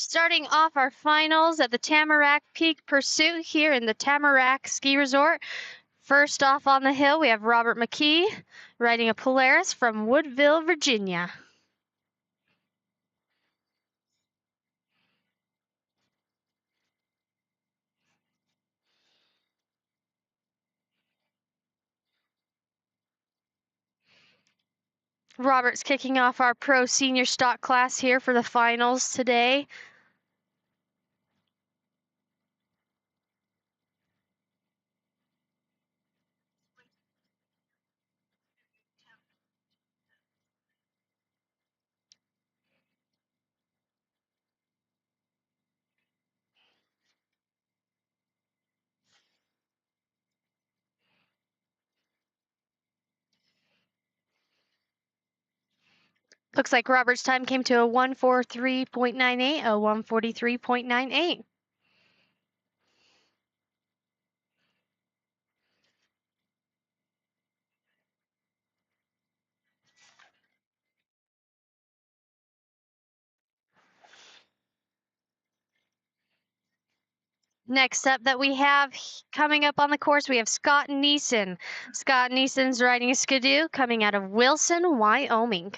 Starting off our finals at the Tamarack Peak Pursuit here in the Tamarack Ski Resort. First off on the hill, we have Robert McKee riding a Polaris from Woodville, Virginia. Robert's kicking off our pro senior stock class here for the finals today. Looks like Robert's time came to a 143.98, a 143.98. Next up that we have coming up on the course, we have Scott Neeson. Scott Neeson's riding a Skidoo coming out of Wilson, Wyoming.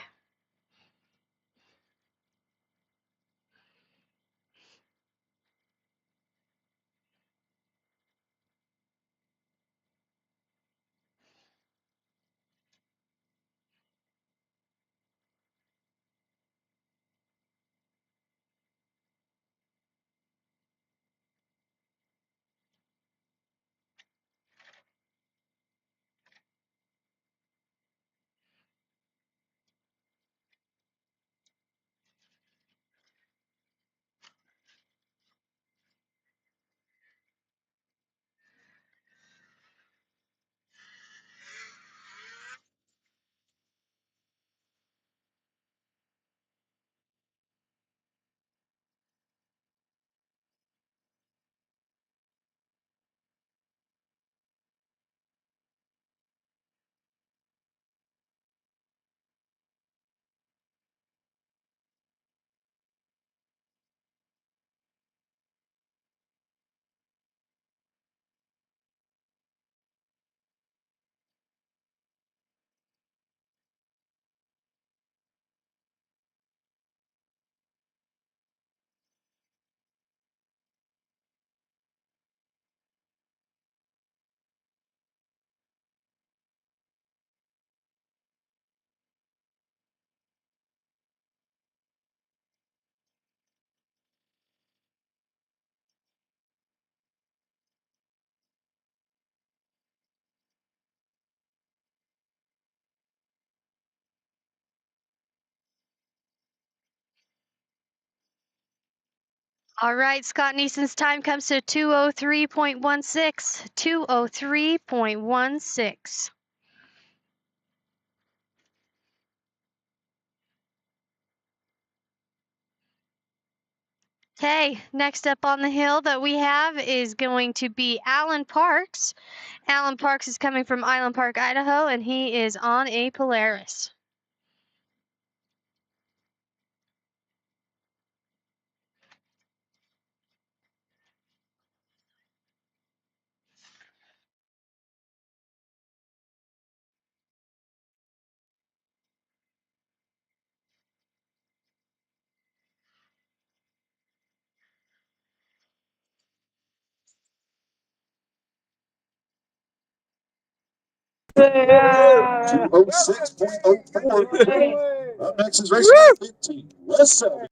All right, Scott Neeson's time comes to 2:03.16, 2:03.16. Okay, next up on the hill that we have is going to be Alan Parks. Alan Parks is coming from Island Park, Idaho, and he is on a Polaris. Yeah. 206.04. Up next is race 15. Listen.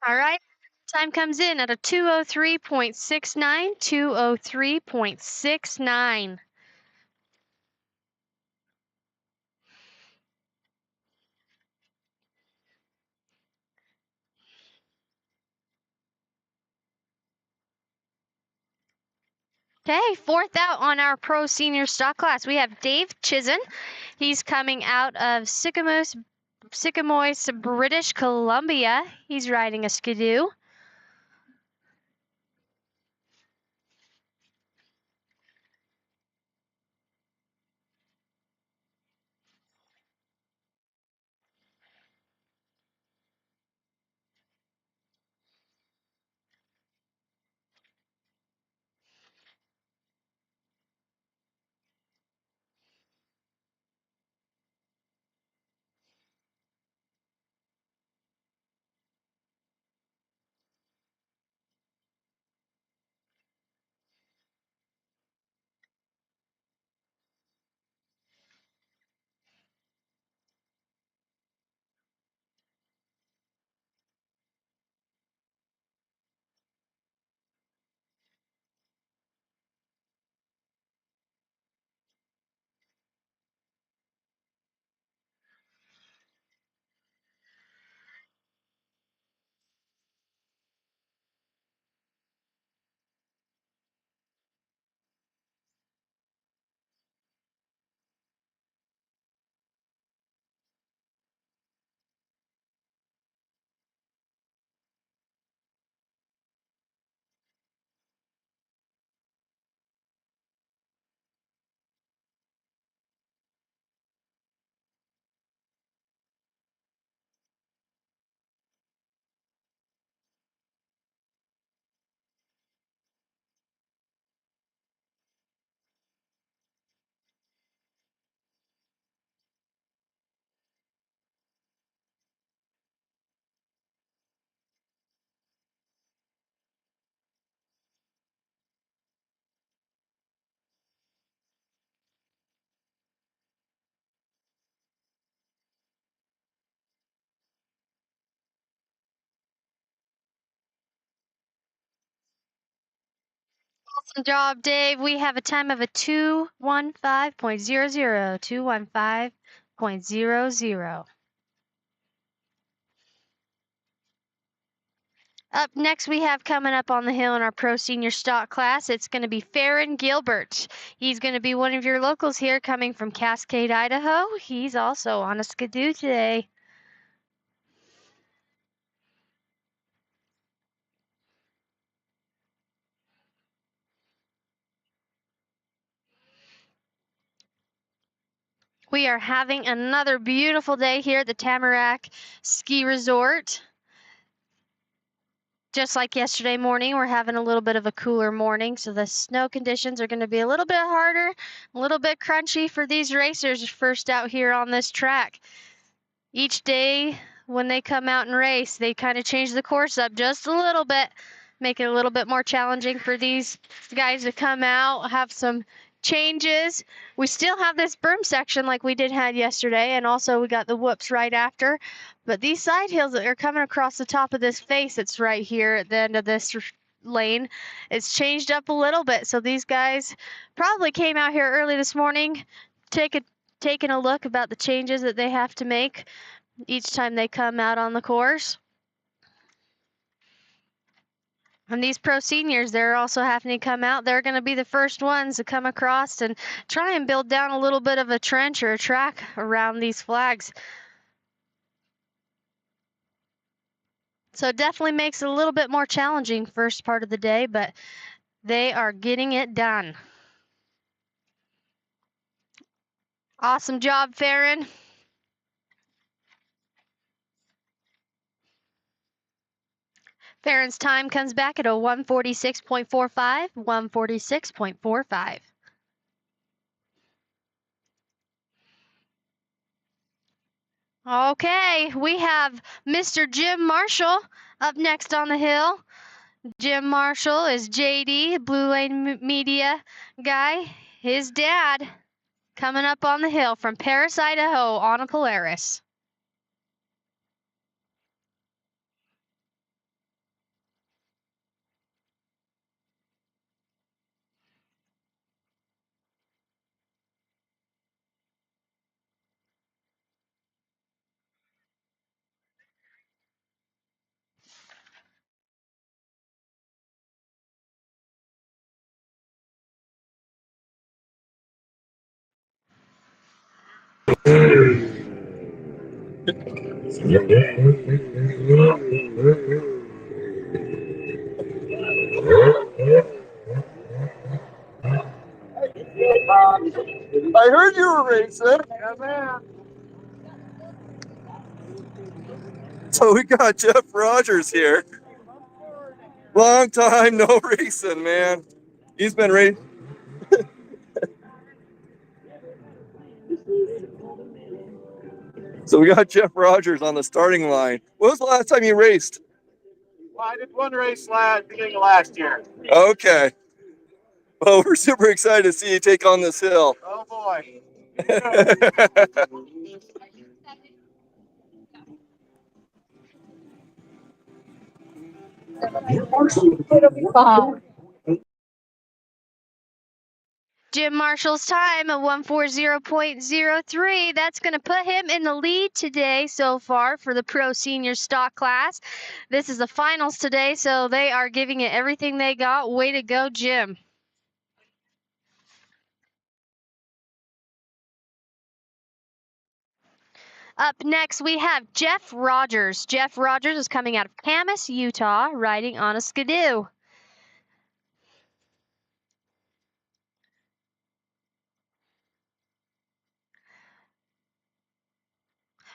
All right, Time comes in at a 203.69, 203.69. Okay, fourth out on our pro senior stock class, we have Dave Chisen. He's coming out of Sycamoose, British Columbia. He's riding a Skidoo. Awesome job, Dave. We have a time of a 215.00, 215.00. Up next, we have coming up on the hill in our pro senior stock class, it's going to be Farron Gilbert. He's going to be one of your locals here coming from Cascade, Idaho. He's also on a Skidoo today. We are having another beautiful day here at the Tamarack Ski Resort. Just like yesterday morning, we're having a little bit of a cooler morning, so the snow conditions are going to be a little bit harder, a little bit crunchy for these racers first out here on this track. Each day when they come out and race, they kind of change the course up just a little bit, make it a little bit more challenging for these guys to come out, have some changes. We still have this berm section like we did had yesterday, and also we got the whoops right after. But these side hills that are coming across the top of this face that's right here at the end of this lane, it's changed up a little bit. So these guys probably came out here early this morning, taking a look about the changes that they have to make each time they come out on the course. And these pro seniors, they're also having to come out. They're going to be the first ones to come across and try and build down a little bit of a trench or a track around these flags. So it definitely makes it a little bit more challenging first part of the day, but they are getting it done. Awesome job, Farron. Farron's time comes back at a 146.45, 146.45. Okay, we have Mr. Jim Marshall up next on the hill. Jim Marshall is JD, Blue Lane Media guy. His dad coming up on the hill from Paris, Idaho on a Polaris. I heard you were racing. Yeah, man. So we got Jeff Rogers here. Long time no racing, man. He's been racing. So we got Jeff Rogers on the starting line. When was the last time you raced? Well, I did one race beginning of last year. Okay. Well, we're super excited to see you take on this hill. Oh boy. Jim Marshall's time of 140.03. That's going to put him in the lead today so far for the Pro Senior Stock class. This is the finals today, so they are giving it everything they got. Way to go, Jim. Up next, we have Jeff Rogers. Jeff Rogers is coming out of Camas, Utah, riding on a Skidoo.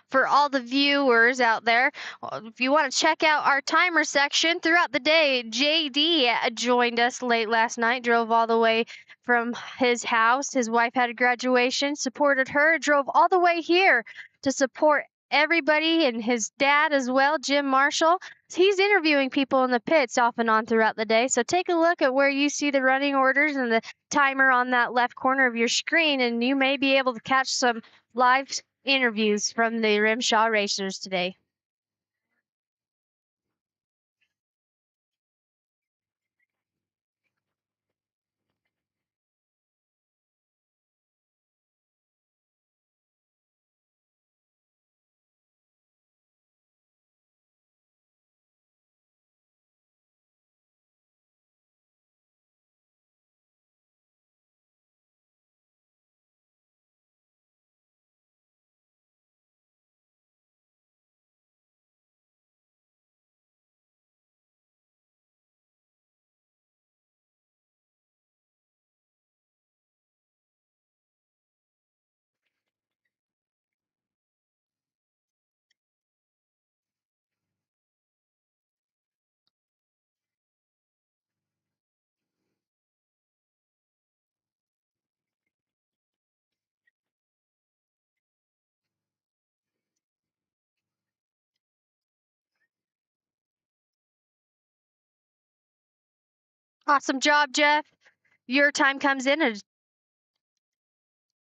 For all the viewers out there, if you want to check out our timer section throughout the day, JD joined us late last night, drove all the way from his house. His wife had a graduation, supported her, drove all the way here to support everybody, and his dad as well, Jim Marshall. He's interviewing people in the pits off and on throughout the day. So take a look at where you see the running orders and the timer on that left corner of your screen, and you may be able to catch some live interviews from the Rimshaw racers today. Awesome job, Jeff. Your time comes in at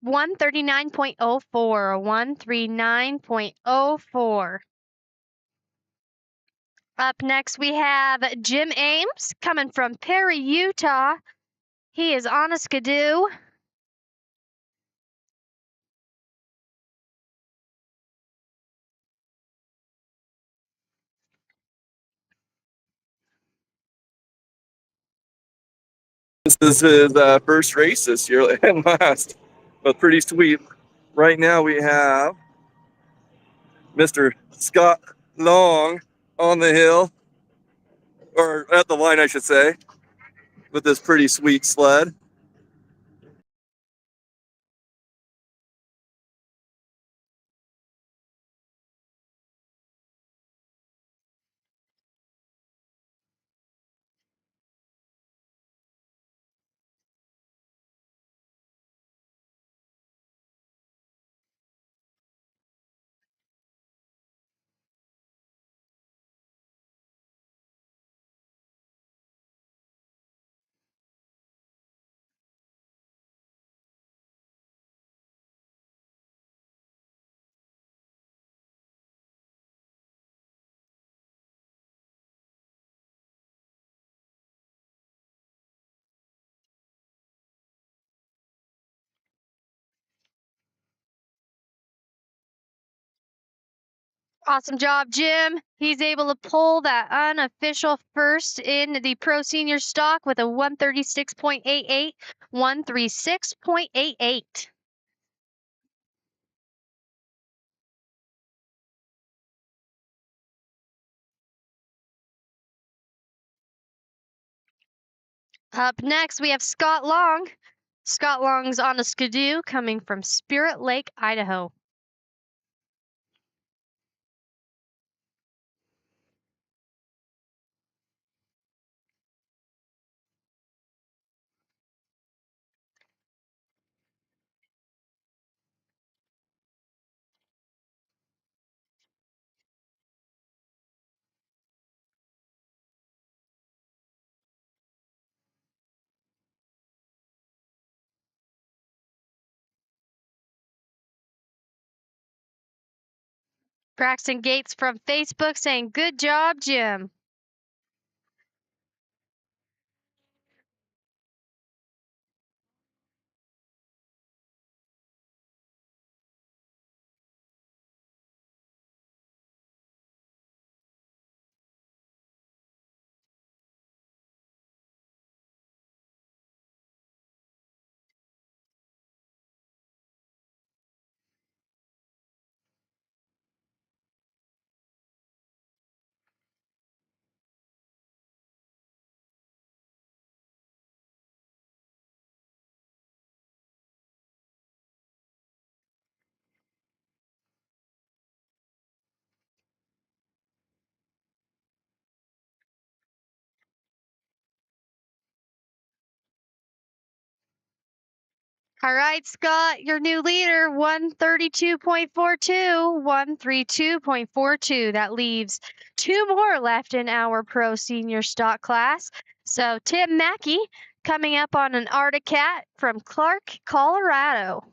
139.04. 139.04. Up next, we have Jim Ames coming from Perry, Utah. He is on a Skidoo. This is his first race this year and last, but pretty sweet. Right now we have Mr. Scott Long on the hill, or at the line, I should say, with this pretty sweet sled. Awesome job, Jim. He's able to pull that unofficial first in the Pro Senior Stock with a 136.88. 136.88. Up next, we have Scott Long. Scott Long's on a skidoo coming from Spirit Lake, Idaho. Braxton Gates from Facebook saying, "Good job, Jim." All right, Scott, your new leader, 132.42, 132.42. That leaves 2 more left in our pro senior stock class. So Tim Mackey coming up on an Arctic Cat from Clark, Colorado.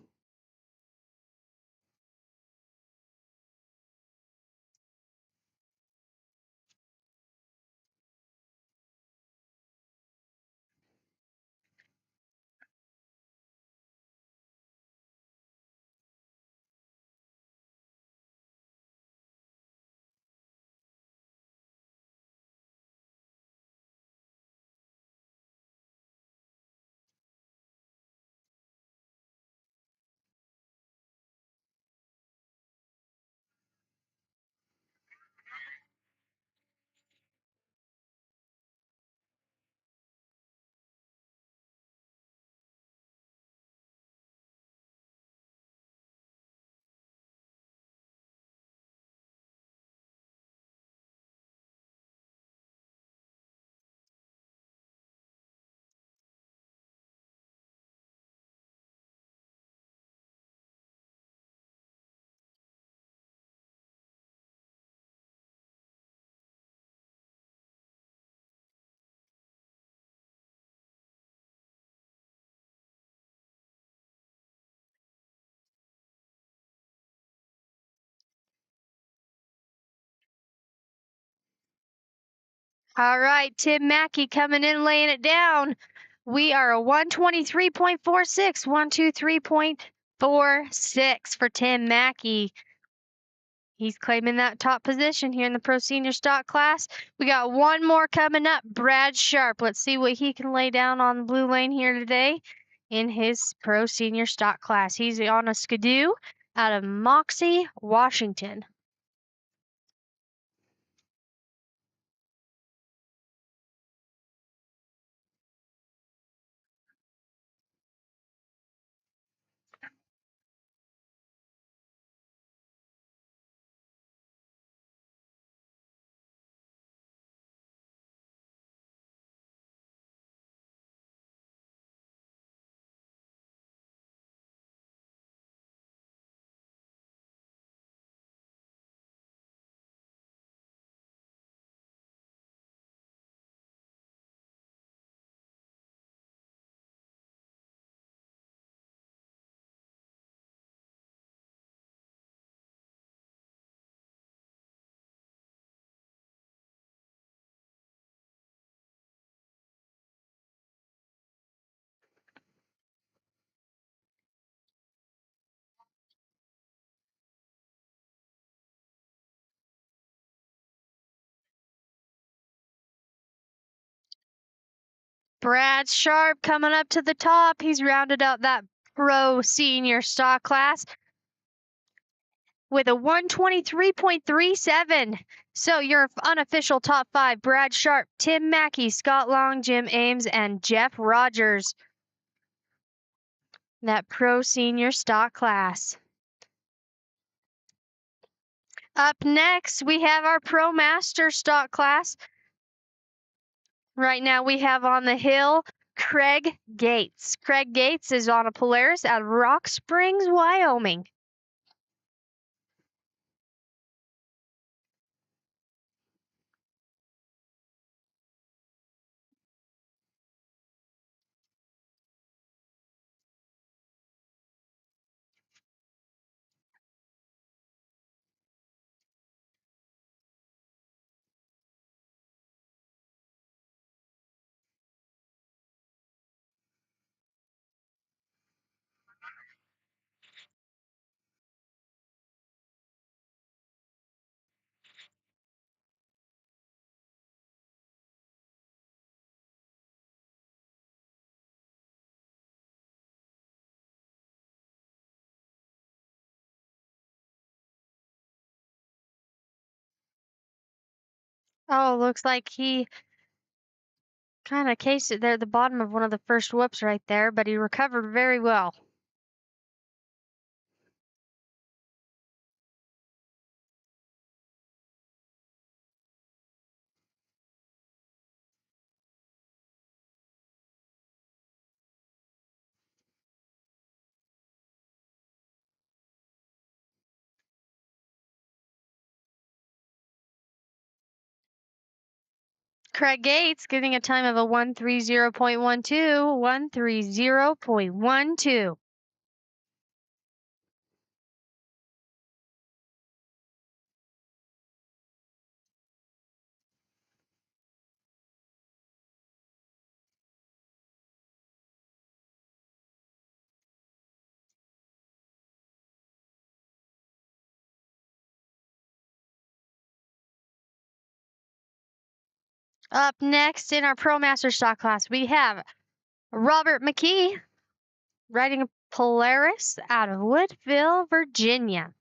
All right, Tim Mackey coming in, laying it down. We are a 123.46, 123.46 for Tim Mackey. He's claiming that top position here in the pro senior stock class. We got one more coming up, Brad Sharp. Let's see what he can lay down on the blue lane here today in his pro senior stock class. He's on a skidoo out of Moxie, Washington. Brad Sharp coming up to the top. He's rounded out that pro senior stock class with a 123.37. So your unofficial top 5: Brad Sharp, Tim Mackey, Scott Long, Jim Ames, and Jeff Rogers. That pro senior stock class. Up next, we have our pro master stock class. Right now we have on the hill Craig Gates. Craig Gates is on a Polaris out of Rock Springs, Wyoming. Oh, looks like he kind of cased it there at the bottom of one of the first whoops right there, but he recovered very well. Craig Gates getting a time of a 130.12, 130.12. Up next in our Pro Master stock class, we have Robert McKee riding a Polaris out of Woodville, Virginia.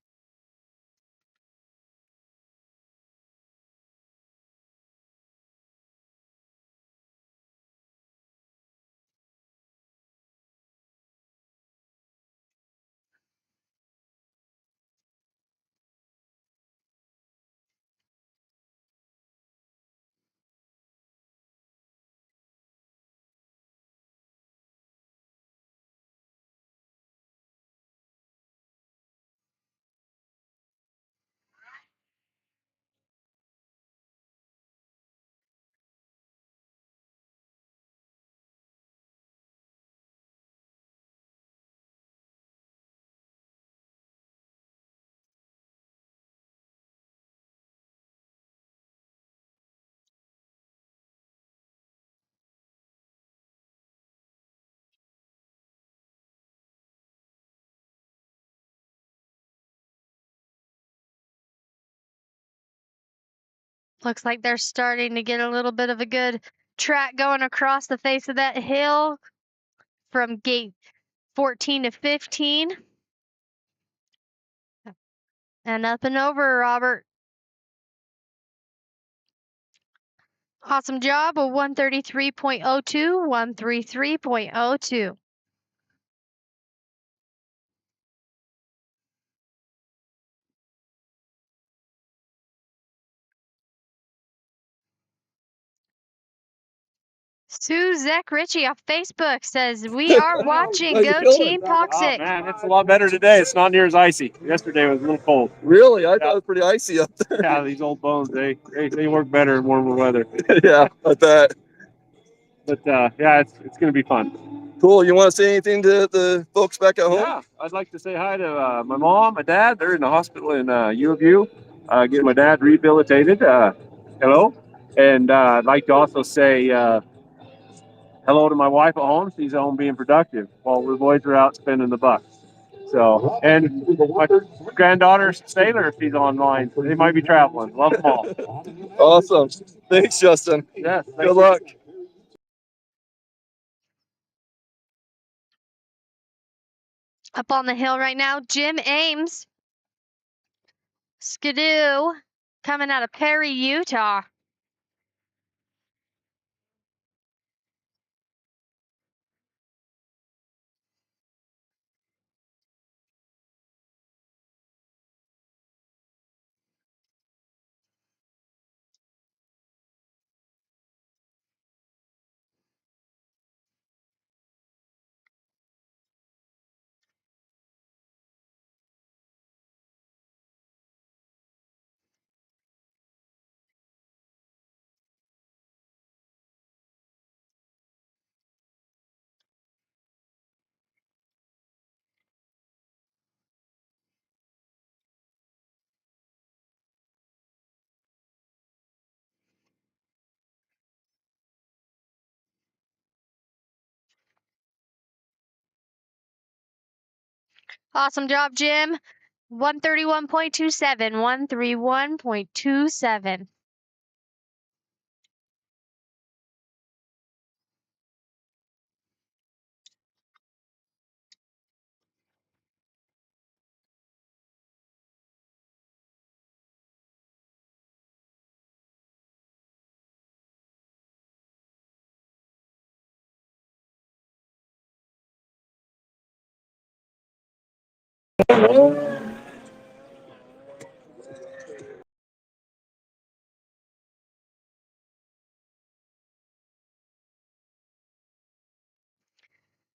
Looks like they're starting to get a little bit of a good track going across the face of that hill from gate 14 to 15. And up and over, Robert. Awesome job. A 133.02, 133.02. Suzette Ritchie off Facebook says, we are watching. How you Go feeling? Team Oh Toxic. man, it's a lot better today. It's not near as icy. Yesterday was a little cold. Really? I thought it was pretty icy up there. Yeah, these old bones, they work better in warmer weather. Yeah, I bet. But yeah, it's gonna be fun. Cool. You want to say anything to the folks back at home? Yeah, I'd like to say hi to my mom, my dad. They're in the hospital in U of U, getting my dad rehabilitated. Hello, and I'd like to also say hello to my wife at home. She's at home being productive while the boys are out spending the bucks. So, and my granddaughter Sailor, she's online. They might be traveling. Love them all. Awesome. Thanks, Justin. Yes. Good luck. Up on the hill right now, Jim Ames. Skidoo coming out of Perry, Utah. Awesome job, Jim. 131.27, 131.27.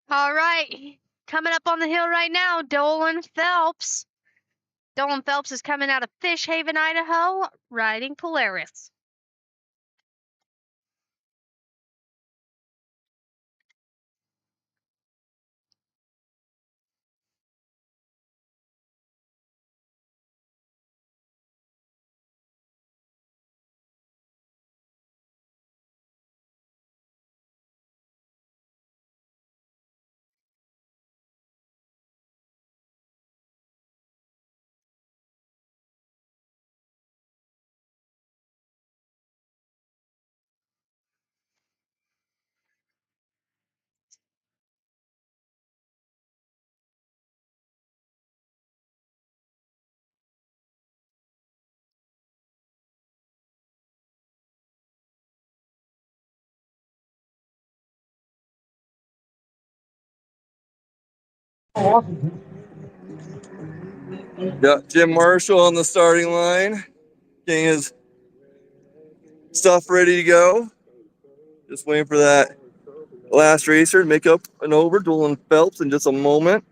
All right, coming up on the hill right now, Dolan Phelps. Dolan Phelps is coming out of Fish Haven, Idaho, riding Polaris. Yeah, Jim Marshall on the starting line, getting his stuff ready to go. Just waiting for that last racer to make up and over. Dolan Phelps in just a moment.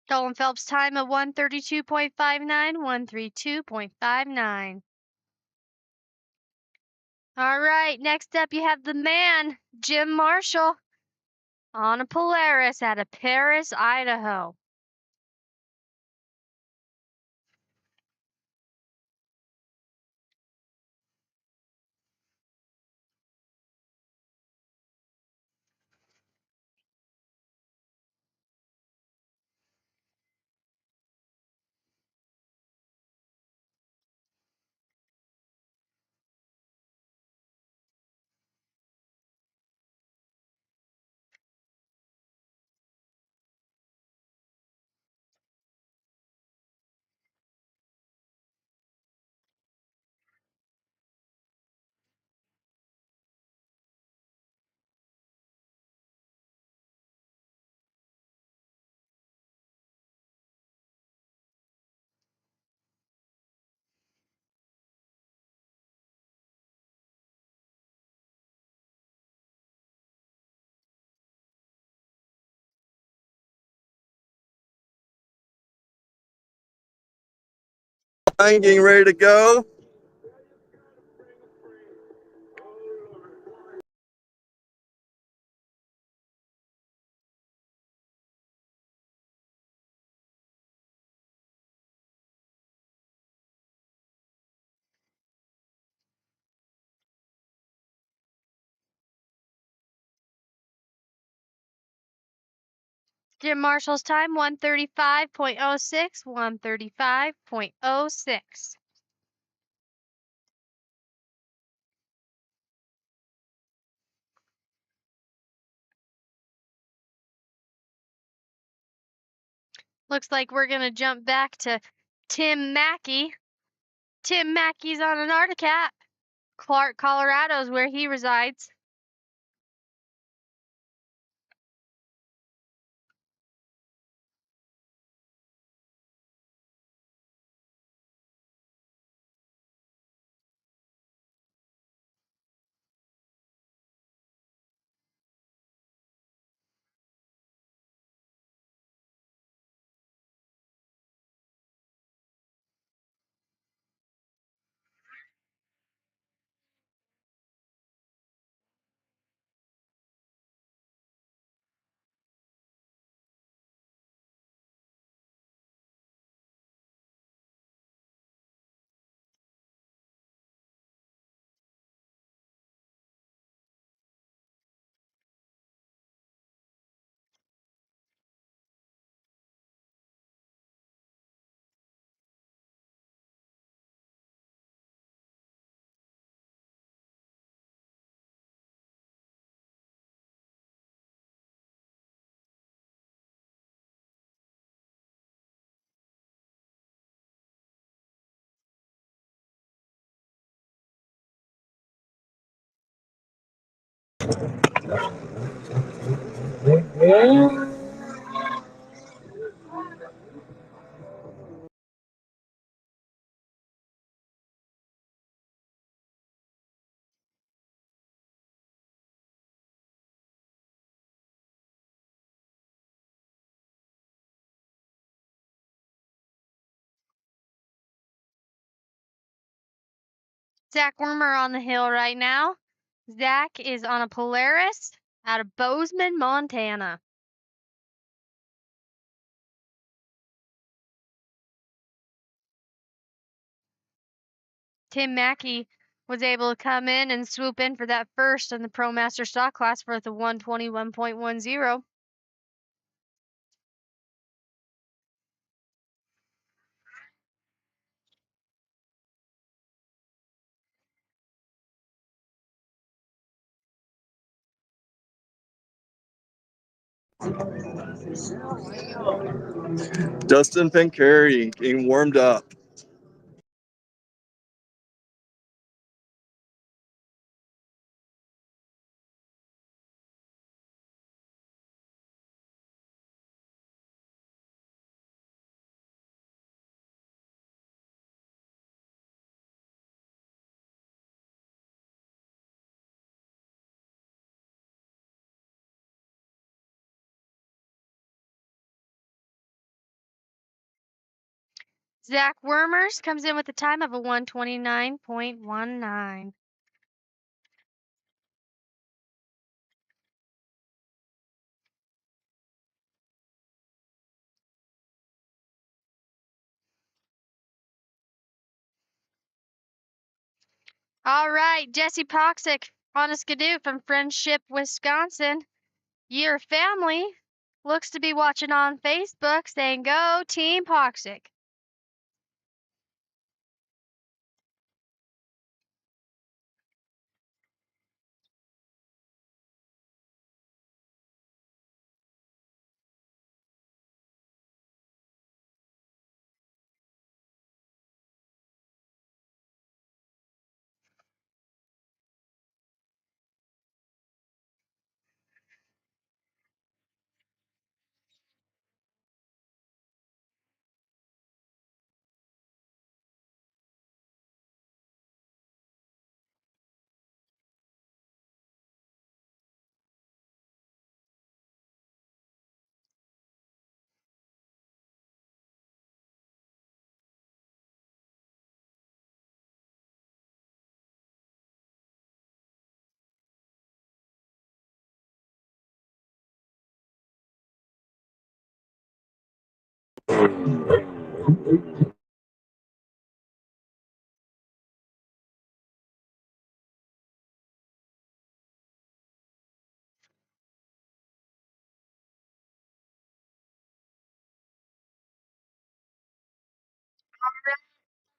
Dolan Phelps time of 132.59, 132.59. All right, next up you have the man, Jim Marshall, on a Polaris out of Paris, Idaho. Line getting ready to go. Jim Marshall's time 135.06, 135.06. Looks like we're going to jump back to Tim Mackey. Tim Mackey's on an Arctic Cat. Clark, Colorado is where he resides. Zach Wormer on the hill right now. Zach is on a Polaris out of Bozeman, Montana. Tim Mackey was able to come in and swoop in for that first in the Pro Master stock class for the 121.10. Justin Pancari getting warmed up. Zach Wormers comes in with a time of a 129.19. All right, Jesse Poxic on a Skidoo from Friendship, Wisconsin. Your family looks to be watching on Facebook saying, "Go Team Poxic."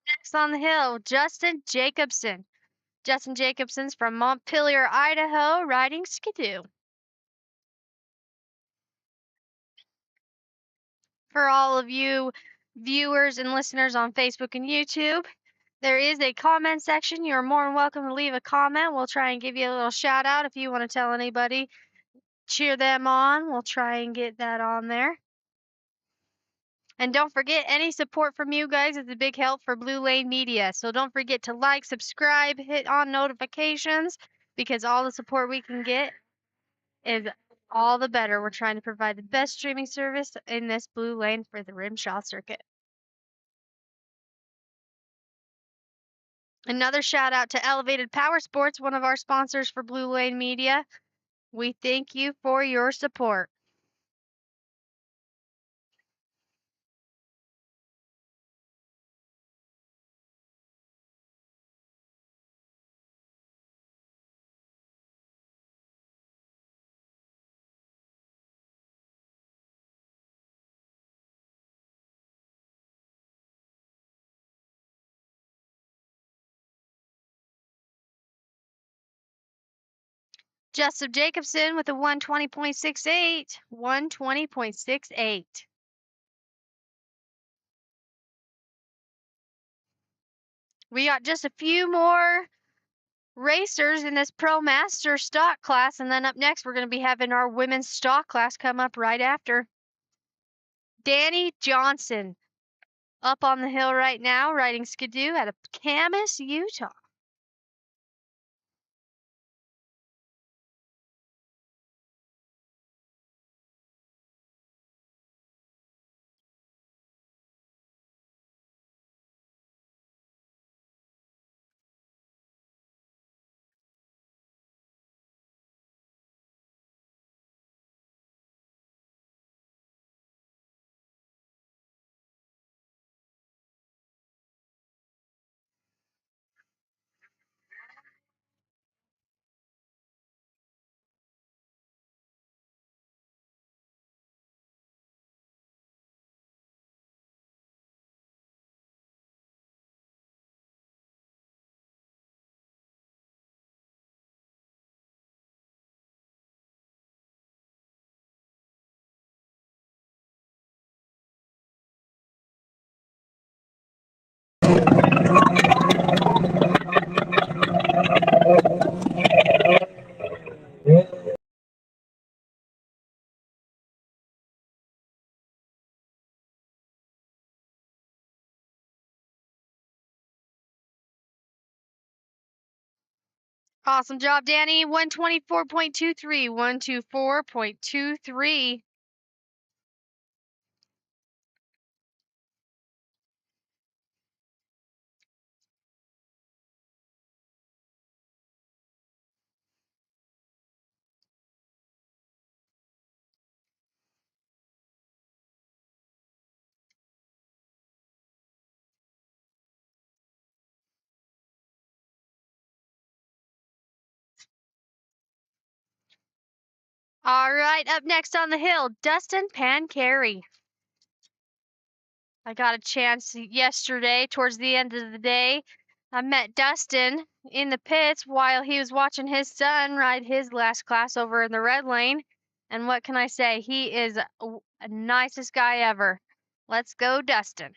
Next on the hill, Justin Jacobson. Justin Jacobson's from Montpelier, Idaho, riding Skidoo. for all of you viewers and listeners on Facebook and YouTube. There is a comment section. You're more than welcome to leave a comment. We'll try and give you a little shout out if you want to tell anybody. Cheer them on. We'll try and get that on there. And don't forget, any support from you guys is a big help for Blue Lane Media. So don't forget to like, subscribe, hit on notifications, because all the support we can get is all the better. We're trying to provide the best streaming service in this Blue Lane for the Rimshaw circuit. Another shout out to Elevated Powersports, one of our sponsors for Blue Lane Media. We thank you for your support. Joseph Jacobson with a 120.68. 120.68. We got just a few more racers in this Pro Master stock class, and then up next we're going to be having our women's stock class come up right after. Danny Johnson up on the hill right now, riding Skidoo out of Camas, Utah. Awesome job, Danny. 124.23. 124.23. All right, up next on the hill, Dustin Pancarry. I got a chance yesterday, towards the end of the day. I met Dustin in the pits while he was watching his son ride his last class over in the red lane. And what can I say? He is the nicest guy ever. Let's go, Dustin.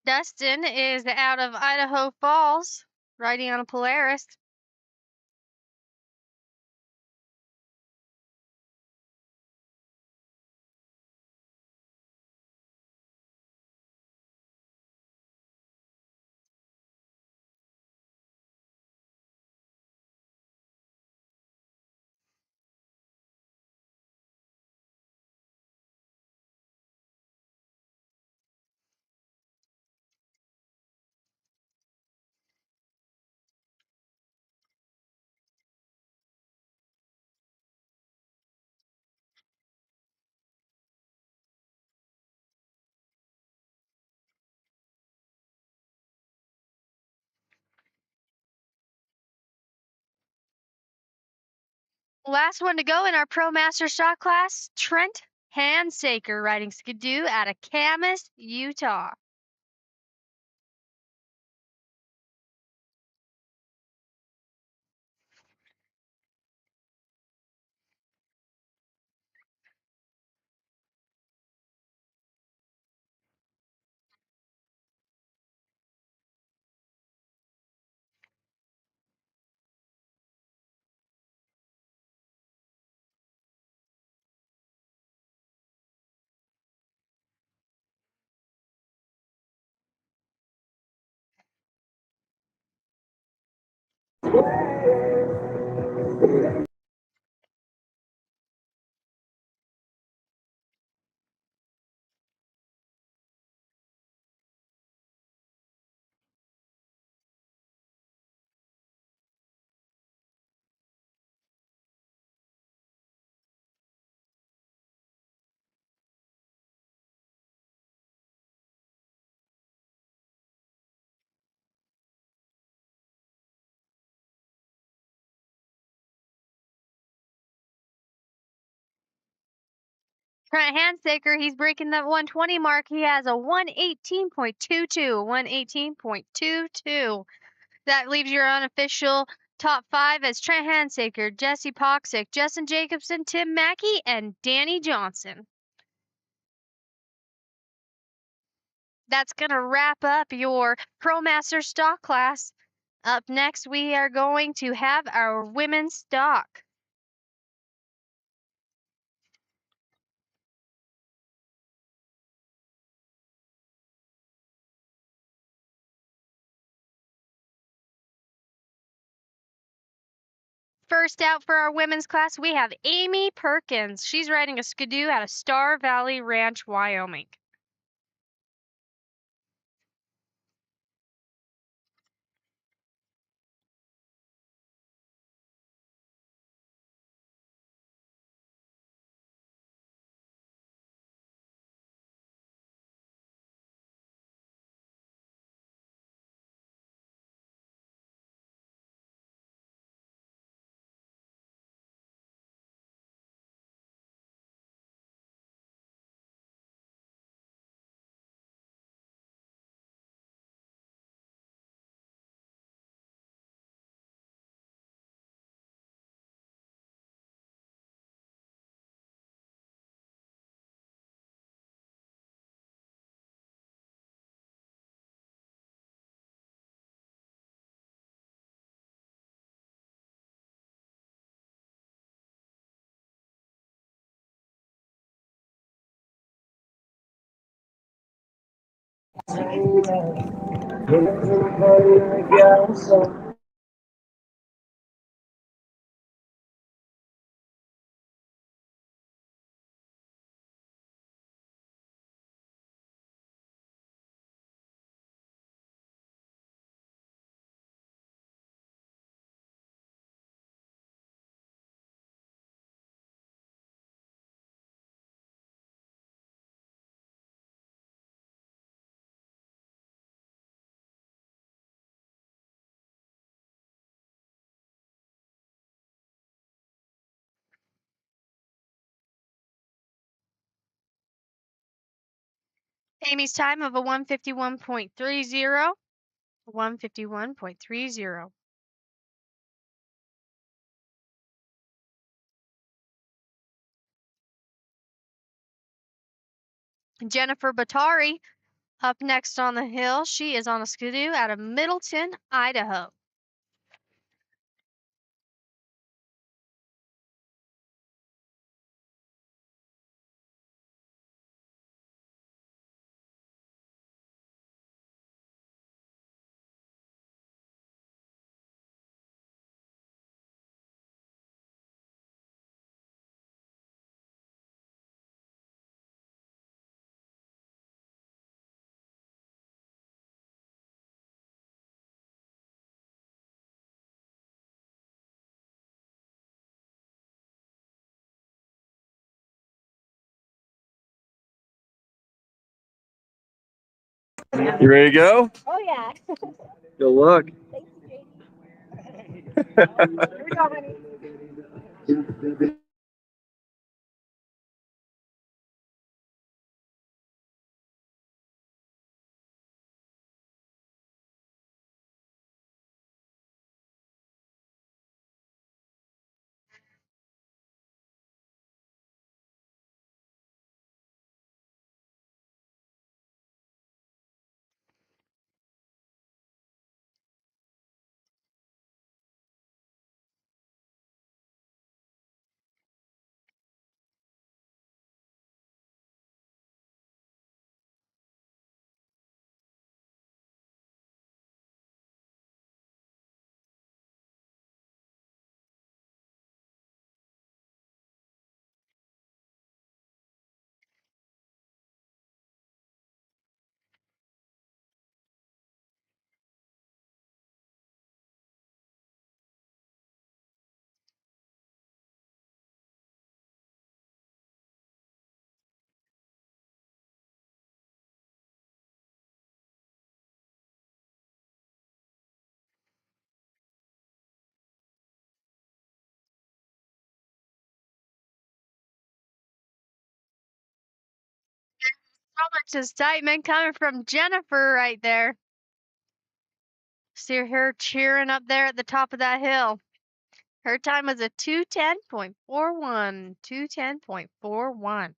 Dustin is out of Idaho Falls, riding on a Polaris. Last one to go in our Pro Master Stock class, Trent Handsaker riding Skidoo out of Camas, Utah. Trent Handsaker, he's breaking that 120 mark. He has a 118.22. 118.22. That leaves your unofficial top 5 as Trent Handsaker, Jesse Poxick, Justin Jacobson, Tim Mackey, and Danny Johnson. That's going to wrap up your Pro Master Stock class. Up next, we are going to have our women's stock. First out for our women's class, we have Amy Perkins. She's riding a Skidoo out of Star Valley Ranch, Wyoming. Amy's time of a 151.30. 151.30. Jennifer Batari up next on the hill. She is on a Skidoo out of Middleton, Idaho. You ready to go? Oh, yeah. Good luck. Thank you, JD. Here we go, honey. Roberts' statement coming from Jennifer right there. See her cheering up there at the top of that hill. Her time was a 2:10.41. 2:10.41.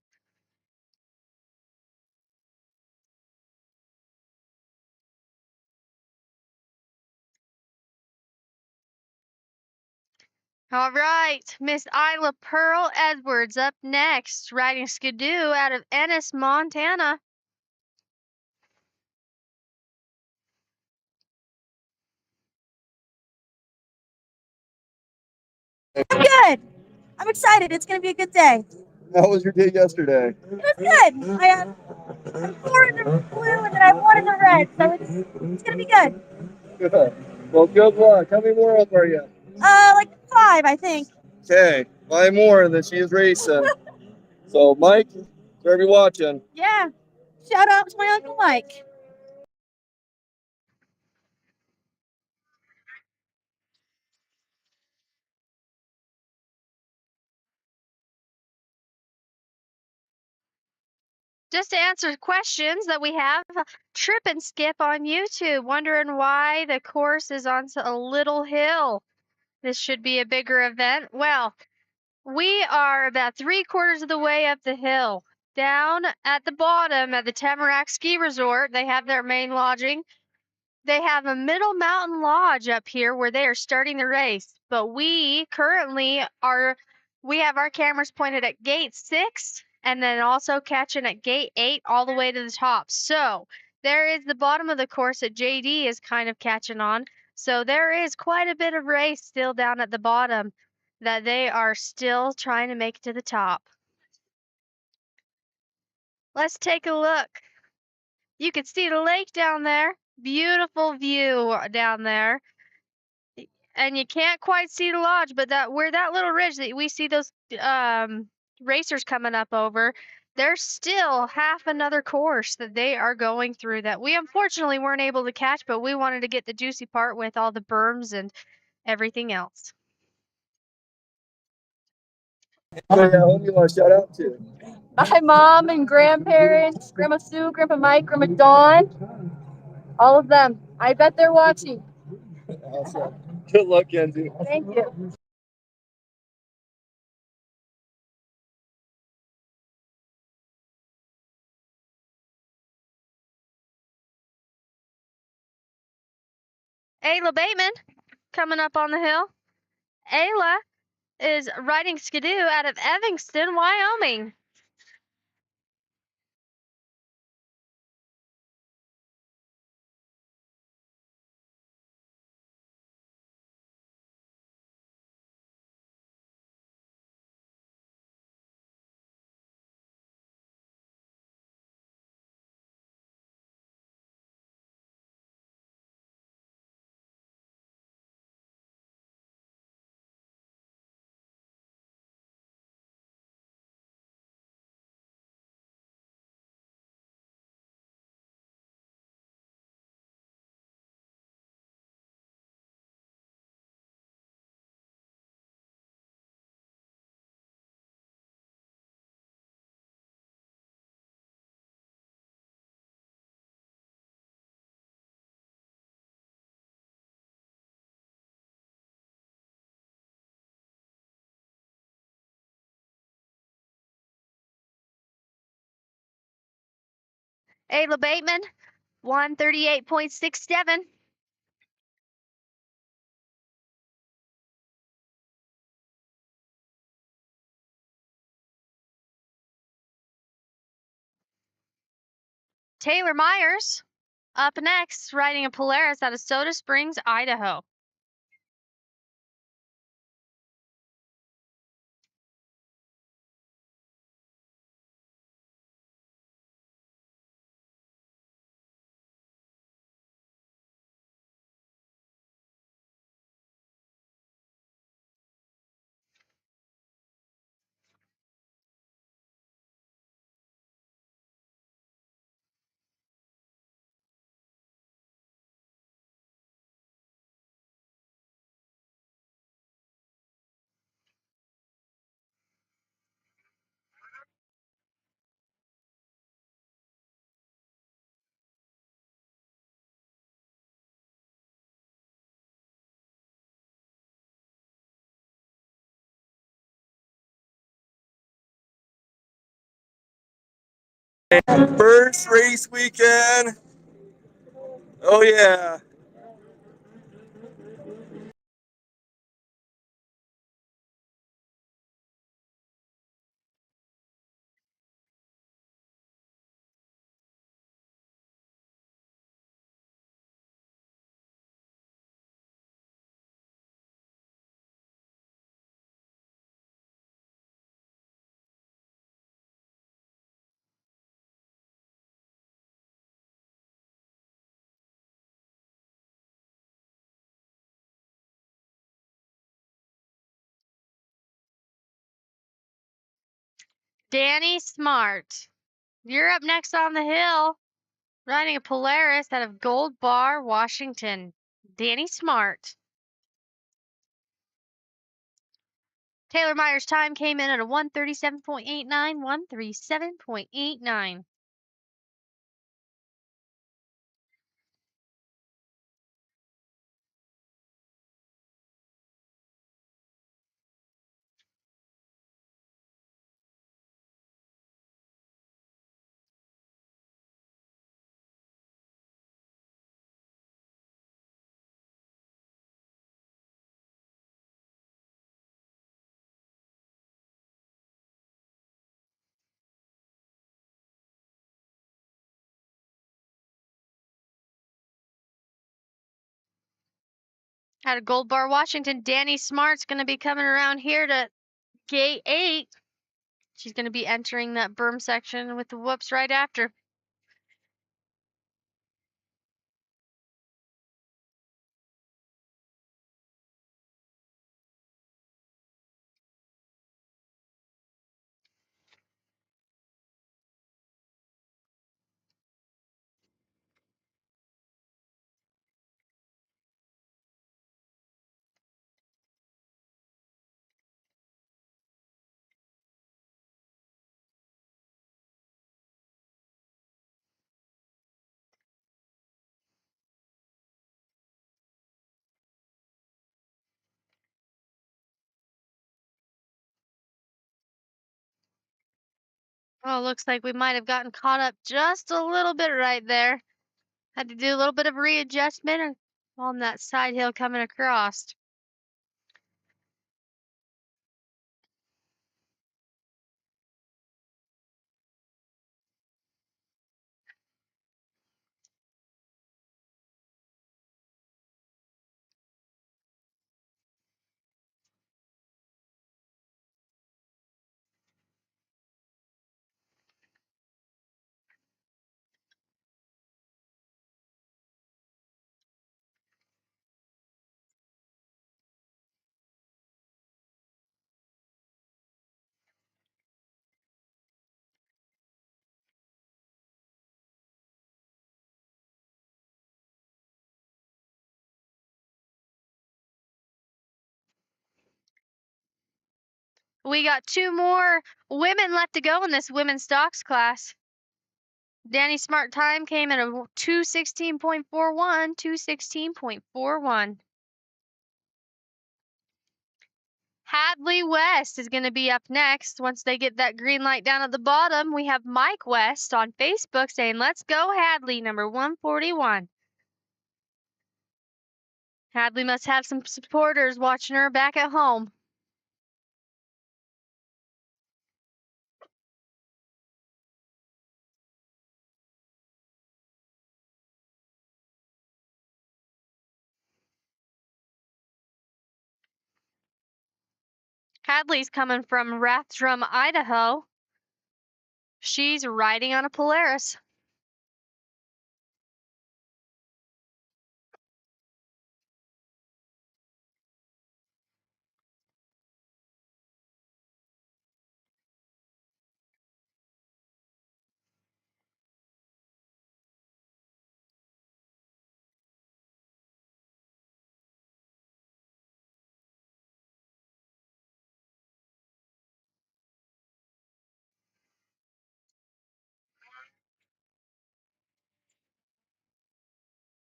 All right, Miss Isla Pearl Edwards up next, riding Skidoo out of Ennis, Montana. I'm good. I'm excited. It's going to be a good day. How was your day yesterday? It was good. I had 4 in the blue and then I have 1 in the red. So it's going to be good. Good. Well, good luck. How many more up are you? Like 5, I think. Okay, 5 more, and then she's racing. So, Mike, wherever you're watching. Yeah. Shout out to my Uncle Mike. Just to answer questions that we have, Trip and Skip on YouTube, wondering why the course is on a little hill. This should be a bigger event. Well, we are about 3/4 of the way up the hill. Down at the bottom at the Tamarack Ski Resort, they have their main lodging. They have a Middle Mountain Lodge up here where they are starting the race. But we currently we have our cameras pointed at gate 6 and then also catching at gate 8 all the way to the top. So there is the bottom of the course that JD is kind of catching on. So there is quite a bit of race still down at the bottom that they are still trying to make it to the top. Let's take a look. You can see the lake down there. Beautiful view down there. And you can't quite see the lodge, but that where that little ridge that we see those racers coming up over, there's still half another course that they are going through that we unfortunately weren't able to catch, but we wanted to get the juicy part with all the berms and everything else. So, yeah, who do you want to shout out to? My mom and grandparents, Grandma Sue, Grandpa Mike, Grandma Dawn, all of them. I bet they're watching. Awesome. Good luck, Kenzie. Thank you. Ayla Bateman coming up on the hill. Ayla is riding Skidoo out of Evanston, Wyoming. Ayla Bateman, 138.67. Taylor Myers, up next, riding a Polaris out of Soda Springs, Idaho. First race weekend. Oh yeah. Danny Smart, you're up next on the hill, riding a Polaris out of Gold Bar, Washington. Danny Smart. Taylor Myers' time came in at a 137.89, 137.89. Out of Gold Bar, Washington, Danny Smart's going to be coming around here to gate 8. She's going to be entering that berm section with the whoops right after. Oh, looks like we might have gotten caught up just a little bit right there. Had to do a little bit of readjustment on that side hill coming across. We got 2 more women left to go in this women's stocks class. Danny Smart time came in at a 216.41, 216.41. Hadley West is going to be up next. Once they get that green light down at the bottom, we have Mike West on Facebook saying, "Let's go Hadley, number 141. Hadley must have some supporters watching her back at home. Hadley's coming from Rathdrum, Idaho. She's riding on a Polaris.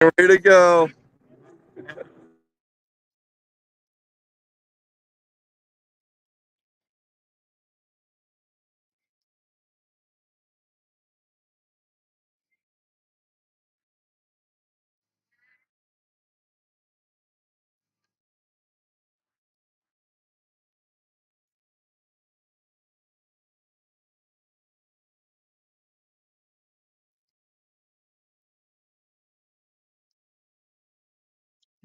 Way to go.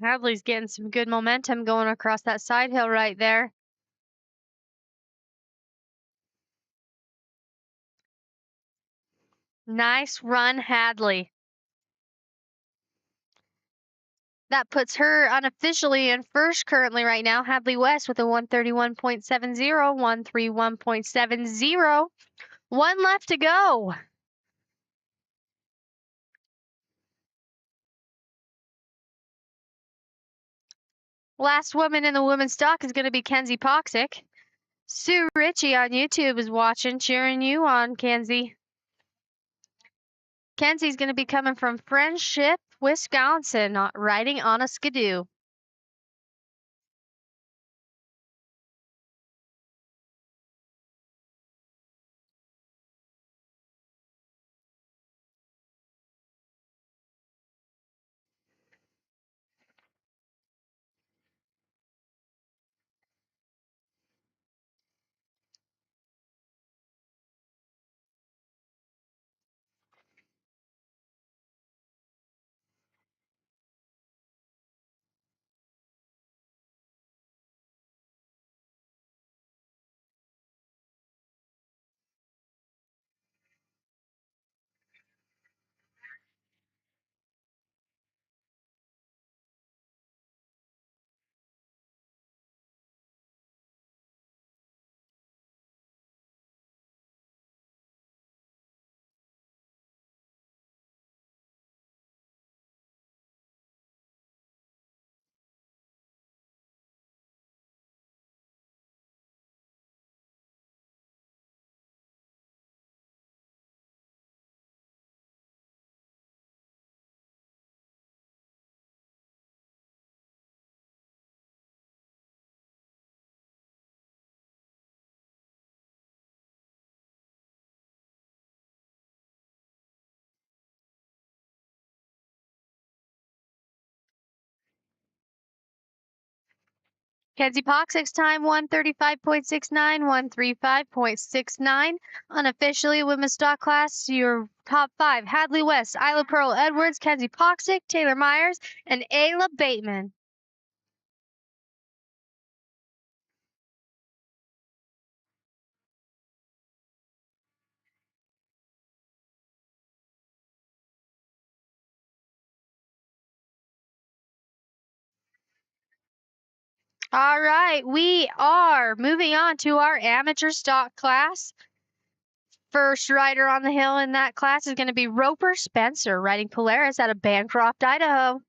Hadley's getting some good momentum going across that side hill right there. Nice run, Hadley. That puts her unofficially in first currently right now. Hadley West with a 131.70, 131.70. One left to go. Last woman in the women's stock is going to be Kenzie Poxick. Sue Ritchie on YouTube is watching, cheering you on, Kenzie. Kenzie's going to be coming from Friendship, Wisconsin, riding on a Skidoo. Kenzie Poxick's time 135.69, 135.69. Unofficially, women's stock class, your top five: Hadley West, Isla Pearl Edwards, Kenzie Poxick, Taylor Myers, and Ayla Bateman. All right, we are moving on to our amateur stock class. First rider on the hill in that class is going to be Roper Spencer, riding Polaris out of Bancroft, Idaho.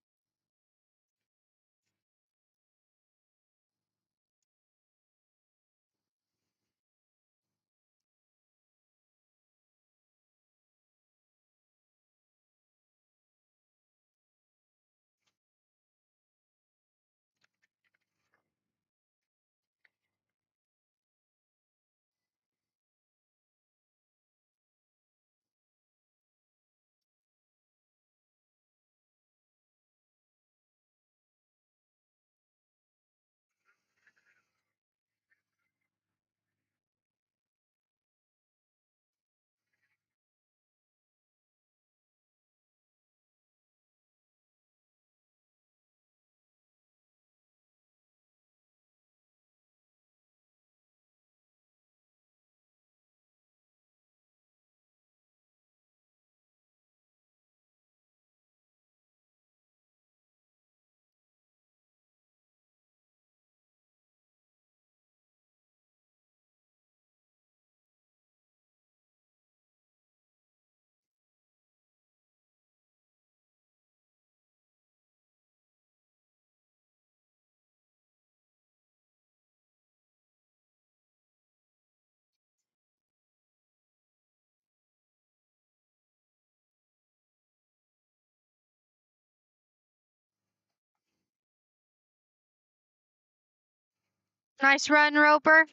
Nice run, Roper.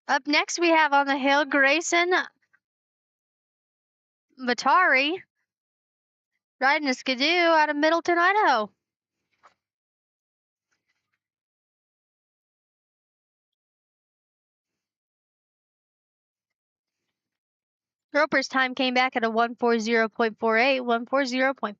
Up next, we have on the hill Grayson Matari riding a skidoo out of Middleton, Idaho. Roper's time came back at a 140.48, 140.4.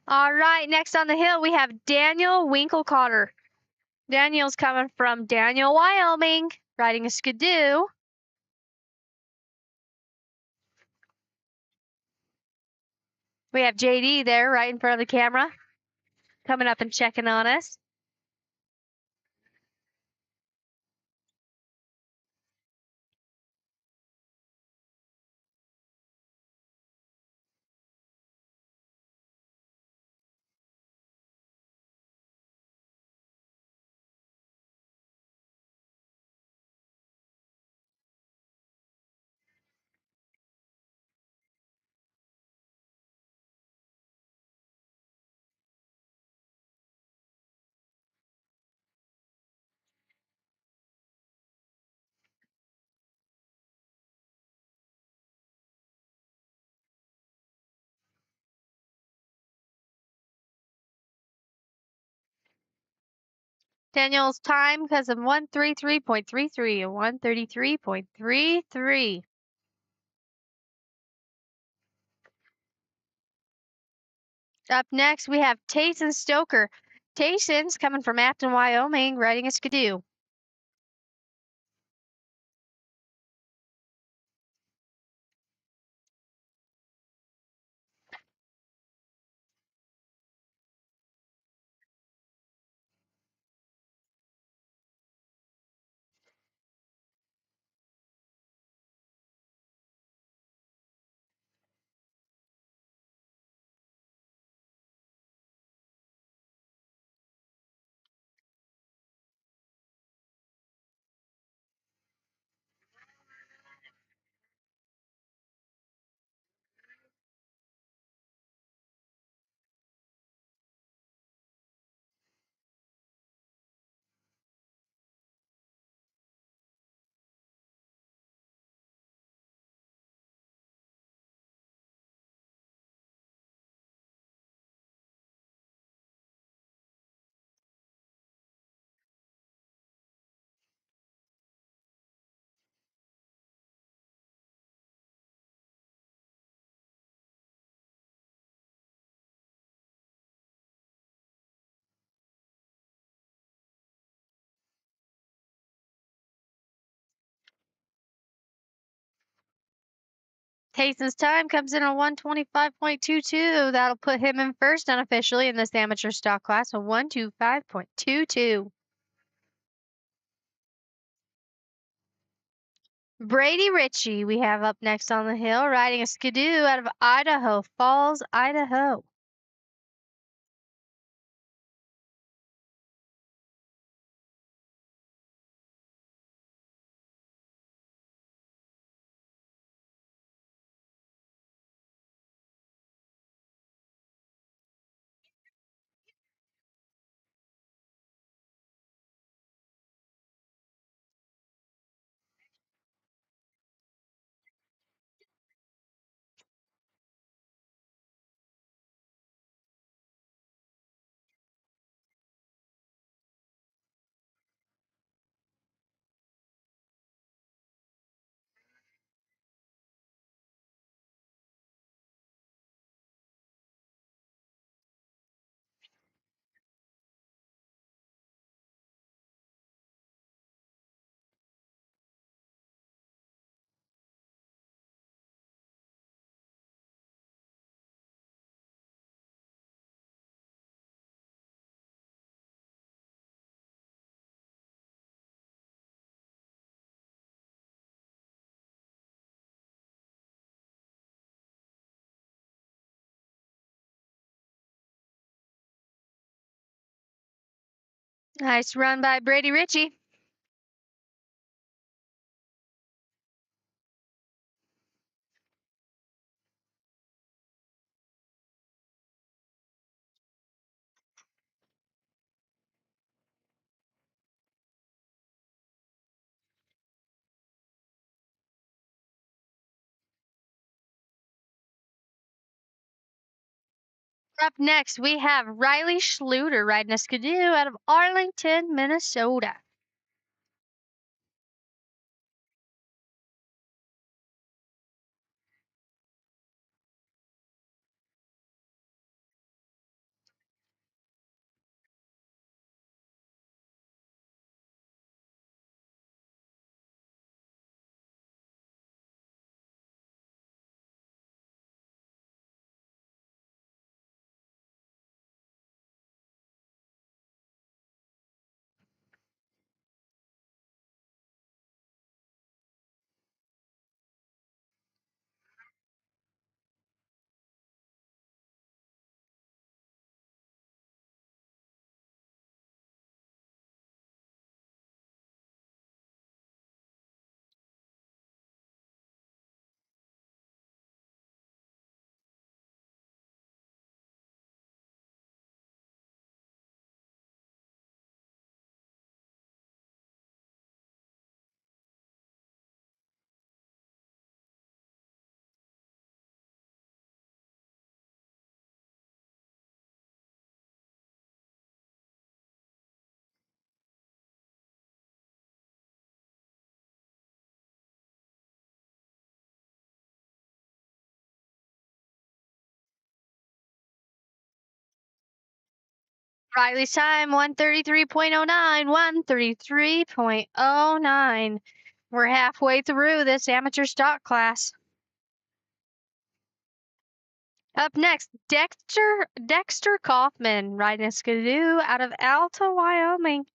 All right, next on the hill, we have Daniel Winklecotter. Daniel's coming from Daniel, Wyoming, riding a skidoo. We have JD there right in front of the camera, coming up and checking on us. Daniel's time because of 133.33 and 133.33. Up next, we have Tayson Stoker. Tayson's coming from Afton, Wyoming, riding a skidoo. Tayson's time comes in on 125.22. That'll put him in first unofficially in this amateur stock class, a 125.22. Brady Ritchie, we have up next on the hill, riding a skidoo out of Idaho Falls, Idaho. Nice run by Brady Ritchie. Up next, we have Riley Schluter riding a skidoo out of Arlington, Minnesota. Riley's time, 133.09, 133.09. We're halfway through this amateur stock class. Up next, Dexter Kaufman riding a skidoo out of Alta, Wyoming.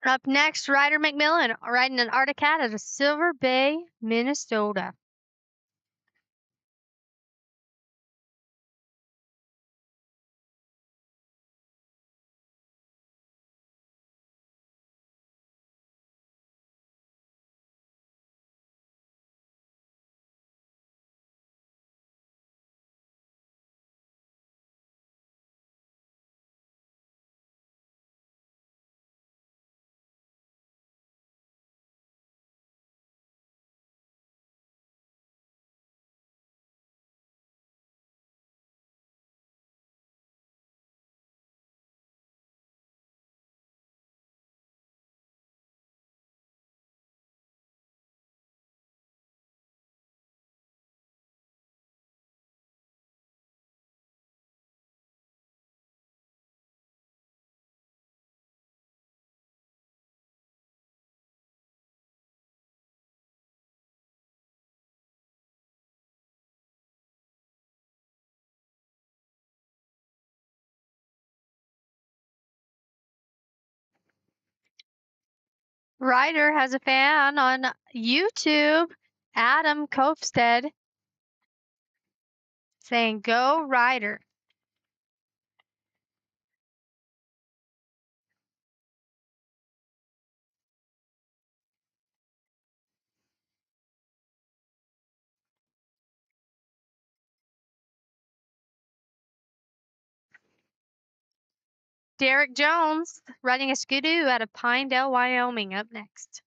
Up next, Ryder McMillan riding an Arctic Cat out of Silver Bay, Minnesota. Ryder has a fan on YouTube, Adam Kofstead, saying, "Go Ryder." Derek Jones riding a Skidoo out of Pinedale, Wyoming, up next.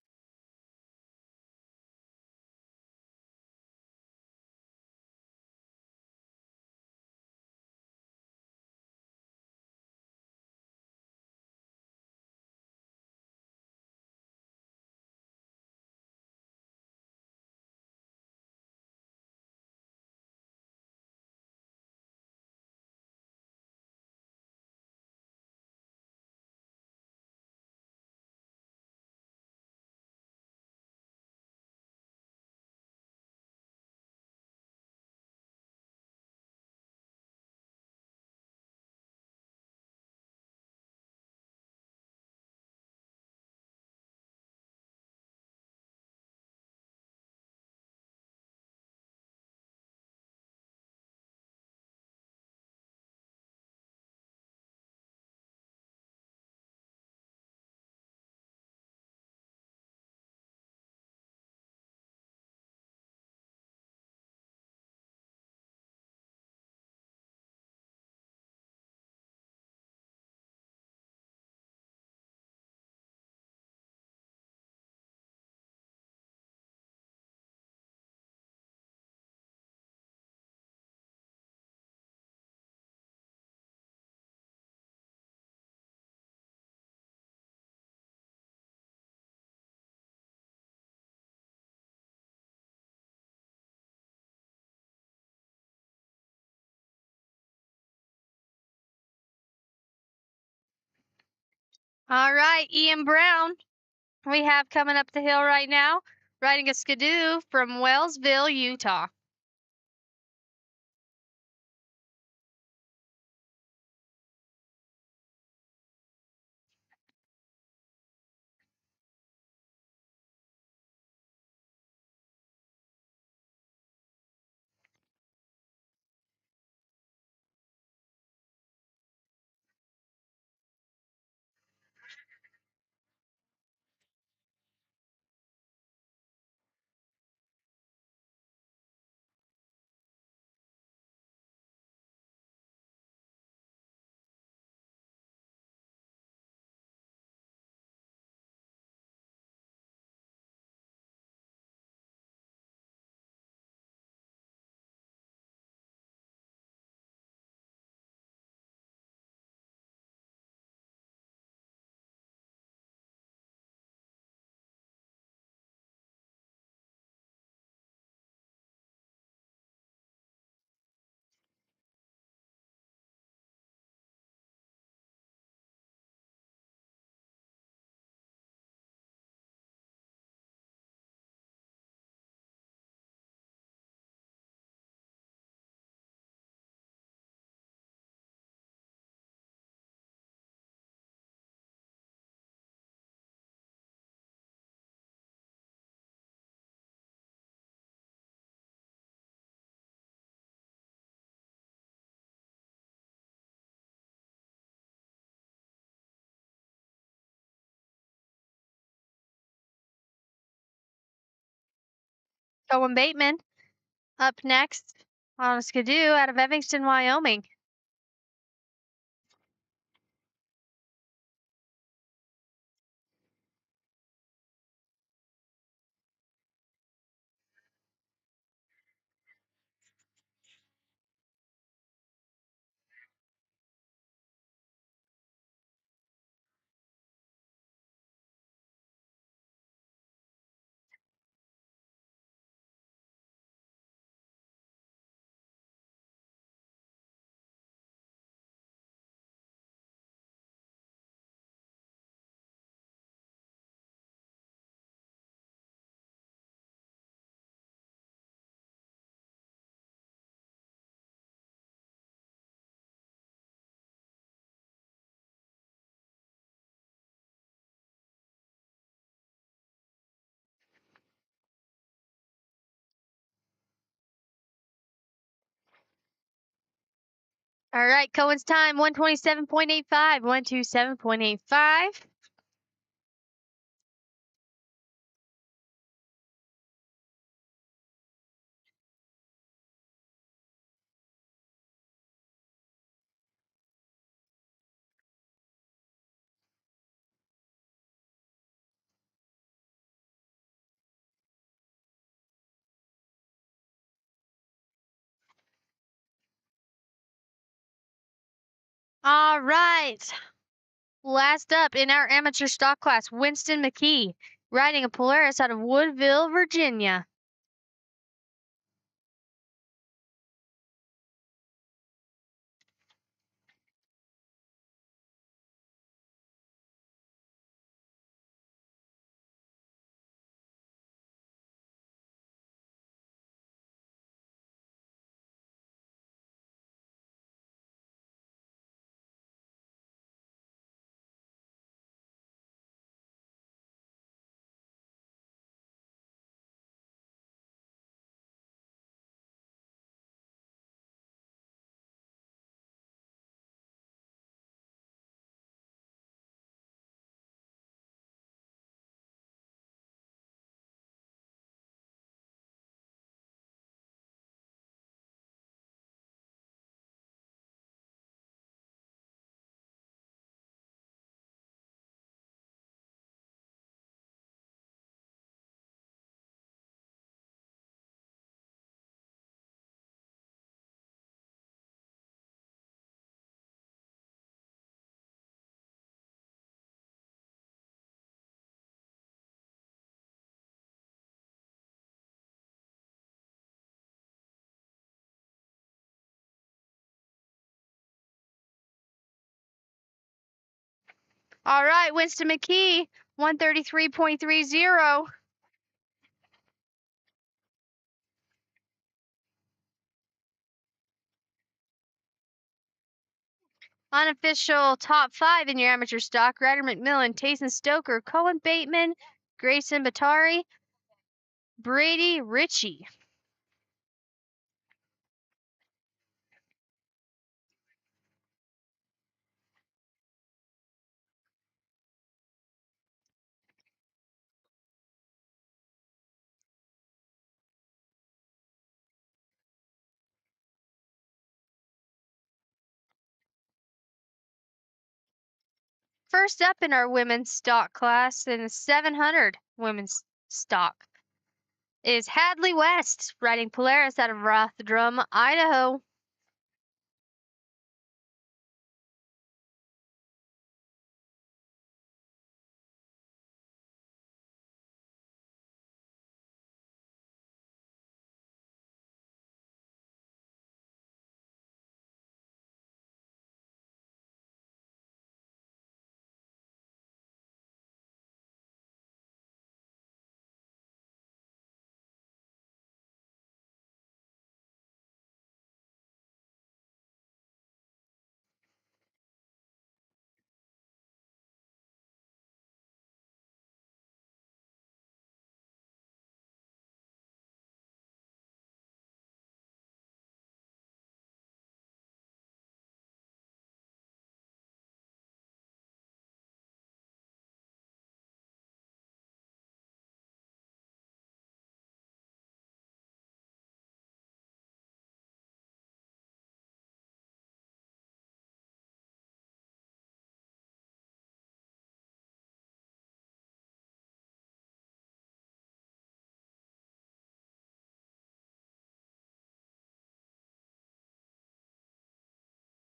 All right, Ian Brown, we have coming up the hill right now, riding a Skidoo from Wellsville, Utah. Cohen Bateman up next on a Skidoo out of Evanston, Wyoming. All right, Cohen's time, 127.85, 127.85. All right. Last up in our amateur stock class, Winston McKee, riding a Polaris out of Woodville, Virginia. All right, Winston McKee, 133.30. Unofficial top 5 in your amateur stock, Ryder McMillan, Tayson Stoker, Cohen Bateman, Grayson Batari, Brady Ritchie. First up in our women's stock class in the 700 women's stock is Hadley West, riding Polaris out of Rathdrum, Idaho.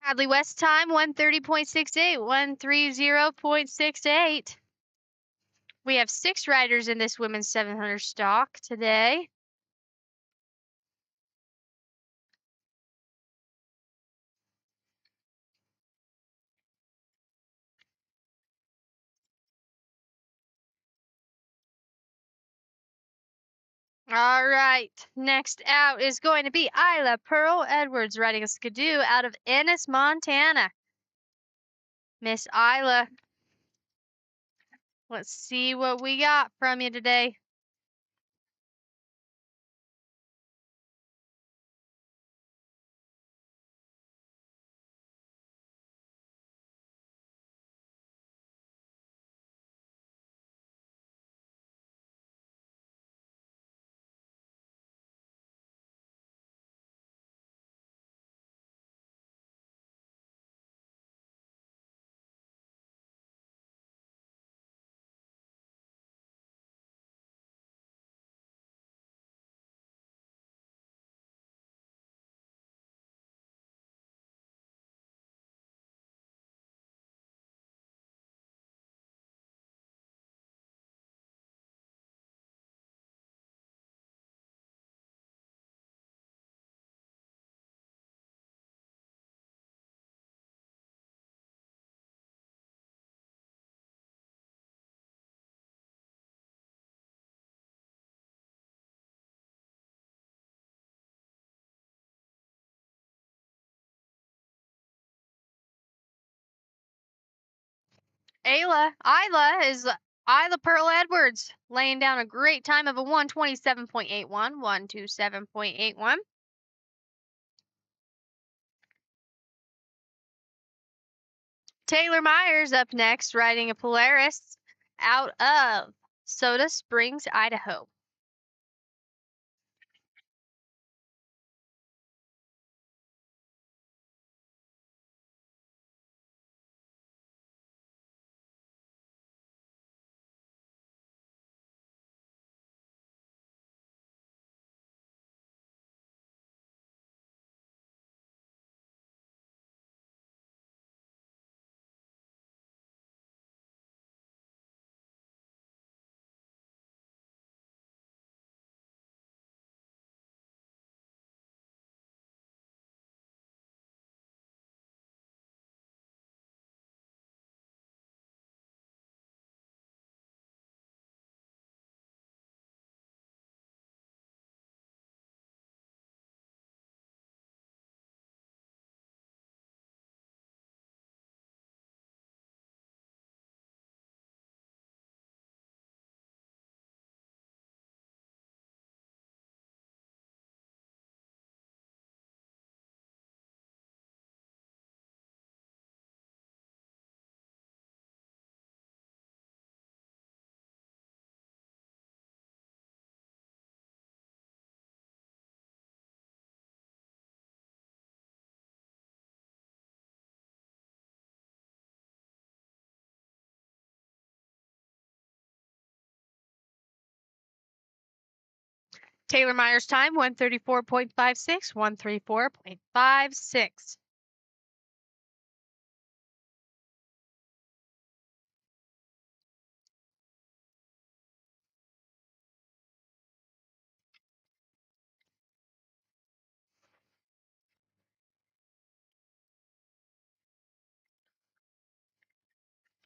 Hadley West time 130.68, 130.68. We have 6 riders in this women's 700 stock today. All right, next out is going to be Isla Pearl Edwards riding a Skidoo out of Ennis, Montana. Miss Isla, let's see what we got from you today. Isla is Isla Pearl Edwards laying down a great time of a 127.81, 127.81. Taylor Myers up next riding a Polaris out of Soda Springs, Idaho. Taylor Myers time 134.56, 134.56.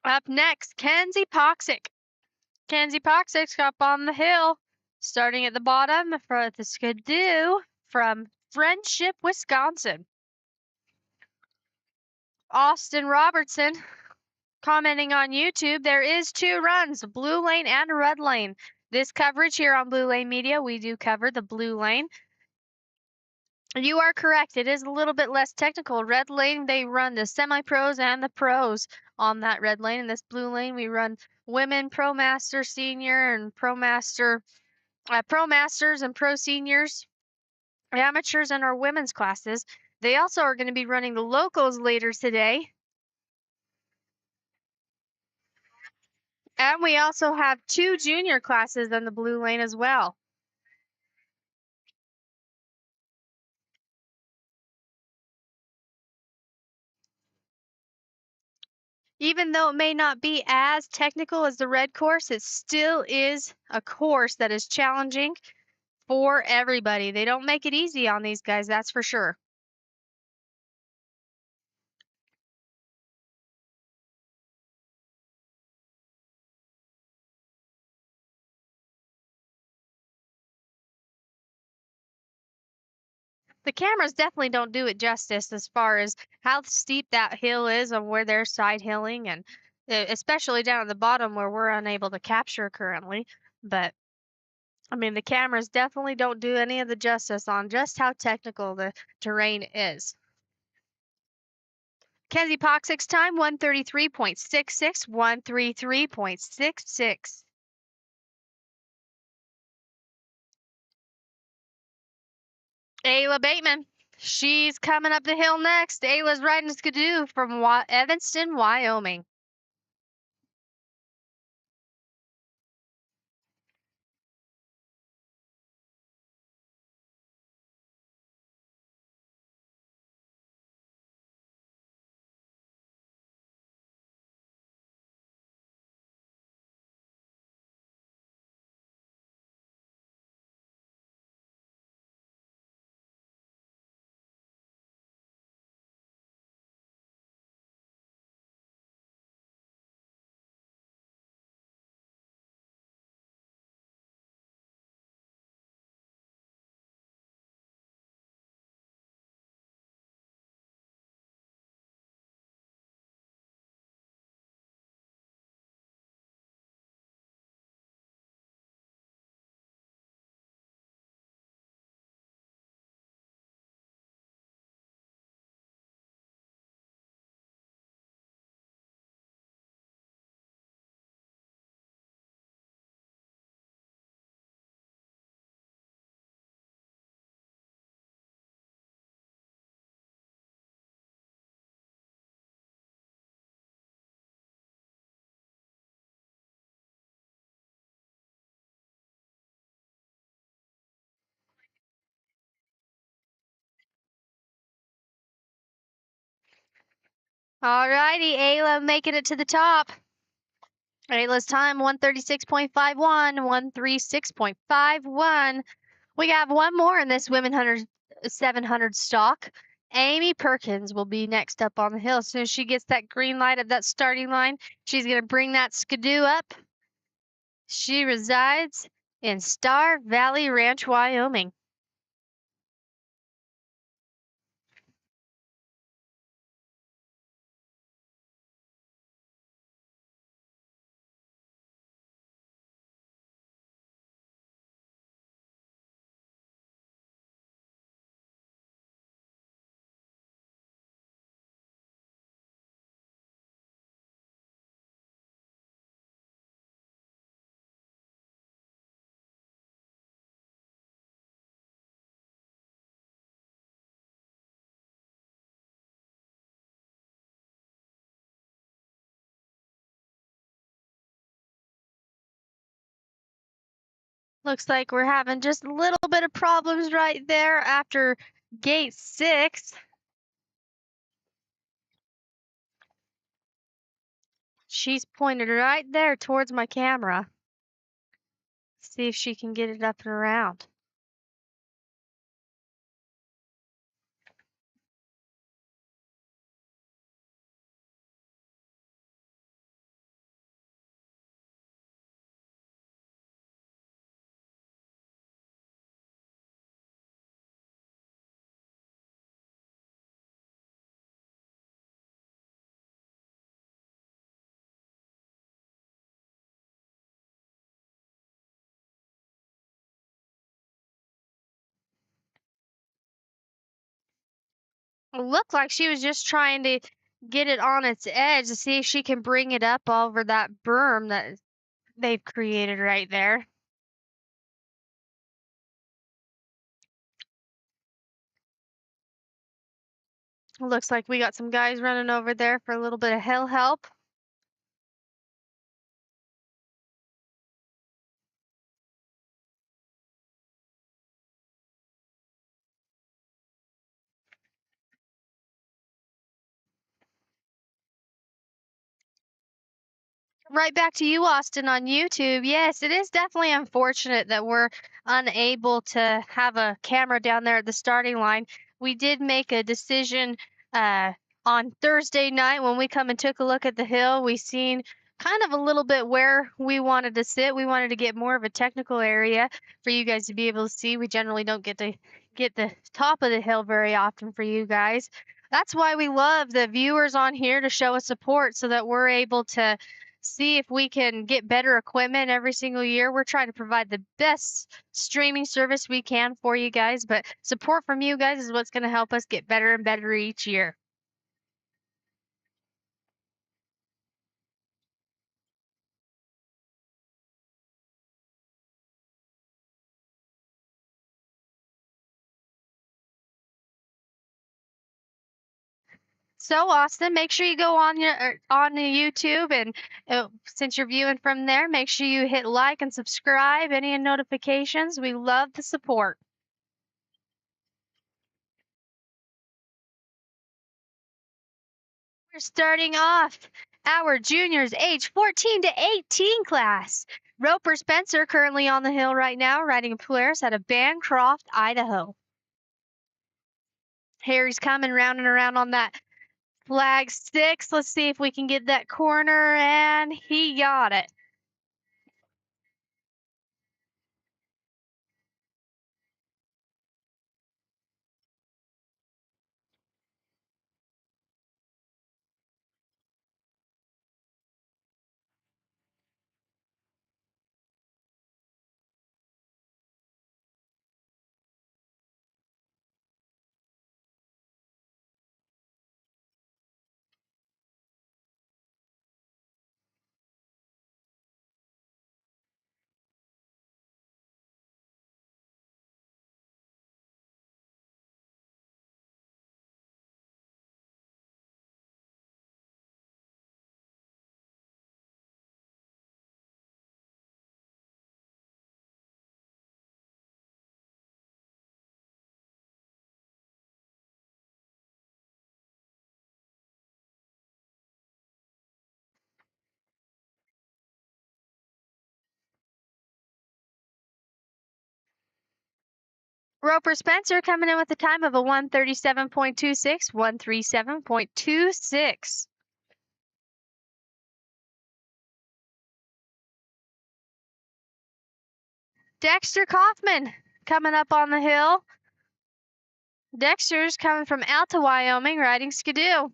Up next, Kenzie Poxick. Kenzie Poxick's up on the hill, starting at the bottom for the Skidoo from Friendship, Wisconsin. Austin Robertson commenting on YouTube, there is 2 runs, a blue lane and a red lane. This coverage here on Blue Lane Media, we do cover the blue lane. You are correct. It is a little bit less technical. Red lane, they run the semi-pros and the pros on that red lane. In this blue lane, we run women, pro master, senior, and pro master, pro masters and pro seniors, amateurs, and our women's classes. They also are going to be running the locals later today. And we also have 2 junior classes in the blue lane as well. Even though it may not be as technical as the red course, it still is a course that is challenging for everybody. They don't make it easy on these guys, that's for sure. The cameras definitely don't do it justice as far as how steep that hill is and where they're side hilling, and especially down at the bottom where we're unable to capture currently. But I mean, the cameras definitely don't do any of the justice on just how technical the terrain is. Kenzie Poxick's time 133.66, 133.66. Ayla Bateman. She's coming up the hill next. Ayla's riding Skidoo from Evanston, Wyoming. Alrighty, Ayla making it to the top. Ayla's time 136.51, 136.51. We have one more in this Women 100 700 stock. Amy Perkins will be next up on the hill. As soon as she gets that green light at that starting line, she's going to bring that Skidoo up. She resides in Star Valley Ranch, Wyoming. Looks like we're having just a little bit of problems right there after gate 6. She's pointed right there towards my camera. See if she can get it up and around. It looked like she was just trying to get it on its edge to see if she can bring it up over that berm that they've created right there. Looks like we got some guys running over there for a little bit of hill help. Right back to you, Austin, on YouTube. Yes, it is definitely unfortunate that we're unable to have a camera down there at the starting line. We did make a decision uh, on Thursday night when we come and took a look at the hill. We seen kind of a little bit where we wanted to sit. We wanted to get more of a technical area for you guys to be able to see. We generally don't get to get the top of the hill very often for you guys. That's why we love the viewers on here to show us support so that we're able to see if we can get better equipment every single year. We're trying to provide the best streaming service we can for you guys, but support from you guys is what's going to help us get better and better each year. So Austin, make sure you go on on the YouTube, and since you're viewing from there, make sure you hit like and subscribe. Any notifications? We love the support. We're starting off our juniors age 14 to 18 class. Roper Spencer currently on the hill right now, riding a Polaris out of Bancroft, Idaho. Harry's coming round and around on that flag 6. Let's see if we can get that corner, and he got it. Roper Spencer coming in with a time of a 137.26, 137.26. Dexter Kaufman coming up on the hill. Dexter's coming from Alta, Wyoming, riding Skidoo.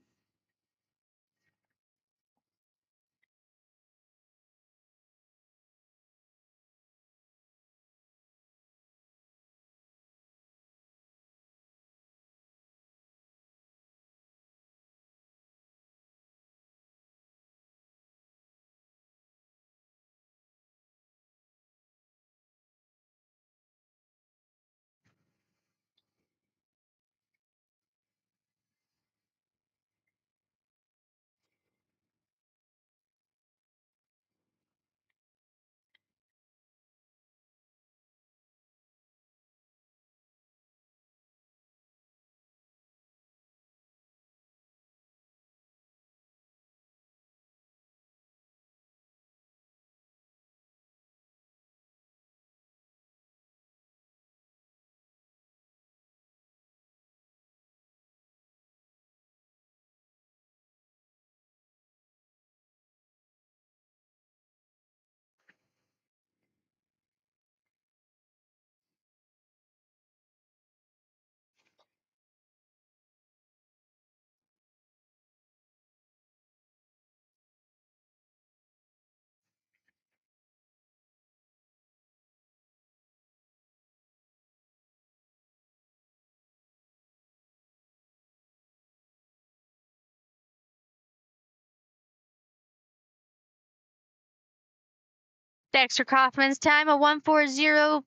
Dexter Kaufman's time of 140.12,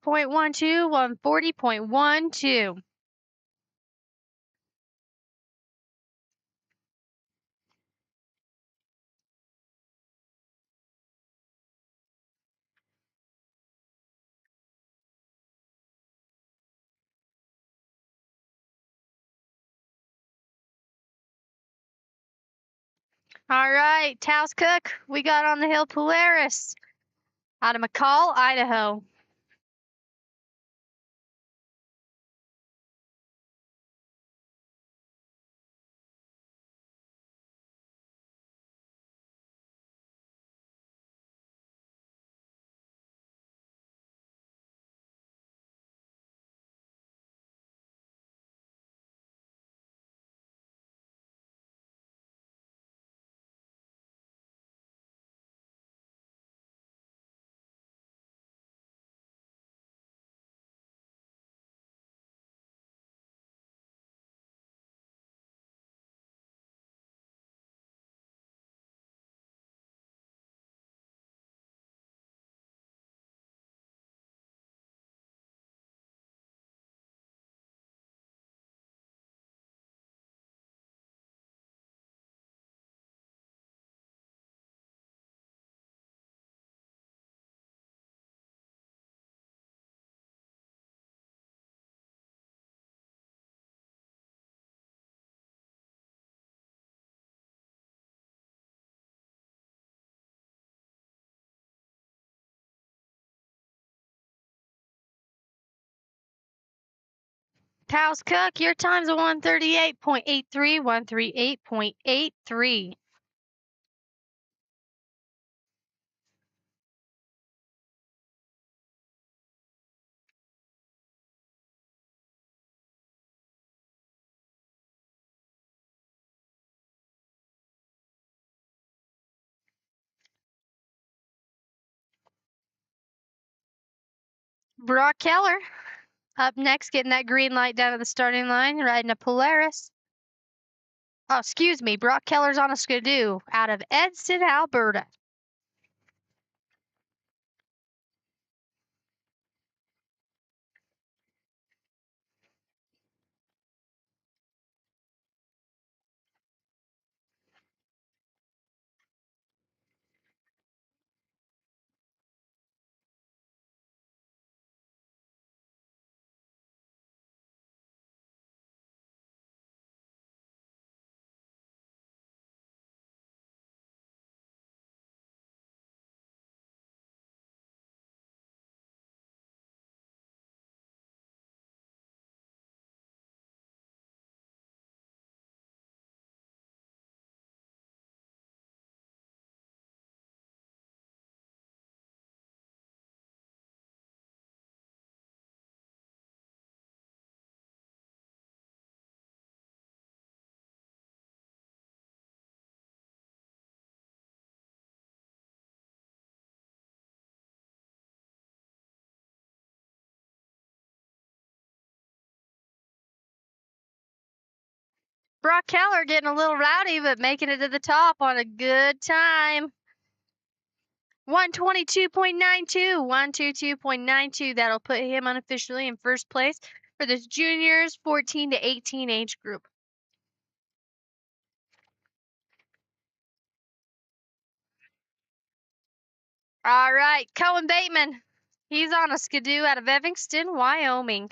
140.12. All right, Taos Cook, we got on the hill Polaris out of McCall, Idaho. Taos Cook, your time's a 138.83, 138.83. Brock Keller, up next, getting that green light down at the starting line, riding a Polaris. Oh, excuse me, Brock Keller's on a Skidoo out of Edson, Alberta. Brock Keller getting a little rowdy, but making it to the top on a good time. 122.92, 122.92. That'll put him unofficially in first place for this juniors 14 to 18 age group. All right, Cohen Bateman. He's on a Skidoo out of Evanston, Wyoming.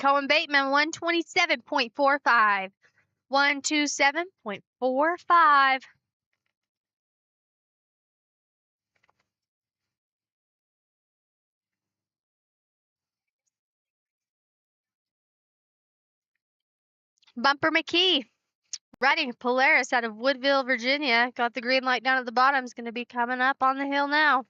Cohen Bateman, 127.45. 127.45. Bumper McKee, riding Polaris out of Woodville, Virginia. Got the green light down at the bottom. Is going to be coming up on the hill now.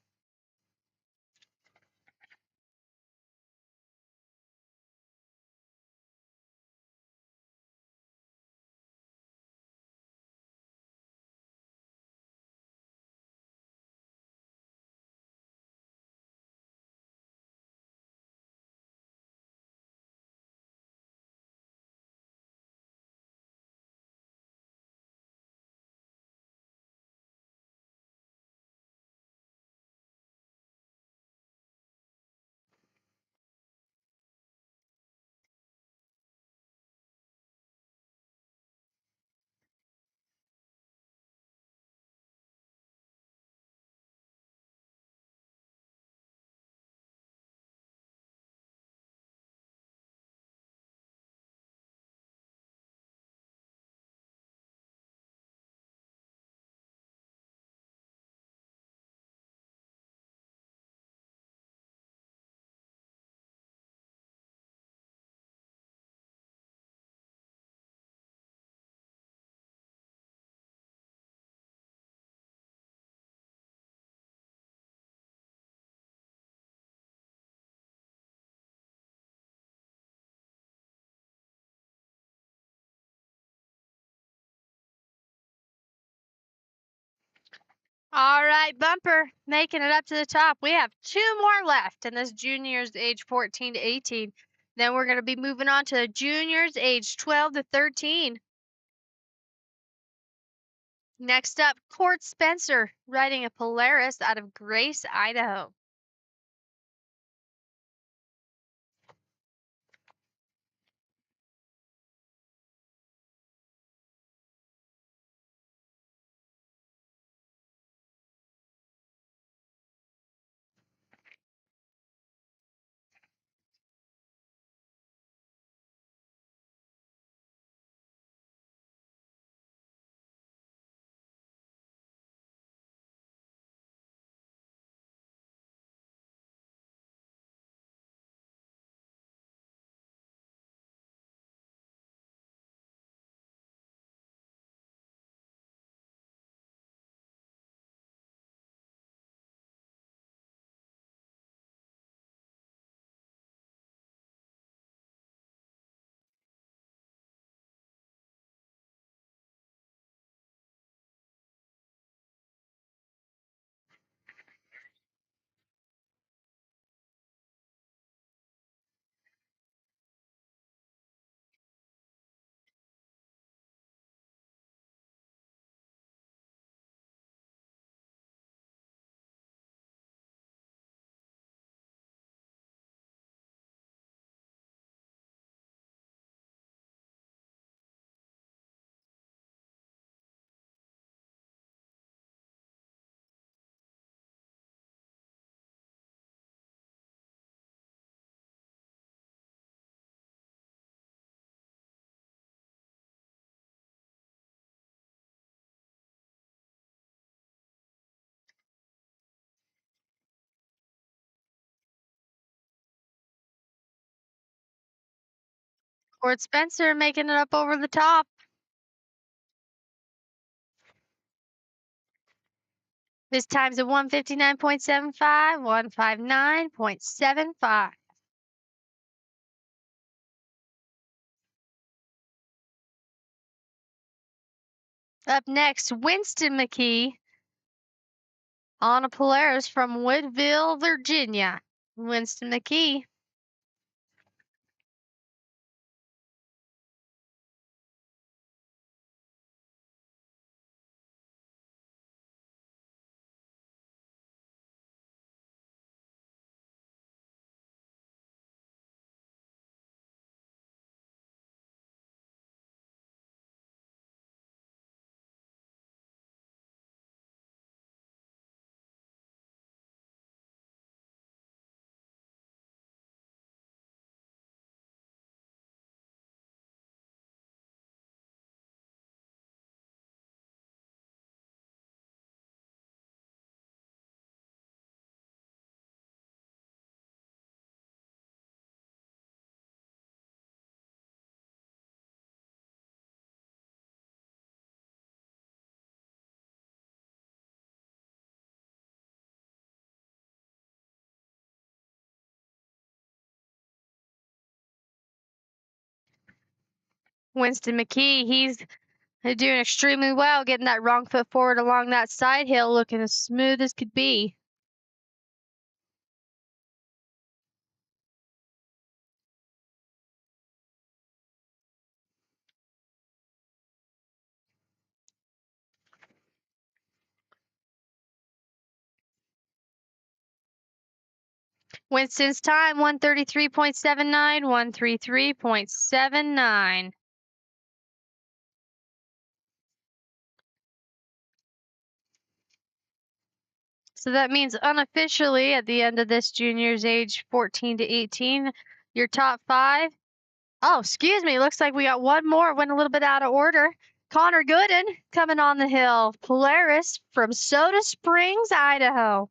All right, Bumper, making it up to the top. We have 2 more left in this juniors age 14 to 18. Then we're going to be moving on to the juniors age 12 to 13. Next up, Court Spencer, riding a Polaris out of Grace, Idaho. Court Spencer making it up over the top. This time's a 159.75, 159.75. Up next, Winston McKee on a Polaris from Woodville, Virginia. Winston McKee. Winston McKee, he's doing extremely well, getting that wrong foot forward along that side hill, looking as smooth as could be. Winston's time, 133.79, 133.79. So that means unofficially at the end of this juniors age 14 to 18, your top 5. Oh, excuse me. Looks like we got one more. Went a little bit out of order. Connor Gooden coming on the hill. Polaris from Soda Springs, Idaho.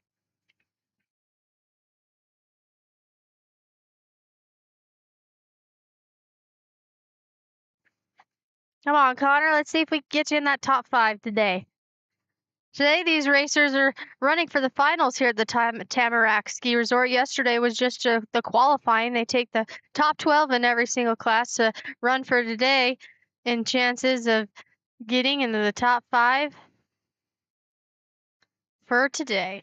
Come on, Connor. Let's see if we can get you in that top 5 today. Today, these racers are running for the finals here at the Tamarack Ski Resort. Yesterday was just the qualifying. They take the top 12 in every single class to run for today in chances of getting into the top 5 for today.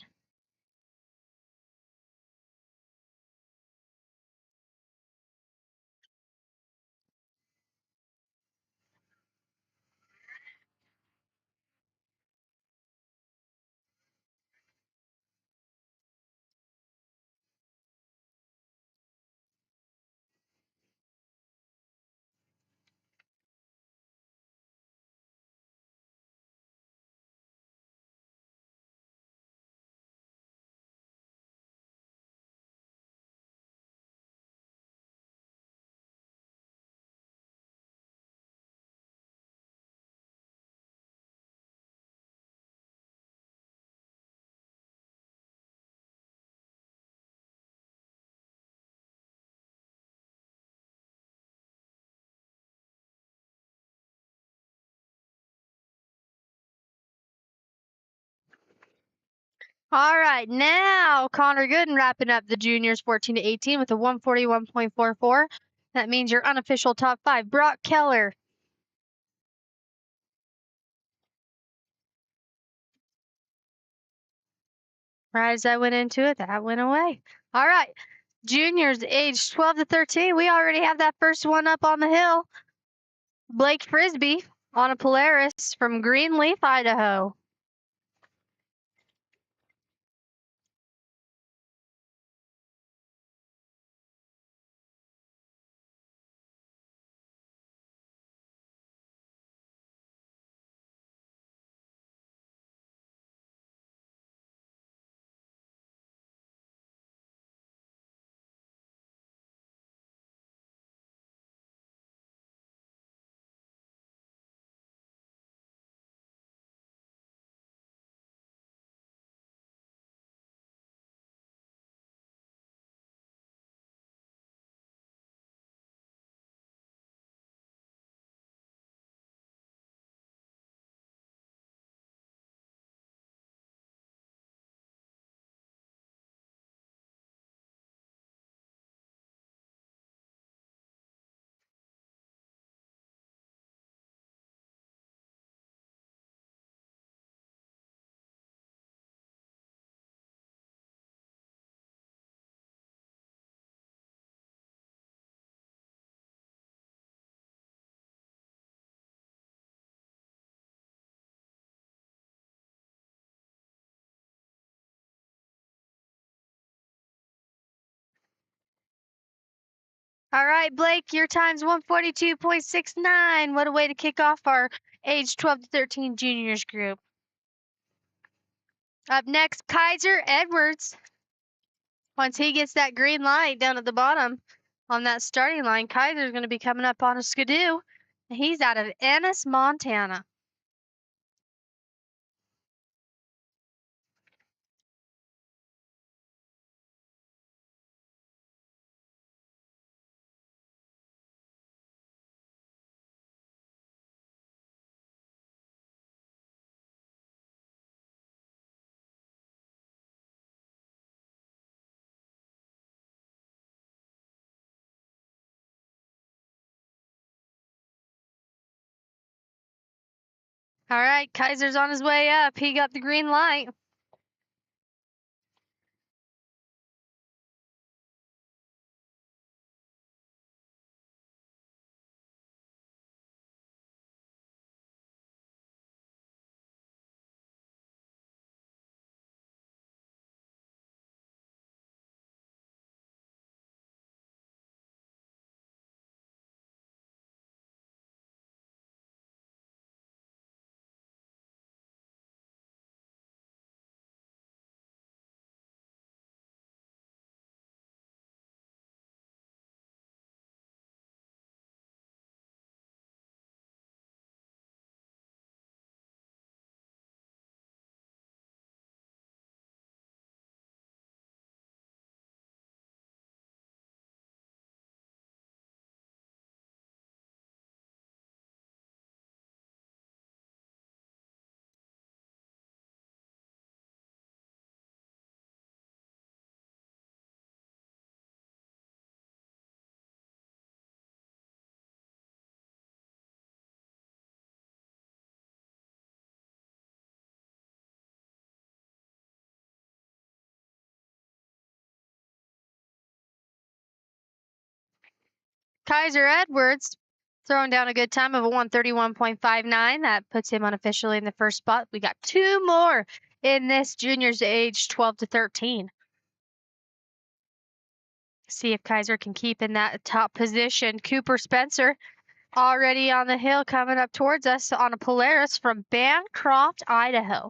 All right, now Connor Gooden wrapping up the juniors 14 to 18 with a 141.44. That means your unofficial top 5. Brock Keller. Right as I went into it, that went away. All right, juniors age 12 to 13. We already have that first one up on the hill. Blake Frisbee on a Polaris from Greenleaf, Idaho. All right, Blake, your time's 142.69. What a way to kick off our age 12 to 13 juniors group. Up next, Kaiser Edwards. Once he gets that green light down at the bottom on that starting line, Kaiser's going to be coming up on a skidoo. He's out of Ennis, Montana. All right, Kaiser's on his way up. He got the green light. Kaiser Edwards throwing down a good time of a 131.59. That puts him unofficially in the first spot. We got two more in this juniors age 12 to 13. See if Kaiser can keep in that top position. Cooper Spencer already on the hill coming up towards us on a Polaris from Bancroft, Idaho.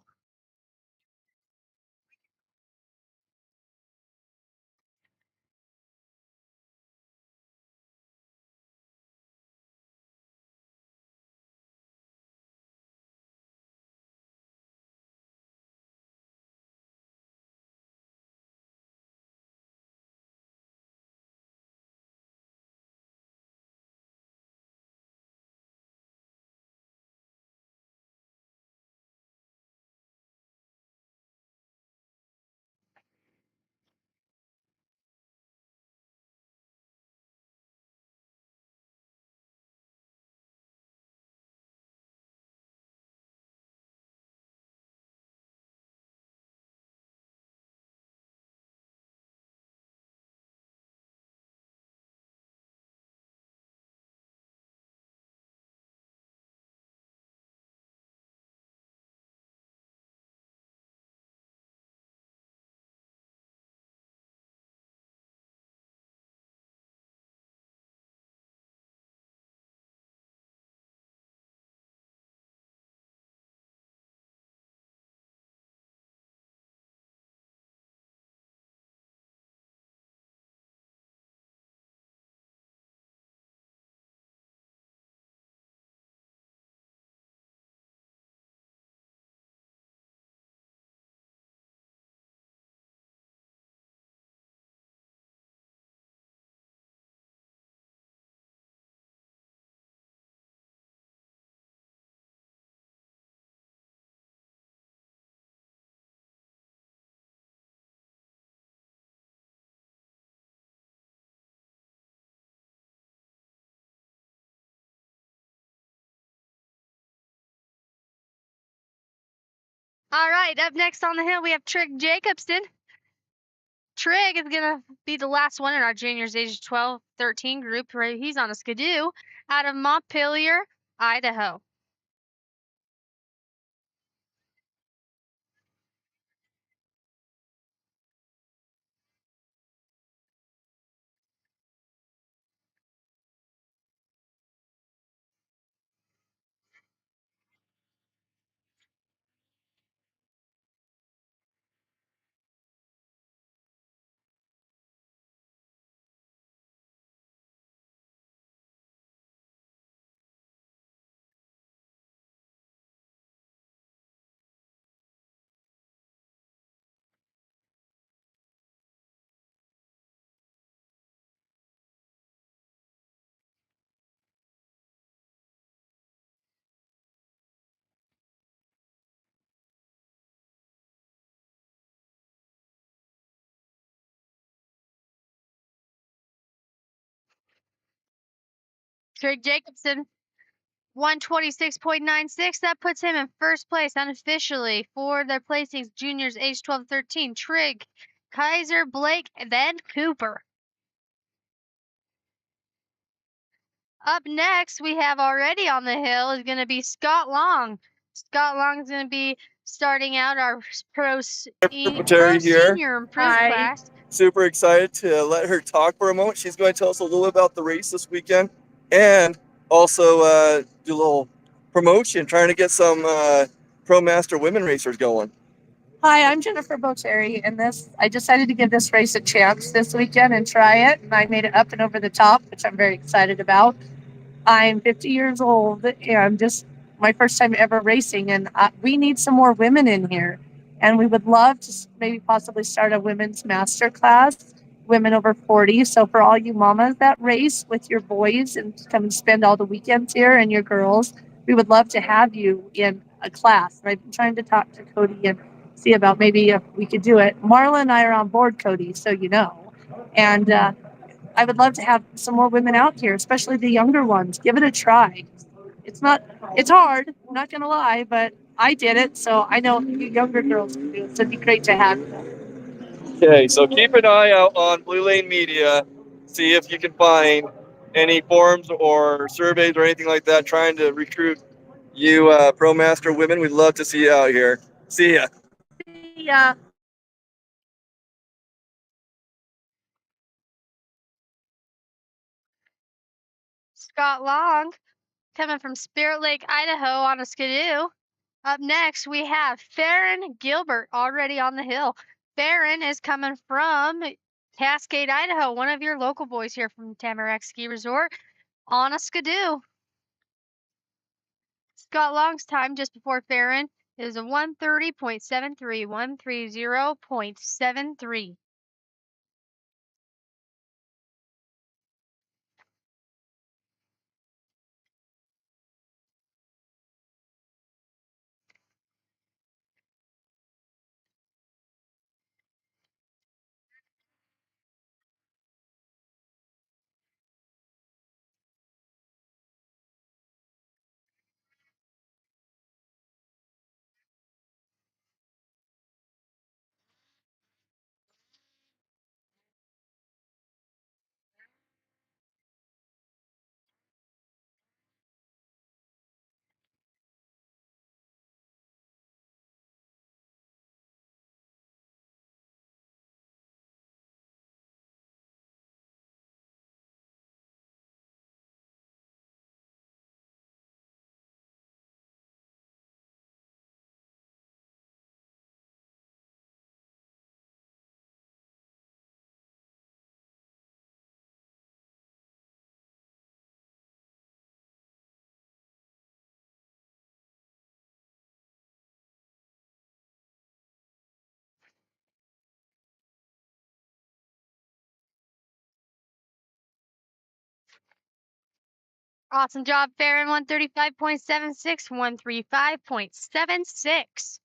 All right, up next on the hill, we have Trig Jacobson. Trig is going to be the last one in our juniors age 12, 13 group. Right? He's on a skidoo out of Montpelier, Idaho. Trig Jacobson 126.96. That puts him in first place unofficially for their placings. Juniors age 12 13. Trigg, Kaiser, Blake, and then Cooper. Up next, we have already on the hill is going to be Scott Long. Scott Long is going to be starting out our pro Terry here. senior improved Hi. class. Super excited to let her talk for a moment. She's going to tell us a little about the race this weekend and also do a little promotion, trying to get some Pro Master women racers going. Hi, I'm Jennifer Boteri, and I decided to give this race a chance this weekend and try it, and I made it up and over the top, which I'm very excited about. I'm 50 years old and just my first time ever racing, and we need some more women in here. And we would love to maybe possibly start a women's master class, women over 40. So for all you mamas that race with your boys and come and spend all the weekends here and your girls, we would love to have you in a class. And I've been trying to talk to Cody and see about maybe if we could do it. Marla and I are on board, Cody, so you know. And I would love to have some more women out here, especially the younger ones. Give it a try. It's hard, I'm not going to lie, but I did it, so I know you younger girls can do it. So it'd be great to have you. Okay, so keep an eye out on Blue Lane Media. See if you can find any forums or surveys or anything like that trying to recruit you Pro Master women. We'd love to see you out here. See ya. Yeah. Scott Long coming from Spirit Lake, Idaho on a skidoo. Up next, we have Farron Gilbert already on the hill. Farron is coming from Cascade, Idaho, one of your local boys here from Tamarack Ski Resort on a skidoo. Scott Long's time just before Farron is a 130.73, 130.73. Awesome job, Farron. 135.76, 135.76.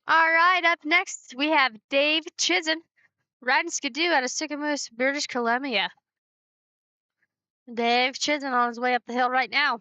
All right, up next, we have Dave Chizen riding skidoo out of Sycamoose, British Columbia. Dave Chizen on his way up the hill right now.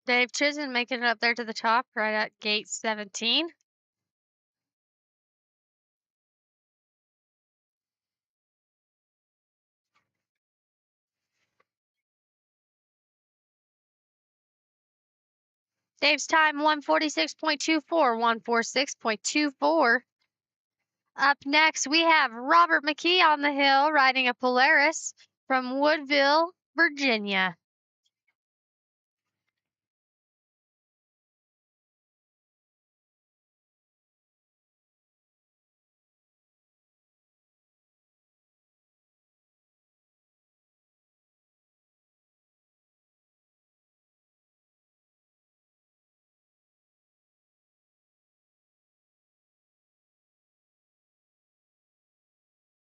Dave Chisholm making it up there to the top, right at gate 17. Dave's time 146.24, 146.24. Up next, we have Robert McKee on the hill riding a Polaris from Woodville, Virginia.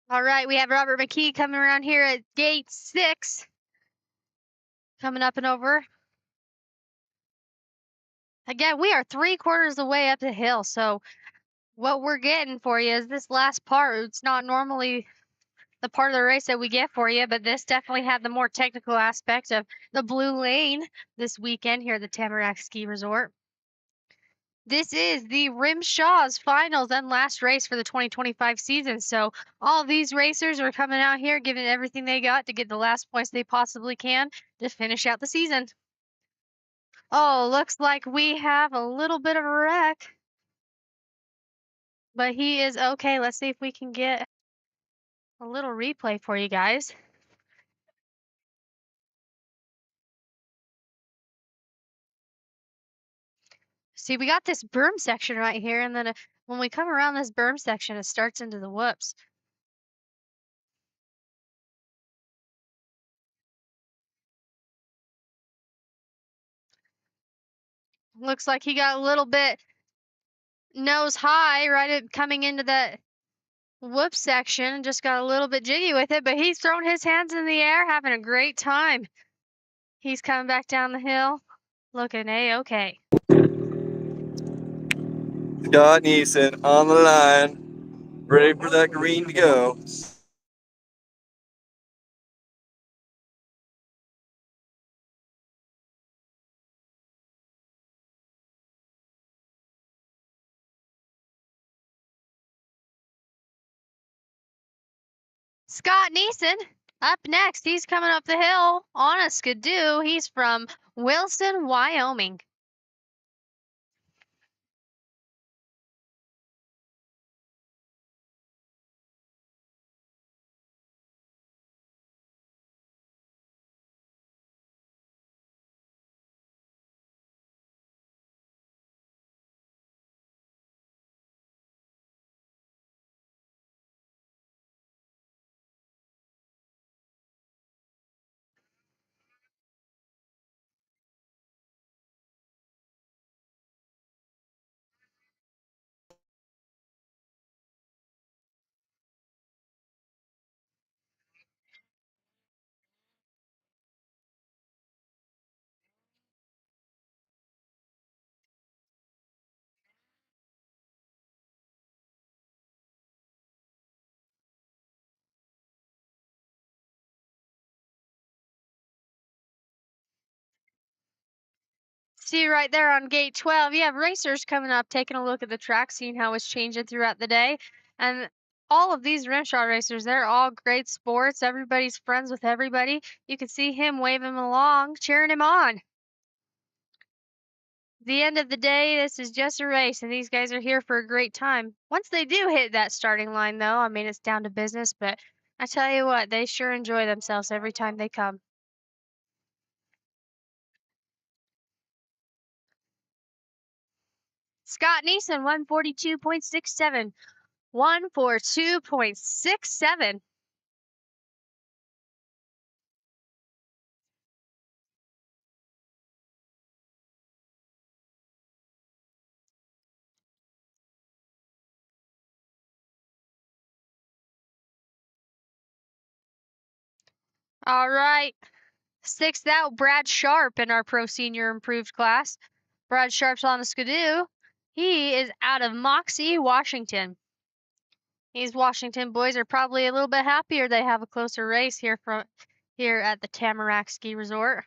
All right, we have Robert McKee coming around here at gate 6. Coming up and over. Again, we are 3/4 of the way up the hill, so what we're getting for you is this last part. It's not normally the part of the race that we get for you, but this definitely had the more technical aspect of the blue lane this weekend here at the Tamarack Ski Resort. This is the Rimshaw's finals and last race for the 2025 season. So all these racers are coming out here giving everything they got to get the last points they possibly can to finish out the season. Oh, looks like we have a little bit of a wreck. But he is okay. Let's see if we can get a little replay for you guys. See, we got this berm section right here, and then when we come around this berm section, it starts into the whoops. Looks like he got a little bit nose high right at coming into that whoop section, just got a little bit jiggy with it, but he's throwing his hands in the air, having a great time. He's coming back down the hill, looking A-okay. Scott Neeson on the line, ready for that green to go. Scott Neeson, up next. He's coming up the hill on a skidoo. He's from Wilson, Wyoming. See right there on gate 12, you have racers coming up, taking a look at the track, seeing how it's changing throughout the day. And all of these Rimshaw racers, they're all great sports. Everybody's friends with everybody. You can see him waving him along, cheering him on. The end of the day, this is just a race, and these guys are here for a great time. Once they do hit that starting line, though, I mean, it's down to business, but I tell you what, they sure enjoy themselves every time they come. Scott Neeson, 142.67. 142.67. All right. Sixth out, Brad Sharp in our Pro Senior Improved class. Brad Sharp's on the skidoo. He is out of Moxie, Washington. These Washington boys are probably a little bit happier they have a closer race here at the Tamarack Ski Resort.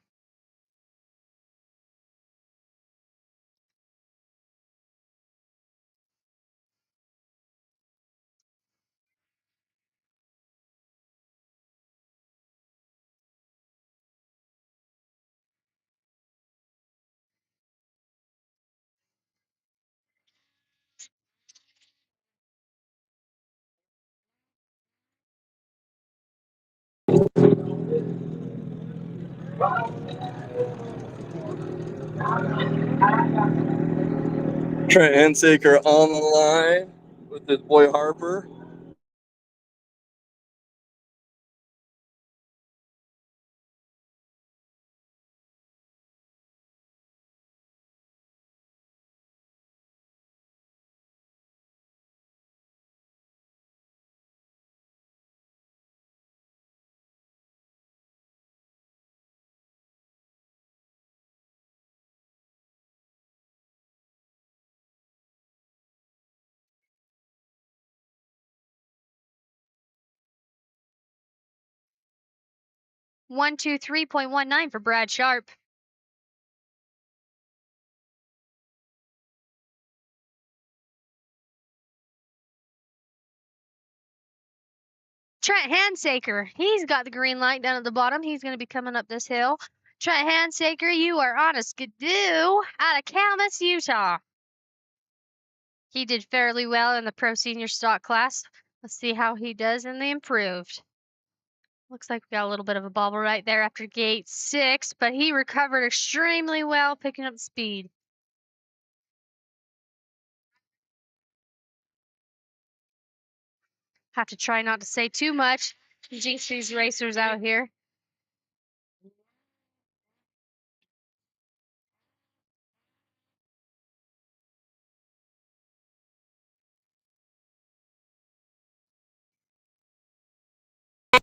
Trent Hensaker on the line with his boy Harper. One, 2, 3.19 for Brad Sharp. Trent Hensaker, he's got the green light down at the bottom. He's going to be coming up this hill. Trent Hensaker, you are on a skidoo out of Kalamazoo, Utah. He did fairly well in the pro senior stock class. Let's see how he does in the improved. Looks like we got a little bit of a bobble right there after gate 6, but he recovered extremely well, picking up speed. Have to try not to say too much. Jinx these racers out here.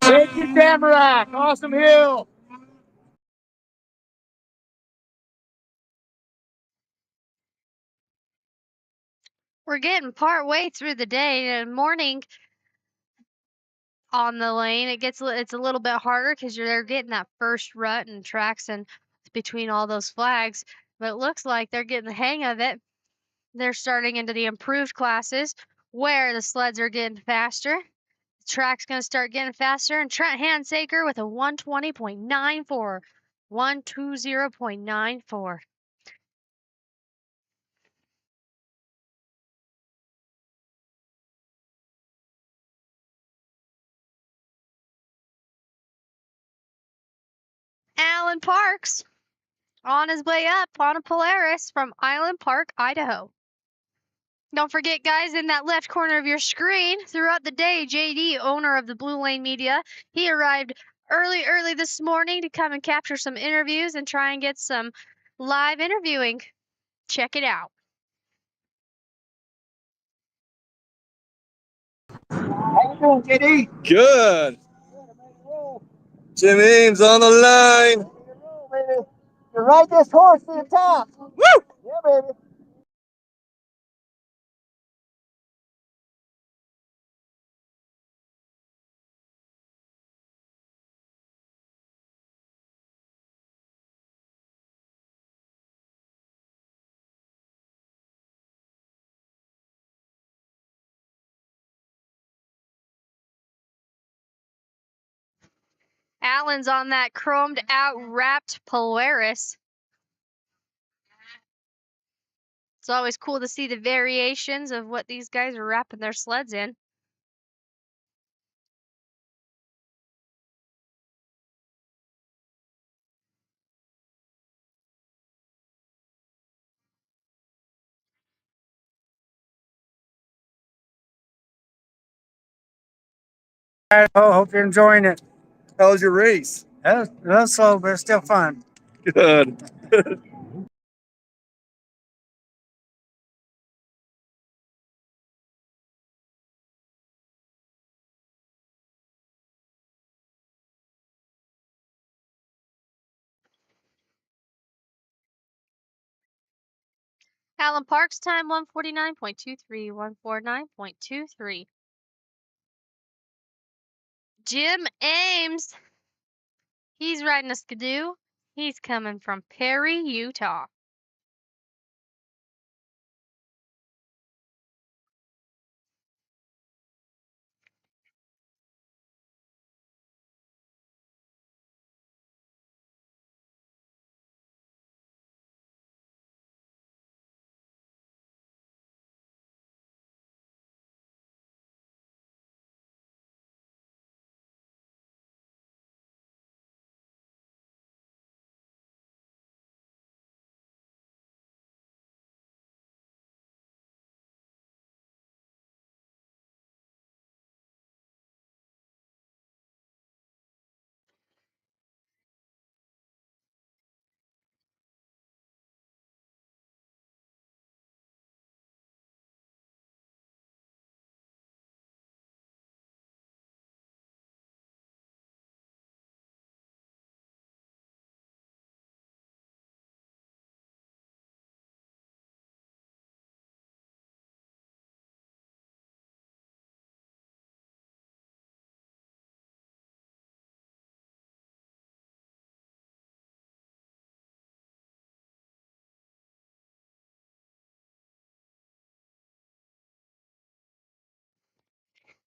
Thank you, Tamarack. Awesome hill. We're getting part way through the day. The morning on the lane, it's a little bit harder because they're getting that first rut and tracks and between all those flags. But it looks like they're getting the hang of it. They're starting into the improved classes where the sleds are getting faster. The track's going to start getting faster. And Trent Hensaker with a 120.94. 120.94. Alan Parks on his way up on a Polaris from Island Park, Idaho. Don't forget, guys, in that left corner of your screen, throughout the day, JD, owner of the Blue Lane Media, he arrived early this morning to come and capture some interviews and try and get some live interviewing. Check it out. How you doing, KD? Good. Jim Ames on the line. You ride this horse to the top. Woo! Yeah, baby. Alan's on that chromed out wrapped Polaris. It's always cool to see the variations of what these guys are wrapping their sleds in. Idaho, hope you're enjoying it. How was your race? That's slow, but it's still fun. Good. Alan Parks time 149.23, 149.23. Jim Ames, he's riding a skidoo. He's coming from Perry, Utah.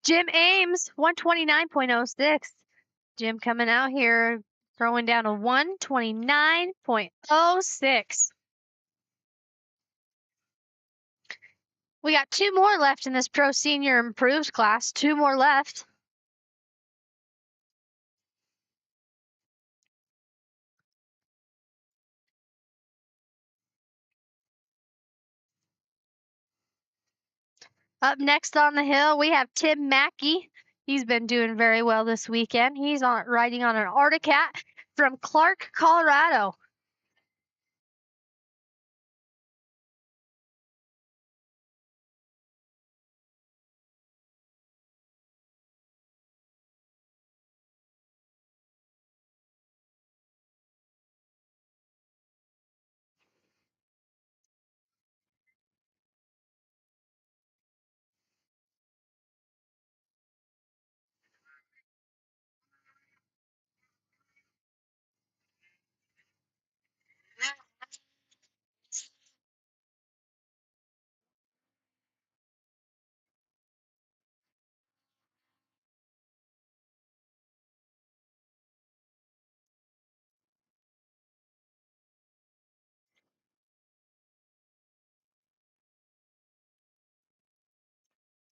Jim Ames, 129.06. Jim coming out here, throwing down a 129.06. We got 2 more left in this Pro Senior Improved class. 2 more left. Up next on the hill, we have Tim Mackey. He's been doing very well this weekend. He's riding on an Arctic Cat from Clark, Colorado.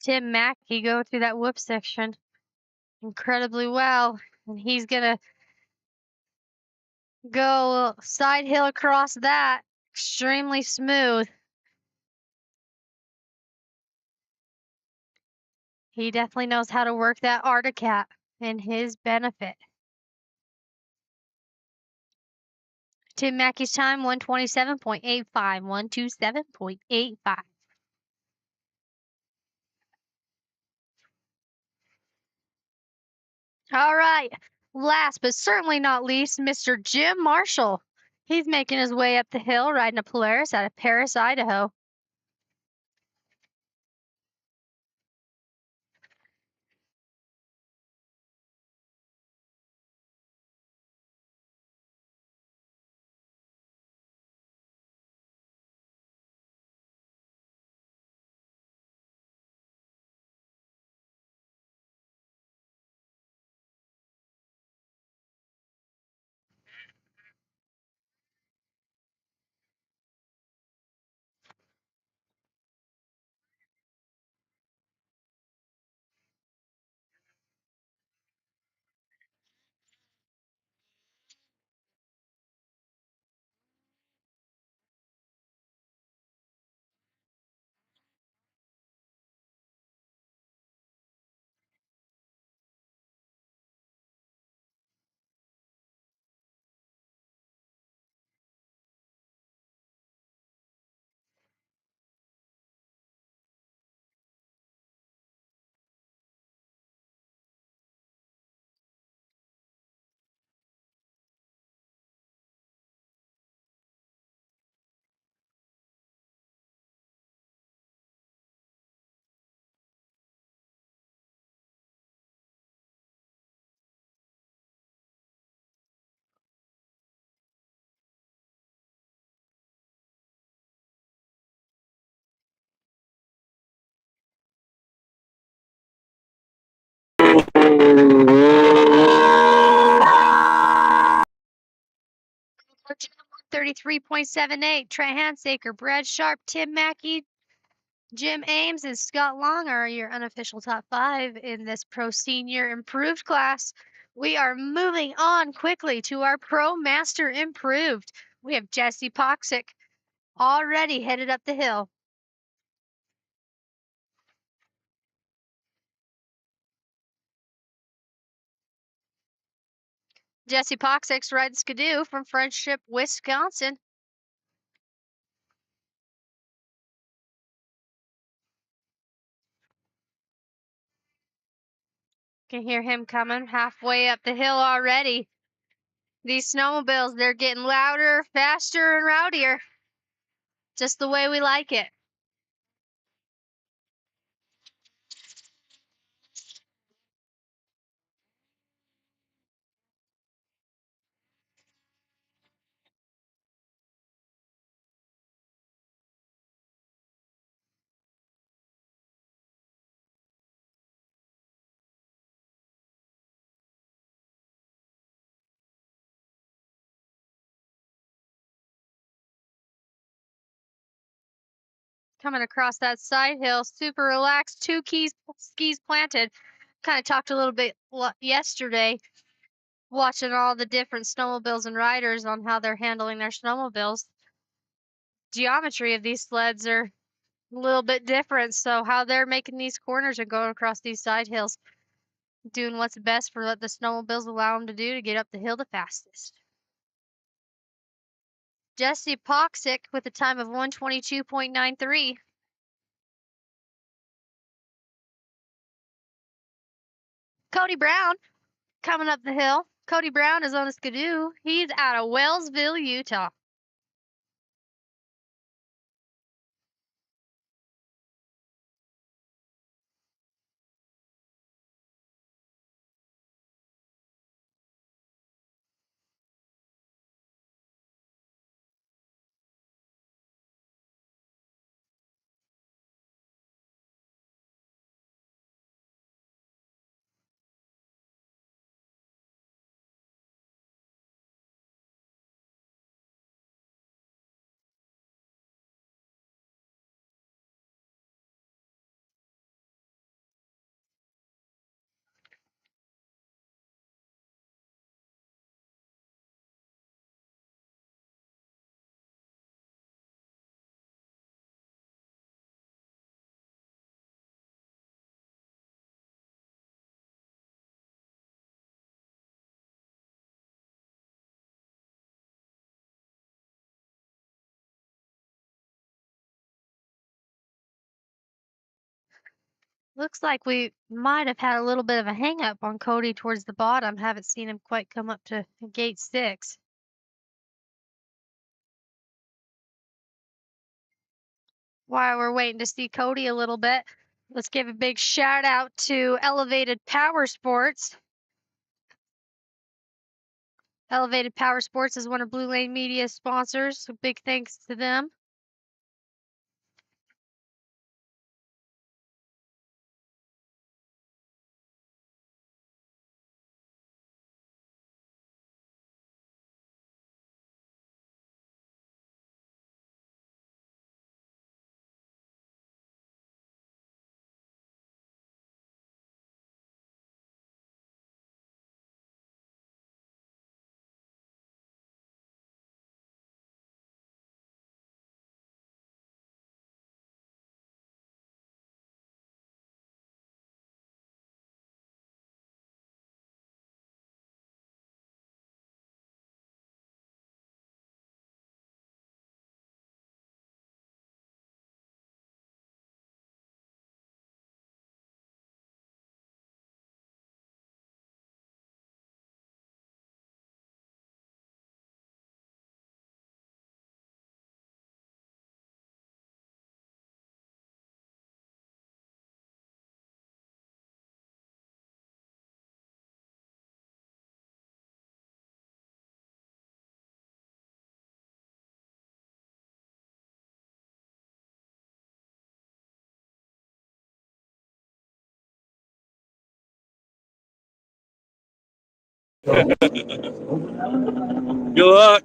Tim Mackey going through that whoop section incredibly well. And he's going to go side hill across that. Extremely smooth. He definitely knows how to work that Arctic Cat in his benefit. Tim Mackey's time, 127.85. 127.85. All right. Last but certainly not least, Mr. Jim Marshall. He's making his way up the hill riding a Polaris out of Paris, Idaho. For 33.78, Trey Hansaker, Brad Sharp, Tim Mackey, Jim Ames, and Scott Long are your unofficial top 5 in this Pro Senior Improved class. We are moving on quickly to our Pro Master Improved. We have Jesse Poxic already headed up the hill. Jesse Poxic's riding Skidoo from Friendship, Wisconsin. Can hear him coming halfway up the hill already. These snowmobiles, they're getting louder, faster, and rowdier. Just the way we like it. coming across that side hill, super relaxed, two skis planted. Kind of talked a little bit yesterday, watching all the different snowmobiles and riders on how they're handling their snowmobiles. Geometry of these sleds are a little bit different, so how they're making these corners and going across these side hills, doing what's best for what the snowmobiles allow them to do to get up the hill the fastest. Jesse Poxic with a time of 1:22.93. Cody Brown coming up the hill. Cody Brown is on a skidoo. He's out of Wellsville, Utah. Looks like we might have had a little bit of a hang up on Cody towards the bottom. Haven't seen him quite come up to gate 6. While we're waiting to see Cody a little bit, let's give a big shout out to Elevated Powersports. Elevated Powersports is one of Blue Lane Media's sponsors, so big thanks to them. Good luck.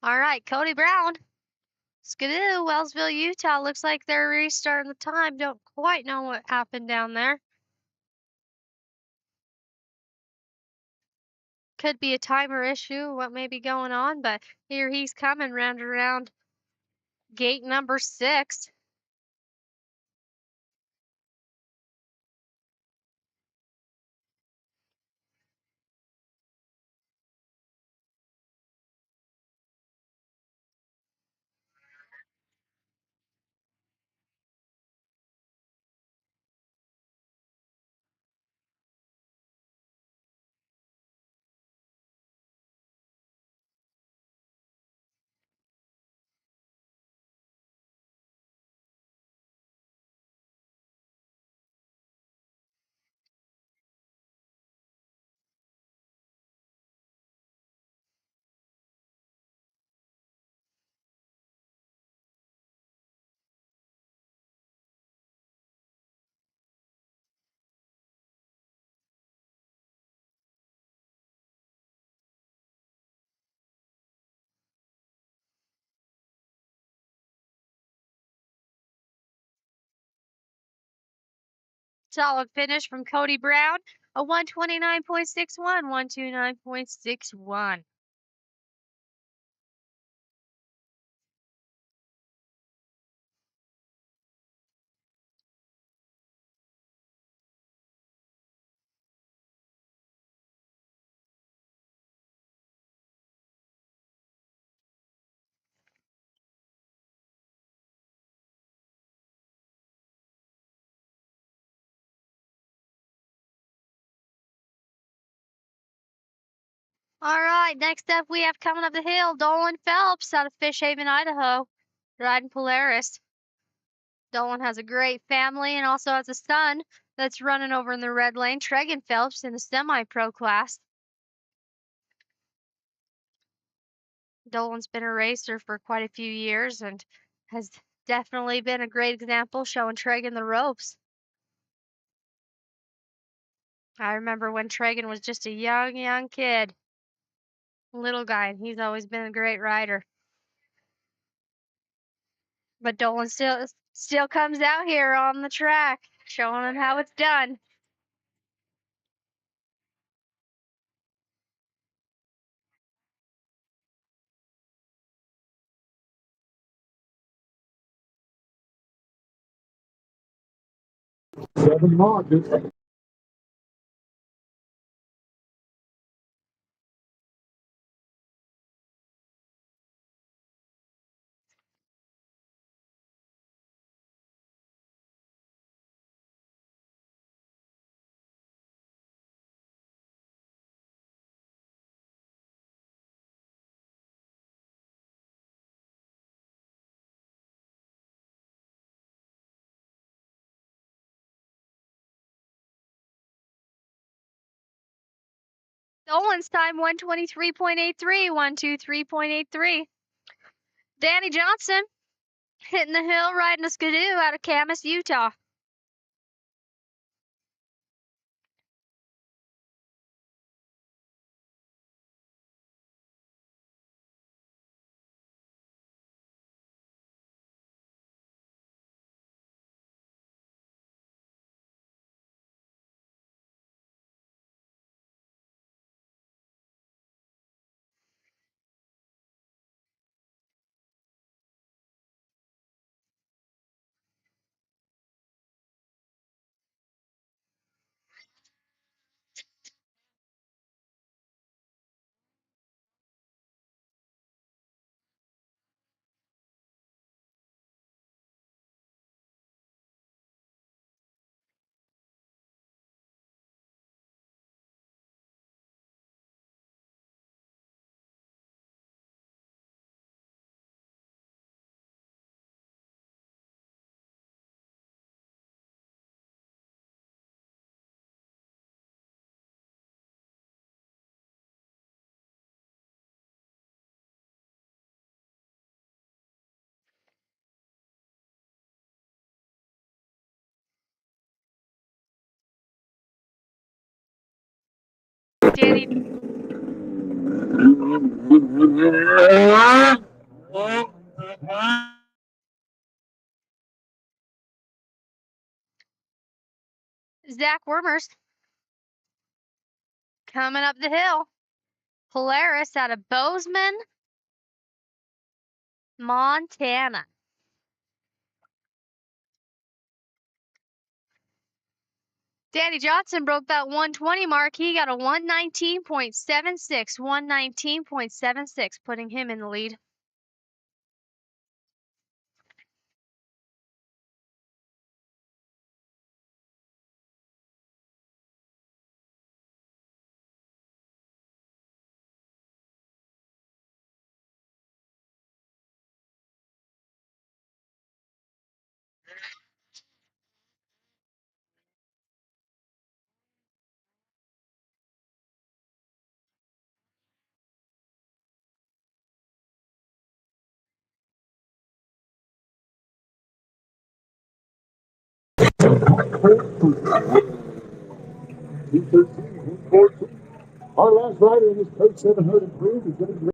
All right, Cody Brown. Skidoo, Wellsville, Utah. Looks like they're restarting the time. Don't quite know what happened down there. Could be a timer issue, what may be going on, but here he's coming round around gate number 6. Solid finish from Cody Brown, a 129.61, 129.61. All right, next up we have coming up the hill, Dolan Phelps out of Fish Haven, Idaho, riding Polaris. Dolan has a great family and also has a son that's running over in the red lane, Tregan Phelps, in the semi-pro class. Dolan's been a racer for quite a few years and has definitely been a great example showing Tregan the ropes. I remember when Tregan was just a young kid, little guy, and he's always been a great rider. But Dolan still comes out here on the track, showing him how it's done. Dolan's time 123.83, 123.83. Danny Johnson hitting the hill, riding a skidoo out of Camas, Utah. Danny Zach Wormers coming up the hill. Polaris out of Bozeman, Montana. Danny Johnson broke that 120 mark. He got a 119.76, 119.76, putting him in the lead. Our last rider in this coach 700 improved is going to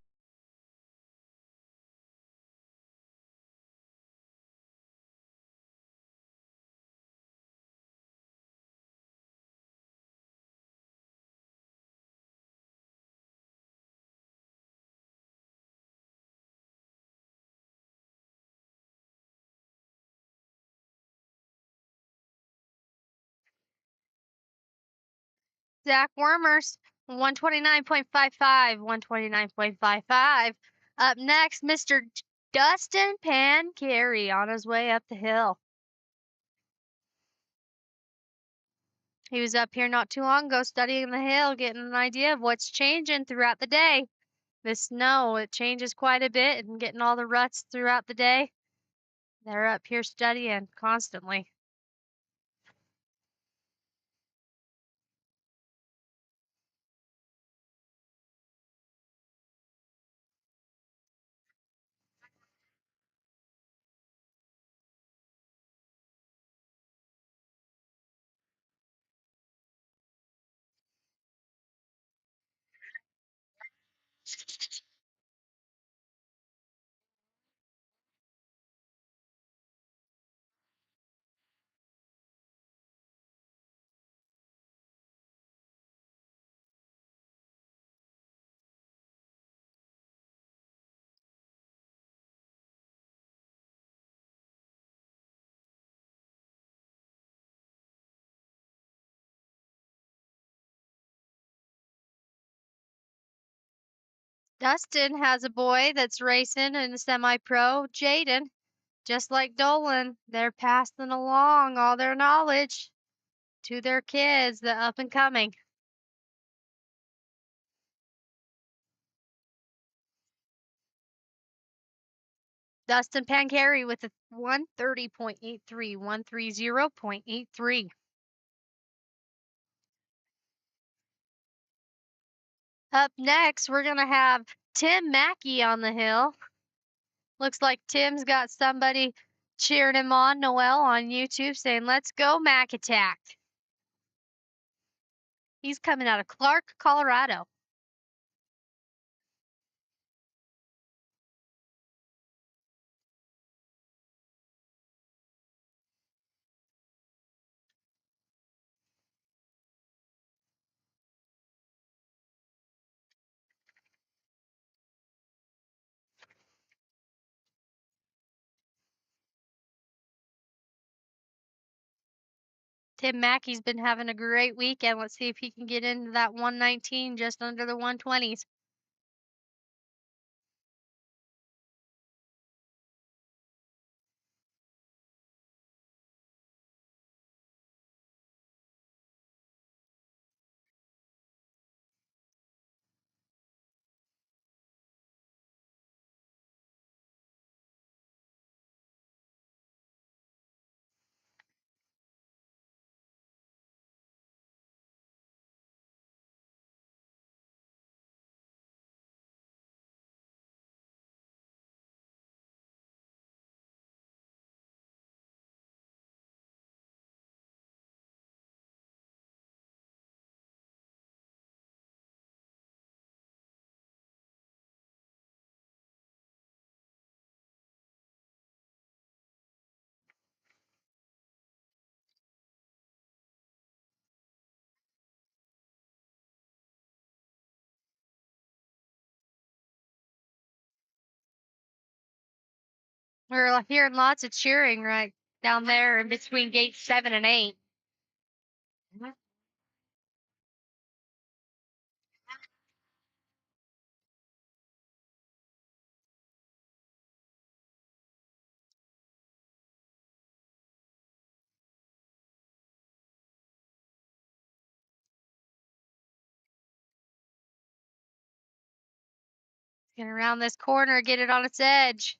Zach Wormers, 129.55, 129.55. Up next, Mr. Dustin Pancari on his way up the hill. He was up here not too long ago studying the hill, getting an idea of what's changing throughout the day. The snow, it changes quite a bit, and getting all the ruts throughout the day. They're up here studying constantly. Dustin has a boy that's racing in the semi-pro, Jaden. Just like Dolan, they're passing along all their knowledge to their kids, the up and coming. Dustin Pancari with a 130.83, 130.83. Up next, we're going to have Tim Mackey on the hill. Looks like Tim's got somebody cheering him on, Noel, on YouTube saying, "Let's go, Mac Attack." He's coming out of Clark, Colorado. Tim Mackey's been having a great weekend. Let's see if he can get into that 119, just under the 120s. We're hearing lots of cheering right down there in between gates 7 and 8. Get around this corner, get it on its edge.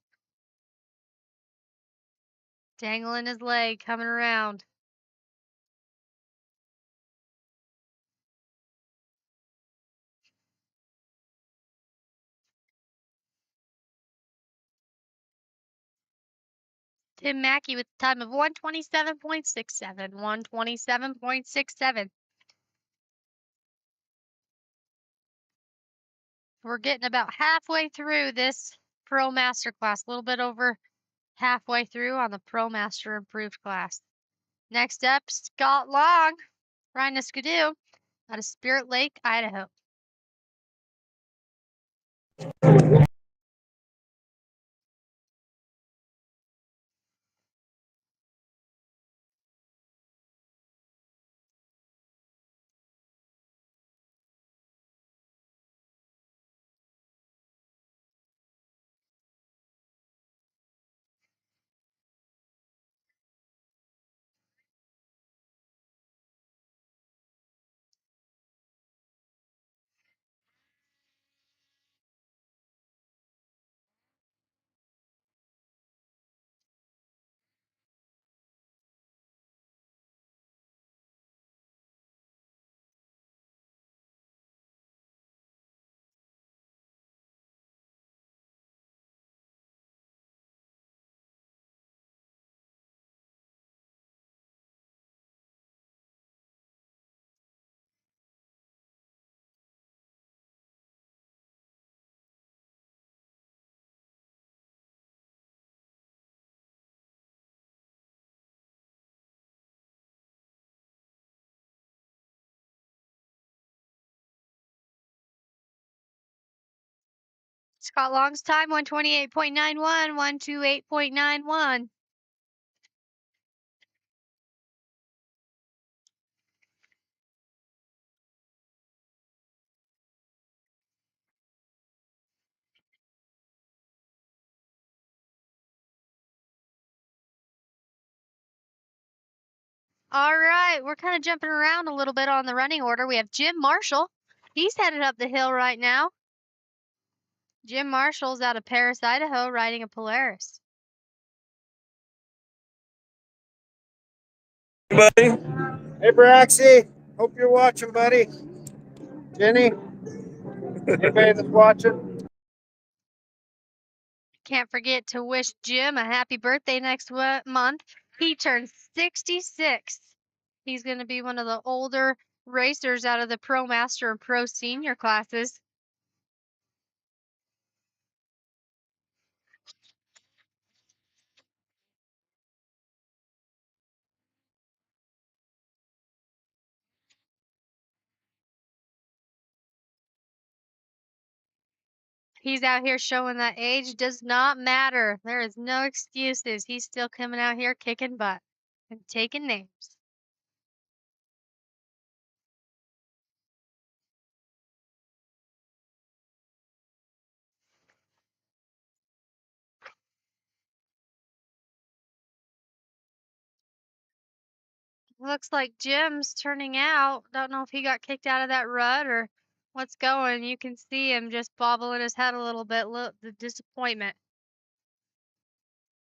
Dangling his leg, coming around. Tim Mackey with a time of 127.67, 127.67. We're getting about halfway through this Pro Master class, a little bit over halfway through on the Pro Master Improved class. Next up, Scott Long, riding a Skidoo out of Spirit Lake, Idaho. Scott Long's time, 128.91, 128.91. All right, we're kind of jumping around a little bit on the running order. We have Jim Marshall. He's headed up the hill right now. Jim Marshall's out of Paris, Idaho, riding a Polaris. Buddy, Hey, Braxy. Hope you're watching, buddy. Jenny, anybody that's watching? Can't forget to wish Jim a happy birthday next month. He turns 66. He's going to be one of the older racers out of the Pro Master and Pro Senior classes. He's out here showing that age does not matter. There is no excuses. He's still coming out here kicking butt and taking names. Looks like Jim's turning out. Don't know if he got kicked out of that rut or what's going. You can see him just bobbling his head a little bit. Look, the disappointment.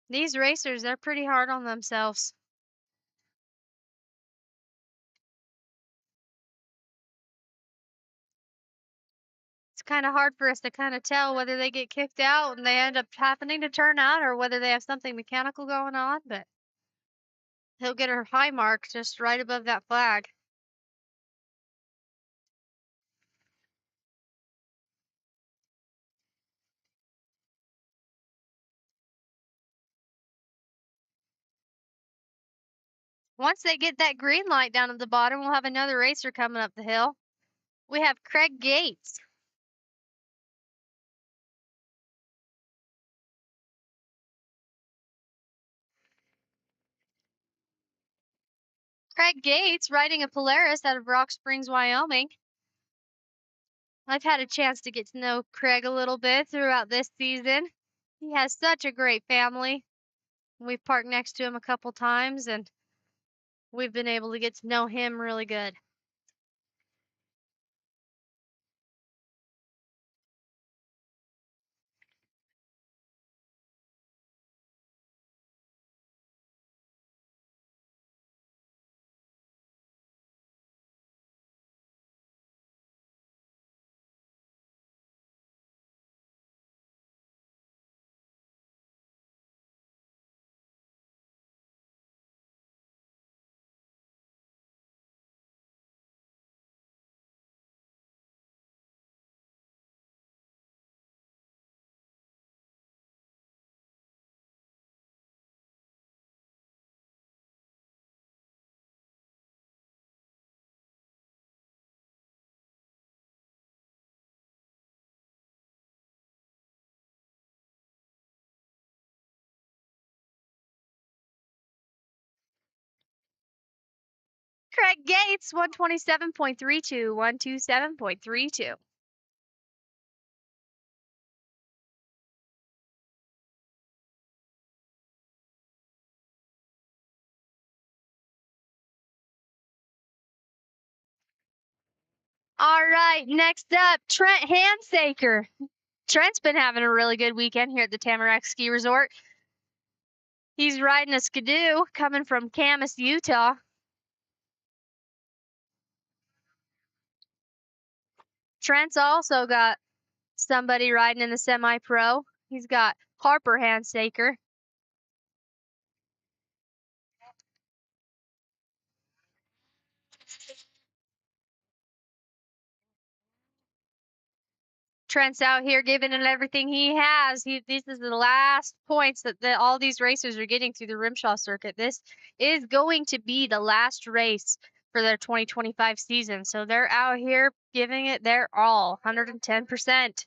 These racers, they're pretty hard on themselves. It's kind of hard for us to kind of tell whether they get kicked out and they end up happening to turn out or whether they have something mechanical going on, but he'll get a high mark just right above that flag. Once they get that green light down at the bottom, we'll have another racer coming up the hill. We have Craig Gates. Craig Gates riding a Polaris out of Rock Springs, Wyoming. I've had a chance to get to know Craig a little bit throughout this season. He has such a great family. We've parked next to him a couple times and we've been able to get to know him really good. Craig Gates, 127.32, 127.32. All right, next up, Trent Handsaker. Trent's been having a really good weekend here at the Tamarack Ski Resort. He's riding a Skidoo coming from Camas, Utah. Trent's also got somebody riding in the semi-pro. He's got Harper Handsaker. Trent's out here giving it everything he has. This is the last points that all these racers are getting through the Rimshaw circuit. This is going to be the last race for their 2025 season. So they're out here giving it their all, 110%.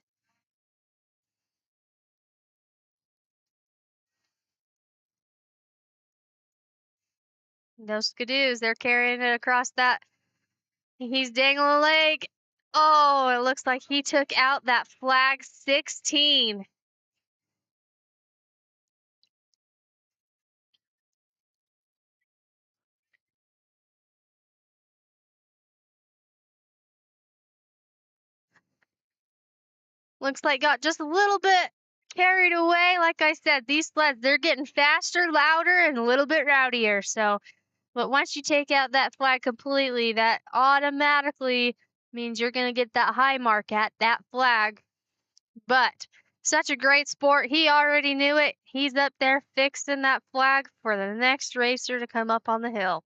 Those skidoos, they're carrying it across that. He's dangling a leg. Oh, it looks like he took out that flag 16. Looks like got just a little bit carried away. Like I said, these sleds, they're getting faster, louder, and a little bit rowdier. So, but once you take out that flag completely, that automatically means you're going to get that high mark at that flag. But such a great sport. He already knew it. He's up there fixing that flag for the next racer to come up on the hill.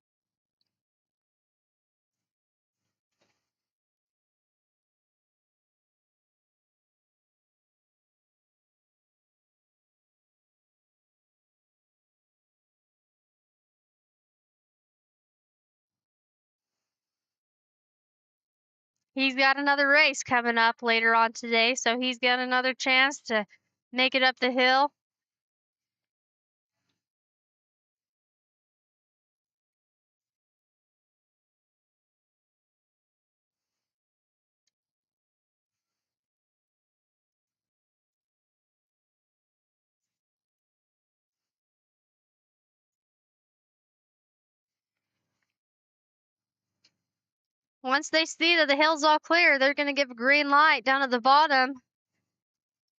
He's got another race coming up later on today, so he's got another chance to make it up the hill. Once they see that the hill's all clear, they're going to give a green light down at the bottom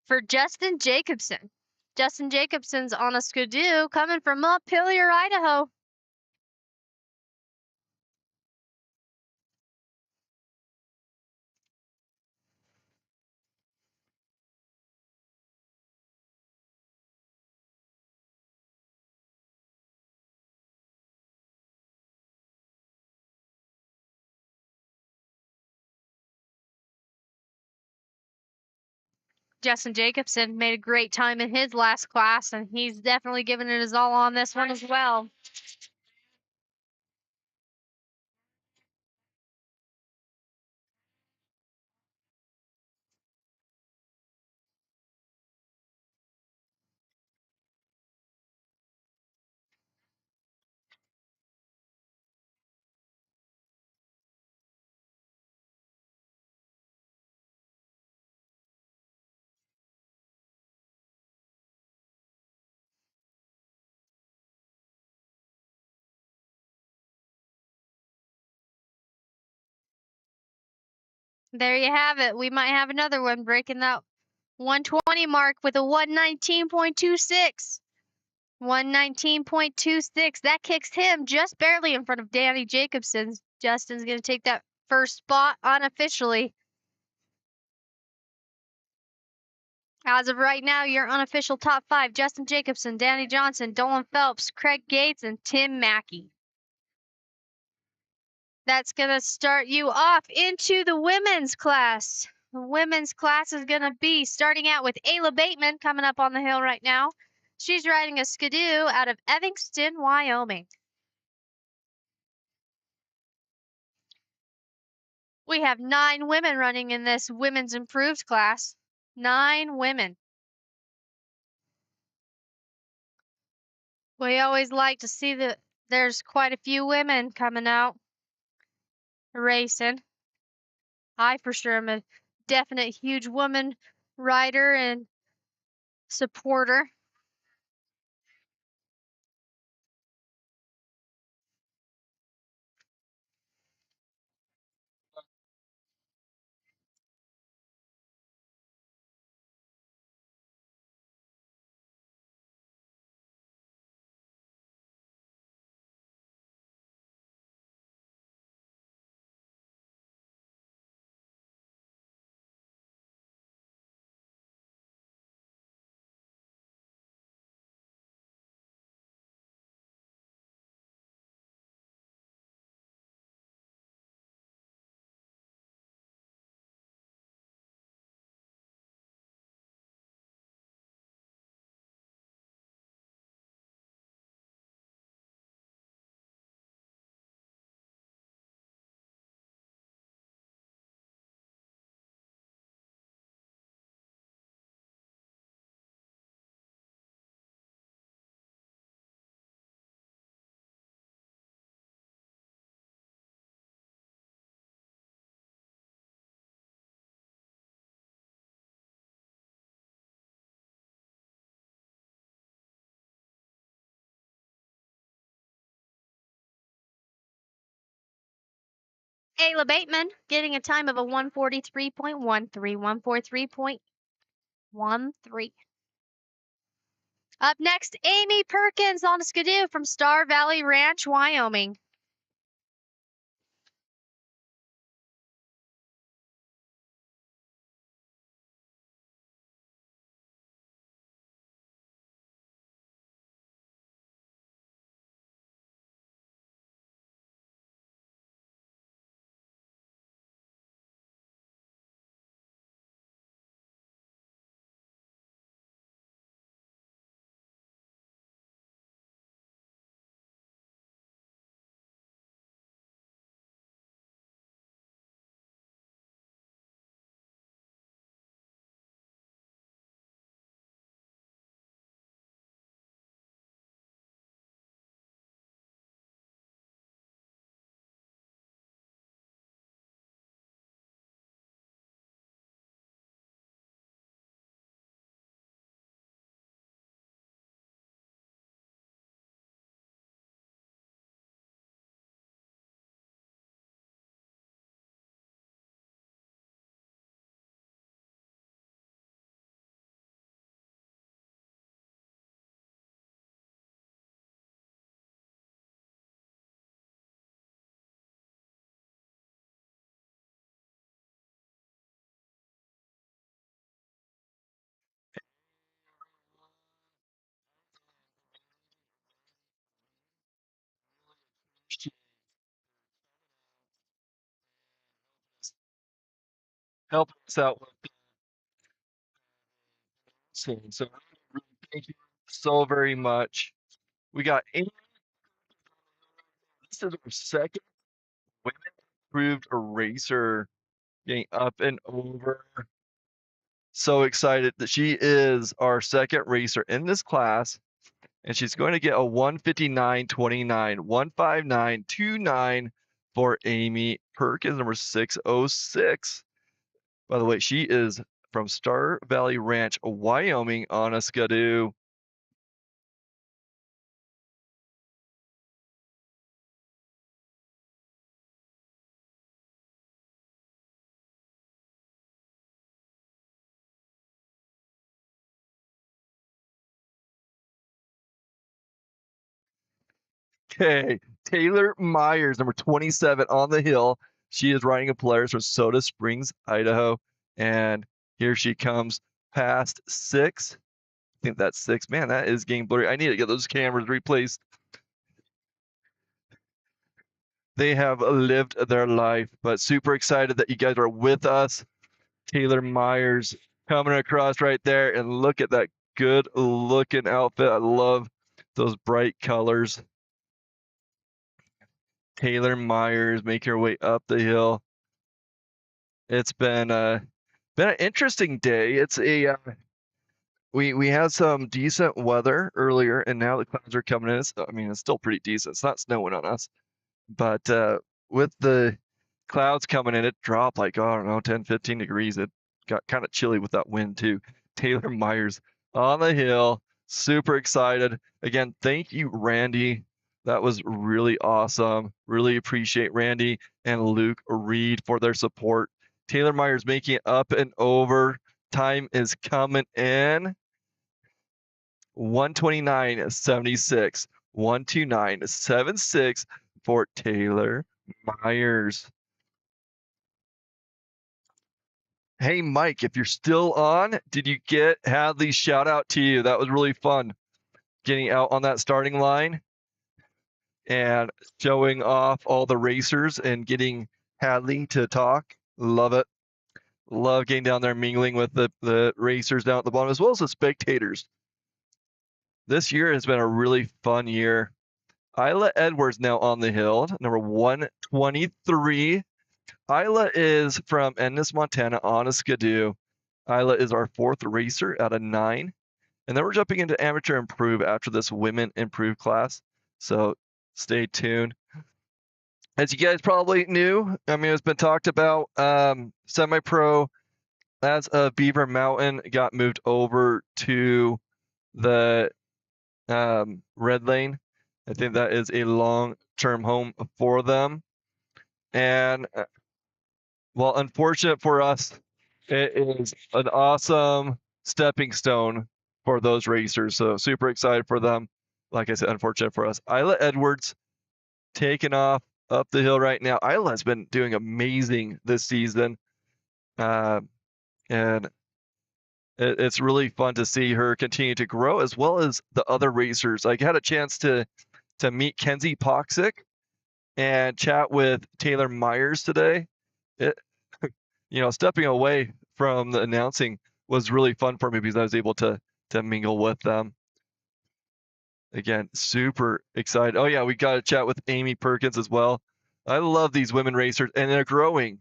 for Justin Jacobson. Justin Jacobson's on a skidoo coming from Montpelier, Idaho. Justin Jacobson made a great time in his last class, and he's definitely giving it his all on this one as well. There you have it. We might have another one breaking that 120 mark with a 119.26. 119.26. That kicks him just barely in front of Danny Jacobson. Justin's going to take that first spot unofficially. As of right now, your unofficial top 5, Justin Jacobson, Danny Johnson, Dolan Phelps, Craig Gates, and Tim Mackey. That's going to start you off into the women's class. The women's class is going to be starting out with Ayla Bateman coming up on the hill right now. She's riding a skidoo out of Evanston, Wyoming. We have 9 women running in this women's improved class. 9 women. We always like to see that there's quite a few women coming out racing. I for sure am a definite huge woman rider and supporter. Ayla Bateman getting a time of a 143.13. 143.13. Up next, Amy Perkins on a Skidoo from Star Valley Ranch, Wyoming. Help us out with this. So really thank you so very much. We got Amy. This is our second women approved racer getting up and over. So excited that she is our second racer in this class, and she's going to get a 159.29, 159.29 for Amy Perkins, number 606. By the way, she is from Star Valley Ranch, Wyoming, on a Skidoo. Okay, Taylor Myers, number 27 on the hill. She is riding a Polaris from Soda Springs, Idaho. And here she comes past 6. I think that's 6. Man, that is getting blurry. I need to get those cameras replaced. They have lived their life, but super excited that you guys are with us. Taylor Myers coming across right there, and look at that good looking outfit. I love those bright colors. Taylor Myers, make your way up the hill. It's been an interesting day. It's a we had some decent weather earlier, and now the clouds are coming in. I mean, it's still pretty decent. It's not snowing on us, but with the clouds coming in, it dropped like, I don't know, 10, 15 degrees. It got kind of chilly with that wind too. Taylor Myers on the hill, super excited. Again, thank you, Randy. That was really awesome. Really appreciate Randy and Luke Reed for their support. Taylor Myers making it up and over. Time is coming in. 129.76. 129.76 for Taylor Myers. Hey, Mike, if you're still on, did you get Hadley's shout out to you? That was really fun getting out on that starting line and showing off all the racers and getting Hadley to talk. Love it. Love getting down there mingling with the racers down at the bottom as well as the spectators. This year has been a really fun year. Isla Edwards now on the hill, number 123. Isla is from Ennis, Montana on a Skidoo. Isla is our 4th racer out of 9. And then we're jumping into amateur improve after this women improve class. So stay tuned. As you guys probably knew, I mean, it's been talked about, semi-pro as of Beaver Mountain got moved over to the Red Lane. I think that is a long-term home for them. And well, unfortunate for us, it is an awesome stepping stone for those racers. So super excited for them. Like I said, unfortunate for us. Isla Edwards taking off up the hill right now. Isla's been doing amazing this season. And it's really fun to see her continue to grow, as well as the other racers. I had a chance to meet Kenzie Poxick and chat with Taylor Myers today. It, stepping away from the announcing was really fun for me because I was able to mingle with them. Again, super excited. Oh yeah, we got to chat with Amy Perkins as well. I love these women racers, and they're growing.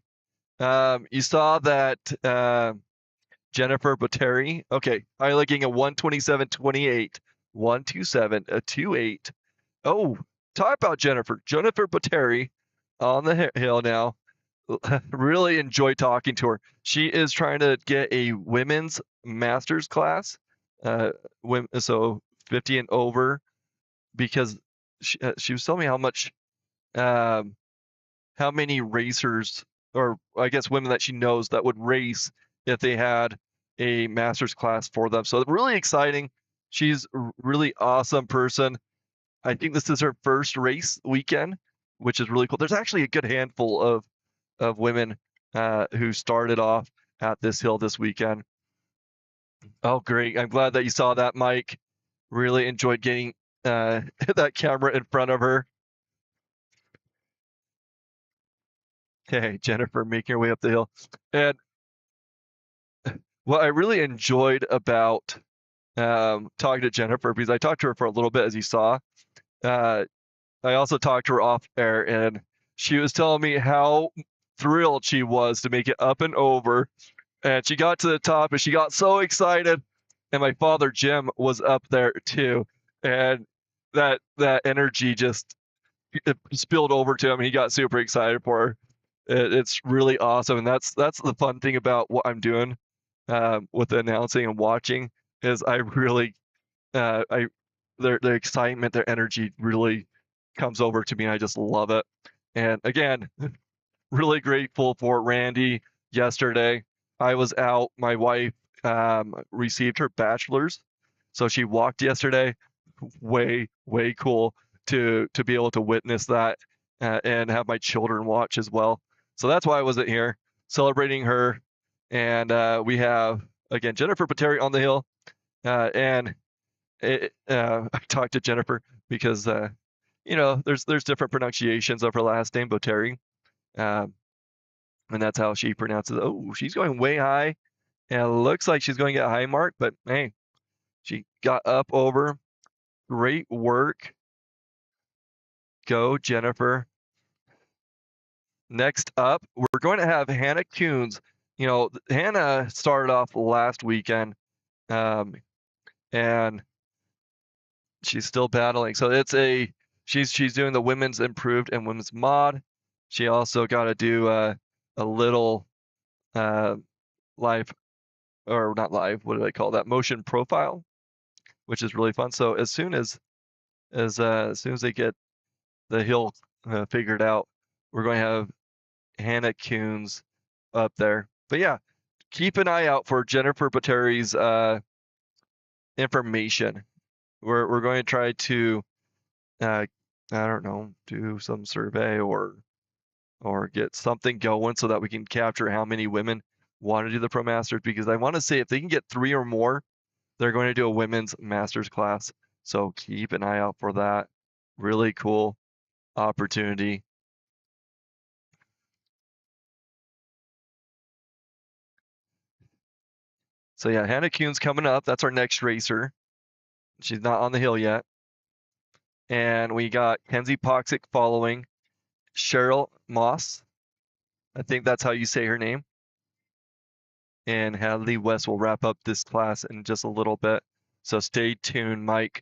You saw that Jennifer Botteri. Okay, Isla getting a 127.28, 127, a 28. Oh, talk about Jennifer. Jennifer Botteri on the hill now. Really enjoy talking to her. She is trying to get a women's masters class, so 50 and over, because she was telling me how much, how many racers, or I guess women that she knows that would race if they had a master's class for them. So really exciting. She's a really awesome person. I think this is her first race weekend, which is really cool. There's actually a good handful of women who started off at this hill this weekend. Oh, great. I'm glad that you saw that, Mike. Really enjoyed getting that camera in front of her. Hey, Jennifer, making her way up the hill. And what I really enjoyed about talking to Jennifer, because I talked to her for a little bit, as you saw. I also talked to her off air, and she was telling me how thrilled she was to make it up and over. And she got to the top, and she got so excited. And my father, Jim, was up there too. And that energy just spilled over to him. He got super excited for her. It's really awesome, and that's the fun thing about what I'm doing with the announcing and watching, is I really their excitement, their energy really comes over to me, and I just love it. And again, really grateful for Randy yesterday. I was out. My wife received her bachelor's, so she walked yesterday. Way cool to be able to witness that and have my children watch as well. So that's why I wasn't here celebrating her. And we have again Jennifer Botteri on the hill, and I talked to Jennifer because there's different pronunciations of her last name, Botteri. And that's how she pronounces it. Oh, she's going way high, and it looks like she's going to get a high mark, but hey, she got up over. Great work. Go, Jennifer. Next up, we're going to have Hannah Coons. Hannah started off last weekend, and she's still battling. So she's doing the women's improved and women's mod. She also got to do a little live, or not live, what do they call that? Motion profile, which is really fun. So as soon as they get the hill figured out, we're going to have Hannah Coons up there. But yeah, keep an eye out for Jennifer Botteri's information. We're going to try to I don't know, do some survey or get something going so that we can capture how many women want to do the Pro Masters, because I want to say if they can get 3 or more, they're going to do a women's masters class. So keep an eye out for that. Really cool opportunity. So yeah, Hannah Coons coming up. That's our next racer. She's not on the hill yet. And we got Kenzie Poxick following. Cheryl Moss. I think that's how you say her name. And Hadley West will wrap up this class in just a little bit. So stay tuned, Mike.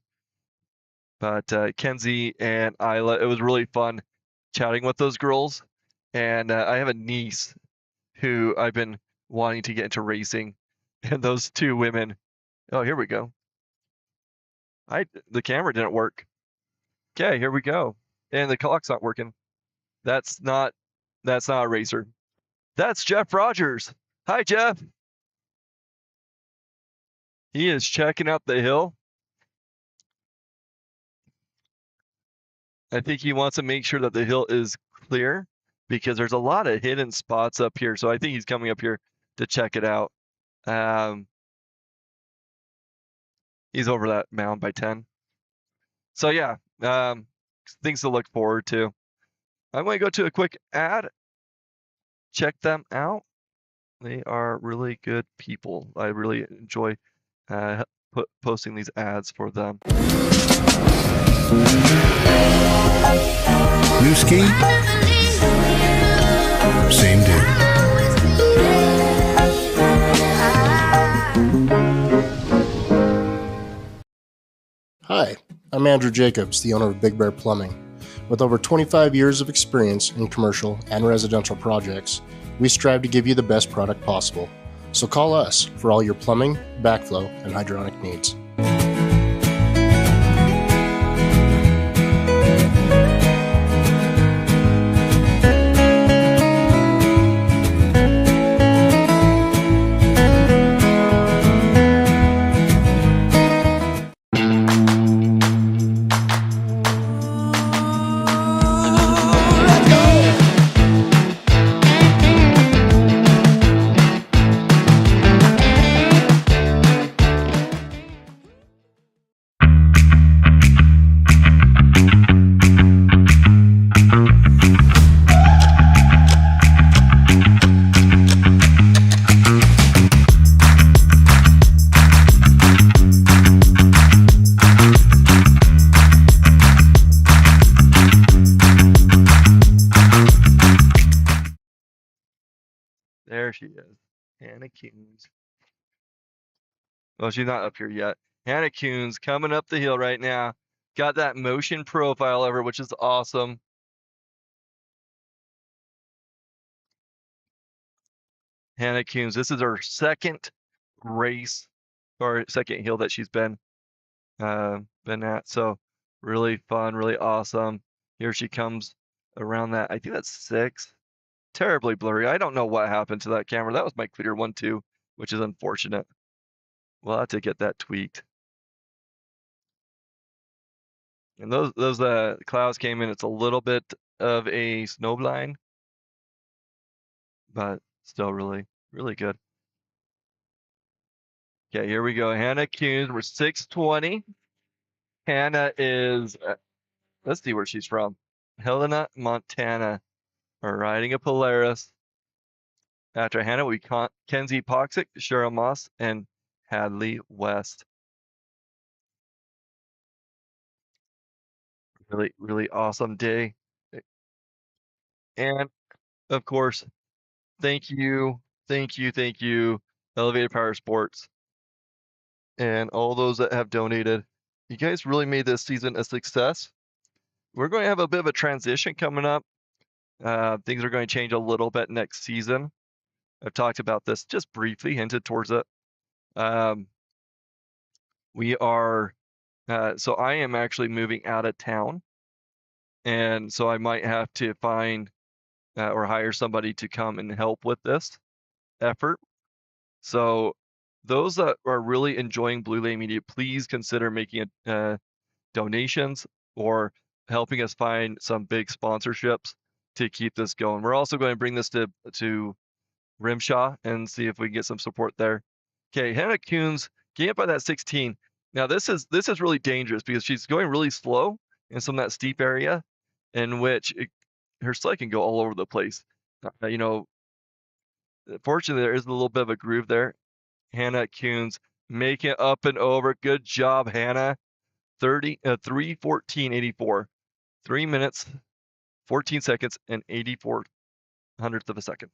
But Kenzie and Isla, it was really fun chatting with those girls. And I have a niece who I've been wanting to get into racing. And those 2 women. Oh, here we go. The camera didn't work. Okay, here we go. And the clock's not working. That's not That's not a racer. That's Jeff Rogers. Hi, Jeff. He is checking out the hill. I think he wants to make sure that the hill is clear because there's a lot of hidden spots up here. So I think he's coming up here to check it out. He's over that mound by 10. So yeah, things to look forward to. I'm going to go to a quick ad. Check them out. They are really good people. I really enjoy posting these ads for them. New ski? Same dude. Hi, I'm Andrew Jacobs, the owner of Big Bear Plumbing. With over 25 years of experience in commercial and residential projects, we strive to give you the best product possible. So call us for all your plumbing, backflow, and hydronic needs. There she is, Hannah Coons. Well, she's not up here yet. Hannah Coons coming up the hill right now. Got that motion profile of her, which is awesome. Hannah Coons, this is her second race or second hill that she's been at. So really fun, really awesome. Here she comes around that. I think that's 6. Terribly blurry. I don't know what happened to that camera. That was my clear one too, which is unfortunate. We'll have to get that tweaked. And those clouds came in. It's a little bit of a snow blind, but still really, really good. Okay, here we go. Hannah Coons. We're 620. Hannah is, let's see where she's from. Helena, Montana. We're riding a Polaris. After Hannah, we Kenzie Poxic, Cheryl Moss, and Hadley West. Really, really awesome day. And of course, thank you, Elevated Powersports, and all those that have donated. You guys really made this season a success. We're going to have a bit of a transition coming up. Things are going to change a little bit next season. I've talked about this just briefly, hinted towards it. We are, so I am actually moving out of town. And so I might have to find or hire somebody to come and help with this effort. So those that are really enjoying Blue Lane Media, please consider making donations or helping us find some big sponsorships to keep this going. We're also going to bring this to Rimshaw and see if we can get some support there. Okay, Hannah Coons getting up by that 16. Now this is really dangerous because she's going really slow in some of that steep area in which her sled can go all over the place. Fortunately, there is a little bit of a groove there. Hannah Coons making it up and over. Good job, Hannah. 3:14.84. 3 minutes, 14 seconds, and 84 hundredths of a second.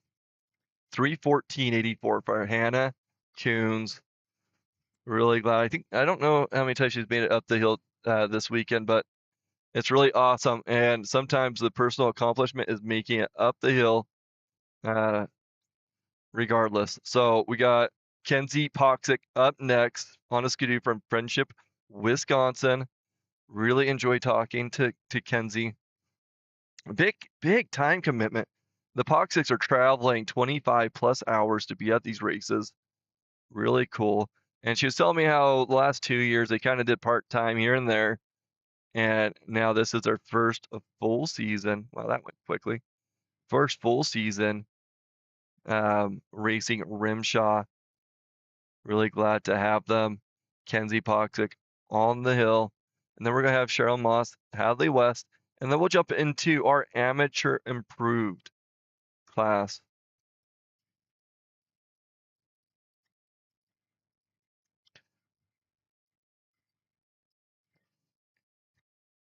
3:14.84 for Hannah Coons. Really glad. I don't know how many times she's made it up the hill this weekend, but it's really awesome. And sometimes the personal accomplishment is making it up the hill regardless. So we got Kenzie Poxic up next on a skidoo from Friendship, Wisconsin. Really enjoy talking to Kenzie. Big time commitment. the Poxics are traveling 25 plus hours to be at these races. Really cool. And she was telling me how the last 2 years they kind of did part-time here and there. And now this is their first full season. Wow, that went quickly. First full season racing Rimshaw. Really glad to have them. Kenzie Poxic on the hill. And then we're going to have Cheryl Moss, Hadley West. And then we'll jump into our amateur improved class.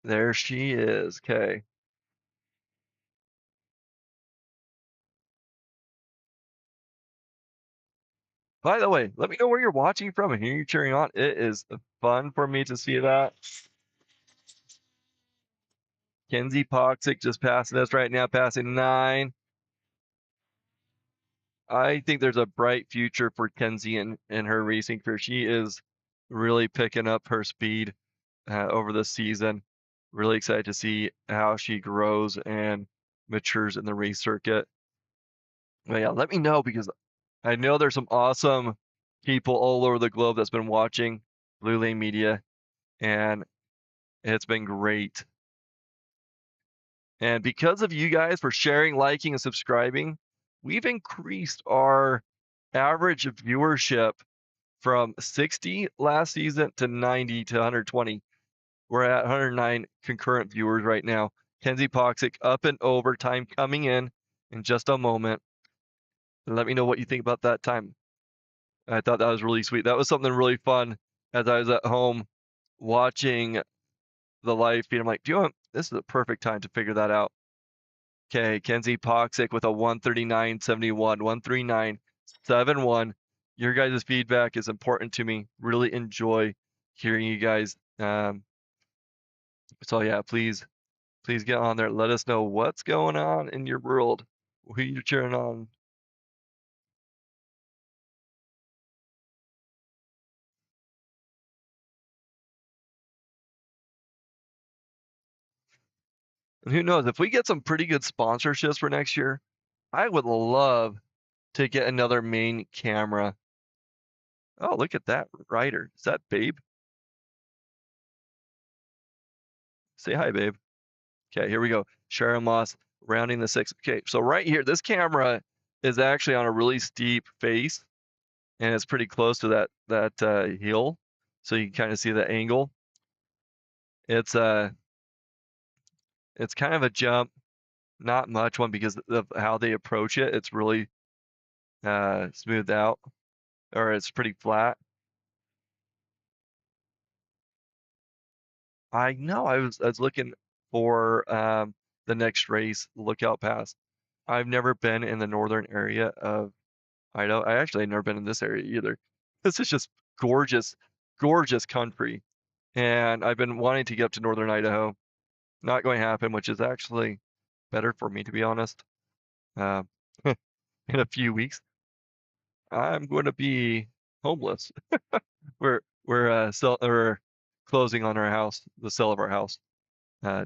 There she is. Okay. By the way, let me know where you're watching from and who you're cheering on. It is fun for me to see that. Kenzie Poxic just passing us right now, passing 9. I think there's a bright future for Kenzie in her racing career. She is really picking up her speed over the season. Really excited to see how she grows and matures in the race circuit. But yeah, let me know because I know there's some awesome people all over the globe that's been watching Blue Lane Media, and it's been great. And because of you guys for sharing, liking, and subscribing, we've increased our average viewership from 60 last season to 90 to 120. We're at 109 concurrent viewers right now. Kenzie Poxic up and over, time coming in just a moment. Let me know what you think about that time. I thought that was really sweet. That was something really fun as I was at home watching the live feed. I'm like, this is a perfect time to figure that out. Okay, Kenzie Poxic with a 139.71, 139.71. Your guys' feedback is important to me. Really enjoy hearing you guys. So yeah, please get on there. Let us know what's going on in your world, who you're cheering on. And who knows, if we get some pretty good sponsorships for next year, I would love to get another main camera. Oh, look at that rider. Is that Babe? Say hi, Babe. Okay, here we go. Sharon Moss rounding the 6. Okay, so right here, this camera is actually on a really steep face, and it's pretty close to that hill, so you can kind of see the angle. It's kind of a jump, not much one because of how they approach it. It's really smoothed out, or it's pretty flat. I know. I was looking for the next race, Lookout Pass. I've never been in the northern area of Idaho. I actually had never been in this area either. This is just gorgeous, gorgeous country. And I've been wanting to get up to northern Idaho. Not going to happen, which is actually better for me, to be honest. In a few weeks, I'm going to be homeless. we're closing on our house, the sale of our house,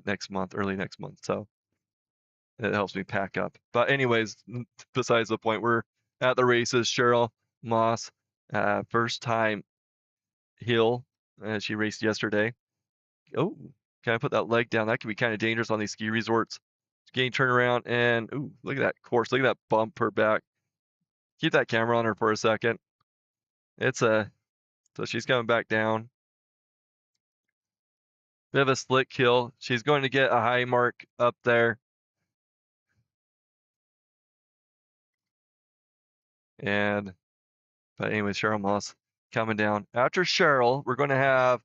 next month, early next month. So it helps me pack up. But anyways, besides the point, we're at the races. Cheryl Moss, first time hill. She raced yesterday. Oh, can I put that leg down? That can be kind of dangerous on these ski resorts. Getting turnaround and ooh, look at that course. Look at that bump her back. Keep that camera on her for a second. So she's coming back down. Bit of a slick hill. She's going to get a high mark up there. But anyway, Cheryl Moss coming down. After Cheryl, we're going to have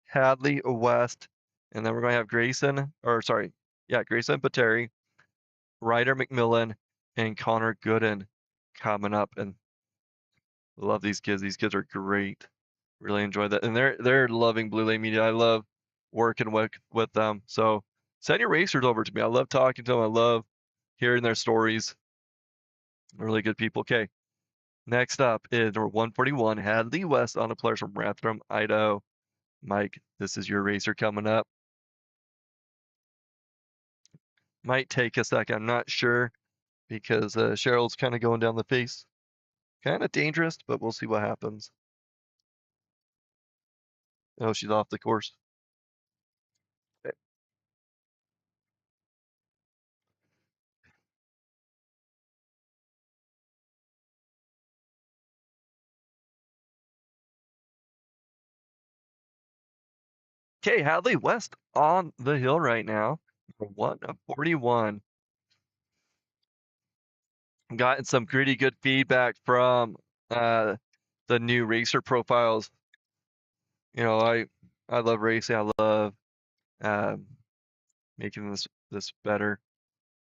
Hadley West, and then we're going to have Grayson Pateri, Ryder McMillan, and Connor Gooden coming up. And love these kids. These kids are great. Really enjoy that. And they're loving Blue Lane Media. I love working with them. So send your racers over to me. I love talking to them. I love hearing their stories. Really good people. Okay. Next up is number 141, Hadley West on a player from Rathdrum, Idaho. Mike, this is your racer coming up. Might take a second. I'm not sure because Cheryl's kind of going down the face. Kind of dangerous, but we'll see what happens. Oh, she's off the course. Okay, Hadley West on the hill right now. 1 of 41. Gotten some pretty good feedback from the new racer profiles. You know, I love racing. I love making this better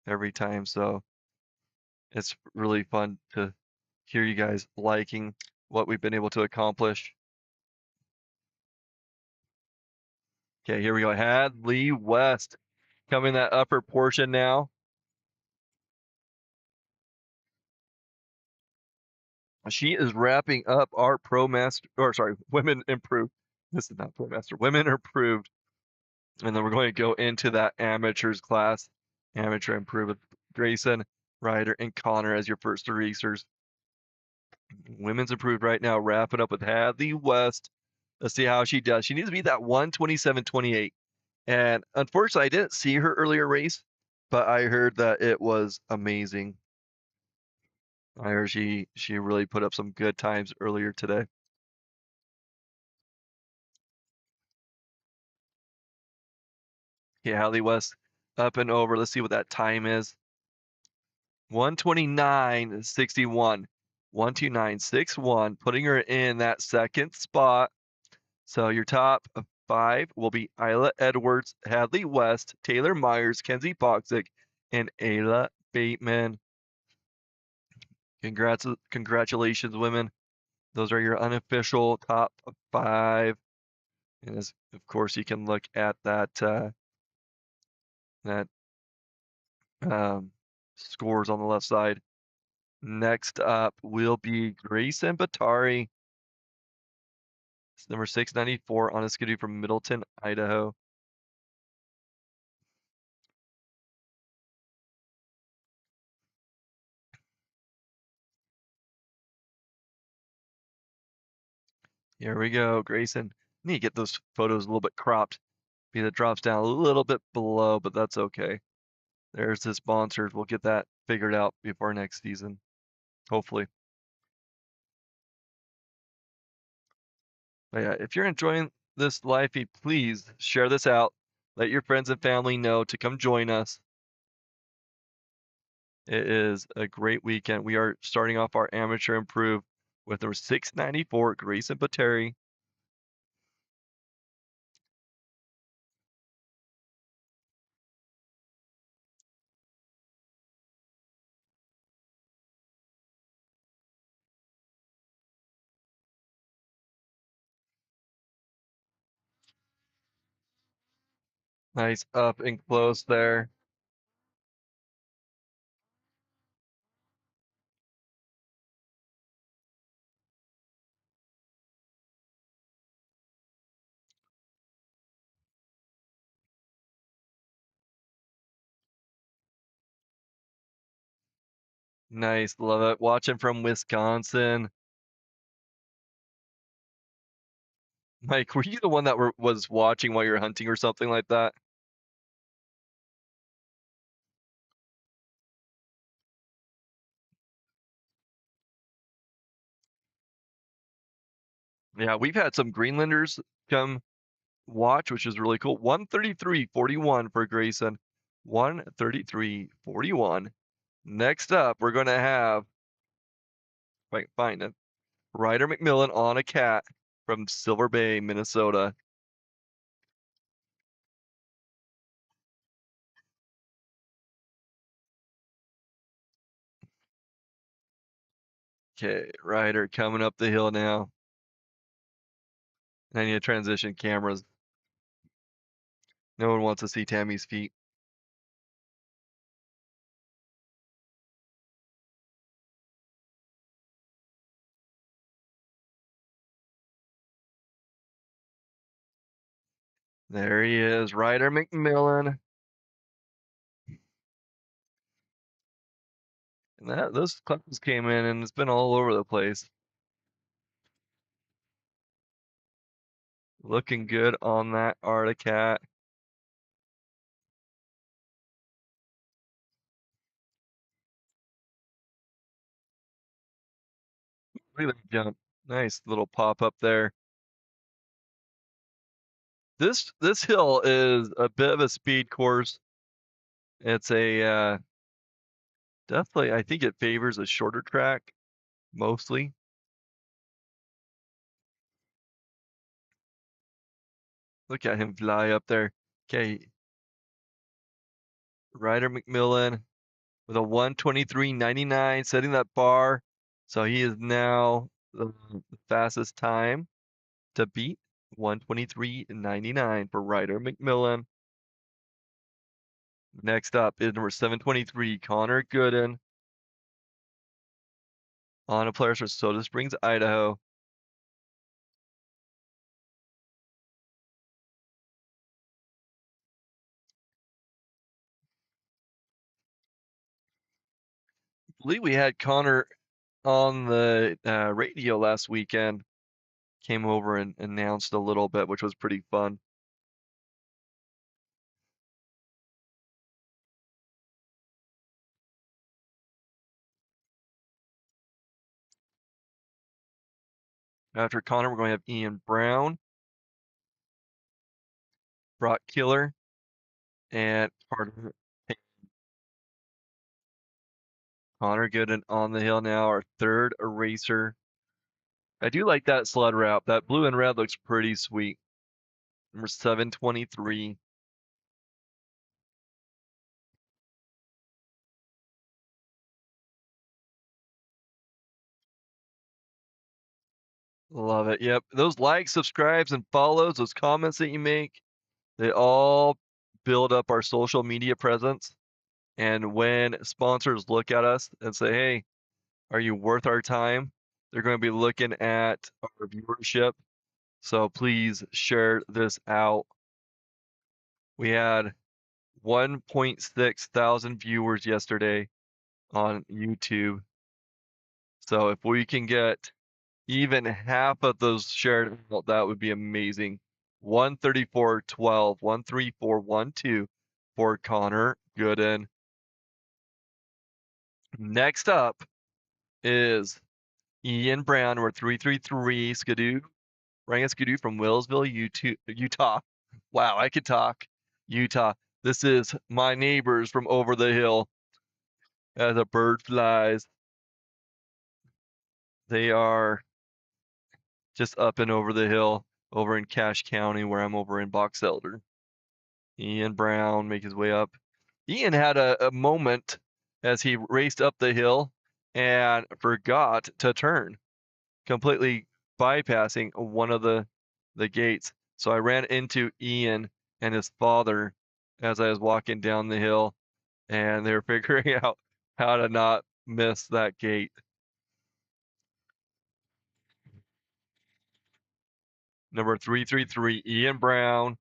every time. So it's really fun to hear you guys liking what we've been able to accomplish. Okay, here we go. Hadley West coming that upper portion now. She is wrapping up our Pro Master, or sorry, Women Improved. This is not Pro Master, Women Improved. And then we're going to go into that amateurs class. Amateur Improved with Grayson, Ryder, and Connor as your first three racers. Women's Improved right now, wrapping up with Hadley West. Let's see how she does. She needs to be that 127.28. And unfortunately, I didn't see her earlier race, but I heard that it was amazing. I heard she really put up some good times earlier today. Yeah, Hadley West up and over. Let's see what that time is. 129.61. 129.61, putting her in that second spot. So your top five will be Isla Edwards, Hadley West, Taylor Myers, Kenzie Boxick, and Ayla Bateman. Congratulations, women. Those are your unofficial top five. And as, of course, you can look at that scores on the left side. Next up will be Grayson Batari. It's number 694 on a skidoo from Middleton, Idaho. Here we go, Grayson. Need to get those photos a little bit cropped. Because it drops down a little bit below, but that's okay. There's the sponsors. We'll get that figured out before next season, hopefully. But yeah, if you're enjoying this live feed, please share this out. Let your friends and family know to come join us. It is a great weekend. We are starting off our amateur improve with number 694, Grayson Pateri. Nice up and close there. Nice, love it. Watching from Wisconsin. Mike, were you the one that was watching while you're hunting or something like that? Yeah, we've had some Greenlanders come watch, which is really cool. 133.41 for Grayson. 133.41. Next up, we're going to have, if I can find it, Ryder McMillan on a cat from Silver Bay, Minnesota. Okay, Ryder coming up the hill now. I need to transition cameras. No one wants to see Tammy's feet. There he is, Ryder McMillan. Those clouds came in and it's been all over the place. Looking good on that Arctic Cat. Look at that jump. Nice little pop up there. This hill is a bit of a speed course. It's a definitely, I think it favors a shorter track mostly. Look at him fly up there. Okay. Ryder McMillan with a 1:23.99, setting that bar. So he is now the fastest time to beat 1:23.99 for Ryder McMillan. Next up is number 723, Connor Gooden on a Polaris for Soda Springs, Idaho. I believe we had Connor on the radio last weekend. Came over and announced a little bit, which was pretty fun. After Connor, we're going to have Ian Brown, Brock Killer, and Connor Gooden on the hill now, our third eraser. I do like that sled route. That blue and red looks pretty sweet. Number 723. Love it. Yep. Those likes, subscribes, and follows, those comments that you make, they all build up our social media presence. And when sponsors look at us and say, hey, are you worth our time? They're going to be looking at our viewership. So please share this out. We had 1.6 thousand viewers yesterday on YouTube. So if we can get even half of those shared, that would be amazing. 134.12, 134.12 for Connor Gooden. Next up is Ian Brown, or 333 Skidoo, Ranga Skidoo from Willsville, Utah. Wow, I could talk. Utah. This is my neighbors from over the hill. As a bird flies, they are just up and over the hill over in Cache County, where I'm over in Box Elder. Ian Brown make his way up. Ian had a moment as he raced up the hill and forgot to turn, completely bypassing one of the gates. So I ran into Ian and his father as I was walking down the hill, and they were figuring out how to not miss that gate. Number 333, Ian Brown.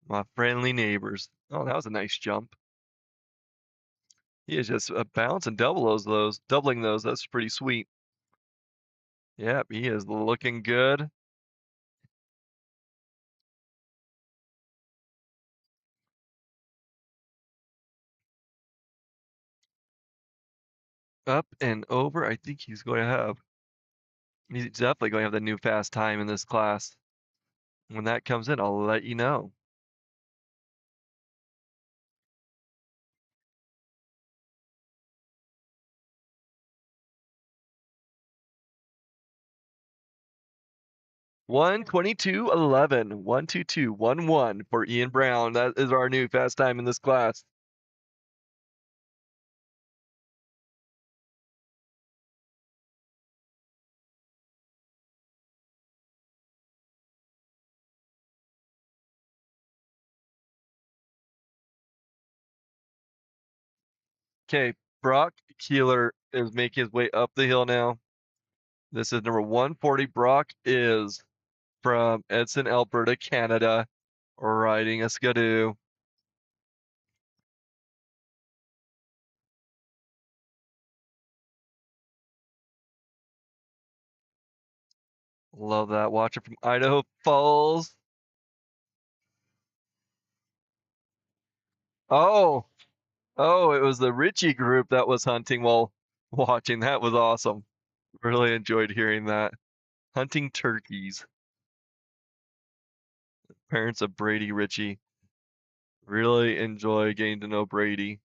My friendly neighbors. Oh, that was a nice jump. He is just a bounce and doubling those. That's pretty sweet. Yep, he is looking good. Up and over. I think he's definitely going to have the new fast time in this class. When that comes in, I'll let you know. One 22.11, 122.11 for Ian Brown. That is our new fast time in this class. Okay, Brock Keeler is making his way up the hill now. This is number 140. Brock is from Edson, Alberta, Canada, riding a Skidoo. Love that. Watching from Idaho Falls. Oh, it was the Richie group that was hunting while watching. That was awesome. Really enjoyed hearing that. Hunting turkeys. Parents of Brady Richie. Really enjoy getting to know Brady.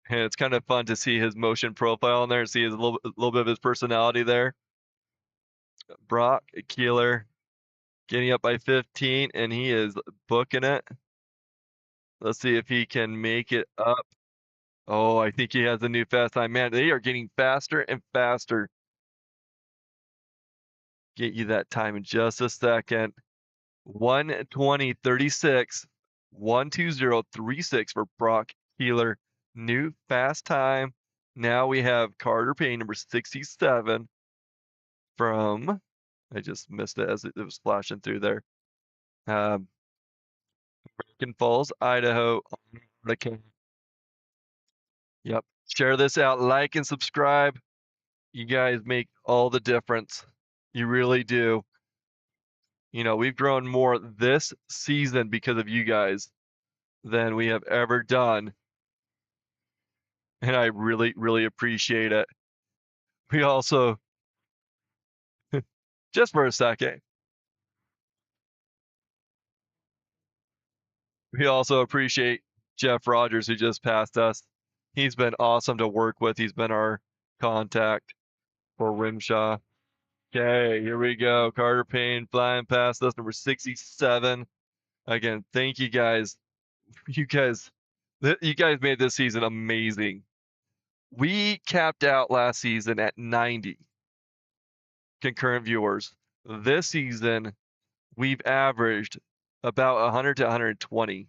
And it's kind of fun to see his motion profile in there and see his little bit of his personality there. Brock Keeler getting up by 15, and he is booking it. Let's see if he can make it up. Oh, I think he has a new fast time. Man, they are getting faster and faster. Get you that time in just a second. 1:20:36, 1:20:36 for Brock Keeler. New fast time. Now we have Carter Payne, number 67, from, I just missed it as it was flashing through there. American Falls, Idaho. Yep. Share this out, like and subscribe. You guys make all the difference. You really do. You know, we've grown more this season because of you guys than we have ever done. And I really, really appreciate it. We also, just for a second, we also appreciate Jeff Rogers, who just passed us. He's been awesome to work with. He's been our contact for Rimshaw. Okay, here we go. Carter Payne flying past us, number 67. Again, thank you guys. You guys made this season amazing. We capped out last season at 90 concurrent viewers. This season, we've averaged about 100 to 120,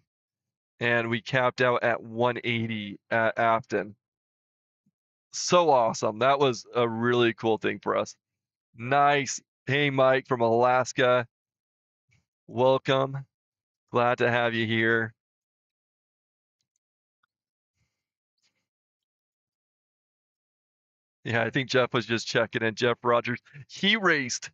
and we capped out at 180 at Afton. So awesome. That was a really cool thing for us. Nice. Hey, Mike from Alaska. Welcome. Glad to have you here. Yeah, I think Jeff was just checking in. Jeff Rogers, he raced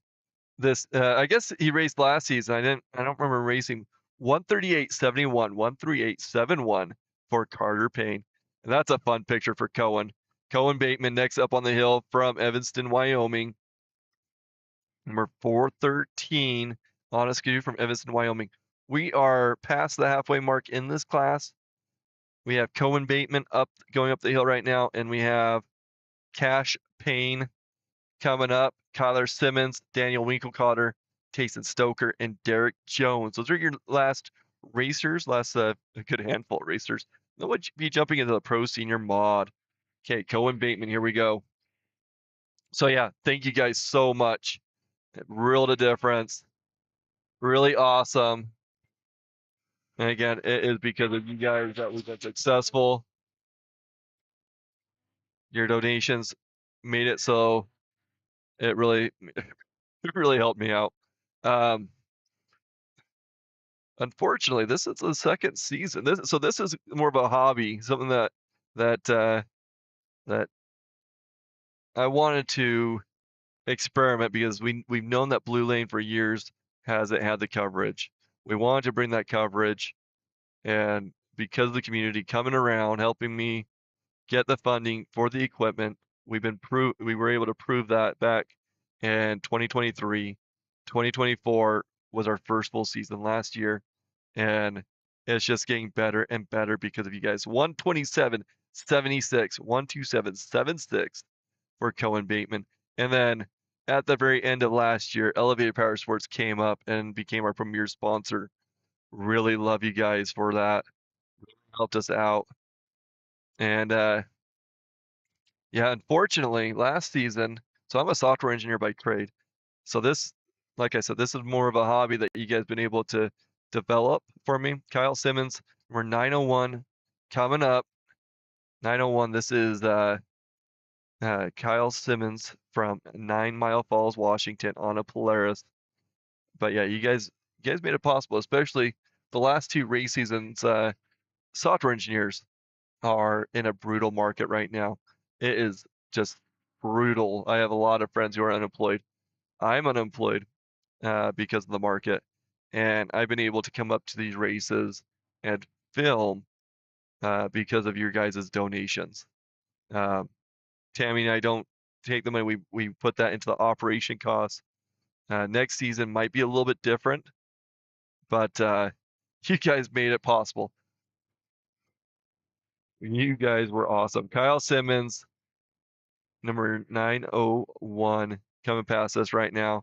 this. I guess he raced last season. I don't remember racing 138.71, 138.71 for Carter Payne. And that's a fun picture for Cohen. Cohen Bateman next up on the hill from Evanston, Wyoming. Number 413 on a Skidoo from Evanston, Wyoming. We are past the halfway mark in this class. We have Cohen Bateman going up the hill right now, and we have Cash Payne coming up, Kyler Simmons, Daniel Winkelcotter, Tayson Stoker, and Derek Jones. Those are your last racers, a good handful of racers. Then we'll be jumping into the Pro Senior Mod. Okay, Cohen Bateman, here we go. So yeah, thank you guys so much. It reeled a difference. Really awesome. And again, it is because of you guys that we've been successful. Your donations made it so it really helped me out. Unfortunately, this is the second season. This is more of a hobby, something that I wanted to experiment because we've known that Blue Lane for years hasn't had the coverage. We wanted to bring that coverage, and because of the community coming around, helping me get the funding for the equipment, we were able to prove that back in 2023. 2024 was our first full season last year, and it's just getting better and better because of you guys. 127.76, 127.76 for Cohen Bateman. And then at the very end of last year, Elevated Powersports came up and became our premier sponsor. Really love you guys for that. Really helped us out. And yeah, unfortunately, last season, so I'm a software engineer by trade. So this, like I said, this is more of a hobby that you guys been able to develop for me. Kyle Simmons, we're 901 coming up. 901, this is Kyle Simmons from 9 Mile Falls, Washington on a Polaris. But yeah, you guys made it possible, especially the last 2 race seasons. Software engineers are in a brutal market right now. It is just brutal. I have a lot of friends who are unemployed. I'm unemployed because of the market, and I've been able to come up to these races and film because of your guys' donations. Tammy and I don't take the money. We put that into the operation costs. Next season might be a little bit different, but you guys made it possible. You guys were awesome. Kyle Simmons, number 901, coming past us right now.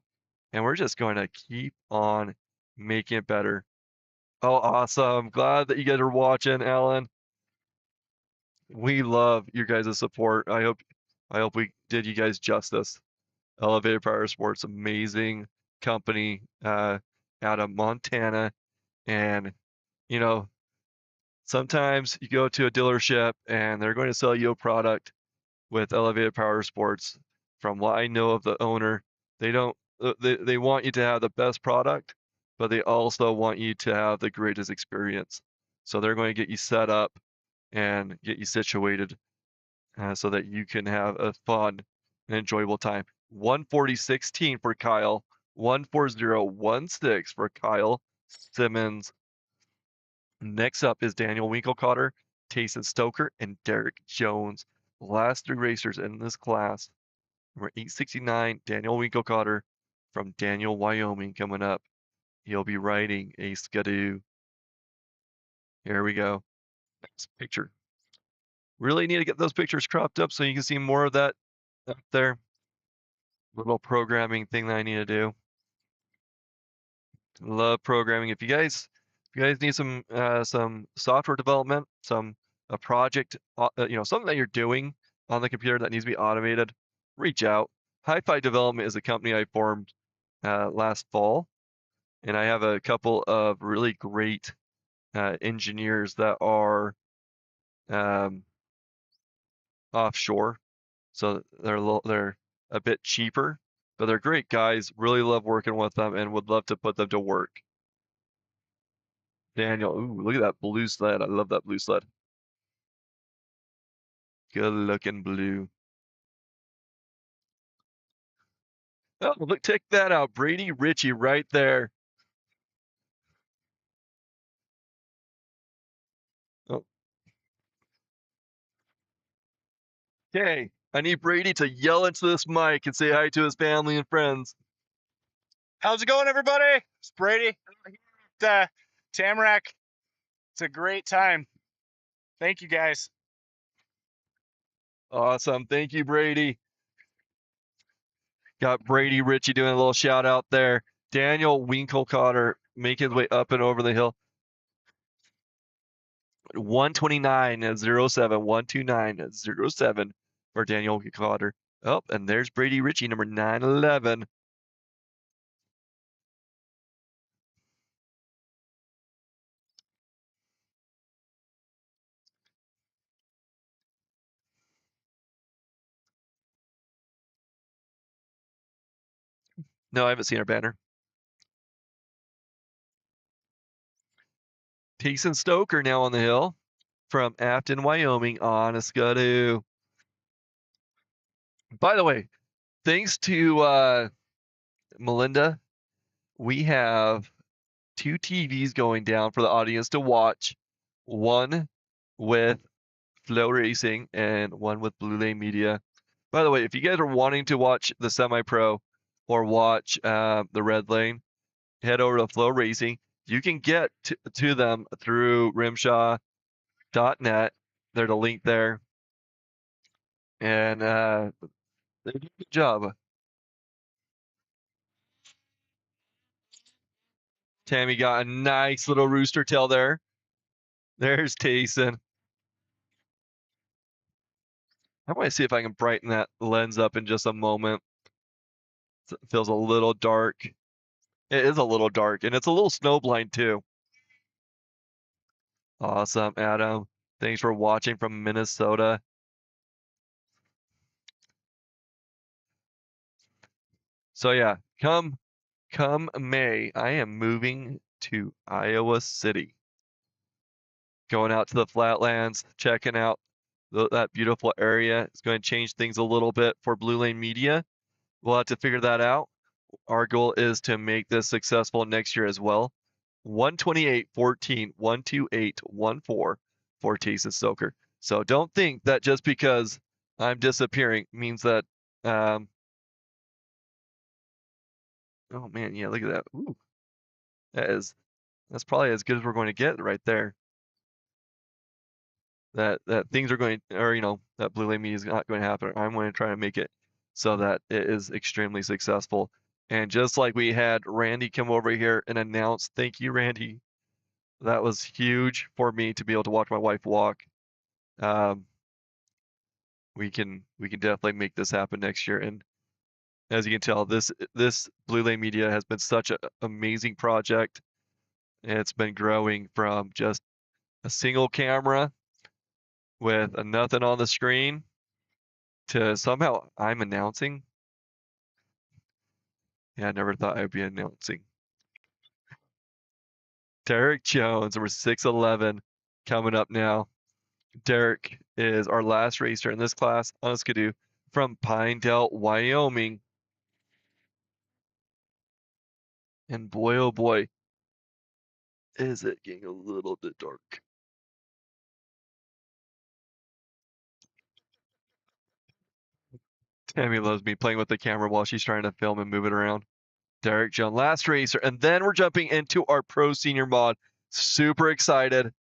And we're just going to keep on making it better. Oh, awesome. Glad that you guys are watching, Alan. We love your guys' support. I hope we did you guys justice. Elevated Powersports, amazing company out of Montana. And, you know, sometimes you go to a dealership and they're going to sell you a product with Elevated Powersports. From what I know of the owner, they don't they want you to have the best product, but they also want you to have the greatest experience. So they're going to get you set up and get you situated so that you can have a fun and enjoyable time. 140.16 for Kyle, 140.16 for Kyle Simmons. Next up is Daniel Winkelcotter, Tayson Stoker, and Derek Jones. Last 3 racers in this class. Number 869, Daniel Winkelcotter from Daniel, Wyoming, coming up. He'll be riding a Skidoo. Here we go. Next picture. Really need to get those pictures cropped up so you can see more of that up there. Little programming thing that I need to do. Love programming. If you guys need some software development, a project, something that you're doing on the computer that needs to be automated, reach out. Hi-Fi Development is a company I formed last fall, and I have a couple of really great engineers that are offshore, so they're a bit cheaper, but they're great guys. Really love working with them and would love to put them to work. Daniel, ooh, look at that blue sled. I love that blue sled. Good looking blue. Oh, look, check that out. Brady Ritchie right there. Oh. Okay, I need Brady to yell into this mic and say hi to his family and friends. How's it going, everybody? It's Brady at Tamarack. It's a great time. Thank you, guys. Awesome. Thank you, Brady. Got Brady Ritchie doing a little shout out there. Daniel Winkelcotter making his way up and over the hill. 129.07, 129.07 for Daniel Winkelcotter. Oh, and there's Brady Ritchie, number 911. No, I haven't seen our banner. Tayson Stoker now on the hill from Afton, Wyoming on a Skidoo. By the way, thanks to Melinda, we have 2 TVs going down for the audience to watch. One with Flow Racing and one with Blue Lane Media. By the way, if you guys are wanting to watch the Semi-Pro or watch the Red Lane, head over to Flow Racing. You can get to them through rimshaw.net. There's a link there. And they do a good job. Tammy got a nice little rooster tail there. There's Tayson. I want to see if I can brighten that lens up in just a moment. It feels a little dark. It is a little dark, and it's a little snowblind too. Awesome, Adam. Thanks for watching from Minnesota. So yeah, come May, I am moving to Iowa City. Going out to the flatlands, checking out that beautiful area. It's going to change things a little bit for Blue Lane Media. We'll have to figure that out. Our goal is to make this successful next year as well. 128-14, 128-14 for Jason Stoker. So don't think that just because I'm disappearing means that oh man, yeah, look at that. Ooh. That's probably as good as we're going to get right there. That things are going, or that Blue Lane Media is not going to happen. I'm going to try to make it so that it is extremely successful. And just like we had Randy come over here and announce, thank you, Randy. That was huge for me to be able to watch my wife walk. We can definitely make this happen next year. And as you can tell, this Blue Lane Media has been such an amazing project. It's been growing from just a single camera with nothing on the screen to somehow I'm announcing. Yeah, I never thought I'd be announcing. Derek Jones, number 6'11", coming up now. Derek is our last racer in this class on Skidoo from Pinedale, Wyoming. And boy, oh boy, is it getting a little bit dark. Tammy loves me playing with the camera while she's trying to film and move it around. Derek Jones, last racer. And then we're jumping into our pro senior mod. Super excited.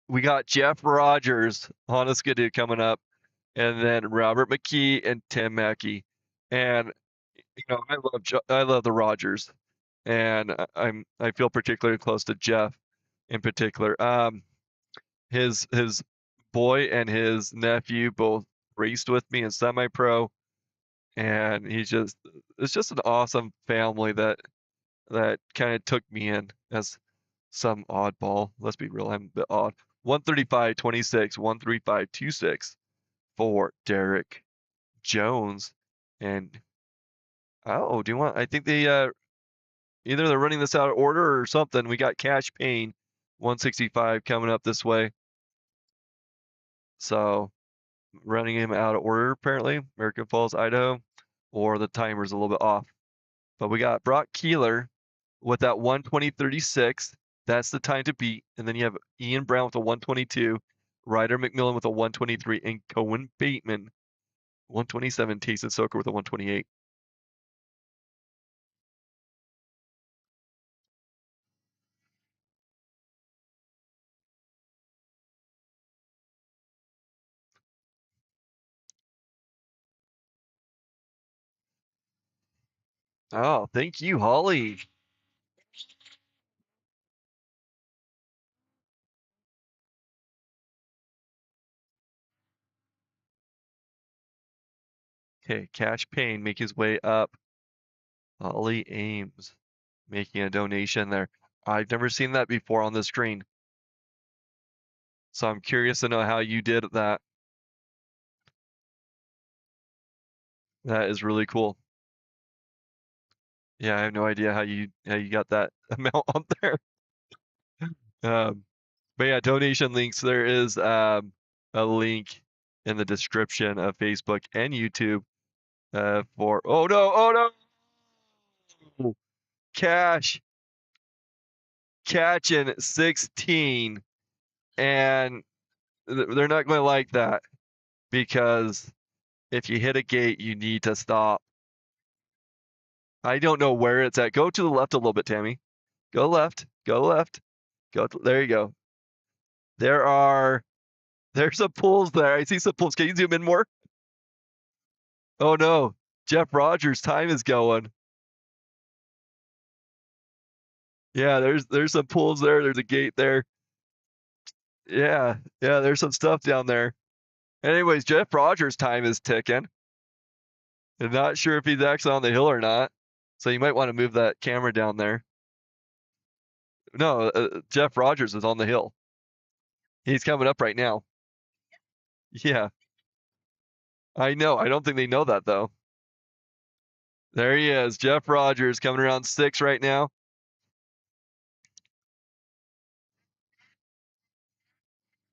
We got Jeff Rogers on a Skidoo coming up, and then Robert McKee and Tim Mackey. And I love the Rogers, and I feel particularly close to Jeff in particular. His boy and his nephew both raced with me in semi-pro, and it's just an awesome family that kind of took me in as some oddball. Let's be real, I'm a bit odd. 135.26, 135.26 for Derek Jones. And do you want? I think they either they're running this out of order or something. We got Cash Payne 165 coming up this way. So running him out of order apparently. American Falls, Idaho, or the timer's a little bit off. But we got Brock Keeler with that 120.36. That's the time to beat. And then you have Ian Brown with a 122, Ryder McMillan with a 123, and Cohen Bateman 127, Tayson Stoker with a 128. Oh, thank you, Holly. Okay, Cash Payne make his way up. Holly Ames making a donation there. I've never seen that before on the screen. So I'm curious to know how you did that. That is really cool. Yeah, I have no idea how you got that amount on there. But yeah, donation links. There is a link in the description of Facebook and YouTube for oh no, cash catching 16, and they're not going to like that because if you hit a gate, you need to stop. I don't know where it's at. Go to the left a little bit, Tammy. Go left. Go left. There you go. There's some pools there. I see some pools. Can you zoom in more? Oh no, Jeff Rogers' time is going. Yeah, there's some pools there. There's a gate there. Yeah, there's some stuff down there. Anyways, Jeff Rogers' time is ticking. I'm not sure if he's actually on the hill or not. So you might want to move that camera down there. No, Jeff Rogers is on the hill. He's coming up right now. Yeah. I know. I don't think they know that though. There he is, Jeff Rogers, coming around 6 right now.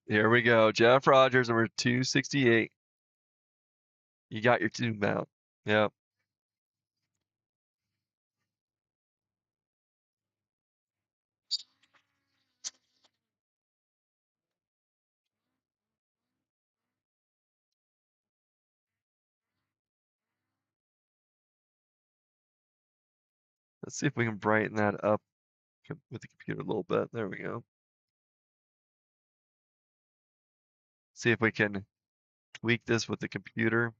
Here we go, Jeff Rogers, number 268. You got your tube mount. Yep. Let's see if we can brighten that up with the computer a little bit. There we go. See if we can tweak this with the computer.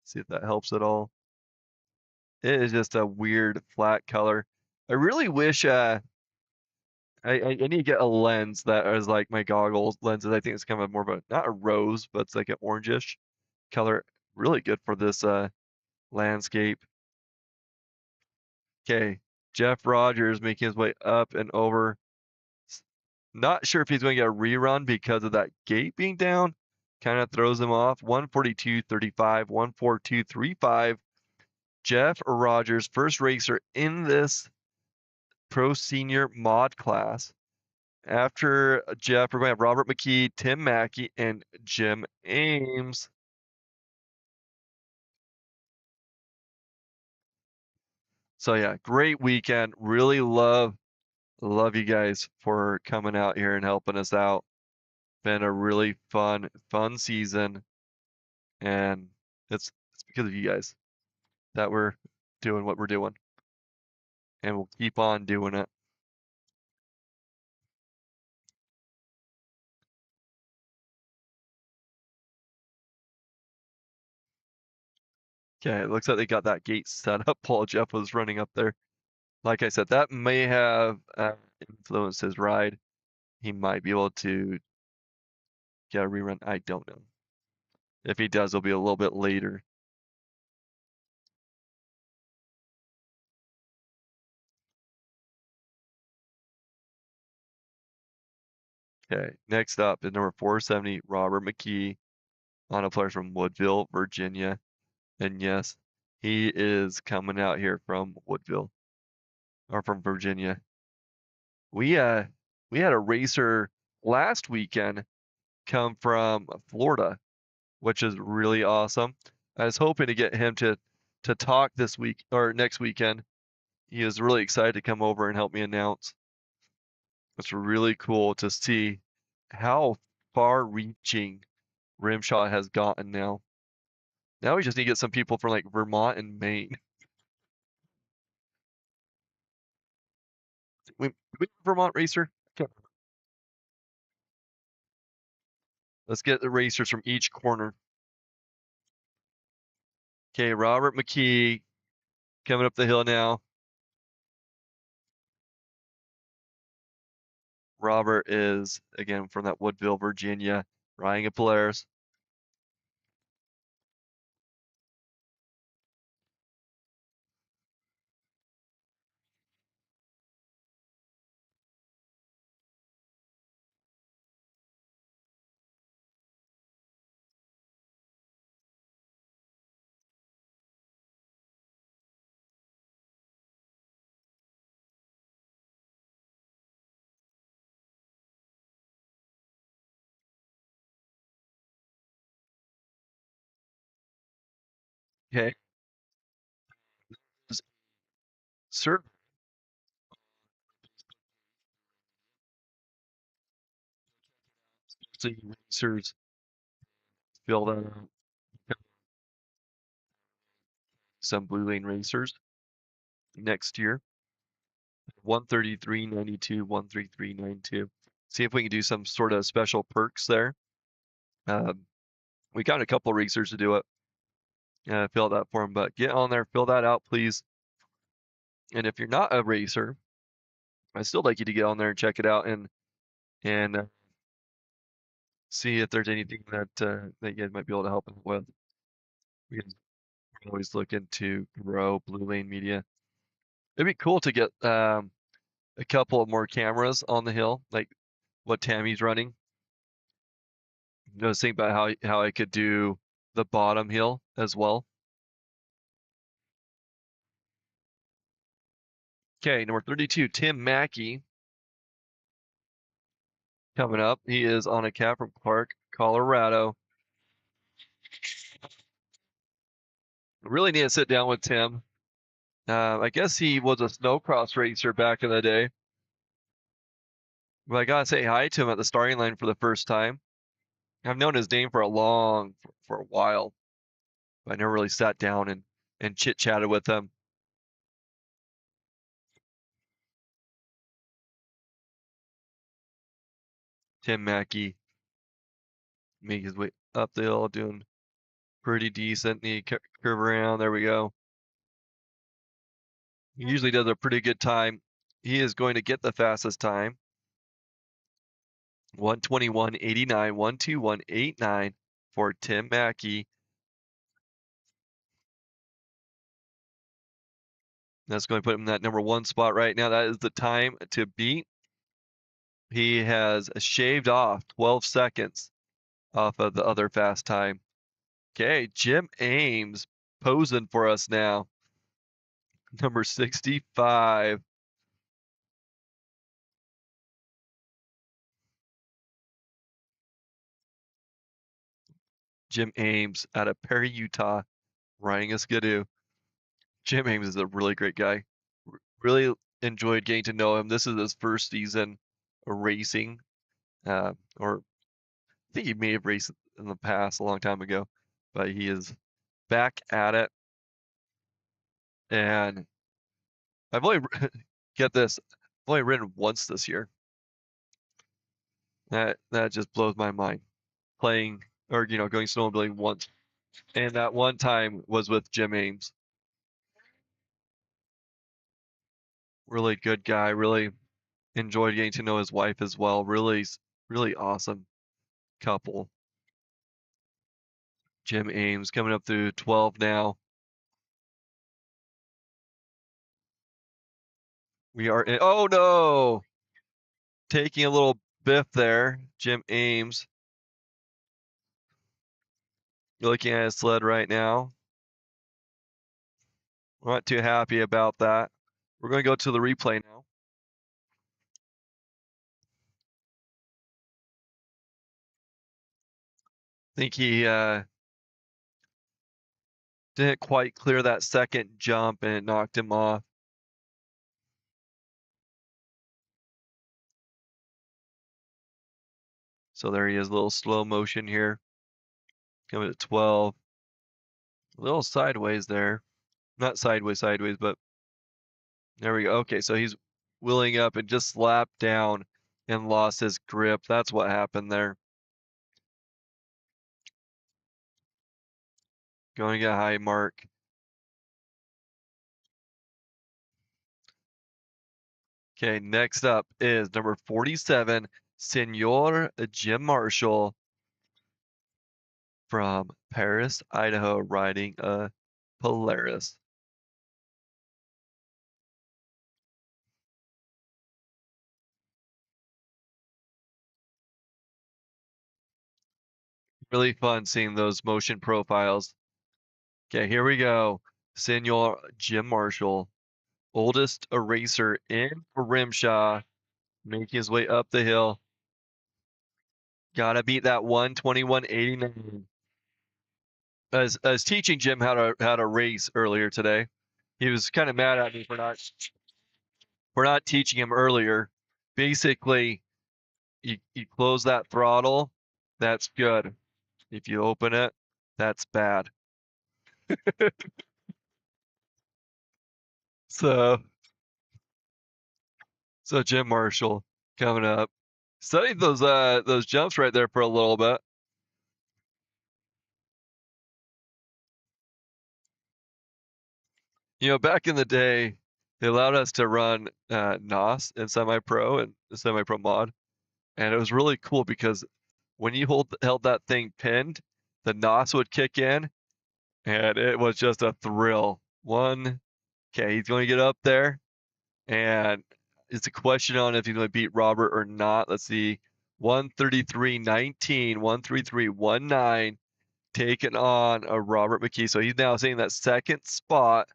See if that helps at all. It is just a weird flat color. I really wish I need to get a lens that is like my goggles lenses. I think it's kind of more of a, not a rose, but it's like an orangish color. Really good for this landscape. Okay, Jeff Rogers making his way up and over. Not sure if he's going to get a rerun because of that gate being down. Kind of throws him off. 142.35, 142.35. Jeff Rogers, first racer in this pro senior mod class. After Jeff, we're going to have Robert McKee, Tim Mackey, and Jim Ames. So yeah, great weekend. Really love you guys for coming out here and helping us out. Been a really fun season, and it's because of you guys that we're doing what we're doing, and we'll keep on doing it. Okay, it looks like they got that gate set up while Jeff was running up there. Like I said, that may have influenced his ride. He might be able to get a rerun. I don't know. If he does, it'll be a little bit later. Okay, next up is number 470, Robert McKee, on a player from Woodville, Virginia. And yes, he is coming out here from Woodville, or from Virginia. We had a racer last weekend come from Florida, which is really awesome. I was hoping to get him to talk this week or next weekend. He was really excited to come over and help me announce. It's really cool to see how far-reaching Rimshaw has gotten now. Now we just need to get some people from like Vermont and Maine. We have a Vermont racer. Let's get the racers from each corner. Okay, Robert McKee coming up the hill now. Robert is, again, from that Woodville, Virginia, riding a Polaris. Okay. Sir, racers fill that out. Some Blue Lane racers next year. 133.92, 133.92. See if we can do some sort of special perks there. We got a couple racers to do it. Fill that form, but get on there, fill that out, please. And if you're not a racer, I'd still like you to get on there and check it out and see if there's anything that that you guys might be able to help with. We can always looking to grow Blue Lane Media. It'd be cool to get a couple of more cameras on the hill, like what Tammy's running. I was thinking about how I could do the bottom hill as well. Okay, number 32, Tim Mackey. Coming up, he is on a cap from Clark, Colorado. Really need to sit down with Tim. I guess he was a snowcross racer back in the day. But I gotta say hi to him at the starting line for the first time. I've known his name for a while, but I never really sat down and chit-chatted with him. Tim Mackey make his way up the hill, doing pretty decent. He curve around. There we go. He usually does a pretty good time. He is going to get the fastest time. 121.89, 121.89 for Tim Mackey. That's going to put him in that number 1 spot right now. That is the time to beat. He has shaved off 12 seconds off of the other fast time. Okay, Jim Ames posing for us now. Number 65. Jim Ames out of Perry, Utah, riding a Skidoo. Jim Ames is a really great guy. Really enjoyed getting to know him. This is his first season of racing, or I think he may have raced in the past a long time ago, but he is back at it. And I've only get this, I've only ridden once this year. That just blows my mind. Playing or going snowmobiling once, and that one time was with Jim Ames. Really good guy. Really enjoyed getting to know his wife as well. Really awesome couple. Jim Ames coming up through 12 now. We are in, oh no! Taking a little biff there, Jim Ames. Looking at his sled right now. We're not too happy about that. We're going to go to the replay now. I think he didn't quite clear that second jump and it knocked him off. So there he is, a little slow motion here. Coming at 12. A little sideways there. Not sideways, but there we go. Okay, so he's wheeling up and just slapped down and lost his grip. That's what happened there. Going to get a high mark. Okay, next up is number 47, Senor Jim Marshall from Paris, Idaho, riding a Polaris. Really fun seeing those motion profiles. Okay, here we go. Senor Jim Marshall, oldest eraser in Rimshaw, making his way up the hill. Gotta beat that 121.89. I was teaching Jim how to race earlier today. He was kind of mad at me for not teaching him earlier. Basically, you close that throttle, that's good. If you open it, that's bad. So Jim Marshall coming up. Studied those jumps right there for a little bit. Back in the day, they allowed us to run NOS and semi-pro and semi-pro mod. And it was really cool because when you held that thing pinned, the NOS would kick in and it was just a thrill. Okay, he's going to get up there and it's a question on if he's going to beat Robert or not. Let's see. 133.19, 133.19, taking on a Robert McKee. So he's now sitting in that second spot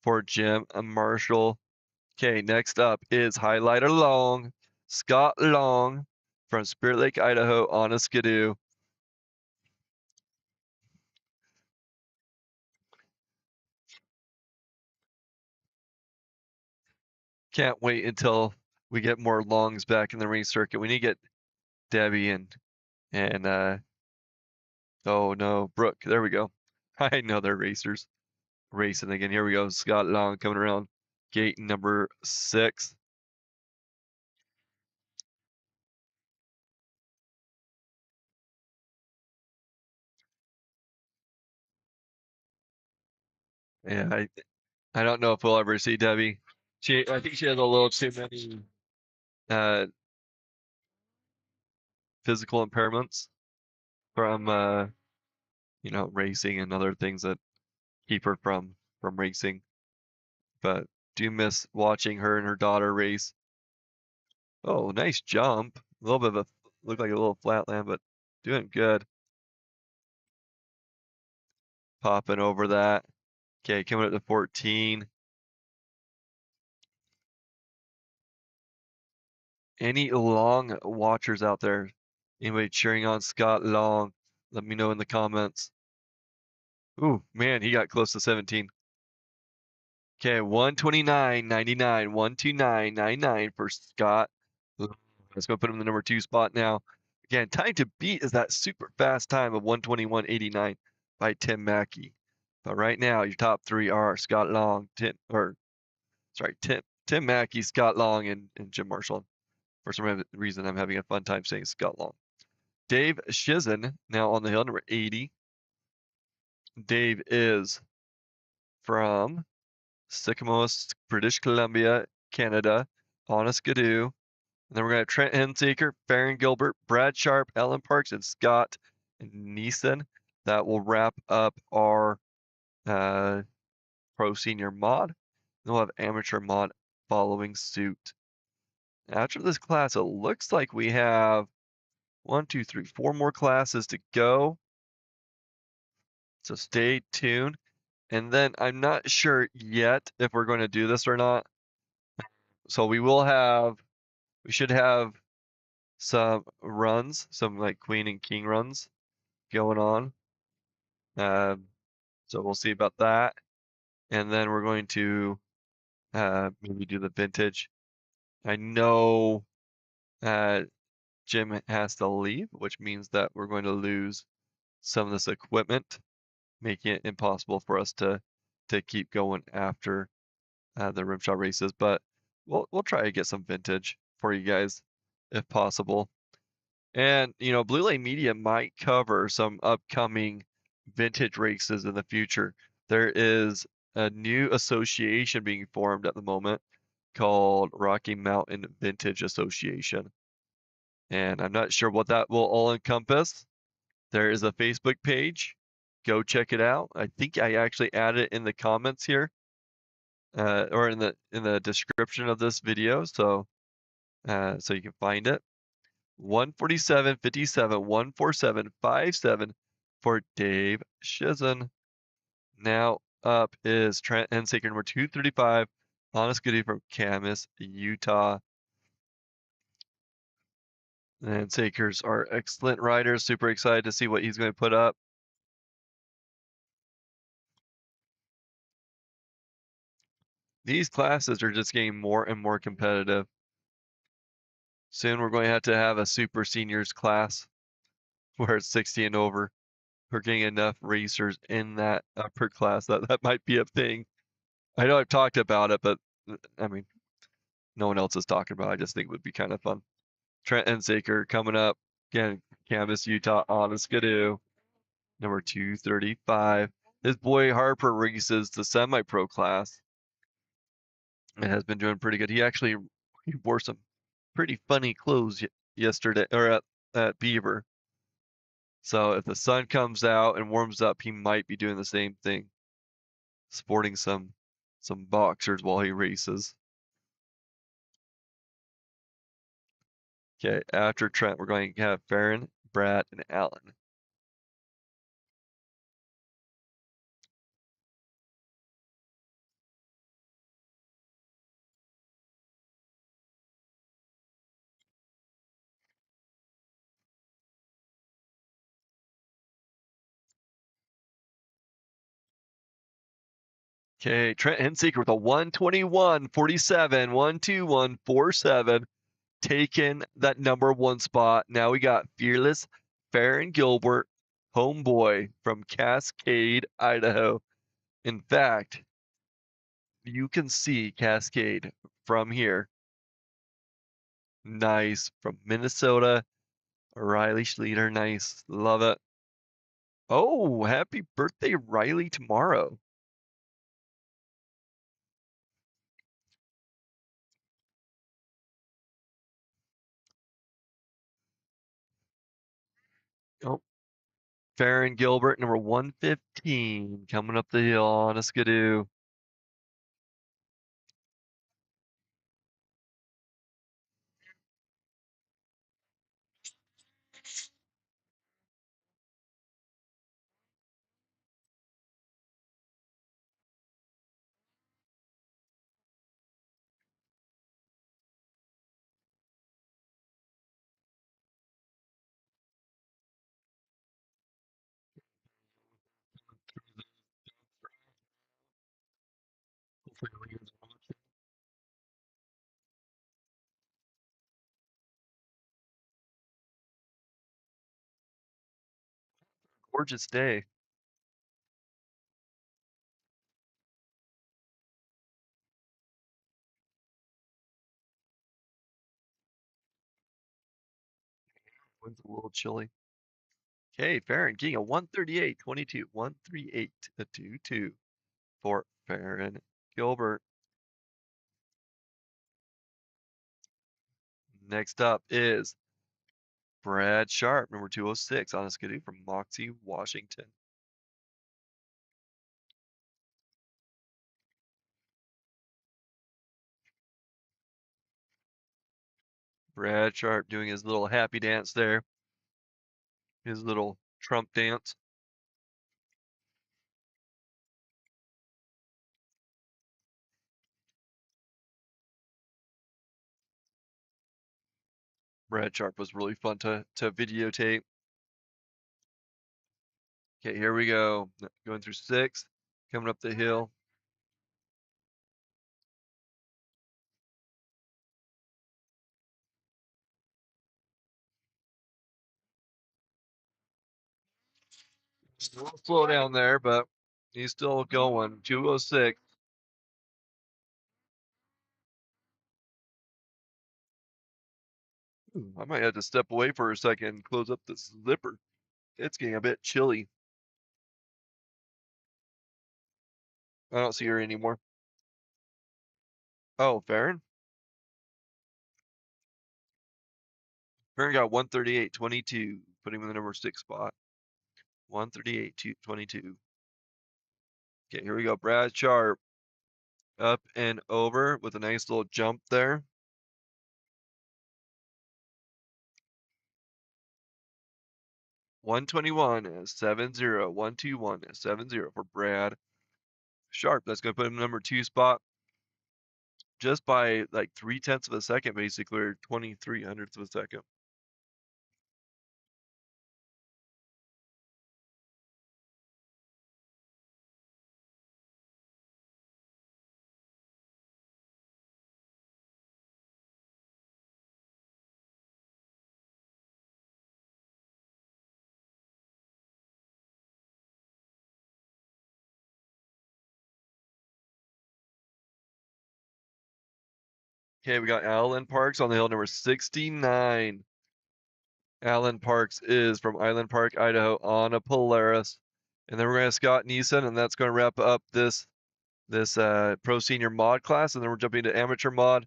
for Jim Marshall. Okay, next up is Highlighter Long, Scott Long from Spirit Lake, Idaho on a Skidoo. Can't wait until we get more longs back in the ring circuit. We need to get Debbie and oh no, Brooke. There we go. I know they're racers. Racing again. Here we go. Scott Long coming around gate number 6. Yeah, I don't know if we'll ever see Debbie. I think she has a little too many uh physical impairments from racing and other things that keep her from racing. But do miss watching her and her daughter race. Oh, nice jump. A little bit of look like a little flatland, but doing good. Popping over that. Okay, coming up to 14. Any Long watchers out there? Anybody cheering on Scott Long? Let me know in the comments. Ooh, man, he got close to 17. Okay, 129.99, 129.99 for Scott. Let's go put him in the number 2 spot now. Again, time to beat is that super fast time of 121.89 by Tim Mackey. But right now, your top 3 are Scott Long, Tim Mackey, Scott Long, and Jim Marshall. For some reason, I'm having a fun time saying Scott Long. Dave Shizen, now on the hill, number 80. Dave is from Sycamore, British Columbia, Canada, on a Skidoo. And then we're going to have Trent Henseeker, Farron Gilbert, Brad Sharp, Ellen Parks, and Scott Neeson. That will wrap up our pro senior mod. Then we'll have amateur mod following suit. After this class, it looks like we have 1, 2, 3, 4 more classes to go. So stay tuned. And then I'm not sure yet if we're going to do this or not. So we should have some runs, some like queen and king runs going on. So we'll see about that. And then we're going to maybe do the vintage. I know Jim has to leave, which means that we're going to lose some of this equipment, making it impossible for us to keep going after the Rimshaw races. But we'll try to get some vintage for you guys if possible. And Blue Lane Media might cover some upcoming vintage races in the future. There is a new association being formed at the moment called Rocky Mountain Vintage Association. And I'm not sure what that will all encompass. There is a Facebook page. Go check it out. I think I actually added it in the comments here, or in the description of this video, so you can find it. 147.57, 147.57 for Dave Shizen. Now up is Trent Hensaker, number 235, Honest Goody from Camas, Utah. And Sakers are excellent riders. Super excited to see what he's going to put up. These classes are just getting more and more competitive. Soon we're going to have a super seniors class where it's 60 and over. We're getting enough racers in that upper class that might be a thing. I know I've talked about it, but I mean, no one else is talking about it. I just think it would be kind of fun. Trent Hensaker coming up. Again, Camas, Utah, on a Skidoo. Number 235. His boy Harper races the semi-pro class and has been doing pretty good. He wore some pretty funny clothes yesterday, or at Beaver. So if the sun comes out and warms up, he might be doing the same thing, sporting some boxers while he races. Okay, after Trent, we're going to have Farron, Brad, and Allen. Okay, Trent Henseeker with a 121.47, 121.47, taking that number one spot. Now we got Fearless Farron Gilbert, homeboy from Cascade, Idaho. In fact, you can see Cascade from here. Nice. From Minnesota, Riley Schleter. Nice. Love it. Oh, happy birthday, Riley, tomorrow. Oh, Farron Gilbert, number 115, coming up the hill on a skidoo. Hopefully Leon's watching. Gorgeous day. Wind's a little chilly. Okay, Farron getting a 138.22, 138.22 for Farron Gilbert. Next up is Brad Sharp, number 206 on a skidoo from Moxie, Washington. Brad Sharp doing his little happy dance there. His little Trump dance. Brad Sharp was really fun to videotape. Okay, here we go. Going through 6, coming up the hill. A little slow down there, but he's still going. 206. I might have to step away for a second and close up this zipper. It's getting a bit chilly. I don't see her anymore. Oh, Farron? Farron got 138.22, putting him in the number 6 spot. 138.22. Okay, here we go. Brad Sharp up and over with a nice little jump there. $121.70, 121.70 for Brad Sharp. That's going to put him in number 2 spot just by like 0.3 of a second, basically, or 23 hundredths of a second. Okay, we got Alan Parks on the hill, number 69. Alan Parks is from Island Park, Idaho, on a Polaris. And then we're going to have Scott Neeson, and that's going to wrap up this pro senior mod class, and then we're jumping to amateur mod.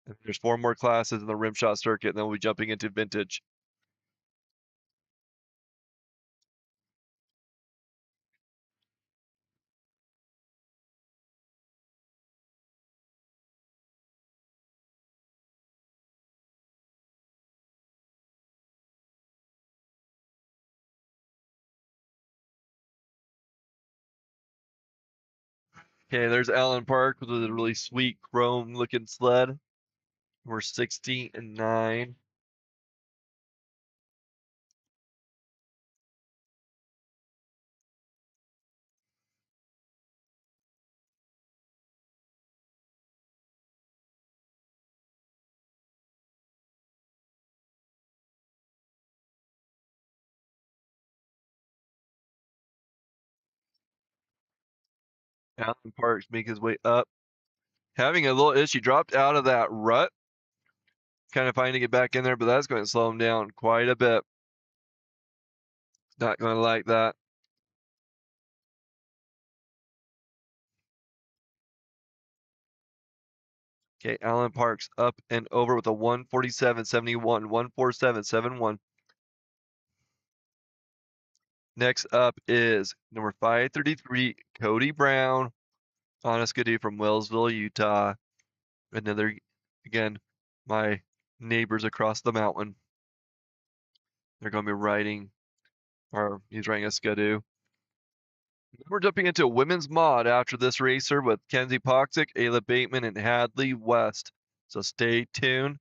And there's 4 more classes in the Rimshaw circuit, and then we'll be jumping into vintage. Okay, there's Allen Park with a really sweet chrome looking sled. We're 69. Alan Parks make his way up. Having a little issue, dropped out of that rut. Kind of finding to get back in there, but that's going to slow him down quite a bit. Not going to like that. Okay, Alan Parks up and over with a 147.71, 147.71. Next up is number 533, Cody Brown on a skidoo from Wellsville, Utah. Another, again, my neighbors across the mountain. They're going to be riding, or he's riding a skidoo. We're jumping into women's mod after this racer with Kenzie Poxick, Ayla Bateman, and Hadley West. So stay tuned.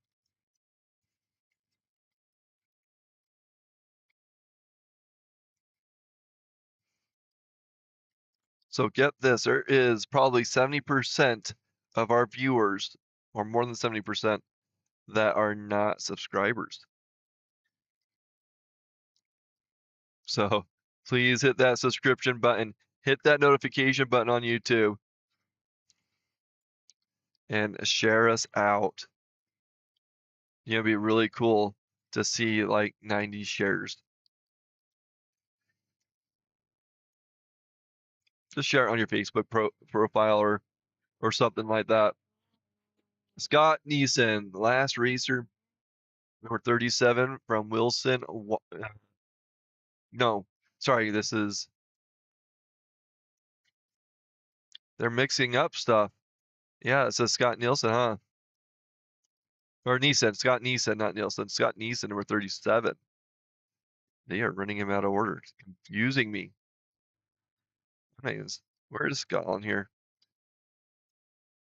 So get this, there is probably 70% of our viewers, or more than 70%, that are not subscribers. So please hit that subscription button, hit that notification button on YouTube, and share us out. It'd be really cool to see like 90 shares. Just share it on your Facebook profile or something like that. Scott Neeson, the last racer, number 37 from Wilson. No, sorry, this is. They're mixing up stuff. Yeah, it says Scott Nielsen, huh? Or Neeson, Scott Neeson, not Nielsen. Scott Neeson, number 37. They are running him out of order. It's confusing me. Where is Scott on here?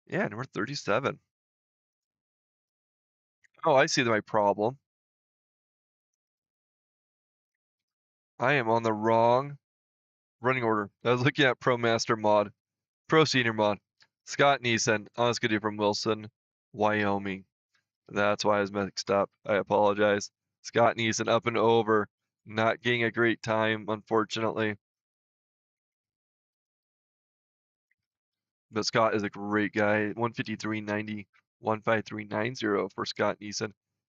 Yeah, number 37. Oh, I see my problem. I am on the wrong running order. I was looking at Pro Master mod, Pro Senior mod. Scott Neeson, on a skidoo from Wilson, Wyoming. That's why I was mixed up. I apologize. Scott Neeson up and over. Not getting a great time, unfortunately. But Scott is a great guy. 153.90, 153.90 for Scott Neeson.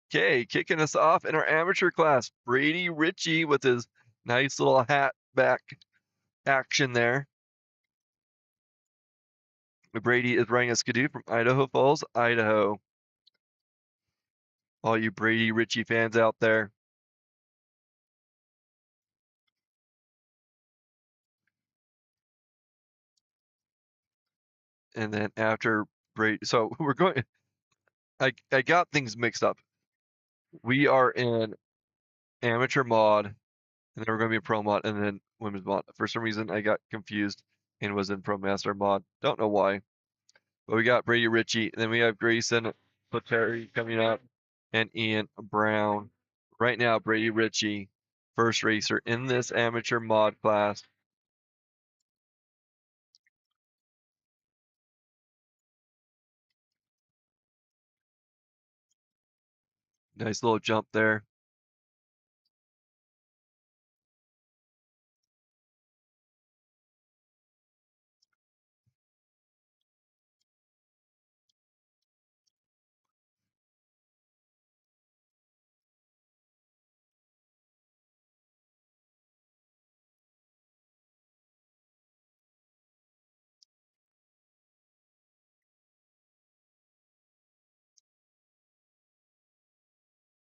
Okay, kicking us off in our amateur class, Brady Ritchie with his nice little hat back action there. Brady is riding a skidoo from Idaho Falls, Idaho. All you Brady Ritchie fans out there. And then after Brady, so we're going, I got things mixed up. We are in amateur mod, and then we're going to be pro mod, and then women's mod. For some reason, I got confused and was in Pro Master mod. Don't know why. But we got Brady Ritchie, and then we have Grayson Pateri coming up, and Ian Brown. Right now, Brady Ritchie, first racer in this amateur mod class. Nice little jump there.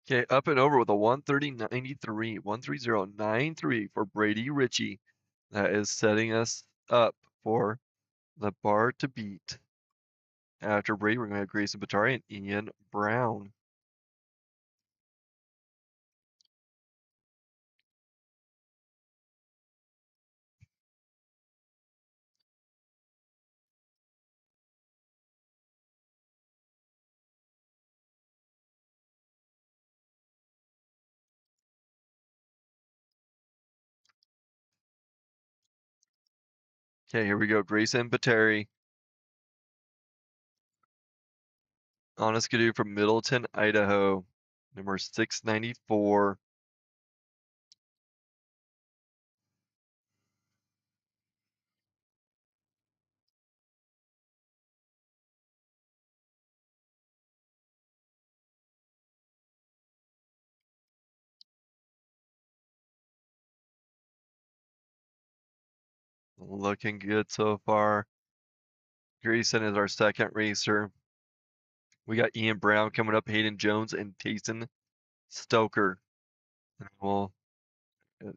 Okay, up and over with a 130.93, 130.93 for Brady Ritchie. That is setting us up for the bar to beat. After Brady, we're going to have Grayson Batari and Ian Brown. Okay, here we go. Grayson Batari on a skidoo from Middleton, Idaho, number 694. Looking good so far. Grayson is our second racer. We got Ian Brown coming up, Hayden Jones, and Tayson Stoker. Well,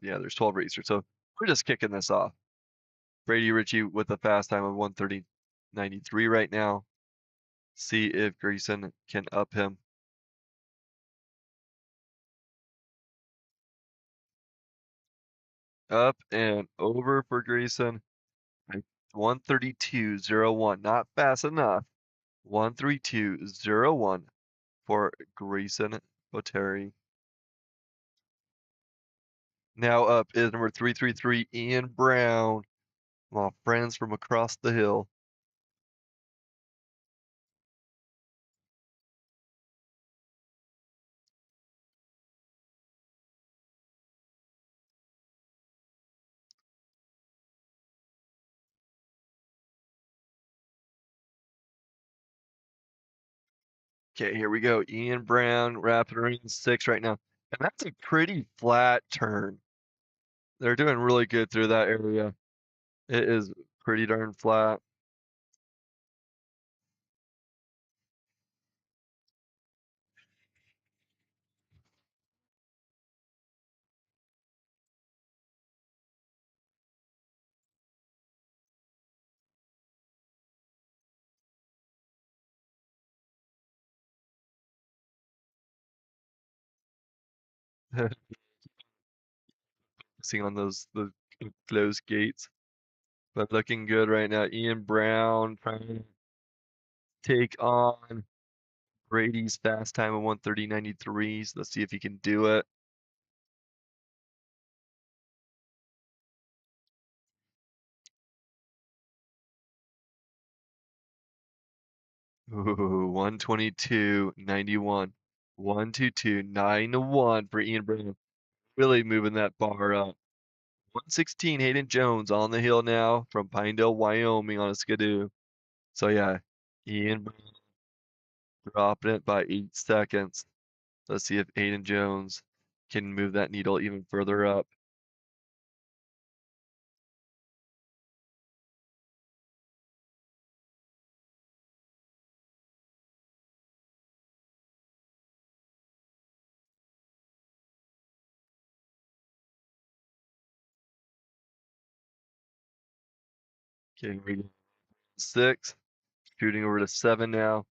yeah, there's 12 racers, so we're just kicking this off. Brady Ritchie with a fast time of 1:30.93 right now. See if Grayson can up him. Up and over for Grayson. 1:32.01, not fast enough. 1:32.01 for Grayson Boteri. Now up is number 333, Ian Brown. My friends from across the hill. Okay, here we go. Ian Brown wrapping around 6 right now. And that's a pretty flat turn. They're doing really good through that area. It is pretty darn flat. Seeing on the closed gates. But looking good right now. Ian Brown trying to take on Brady's fast time of 1:30.93. So let's see if he can do it. Ooh, 1:22.91. 1:22.91 for Ian Brown. Really moving that bar up. 1:16 Hayden Jones on the hill now from Pinedale, Wyoming on a skidoo. So yeah, Ian Brown dropping it by 8 seconds. Let's see if Hayden Jones can move that needle even further up. Okay, we got 6, shooting over to 7 now.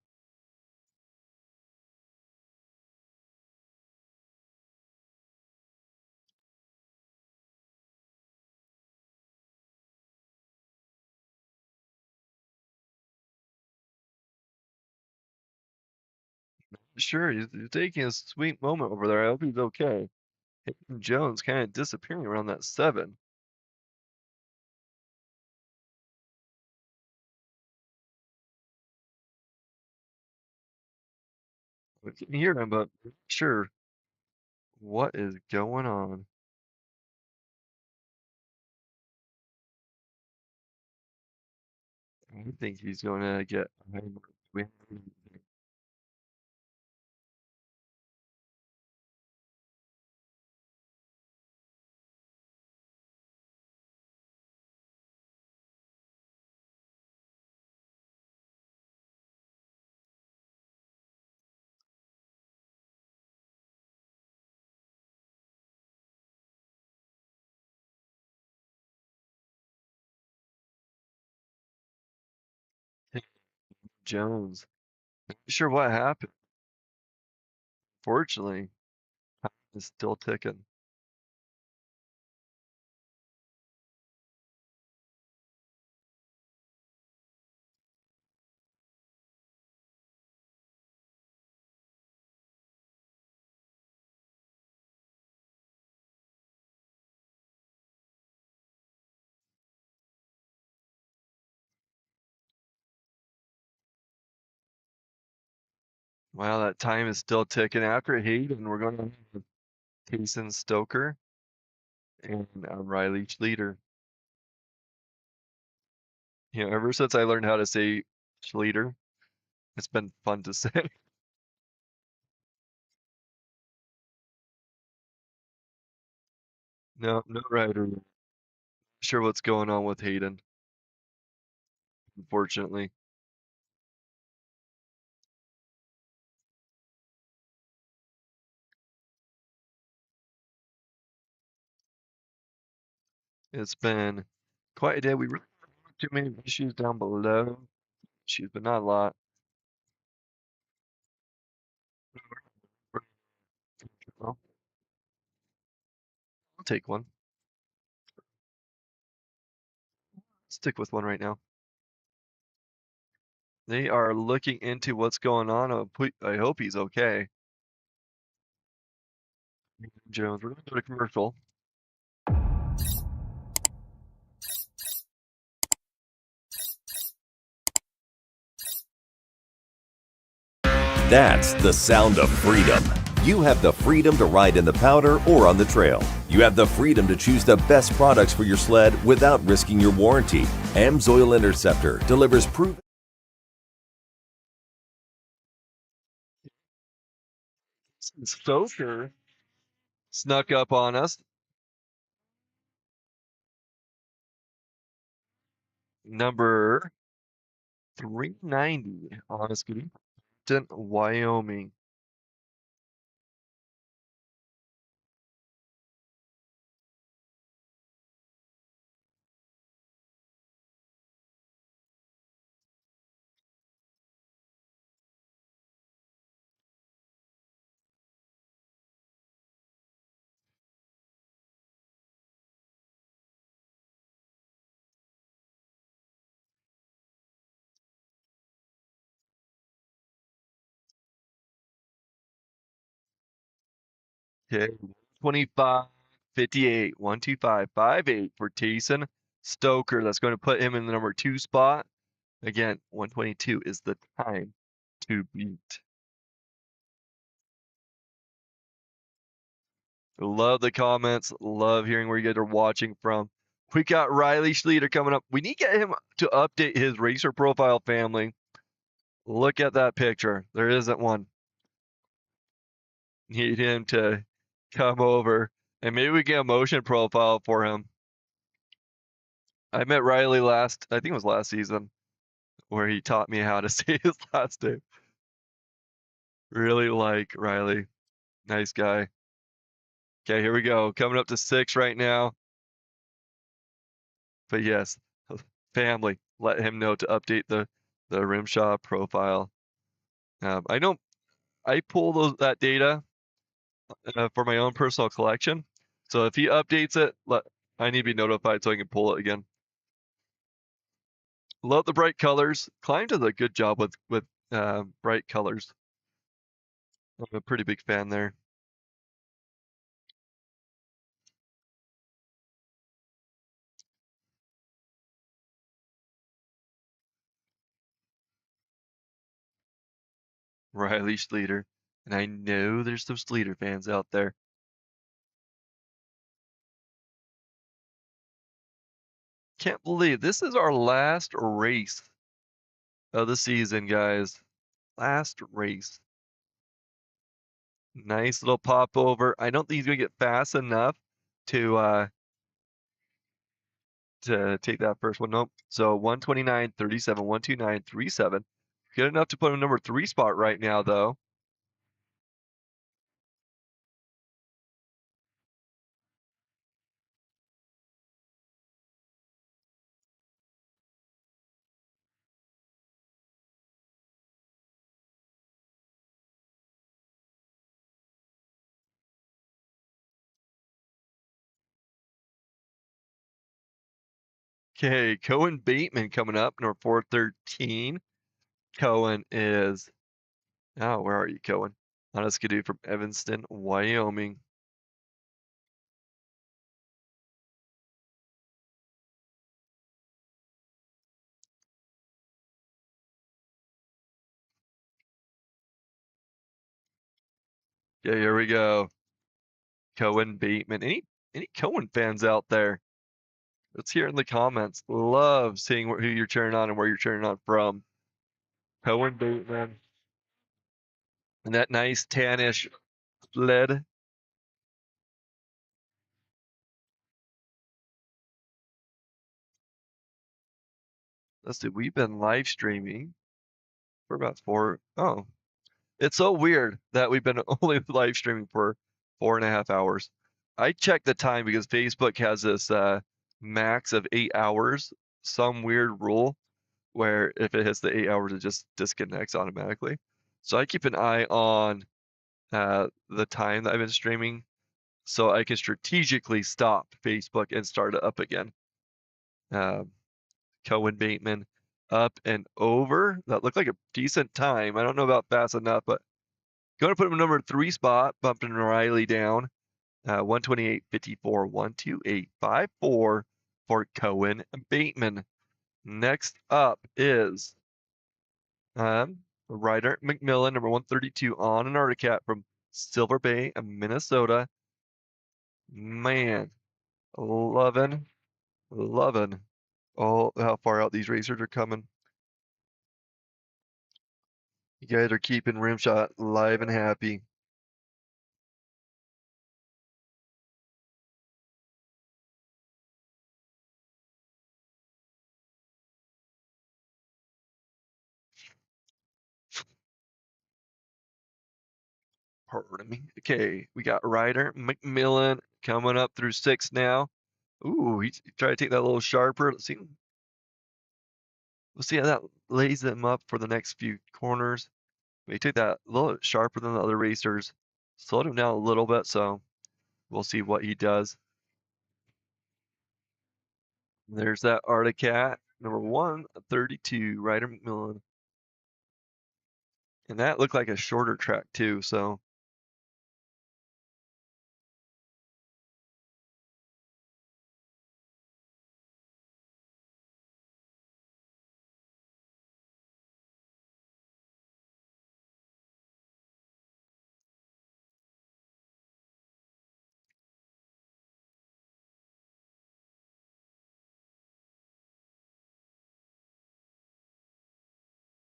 Sure, he's taking a sweet moment over there. I hope he's okay. Hayden Jones kind of disappearing around that 7. We can hear him, but I'm not sure what is going on. I think he's going to get a high mark. Jones. Not sure what happened. Fortunately, time is still ticking. Wow, that time is still ticking. After Hayden, we're going to have Tayson Stoker and Riley Schleter. You know, ever since I learned how to say Schleter, it's been fun to say. No, no rider. sure what's going on with Hayden, unfortunately. It's been quite a day. We really have too many issues down below. Issues, but not a lot. Well, I'll take one. Stick with one right now. They are looking into what's going on. I hope he's okay. Jones, we're going to go to commercial. That's the sound of freedom. You have the freedom to ride in the powder or on the trail. You have the freedom to choose the best products for your sled without risking your warranty. AMSOIL Interceptor delivers proven. Stoker snuck up on us. Number 390 on a scooter. Wyoming. Okay, 25, 58, 125, 58 for Tayson Stoker. That's going to put him in the number 2 spot. Again, 122 is the time to beat. Love the comments. Love hearing where you guys are watching from. We got Riley Schleter coming up. We need to get him to update his racer profile family. Look at that picture. There isn't one. Need him to come over and maybe we get a motion profile for him. I met Riley I think it was last season, where he taught me how to say his last name. Really like Riley. Nice guy. Okay, here we go. Coming up to 6 right now. But yes, family, let him know to update the Rimshaw profile. I know I pull that data for my own personal collection. So if he updates it, I need to be notified so I can pull it again. Love the bright colors. Klein does a good job with bright colors. I'm a pretty big fan there. Riley Schleter. And I know there's some Schleter fans out there. Can't believe this is our last race of the season, guys. Last race. Nice little pop over. I don't think he's gonna get fast enough to take that first one. Nope. So 129.37, 129.37. Good enough to put him number 3 spot right now, though. Okay, Cohen Bateman coming up, number 413. Cohen is, oh, where are you, Cohen? On a skidoo from Evanston, Wyoming. Yeah, here we go. Cohen Bateman. Any Cohen fans out there? Let's hear in the comments. Love seeing who you're cheering on and where you're cheering on from. Cohen Bateman. And that nice tannish sled. let's see, we've been live streaming for about it's so weird that we've been only live streaming for 4.5 hours. I checked the time because Facebook has this max of 8 hours, some weird rule where if it hits the 8 hours, it just disconnects automatically. So I keep an eye on the time that I've been streaming so I can strategically stop Facebook and start it up again. Cohen Bateman up and over. That looked like a decent time. I don't know about fast enough, but going to put him in number 3 spot, bumping Riley down. 128.54, 128.54 for Cohen Bateman. Next up is Ryder McMillan, number 132 on an Articat from Silver Bay, Minnesota. Man, loving. Oh, how far out these racers are coming. You guys are keeping Rimshaw live and happy. Pardon me. Okay, we got Ryder McMillan coming up through 6 now. Ooh, he's trying to take that a little sharper. Let's see. We'll see how that lays them up for the next few corners. He took that a little sharper than the other racers. Slowed him down a little bit, so we'll see what he does. There's that Articat, number 132, Ryder McMillan. And that looked like a shorter track too, so.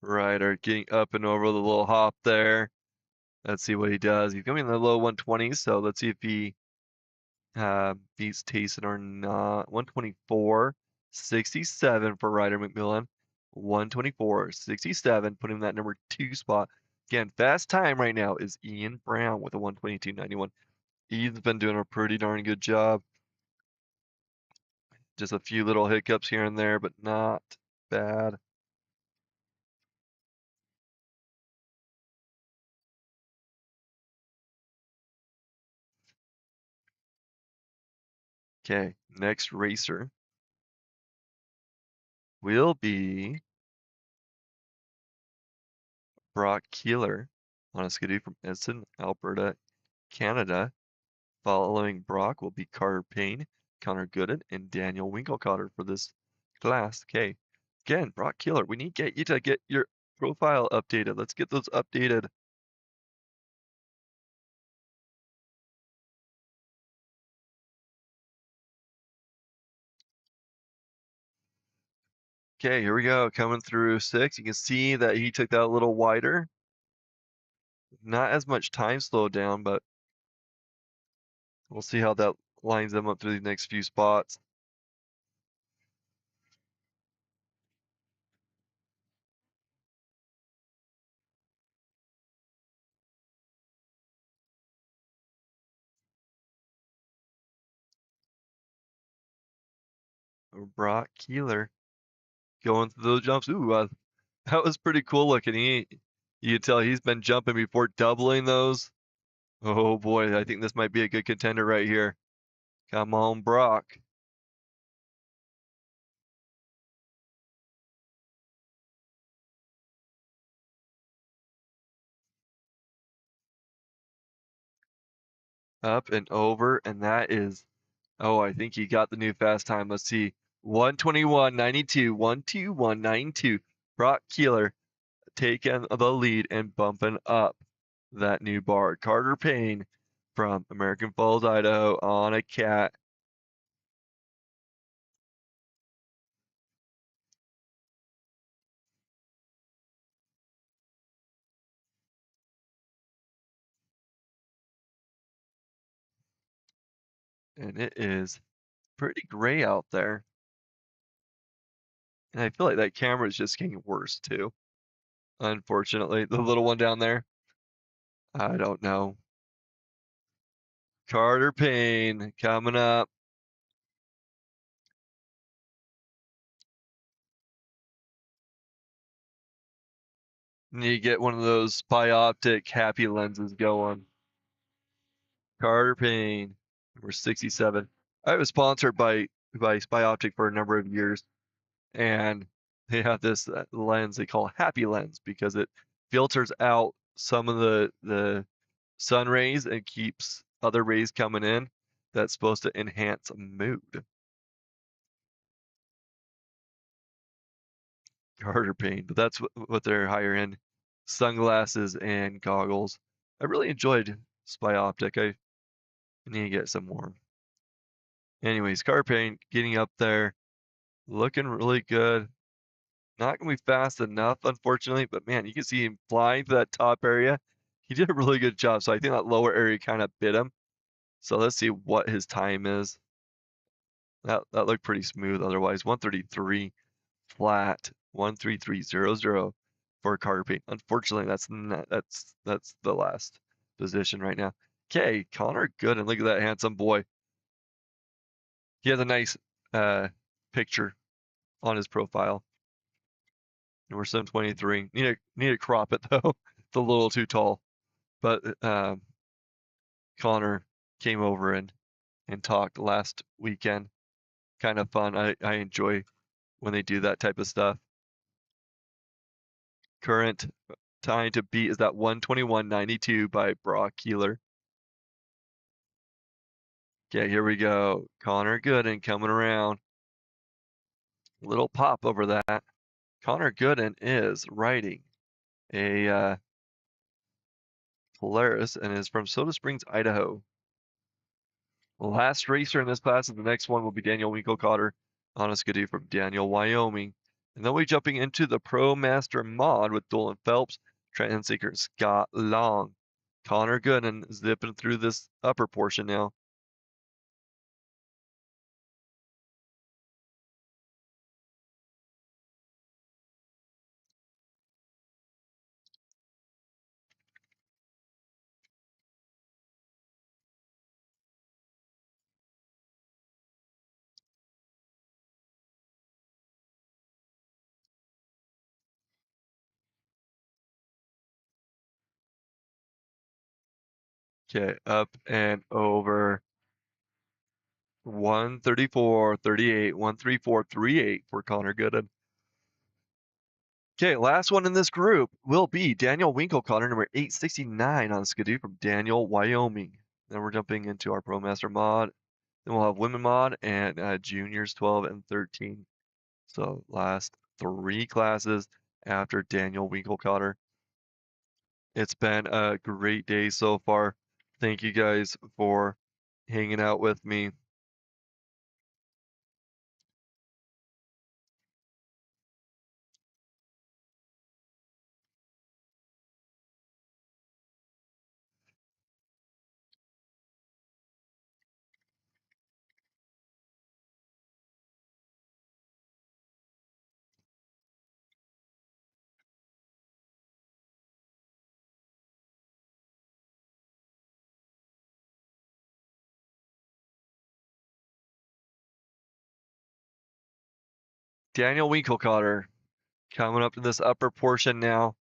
Ryder getting up and over the little hop there. Let's see what he does. He's coming in the low 120s, so let's see if he beats Tayson or not. 124.67 for Ryder McMillan. 124.67, putting him in that number 2 spot. Again, fast time right now is Ian Brown with a 122.91. Ian's been doing a pretty darn good job. Just a few little hiccups here and there, but not bad. Okay, next racer will be Brock Keeler on a skidoo from Edson, Alberta, Canada. Following Brock will be Carter Payne, Connor Gooden, and Daniel Winkelcotter for this class. Okay, again, Brock Keeler, we need to get you to get your profile updated. Let's get those updated. Okay, here we go. Coming through 6. You can see that he took that a little wider. Not as much time slowed down, but we'll see how that lines them up through the next few spots. Brock Keeler going through those jumps. Ooh, that was pretty cool looking. You can tell he's been jumping before doubling those. Oh boy, I think this might be a good contender right here. Come on, Brock. Up and over, and that is, oh, I think he got the new fast time. Let's see. 121.92, 121.92. Brock Keeler taking the lead and bumping up that new bar. Carter Payne from American Falls, Idaho on a cat. And it is pretty gray out there. And I feel like that camera is just getting worse too. Unfortunately, the little one down there. I don't know. Carter Payne coming up. Need to get one of those bioptic happy lenses going. Carter Payne, number 67. I was sponsored by Bioptic for a number of years, and they have this lens they call Happy Lens because it filters out some of the sun rays and keeps other rays coming in. That's supposed to enhance mood. Carter Payne, but that's what their higher end sunglasses and goggles. I really enjoyed Spy Optic. I need to get some more. Anyways, Carter Payne getting up there, looking really good. Not gonna be fast enough, unfortunately, but man, you can see him flying to that top area. He did a really good job. So I think that lower area kind of bit him. So let's see what his time is. That looked pretty smooth. Otherwise, 133 flat, 133.00 for Carter Payne. Unfortunately, that's the last position right now. Okay, Connor Good, and look at that handsome boy. He has a nice picture on his profile. Number 723. Need to crop it though. It's a little too tall. But Connor came over and talked last weekend. Kind of fun. I enjoy when they do that type of stuff. Current time to beat is that 121.92 by Brock Keeler. Okay, here we go. Connor Gooden coming around. Little pop over that. Connor Gooden is riding a Polaris and is from Soda Springs, Idaho. Last racer in this class, and the next one will be Daniel Winkelcotter on a Skidoo from Daniel, Wyoming. And then we're jumping into the Pro Master mod with Dolan Phelps, Trent Hensiker, and Scott Long. Connor Gooden zipping through this upper portion now. Okay, up and over. 134.38, 134.38 for Connor Gooden. Okay, last one in this group will be Daniel Winkelcotter, number 869 on Skidoo from Daniel, Wyoming. Then we're jumping into our ProMaster mod. Then we'll have Women mod and Juniors 12 and 13. So last three classes after Daniel Winkelcotter. It's been a great day so far. Thank you guys for hanging out with me. Daniel Winkelcotter coming up to this upper portion now.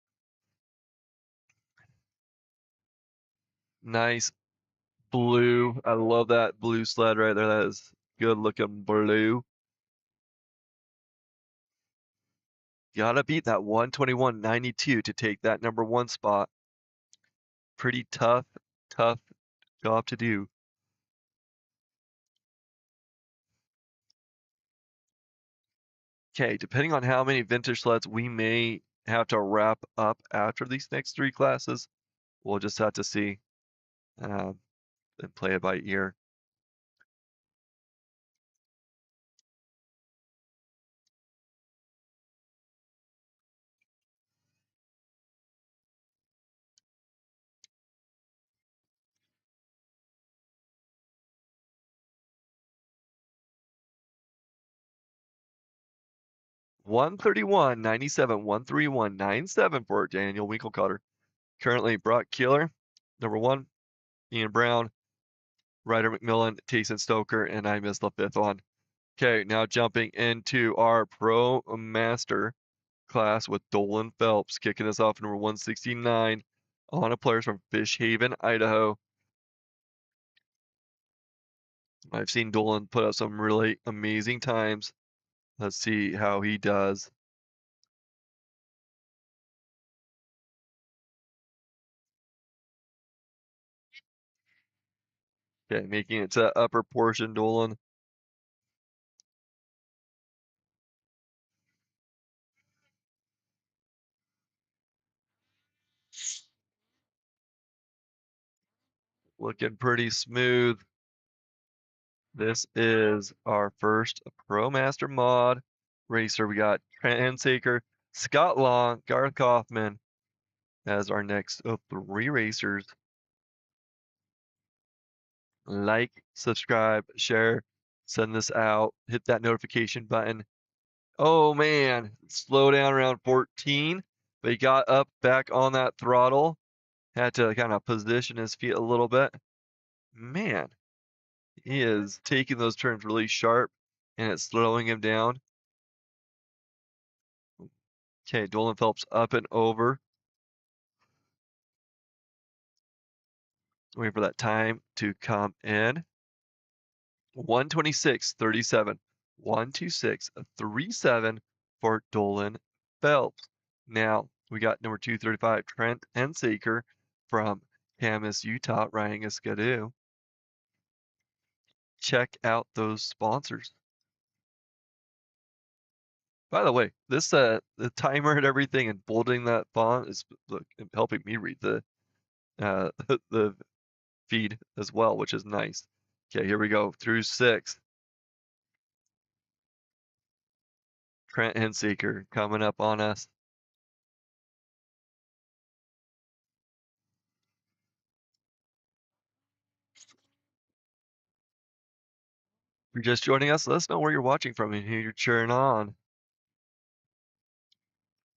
Nice blue. I love that blue sled right there. That is good looking blue. Gotta beat that 121.92 to take that number one spot. Pretty tough job to do. Okay, depending on how many vintage sleds we may have to wrap up after these next three classes, we'll just have to see and play it by ear. 131.97, 131.97 for Daniel Winkelcotter. Currently, Brock Keeler, number 1, Ian Brown, Ryder McMillan, Tayson Stoker, and I missed the 5th one. Okay, now jumping into our Pro Master class with Dolan Phelps kicking us off, number 169, on a players from Fish Haven, Idaho. I've seen Dolan put up some really amazing times. Let's see how he does. Okay, making it to upper portion, Dolan. Looking pretty smooth. This is our first Pro Master Mod racer. We got Trent Hensaker, Scott Long, Garth Kaufman as our next of 3 racers. Like, subscribe, share, send this out, hit that notification button. Oh man, slow down around 14, but he got up back on that throttle. Had to kind of position his feet a little bit. Man, he is taking those turns really sharp and it's slowing him down. Okay, Dolan Phelps up and over. Waiting for that time to come in. 126.37. 126.37 for Dolan Phelps. Now we got number 235, Trent Hensaker from Camas, Utah, riding a Skidoo. Check out those sponsors. By the way, this the timer and everything and bolding that font is helping me read the the feed as well, which is nice. Okay, here we go through 6. Trent Hensaker coming up on us. If you're just joining us, let us know where you're watching from and who you're cheering on.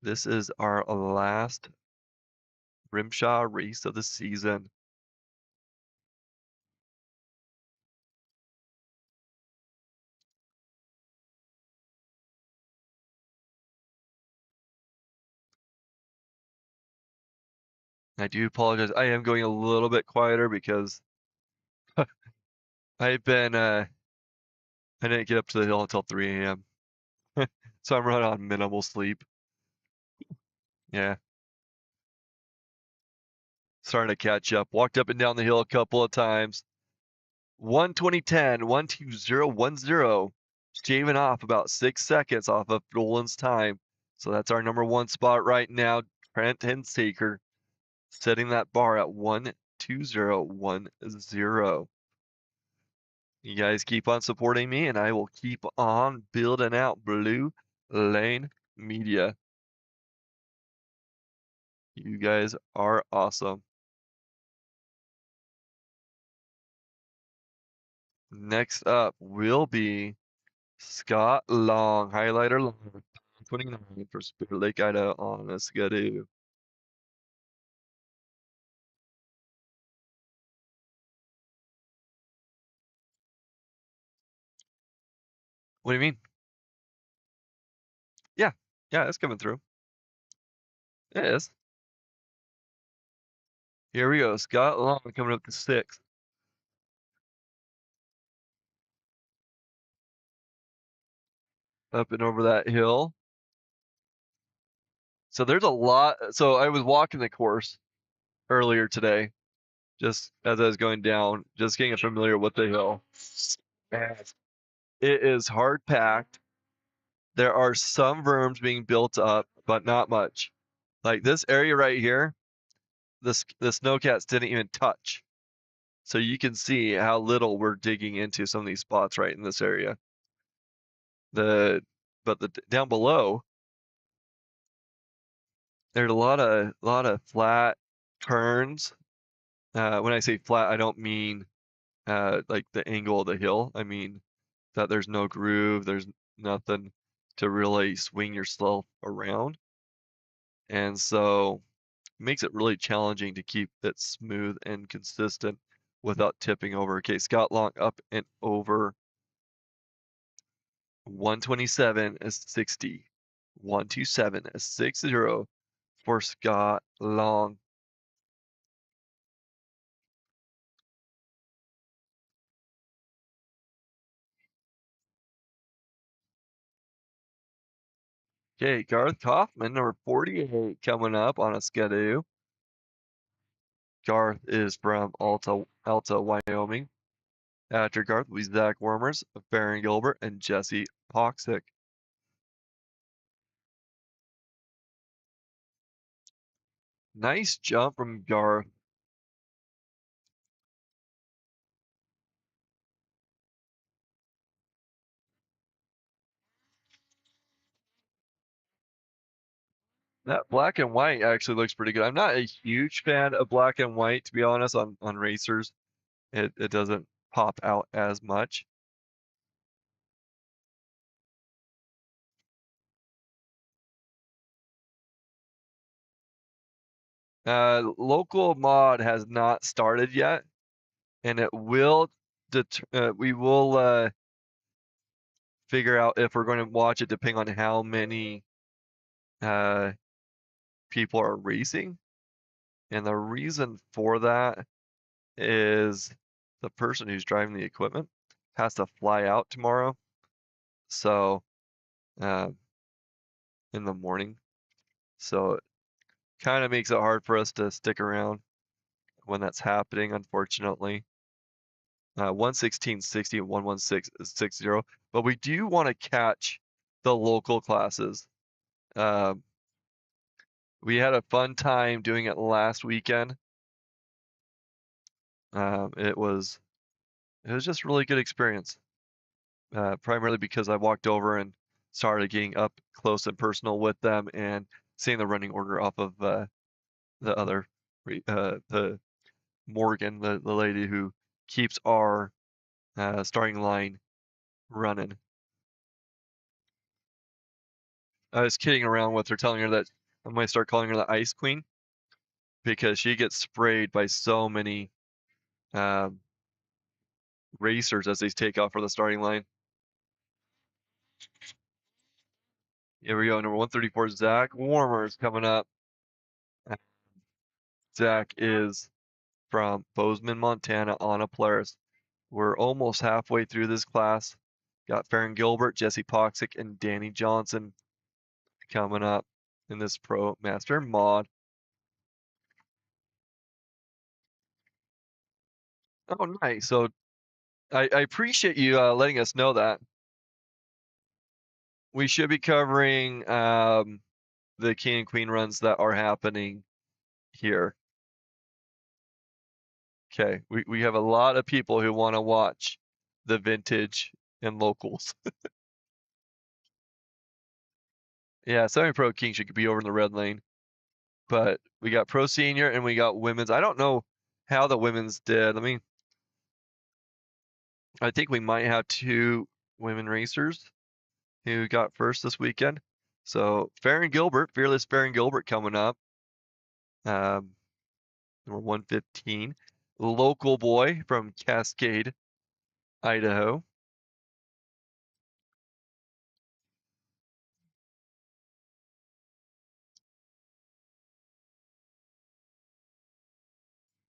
This is our last Rimshaw race of the season. I do apologize. I am going a little bit quieter because I've been I didn't get up to the hill until 3 a.m. So I'm running on minimal sleep. Yeah. Starting to catch up. Walked up and down the hill a couple of times. 120.10, 120.10. Shaving off about 6 seconds off of Dolan's time. So that's our number 1 spot right now. Trent Hensaker setting that bar at 120.10. You guys keep on supporting me and I will keep on building out Blue Lane Media. You guys are awesome. Next up will be Scott Long, highlighter Long, 29 for Spirit Lake, Idaho on a Skidoo. What do you mean? Yeah, it's coming through. It is. Here we go. Scott Long coming up to 6th. Up and over that hill. So there's a lot. So I was walking the course earlier today, just as I was going down, just getting familiar with the hill. And it is hard packed. There are some berms being built up, but not much. Like this area right here, the snowcats didn't even touch. So you can see how little we're digging into some of these spots right in this area. But down below, there's a lot of flat turns. When I say flat, I don't mean like the angle of the hill. I mean that there's no groove, there's nothing. to really swing yourself around. And so it makes it really challenging to keep it smooth and consistent without tipping over. Okay, Scott Long up and over 127 is 60. 127 is 60 for Scott Long. Okay, Garth Kaufman, number 48, coming up on a schedule. Garth is from Alta, Wyoming. After Garth will be Zach Wormers, Farron Gilbert, and Jesse Poxick. Nice jump from Garth. That black and white actually looks pretty good. I'm not a huge fan of black and white, to be honest, on racers. It doesn't pop out as much. Local mod has not started yet, and it will we will figure out if we're going to watch it depending on how many people are racing. And the reason for that is the person who's driving the equipment has to fly out tomorrow. So in the morning. So it kind of makes it hard for us to stick around when that's happening, unfortunately. 116.60 and 116.60. But we do want to catch the local classes. We had a fun time doing it last weekend. It was just a really good experience. Primarily because I walked over and started getting up close and personal with them and seeing the running order off of the other the Morgan, the lady who keeps our starting line running. I was kidding around with her, telling her that I might start calling her the Ice Queen because she gets sprayed by so many racers as they take off for the starting line. Here we go, number 134, Zach Warmer's coming up. Zach is from Bozeman, Montana on a Polaris. We're almost halfway through this class. Got Farron Gilbert, Jesse Poxick, and Danny Johnson coming up in this Pro Master mod. Oh, nice. So I appreciate you letting us know that. We should be covering the King and Queen runs that are happening here. Okay, we have a lot of people who want to watch the vintage and locals. Yeah, semi-pro King should be over in the red lane. But we got pro senior and we got women's. I don't know how the women's did. I think we might have 2 women racers who got first this weekend. So Farron Gilbert, fearless Farron Gilbert coming up. Number 115. Local boy from Cascade, Idaho.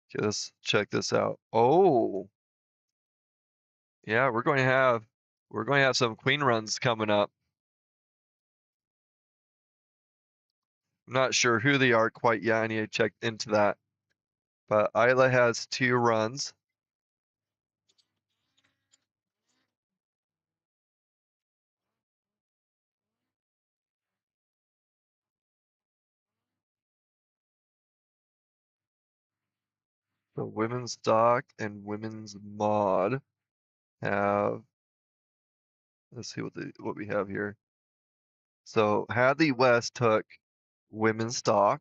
Okay, let's check this out. Oh, yeah, we're going to have some queen runs coming up. I'm not sure who they are quite yet. I need to check into that. But Isla has 2 runs. The women's stock and women's mod have, let's see what we have here. So Hadley West took women's stock.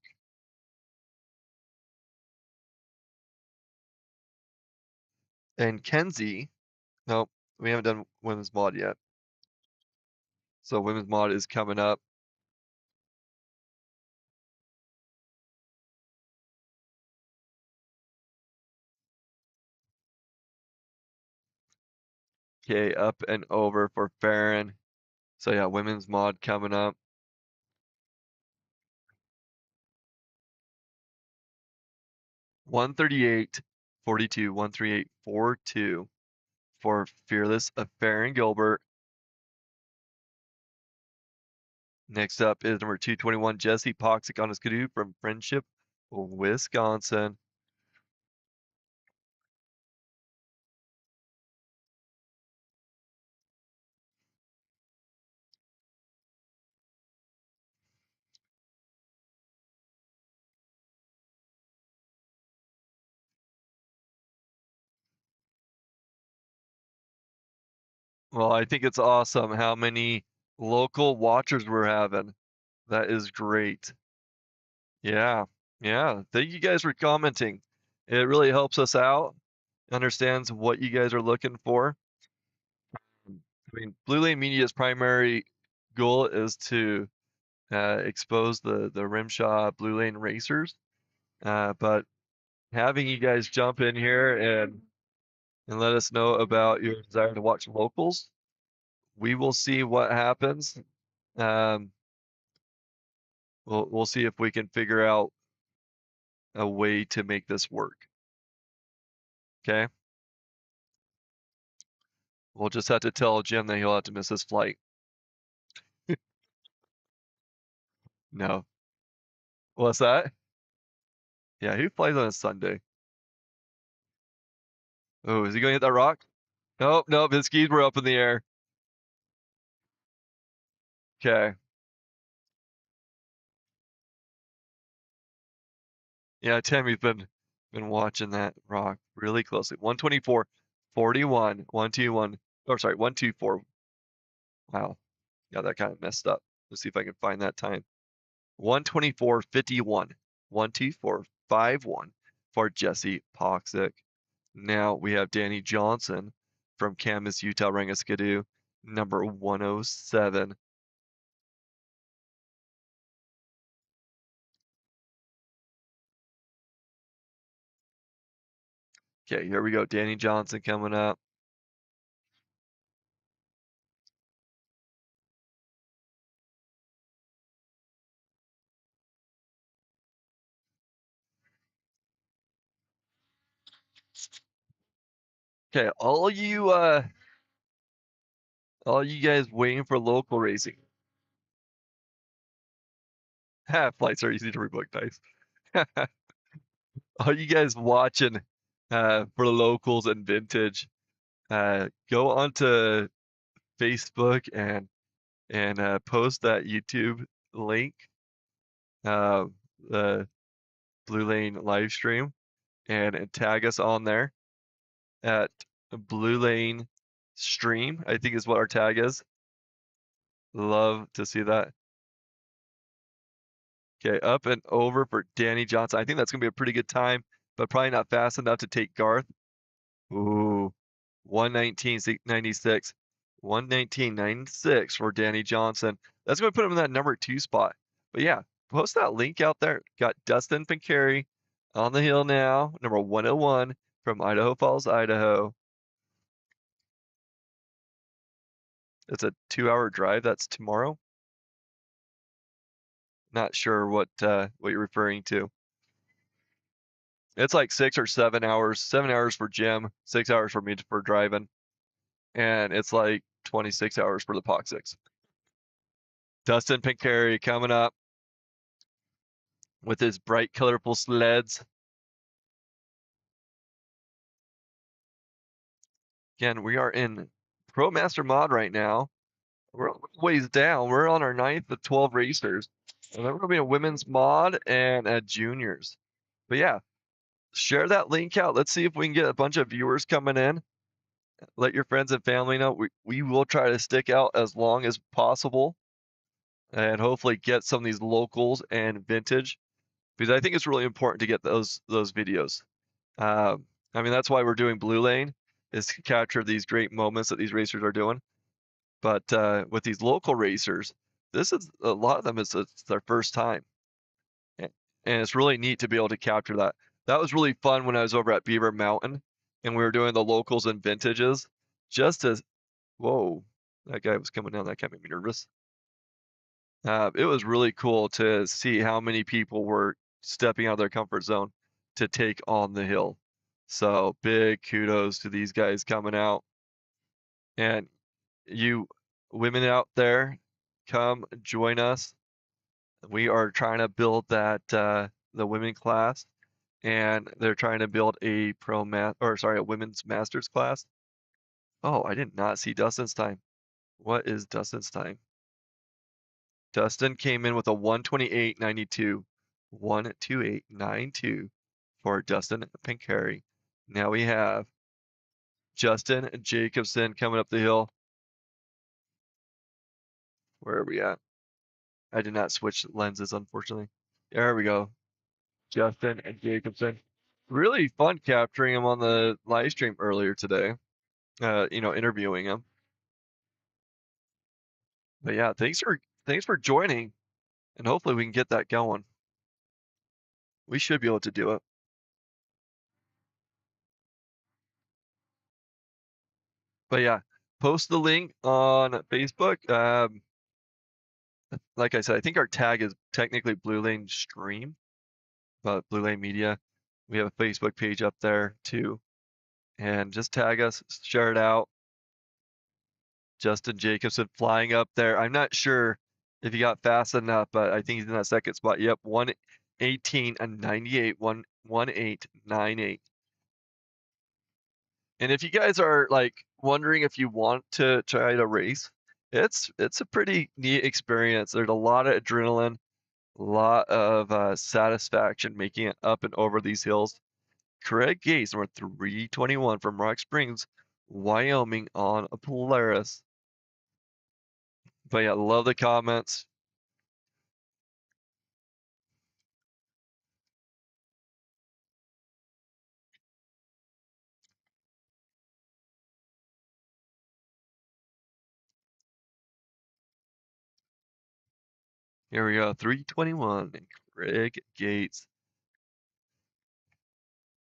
And Kenzie, nope, we haven't done women's mod yet. So women's mod is coming up. Okay, up and over for Farron. So yeah, women's mod coming up. $138.42, $138.42 for Fearless of Farron Gilbert. Next up is number 221, Jesse Poxic on his Skidoo from Friendship, Wisconsin. Well, I think it's awesome how many local watchers we're having. That is great. Yeah, yeah. Thank you guys for commenting. It really helps us out, understands what you guys are looking for. I mean, Blue Lane Media's primary goal is to expose the Rimshaw Blue Lane racers, but having you guys jump in here and let us know about your desire to watch locals, we will see what happens. We'll see if we can figure out a way to make this work. Okay. We'll just have to tell Jim that he'll have to miss his flight. No. What's that? Yeah, who flies on a Sunday? Oh, is he going to hit that rock? Nope, nope, his skis were up in the air. Okay. Yeah, Tammy's been watching that rock really closely. 124.41, 121, or sorry, 124. Wow. Yeah, that kind of messed up. Let's see if I can find that time. 124.51, 124.51 for Jesse Poxic. Now we have Danny Johnson from Camas, Utah, Rangaskidoo, number 107. Okay, here we go. Danny Johnson coming up. Okay, all you guys waiting for local racing. Flights are easy to rebook, nice. All you guys watching for locals and vintage, go onto Facebook and post that YouTube link, the Blue Lane live stream, and tag us on there at Blue Lane Stream, I think is what our tag is. Love to see that. Okay, up and over for Danny Johnson. I think that's going to be a pretty good time, but probably not fast enough to take Garth. Ooh, 119.96. 119.96 for Danny Johnson. That's going to put him in that number 2 spot. But yeah, post that link out there. Got Dustin Pincari on the hill now, number 101 from Idaho Falls, Idaho. It's a 2-hour drive. That's tomorrow. Not sure what you're referring to. It's like 6 or 7 hours. 7 hours for Jim, 6 hours for me for driving, and it's like 26 hours for the Poxics. Dustin Pincari coming up with his bright, colorful sleds. Again, we are in Pro Master Mod right now. We're a ways down. We're on our 9th of 12 racers. And then we're going to be a women's mod and a juniors. But yeah, share that link out. Let's see if we can get a bunch of viewers coming in. Let your friends and family know. We will try to stick out as long as possible and hopefully get some of these locals and vintage, because I think it's really important to get those videos. I mean, that's why we're doing Blue Lane, is to capture these great moments that these racers are doing. But with these local racers, this is a lot of them it's their first time. And it's really neat to be able to capture that. That was really fun when I was over at Beaver Mountain and we were doing the locals and vintages. Just as, whoa, that guy was coming down. That got me nervous. It was really cool to see how many people were stepping out of their comfort zone to take on the hill. So big kudos to these guys coming out. And you women out there, come join us. We are trying to build that the women class, and they're trying to build a a women's masters class. Oh, I did not see Dustin's time. What is Dustin's time? Dustin came in with a 128.92. 128.92 for Dustin Pinkary. Now we have Justin Jacobson coming up the hill. Where are we at? I did not switch lenses, unfortunately. There we go. Justin and Jacobson. Really fun capturing him on the live stream earlier today. Interviewing him. But yeah, thanks for joining, and hopefully we can get that going. We should be able to do it. But yeah, post the link on Facebook. Like I said, I think our tag is technically Blue Lane Stream, but Blue Lane Media. We have a Facebook page up there too. And just tag us, share it out. Justin Jacobson flying up there. I'm not sure if he got fast enough, but I think he's in that second spot. Yep, 118 and 98, 11898. And if you guys are like wondering if you want to try to race, it's a pretty neat experience. There's a lot of adrenaline, a lot of satisfaction making it up and over these hills. Craig Gates, number 321 from Rock Springs, Wyoming on a Polaris. But yeah, love the comments. Here we go, 321 and Craig Gates.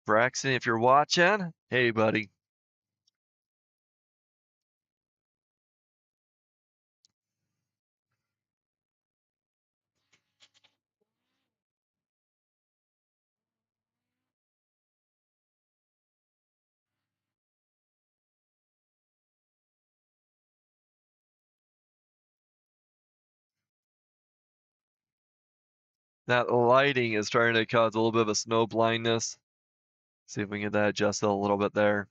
Braxton, if you're watching, hey buddy. That lighting is starting to cause a little bit of a snow blindness. See if we can get that adjusted a little bit there.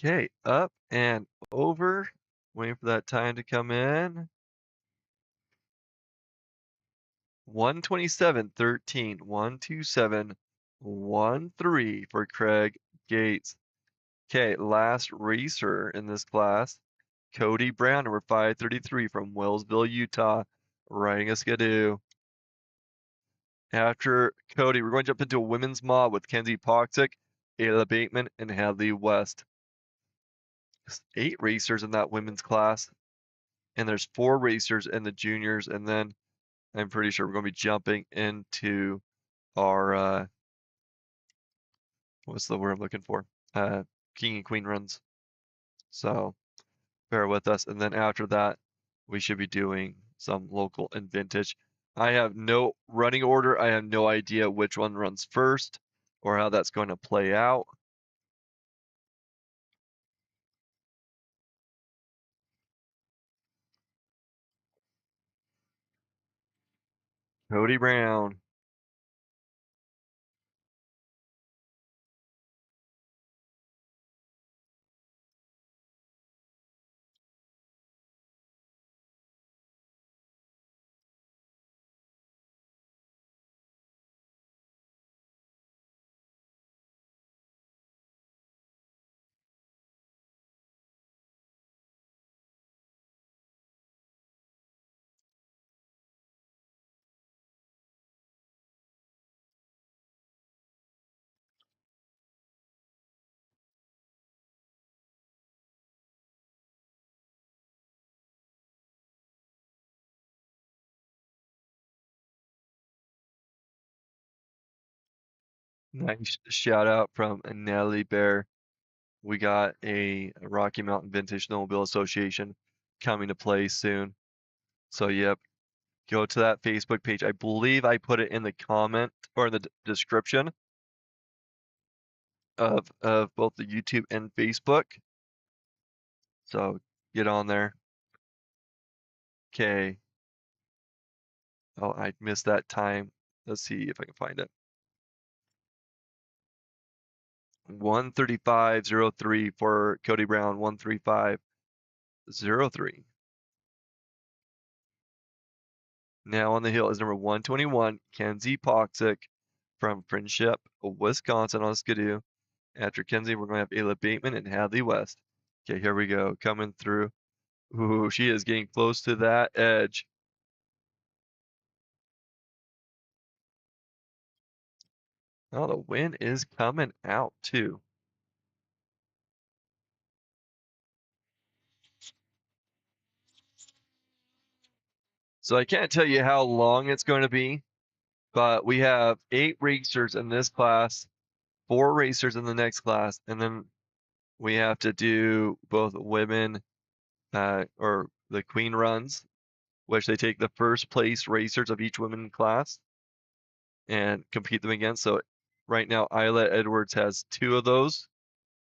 Okay, up and over. Waiting for that time to come in. 127.13. 127.13 for Craig Gates. Okay, last racer in this class. Cody Brown, number 533 from Wellsville, Utah, riding a Skidoo. After Cody, we're going to jump into a women's mob with Kenzie Poxick, Ayla Bateman, and Hadley West. 8 racers in that women's class, and there's 4 racers in the juniors, and then I'm pretty sure we're going to be jumping into our what's the word I'm looking for? King and Queen runs. So bear with us, and then after that, we should be doing some local and vintage. I have no running order. I have no idea which one runs first or how that's going to play out. Cody Brown. Nice shout out from Nelly Bear. We got a Rocky Mountain Vintage Snowmobile Association coming to play soon. So yep, go to that Facebook page. I believe I put it in the comment or in the description of both the YouTube and Facebook. So get on there. Okay. Oh, I missed that time. Let's see if I can find it. 135.03 for Cody Brown. 135.03. Now on the hill is number 121, Kenzie Poxick from Friendship, Wisconsin on Skidoo. After Kenzie, we're going to have Ayla Bateman and Hadley West. Okay, here we go. Coming through. Ooh, she is getting close to that edge. Oh, the wind is coming out too. So I can't tell you how long it's going to be, but we have 8 racers in this class, 4 racers in the next class, and then we have to do both women or the queen runs, which they take the first place racers of each women class and compete them against. So right now, Isla Edwards has 2 of those,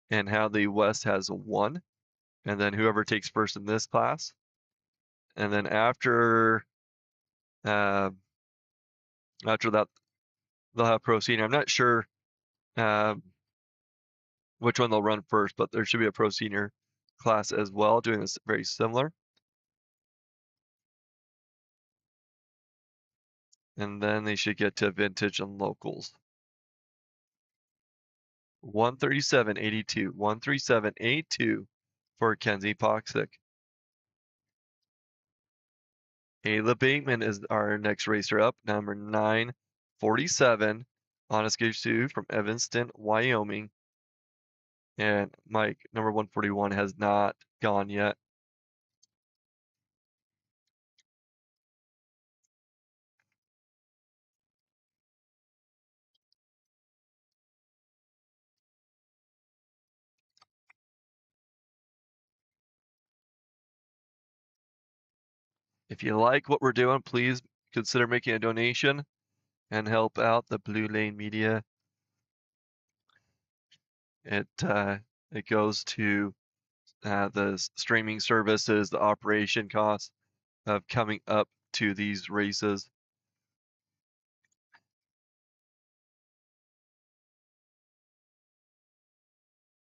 and Hadley West has 1. And then whoever takes first in this class. And then after that, they'll have pro senior. I'm not sure which one they'll run first, but there should be a pro senior class as well, doing this very similar. And then they should get to vintage and locals. 137.82, 137.82 for Kenzie Poxick. Ayla Bateman is our next racer up, number 947, Honest Gage Sioux from Evanston, Wyoming. And Mike, number 141, has not gone yet. If you like what we're doing, please consider making a donation and help out the Blue Lane Media. It goes to the streaming services, the operation costs of coming up to these races.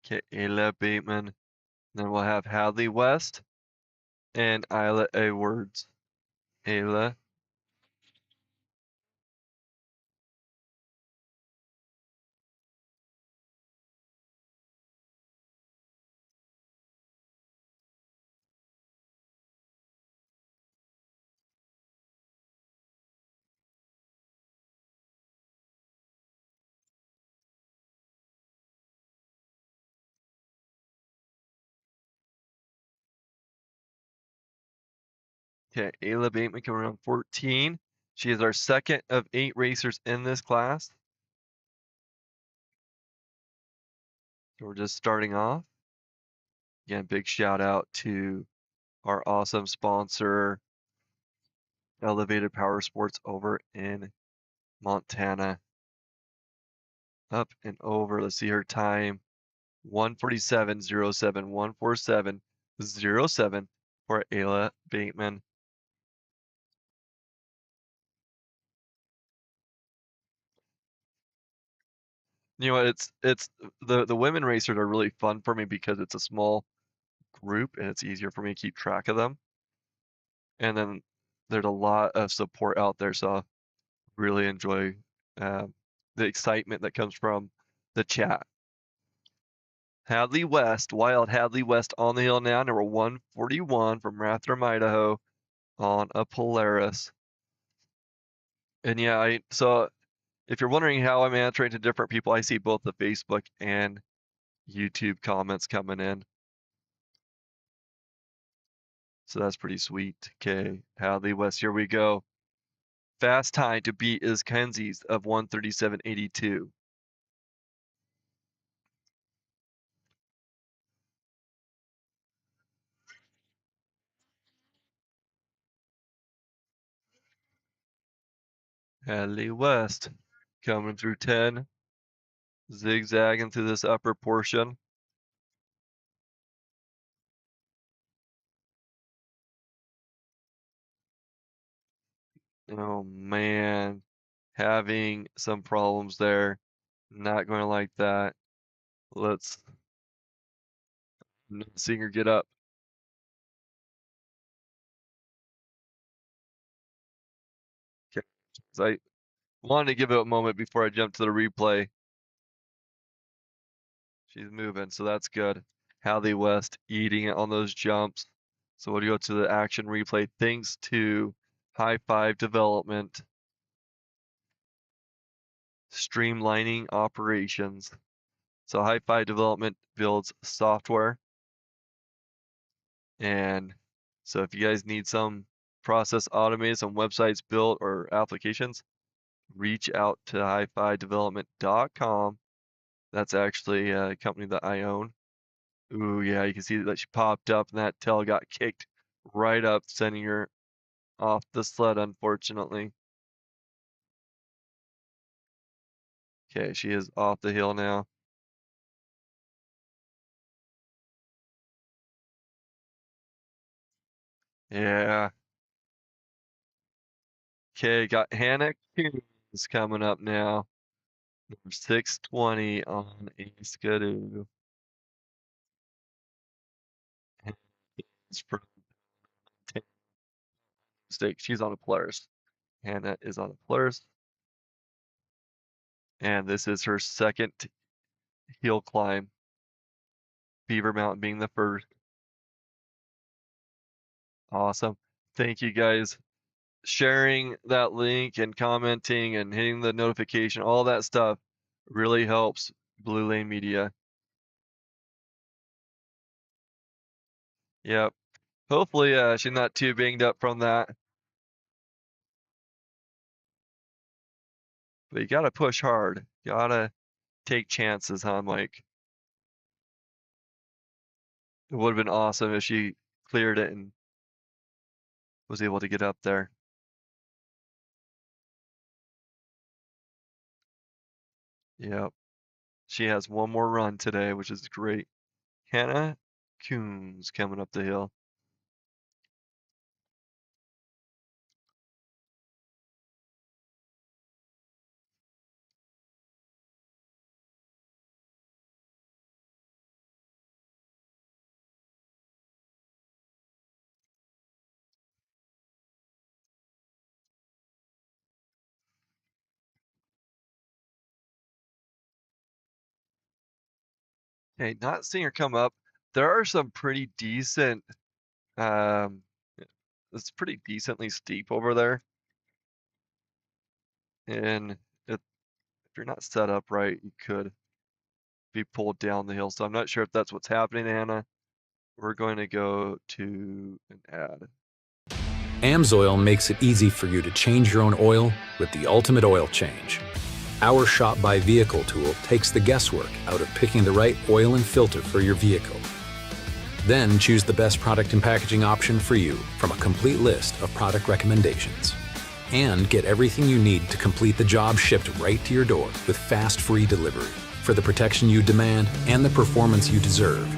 Okay, Ayla Bateman. Then we'll have Hadley West and Isla Edwards. Ayla. Okay, Ayla Bateman coming around 14. She is our second of 8 racers in this class. So we're just starting off. Again, big shout out to our awesome sponsor, Elevated Powersports over in Montana. Up and over. Let's see her time. 147.07, 147.07 for Ayla Bateman. You know, it's the women racers are really fun for me because it's a small group and it's easier for me to keep track of them. And then there's a lot of support out there, so I really enjoy the excitement that comes from the chat. Hadley West, wild Hadley West on the hill now, number 141 from Rathdrum, Idaho, on a Polaris. And yeah, so if you're wondering how I'm answering to different people, I see both the Facebook and YouTube comments coming in. So that's pretty sweet. Okay, Hadley West, here we go. Fast time to beat is Kenzie's of 137.82. Hadley West coming through 10, zigzagging through this upper portion. Oh man, having some problems there. Not going to like that. Let's see her get up. Okay, so I wanted to give it a moment before I jump to the replay. She's moving, so that's good. Hadley West eating it on those jumps. So we'll go to the action replay. Thanks to High Five Development, streamlining operations. So High Five Development builds software. And so if you guys need some process automated, some websites built or applications, reach out to highfivedevelopment.com. That's actually a company that I own. Ooh, yeah, you can see that she popped up and that tail got kicked right up, sending her off the sled, unfortunately. Okay, she is off the hill now. Yeah. Okay, got Hannah Coons coming up now. Number 620 on a Skidoo. It's from mistake. She's on a Polaris. Hannah is on a Polaris. And this is her second hill climb. Beaver Mountain being the first. Awesome. Thank you guys. Sharing that link and commenting and hitting the notification, all that stuff really helps Blue Lane Media. Yep. Hopefully she's not too banged up from that. But you gotta push hard. Gotta take chances, huh, Mike? It would have been awesome if she cleared it and was able to get up there. Yep. She has one more run today, which is great. Hannah Coons coming up the hill. Okay, not seeing her come up. There are some pretty decent, it's pretty decently steep over there. And if you're not set up right, you could be pulled down the hill. So I'm not sure if that's what's happening, Anna. We're going to go to an ad. AMSOIL makes it easy for you to change your own oil with the ultimate oil change. Our Shop by Vehicle tool takes the guesswork out of picking the right oil and filter for your vehicle. Then choose the best product and packaging option for you from a complete list of product recommendations. And get everything you need to complete the job shipped right to your door with fast, free delivery for the protection you demand and the performance you deserve.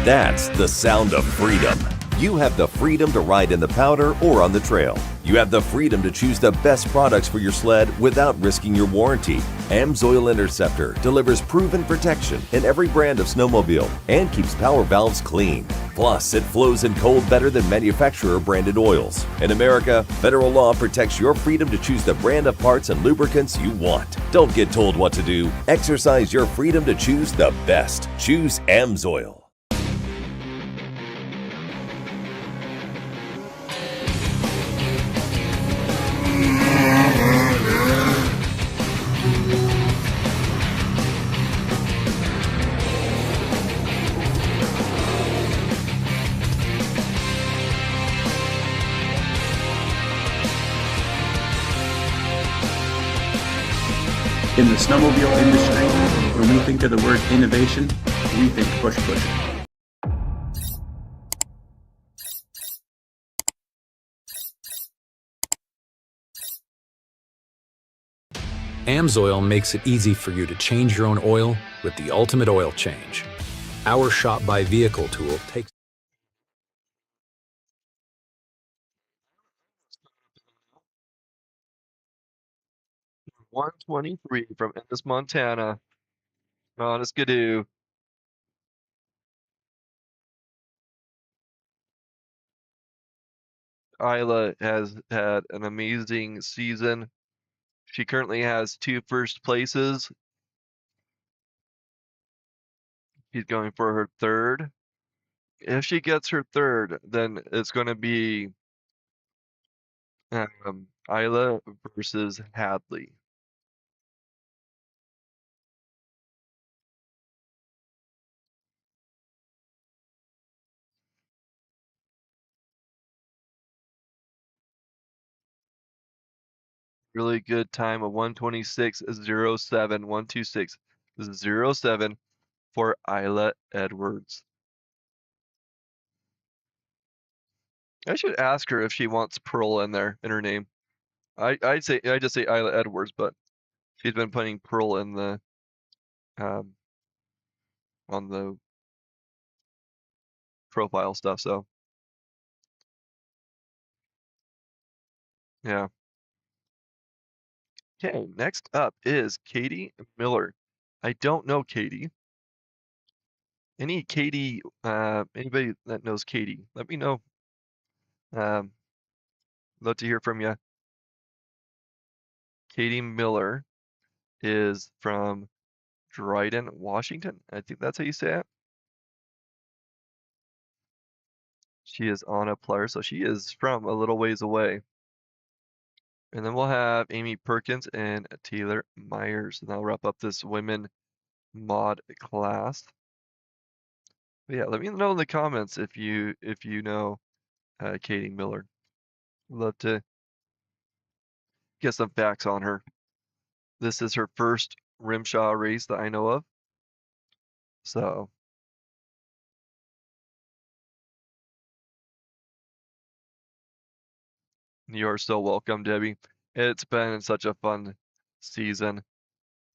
That's the sound of freedom. You have the freedom to ride in the powder or on the trail. You have the freedom to choose the best products for your sled without risking your warranty. AMSOIL Interceptor delivers proven protection in every brand of snowmobile and keeps power valves clean. Plus, it flows in cold better than manufacturer-branded oils. In America, federal law protects your freedom to choose the brand of parts and lubricants you want. Don't get told what to do. Exercise your freedom to choose the best. Choose AMSOIL. In the snowmobile industry, when we think of the word innovation, we think push. AMSOIL makes it easy for you to change your own oil with the ultimate oil change. Our Shop by Vehicle tool takes 123 from Ennis, Montana. On Skidoo. Isla has had an amazing season. She currently has 2 first places. She's going for her 3rd. If she gets her 3rd, then it's going to be Isla versus Hadley. Really good time of 126.07, 126.07 for Isla Edwards. I should ask her if she wants Pearl in there in her name. I just say Isla Edwards, but she's been putting Pearl in the on the profile stuff, so yeah. Okay, next up is Katie Miller. I don't know Katie. Any Katie, anybody that knows Katie, let me know. Love to hear from you. Katie Miller is from Dryden, Washington. I think that's how you say it. She is on a player, so she is from a little ways away. And then we'll have Amy Perkins and Taylor Myers, and that'll wrap up this women mod class. But yeah, let me know in the comments if you know Katie Miller. Love to get some facts on her. This is her first Rimshaw race that I know of. So you are so welcome, Debbie. It's been such a fun season,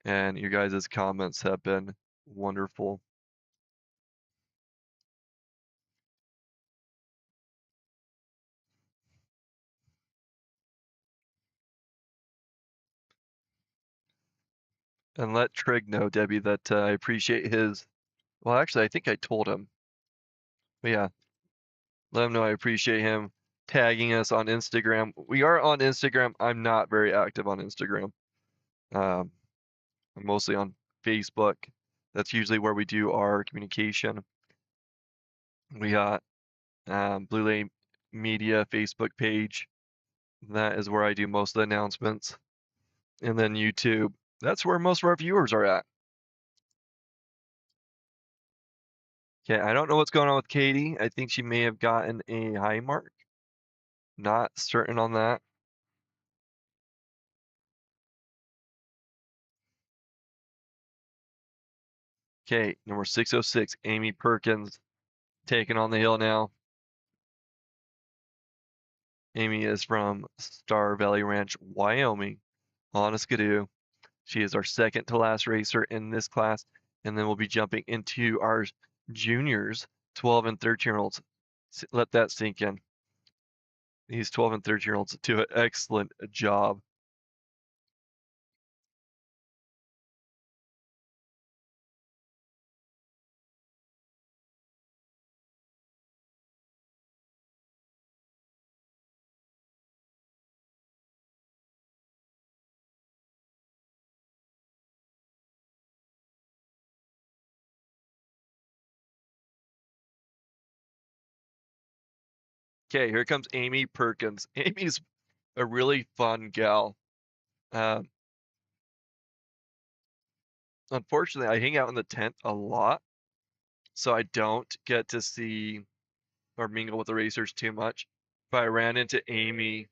and you guys' comments have been wonderful. And let Trig know, Debbie, that I appreciate his. Well, actually, I think I told him. But yeah, let him know I appreciate him tagging us on Instagram. We are on Instagram. I'm not very active on Instagram. I'm mostly on Facebook. That's usually where we do our communication. We got Blue Lane Media Facebook page. That is where I do most of the announcements. And then YouTube. That's where most of our viewers are at. Okay, I don't know what's going on with Katie. I think she may have gotten a high mark. Not certain on that. Okay, number 606, Amy Perkins, taking on the hill now. Amy is from Star Valley Ranch, Wyoming, on a Skidoo. She is our second to last racer in this class, and then we'll be jumping into our juniors, 12 and 13-year-olds. Let that sink in. These 12 and 13-year-olds do an excellent job. Okay, here comes Amy Perkins. Amy's a really fun gal. Unfortunately, I hang out in the tent a lot, so I don't get to see or mingle with the racers too much. But I ran into Amy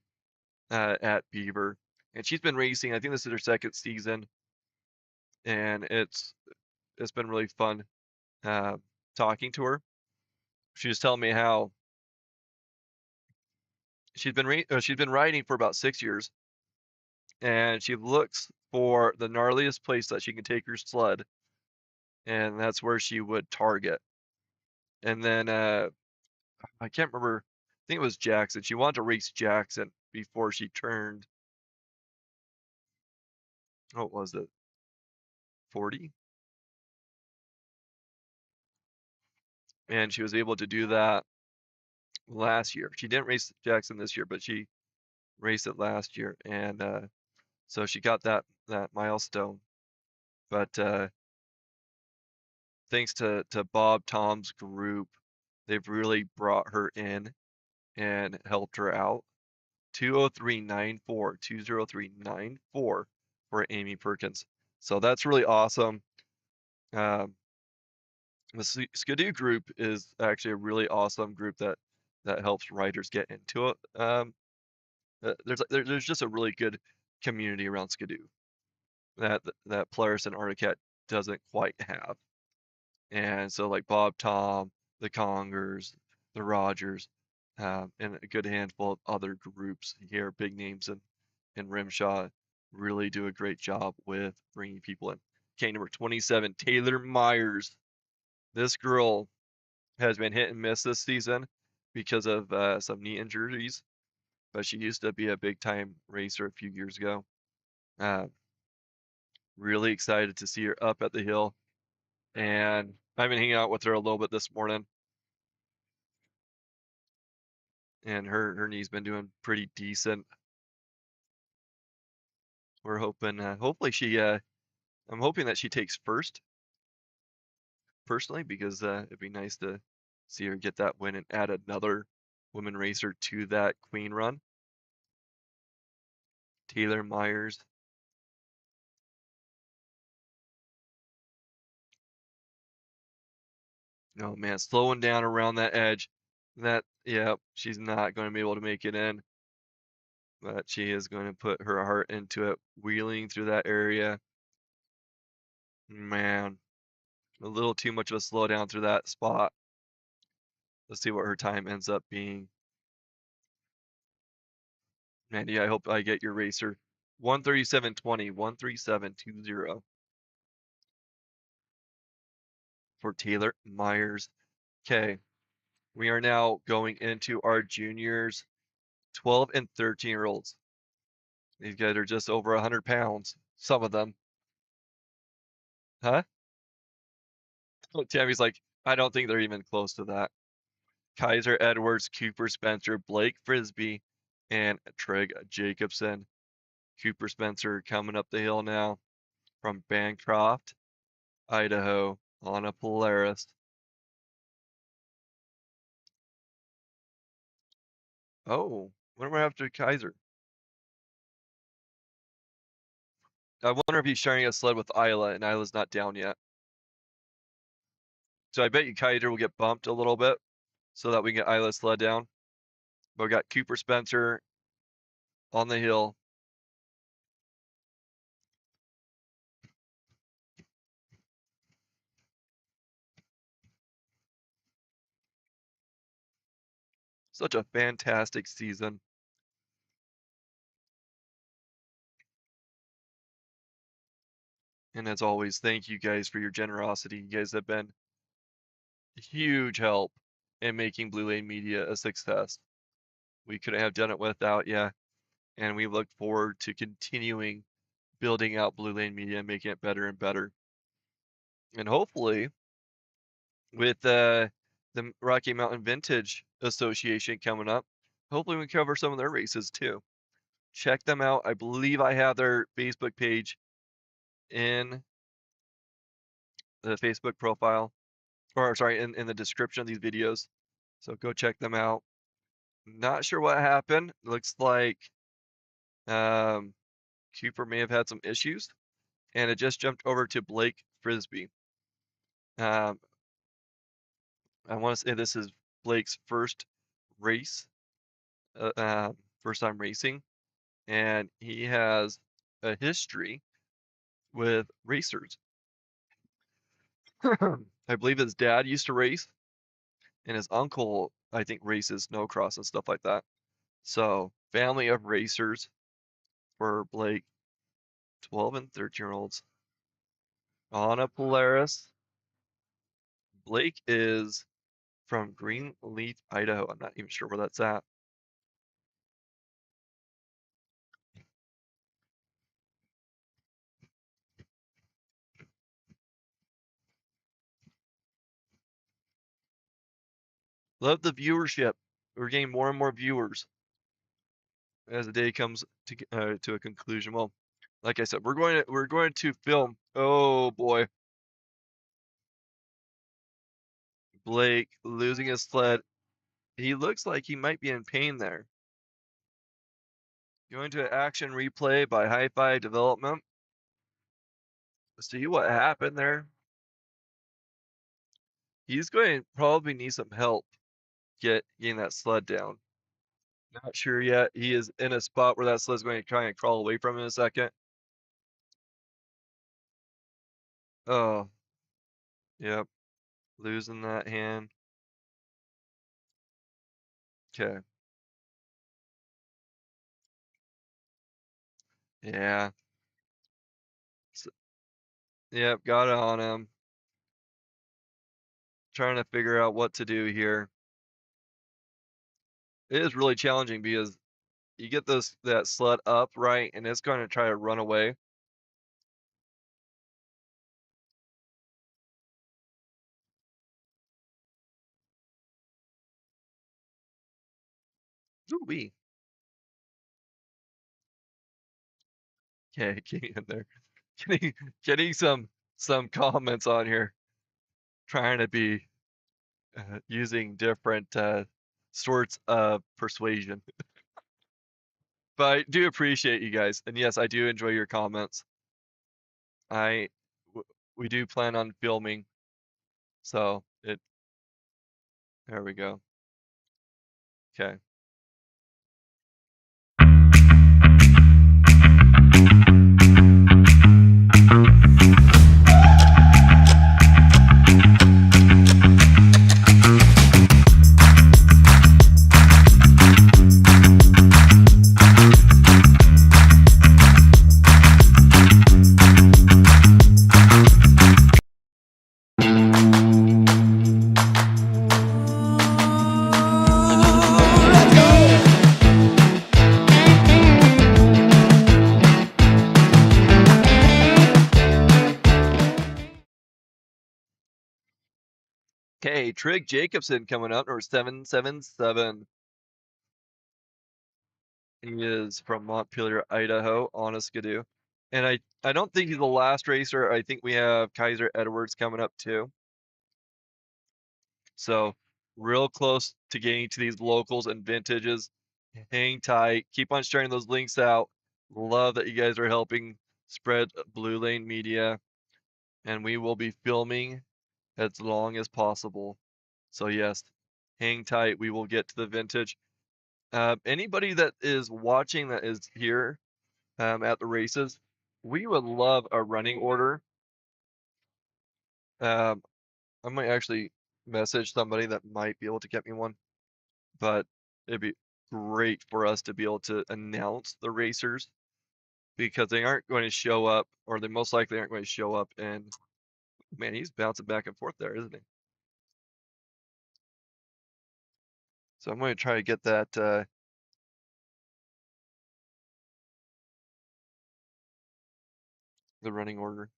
at Beaver, and she's been racing. I think this is her second season, and it's been really fun talking to her. She was telling me how she's been riding for about 6 years, and she looks for the gnarliest place that she can take her sled, and that's where she would target. And then I can't remember. I think it was Jackson. She wanted to race Jackson before she turned. What was it? 40? And she was able to do that last year. She didn't race Jackson this year, but she raced it last year, and so she got that milestone. But thanks to Bob Tom's group, they've really brought her in and helped her out. 20394, 20394 for Amy Perkins. So that's really awesome. The Skidoo group is actually a really awesome group that helps riders get into it. There's just a really good community around Skidoo that Polaris and Arctic Cat doesn't quite have. And so like Bob Tom, the Congers, the Rogers, and a good handful of other groups here, big names in Rimshaw, really do a great job with bringing people in. Okay, number 27, Taylor Myers. This girl has been hit and miss this season because of some knee injuries, but she used to be a big time racer a few years ago. Really excited to see her up at the hill, and I've been hanging out with her a little bit this morning, and her knee's been doing pretty decent. We're hoping, hopefully she, I'm hoping that she takes first, personally, because it'd be nice to see her get that win and add another woman racer to that Queen run. Taylor Myers. Oh man, slowing down around that edge. Yeah, she's not going to be able to make it in, but she is going to put her heart into it, wheeling through that area. Man, a little too much of a slowdown through that spot. Let's see what her time ends up being. Mandy, I hope I get your racer. 137.20, 137.20 for Taylor Myers. Okay, we are now going into our juniors, 12 and 13-year-olds. These guys are just over 100 pounds, some of them. Huh? Oh, Tammy's like, I don't think they're even close to that. Kaiser Edwards, Cooper Spencer, Blake Frisbee, and Treg Jacobson. Cooper Spencer coming up the hill now from Bancroft, Idaho, on a Polaris. Oh, what do we have to Kaiser? I wonder if he's sharing a sled with Isla, and Isla's not down yet. So I bet you Kaiser will get bumped a little bit so that we can get Isla's sled down. But we got Cooper Spencer on the hill. Such a fantastic season. And as always, thank you guys for your generosity. You guys have been huge help in making Blue Lane Media a success. We couldn't have done it without you. And we look forward to continuing building out Blue Lane Media and making it better and better. And hopefully, with the Rocky Mountain Vintage Association coming up, hopefully we can cover some of their races too. Check them out. I believe I have their Facebook page in the Facebook profile, or sorry, in the description of these videos. So go check them out. Not sure what happened. Looks like Cooper may have had some issues, and it just jumped over to Blake Frisbee. I want to say this is Blake's first race, first time racing, and he has a history with racers. I believe his dad used to race, and his uncle, I think, races snowcross and stuff like that. So, family of racers for Blake. 12 and 13-year-olds on a Polaris. Blake is from Greenleaf, Idaho. I'm not even sure where that's at. Love the viewership. We're getting more and more viewers as the day comes to a conclusion. Well, like I said, we're going to film. Oh boy, Blake losing his sled. He looks like he might be in pain there. Going to action replay by Hi-Fi Development. See what happened there. He's going to probably need some help getting that sled down. Not sure yet. He is in a spot where that sled's going to try and crawl away from him in a second. Oh, yep. Losing that hand. Okay. Yeah. Yep, got it on him. Trying to figure out what to do here. It is really challenging because you get that sled up, right, and it's going to try to run away. Ooh-wee. Okay, getting in there. Getting some comments on here. Trying to be using different sorts of persuasion. But I do appreciate you guys. And yes, I do enjoy your comments. We do plan on filming. So there we go. Okay. Okay, Trig Jacobson coming up, number 777. He is from Montpelier, Idaho, on a Skidoo. And I don't think he's the last racer. I think we have Kaiser Edwards coming up too. So real close to getting to these locals and vintages. Hang tight. Keep on sharing those links out. Love that you guys are helping spread Blue Lane Media. And we will be filming as long as possible. So yes, hang tight. We will get to the vintage. Anybody that is watching that is here at the races, we would love a running order. I might actually message somebody that might be able to get me one, but it'd be great for us to be able to announce the racers because they aren't going to show up, or they most likely aren't going to show up. And man, he's bouncing back and forth there, isn't he? So I'm going to try to get that the running order.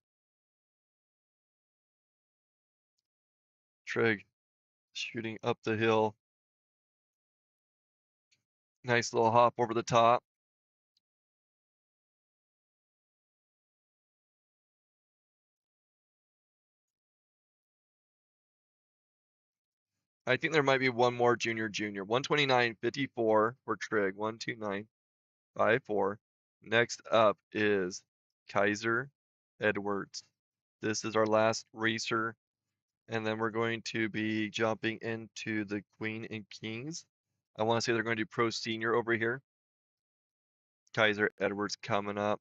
Trig shooting up the hill. Nice little hop over the top. I think there might be one more junior. 129.54 for Trig. 129.54. Next up is Kaiser Edwards. This is our last racer. And then we're going to be jumping into the Queen and Kings. I want to say they're going to do Pro Senior over here. Kaiser Edwards coming up.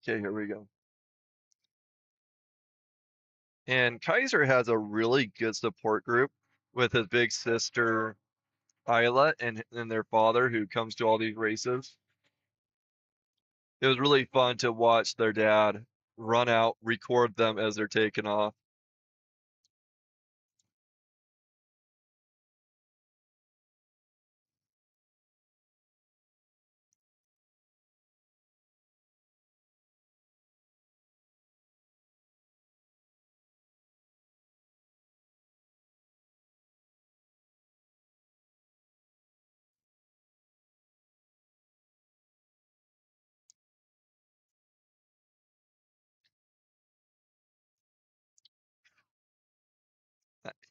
Okay, here we go. And Kaiser has a really good support group with his big sister Isla and their father who comes to all these races. It was really fun to watch their dad run out, record them as they're taking off.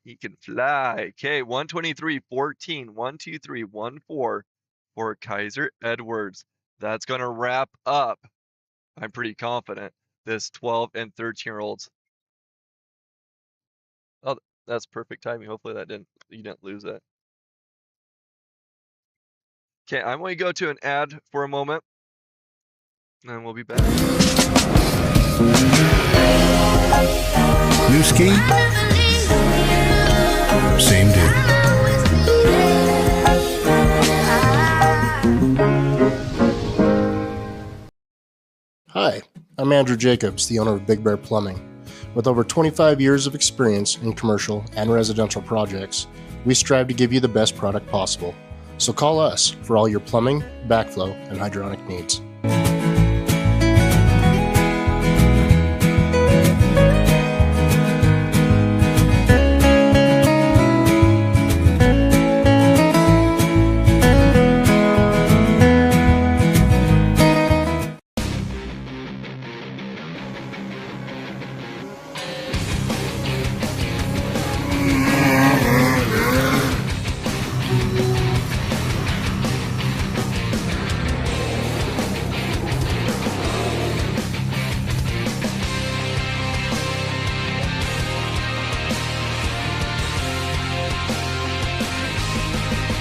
He can fly. Okay, 123.14, 123.14 for Kaiser Edwards. That's going to wrap up, I'm pretty confident, this 12 and 13-year-olds. Oh, that's perfect timing. Hopefully you didn't lose it. Okay, I'm going to go to an ad for a moment, and we'll be back. New ski? Same dude. Hi, I'm Andrew Jacobs, the owner of Big Bear Plumbing. With over 25 years of experience in commercial and residential projects, we strive to give you the best product possible. So call us for all your plumbing, backflow, and hydronic needs.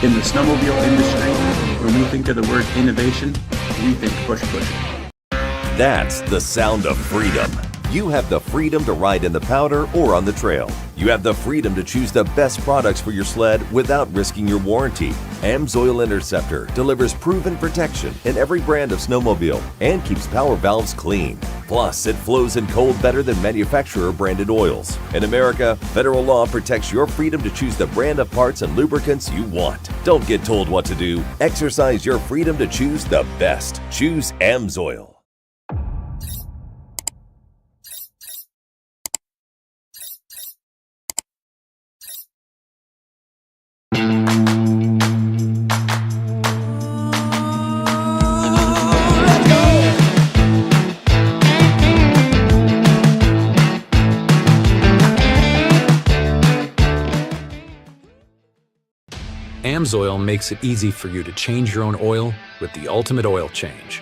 In the snowmobile industry, when we think of the word innovation, we think push. That's the sound of freedom. You have the freedom to ride in the powder or on the trail. You have the freedom to choose the best products for your sled without risking your warranty. AMSOIL Interceptor delivers proven protection in every brand of snowmobile and keeps power valves clean. Plus, it flows in cold better than manufacturer-branded oils. In America, federal law protects your freedom to choose the brand of parts and lubricants you want. Don't get told what to do. Exercise your freedom to choose the best. Choose AMSOIL. AMSOIL makes it easy for you to change your own oil with the ultimate oil change.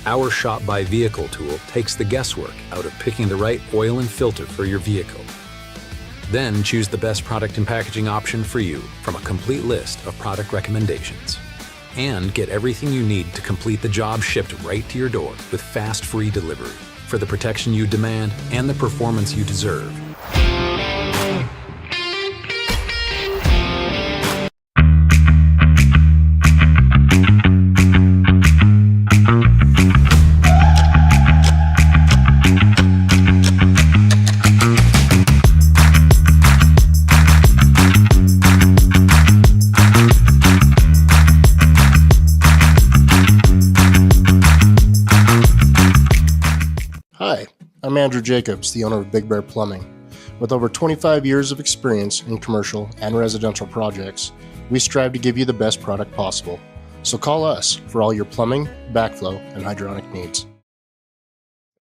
Our Shop by Vehicle tool takes the guesswork out of picking the right oil and filter for your vehicle. Then choose the best product and packaging option for you from a complete list of product recommendations. And get everything you need to complete the job shipped right to your door with fast, free delivery for the protection you demand and the performance you deserve. Hi, I'm Andrew Jacobs, the owner of Big Bear Plumbing. With over 25 years of experience in commercial and residential projects, we strive to give you the best product possible. So call us for all your plumbing, backflow, and hydronic needs.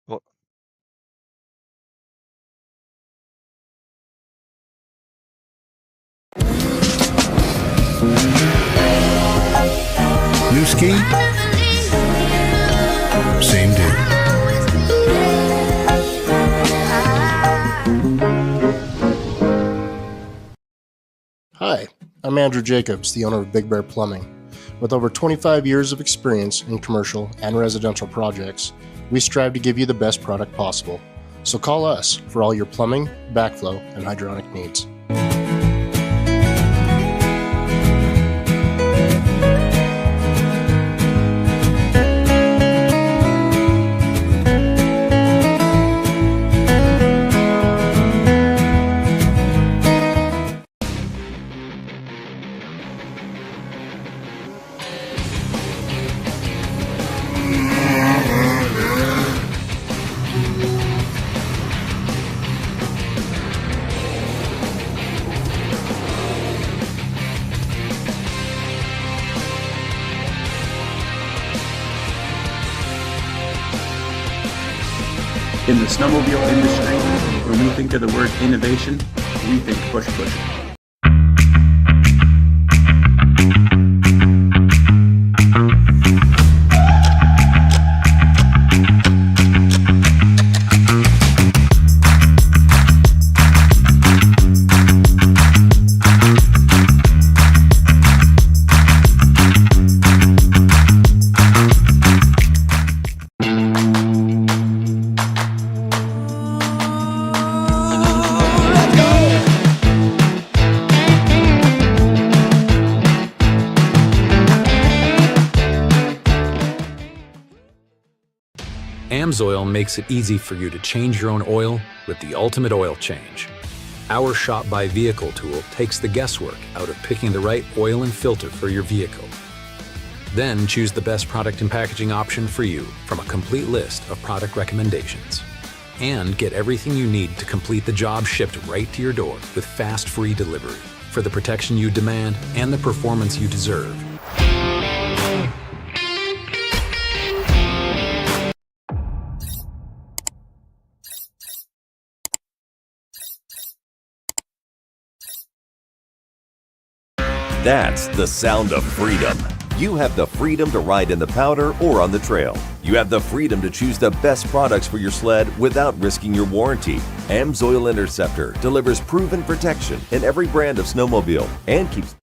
Well, New ski? Same dude. Hi, I'm Andrew Jacobs, the owner of Big Bear Plumbing. With over 25 years of experience in commercial and residential projects, we strive to give you the best product possible. So call us for all your plumbing, backflow, and hydronic needs. In the snowmobile industry, when we think of the word innovation, we think push. AMSOIL makes it easy for you to change your own oil with the ultimate oil change. Our Shop by Vehicle tool takes the guesswork out of picking the right oil and filter for your vehicle. Then choose the best product and packaging option for you from a complete list of product recommendations. And get everything you need to complete the job shipped right to your door with fast, free delivery for the protection you demand and the performance you deserve. That's the sound of freedom. You have the freedom to ride in the powder or on the trail. You have the freedom to choose the best products for your sled without risking your warranty. AMSOIL Interceptor delivers proven protection in every brand of snowmobile and keeps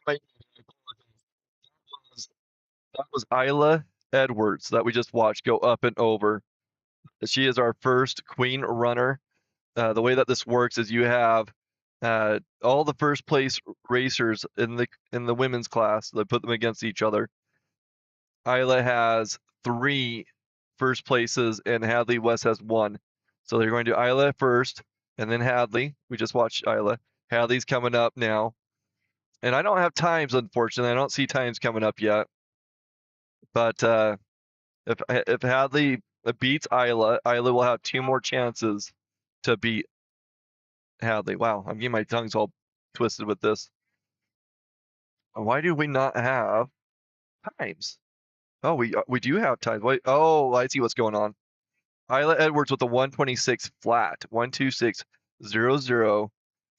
That was Isla Edwards that we just watched go up and over. She is our first queen runner. The way that this works is you have all the first place racers in the women's class. They put them against each other. Isla has 3 first places, and Hadley West has 1. So they're going to Isla first, and then Hadley. We just watched Isla. Hadley's coming up now. And I don't have times, unfortunately. I don't see times coming up yet. But if Hadley beats Isla, Isla will have 2 more chances to beat Hadley. Wow, I'm getting my tongues all twisted with this. Why do we not have times? Oh, we do have times. Wait, oh, I see what's going on. Isla Edwards with a 126 flat, 126.00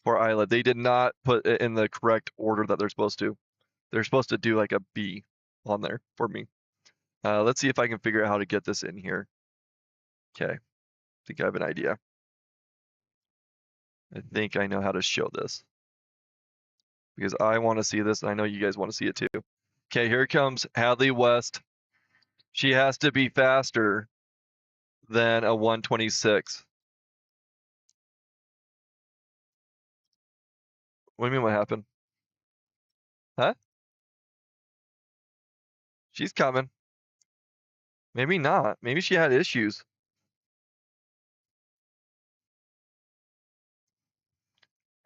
for Isla. They did not put it in the correct order that they're supposed to. They're supposed to do like a B on there for me. Let's see if I can figure out how to get this in here. Okay, I think I have an idea. I think I know how to show this because I want to see this, and I know you guys want to see it too. Okay, here comes Hadley West. She has to be faster than a 126. What do you mean what happened? Huh? She's coming. Maybe not. Maybe she had issues.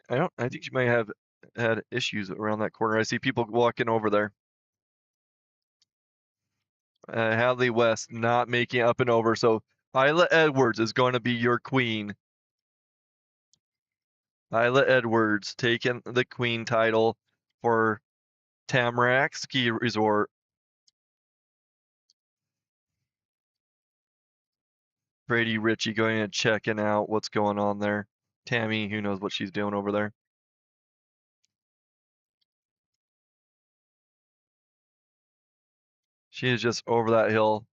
I think she might have had issues around that corner. I see people walking over there. Hadley West not making up and over. So Isla Edwards is going to be your queen. Isla Edwards taking the queen title for Tamarack Ski Resort. Brady Ritchie going and checking out what's going on there. Tammy, who knows what she's doing over there. She is just over that hill.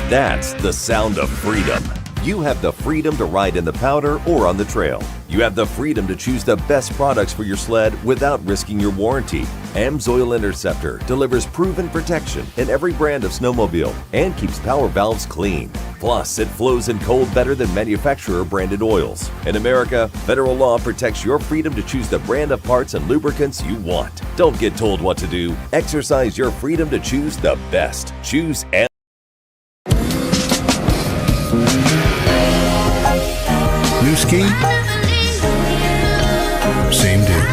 That's the sound of freedom. You have the freedom to ride in the powder or on the trail. You have the freedom to choose the best products for your sled without risking your warranty. AMSOIL Interceptor delivers proven protection in every brand of snowmobile and keeps power valves clean. Plus, it flows in cold better than manufacturer-branded oils. In America, federal law protects your freedom to choose the brand of parts and lubricants you want. Don't get told what to do. Exercise your freedom to choose the best. Choose New ski? Same dude.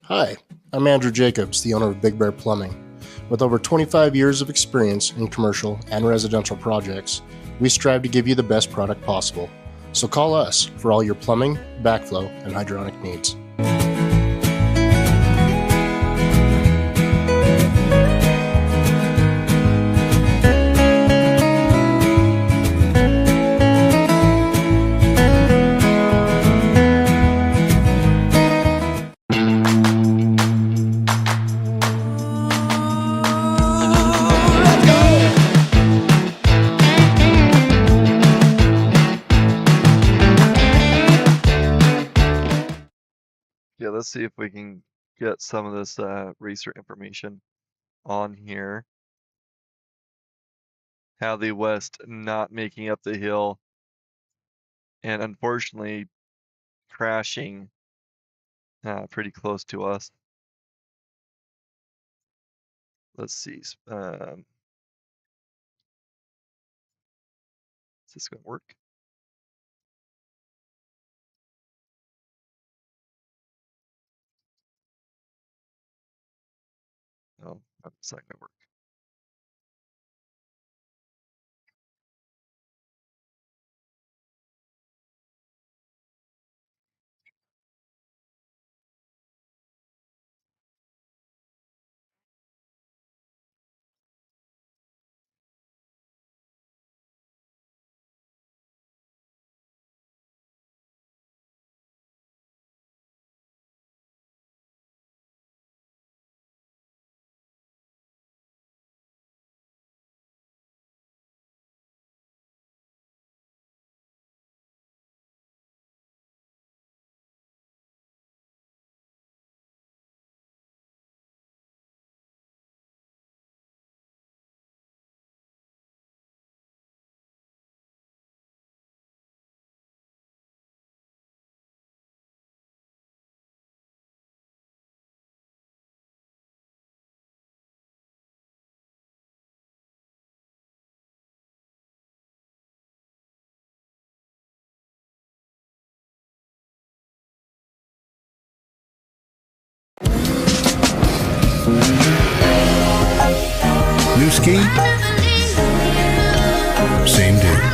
Hi, I'm Andrew Jacobs, the owner of Big Bear Plumbing. With over 25 years of experience in commercial and residential projects, we strive to give you the best product possible. So call us for all your plumbing, backflow, and hydronic needs. Yeah, let's see if we can get some of this racer information on here. Hadley West not making up the hill and unfortunately crashing pretty close to us. Let's see. Is this going to work? No, it's not going to work. New ski? Same dude.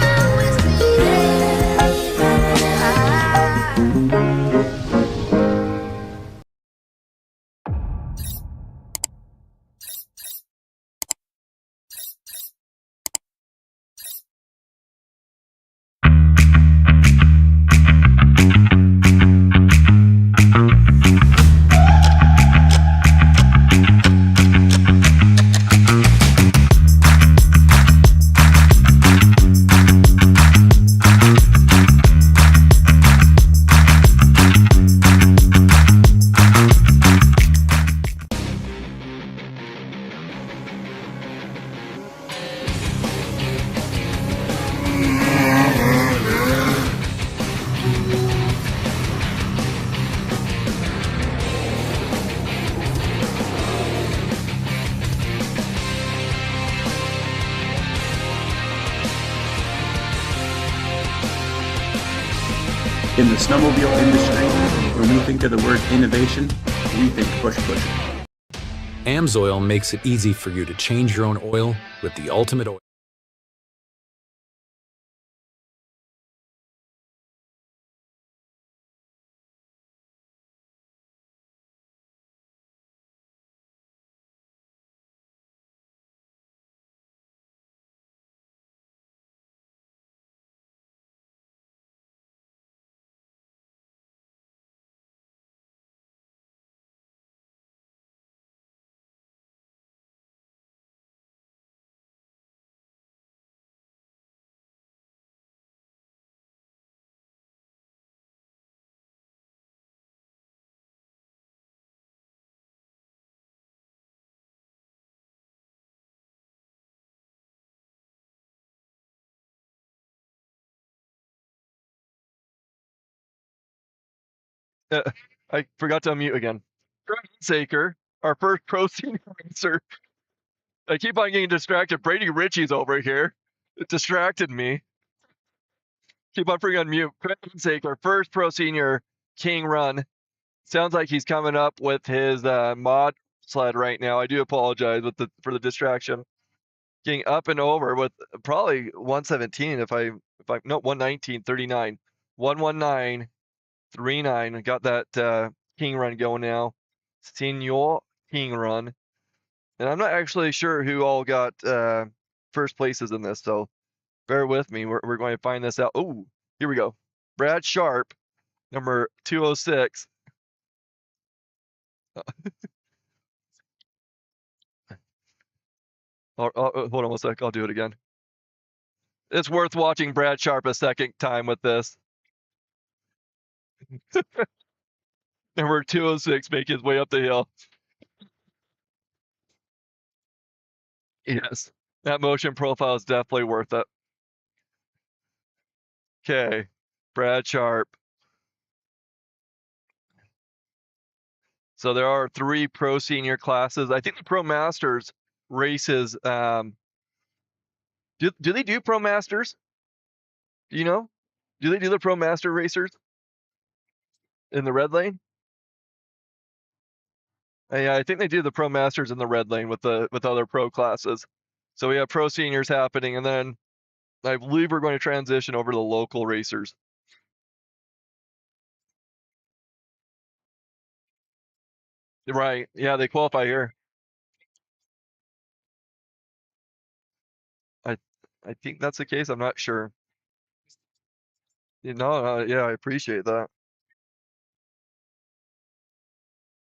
In the snowmobile industry, when we think of the word innovation, we think push. AMSOIL makes it easy for you to change your own oil with the ultimate oil. I forgot to unmute again. Saker, our first pro senior racer. I keep on getting distracted. Brady Ritchie's over here. It distracted me. Keep on freaking unmute. Saker, first pro senior King run. Sounds like he's coming up with his mod sled right now. I do apologize for the distraction. Getting up and over with probably 117 if I no 119.39. 119.39. Got that King run going now. Senior King run. And I'm not actually sure who all got first places in this, so bear with me. We're going to find this out. Oh, here we go. Brad Sharp, number 206. Hold on one sec. I'll do it again. It's worth watching Brad Sharp a second time with this. Number 206 make his way up the hill. Yes, that motion profile is definitely worth it. Okay, Brad Sharp. So there are 3 pro senior classes. I think the pro masters races. Do they do pro masters? Do you know? Do they do the pro master racers in the red lane? Yeah, I think they do the pro masters in the red lane with other pro classes. So we have pro seniors happening, and then I believe we're going to transition over to the local racers. Right. Yeah, they qualify here. I think that's the case. I'm not sure. Yeah, I appreciate that.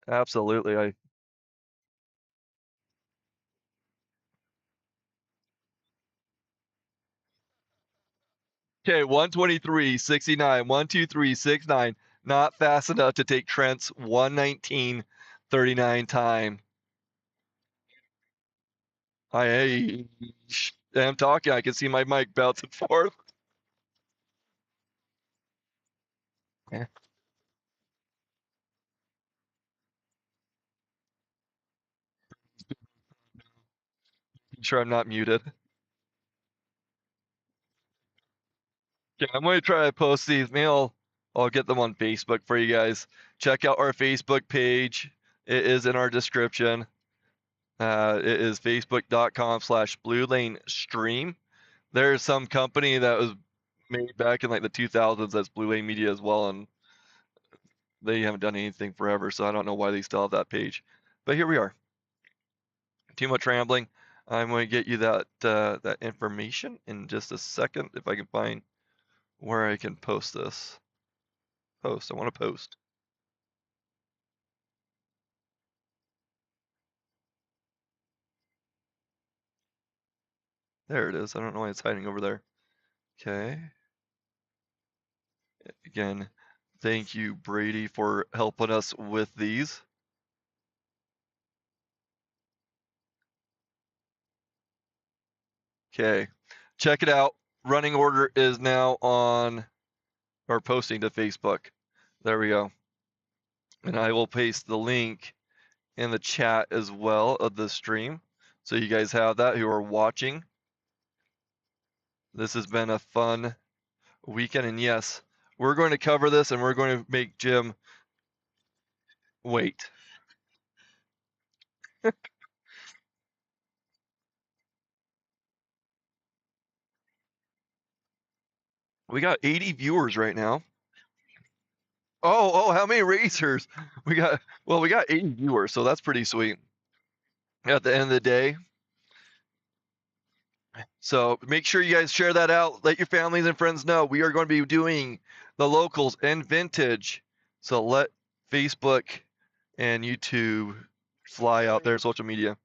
Absolutely. Okay, 123.69, 123.69. Not fast enough to take Trent's 119.39 time. I'm talking. I can see my mic bouncing forth. Yeah. Sure I'm not muted. Yeah, I'm going to try to post these. Maybe I'll get them on Facebook for you guys. Check out our Facebook page. It is in our description. It is facebook.com/Blue Lane Stream. There's some company that was made back in like the 2000s that's Blue Lane Media as well, and they haven't done anything forever, so I don't know why they still have that page. But here we are. Too much rambling. I'm going to get you that information in just a second if I can find where I can post this. I want to post. There it is. I don't know why it's hiding over there. Okay. Again, thank you, Brady, for helping us with these. Okay. Check it out. Running order is now on or posting to Facebook. There we go. And I will paste the link in the chat as well of the stream. So you guys have that who are watching. This has been a fun weekend. And yes, We're going to cover this and we're going to make Jim wait. We got 80 viewers right now. Oh, how many racers? We got 80 viewers, so that's pretty sweet. At the end of the day. So make sure you guys share that out. Let your families and friends know. We are going to be doing the locals and vintage. So let Facebook and YouTube fly out there, social media.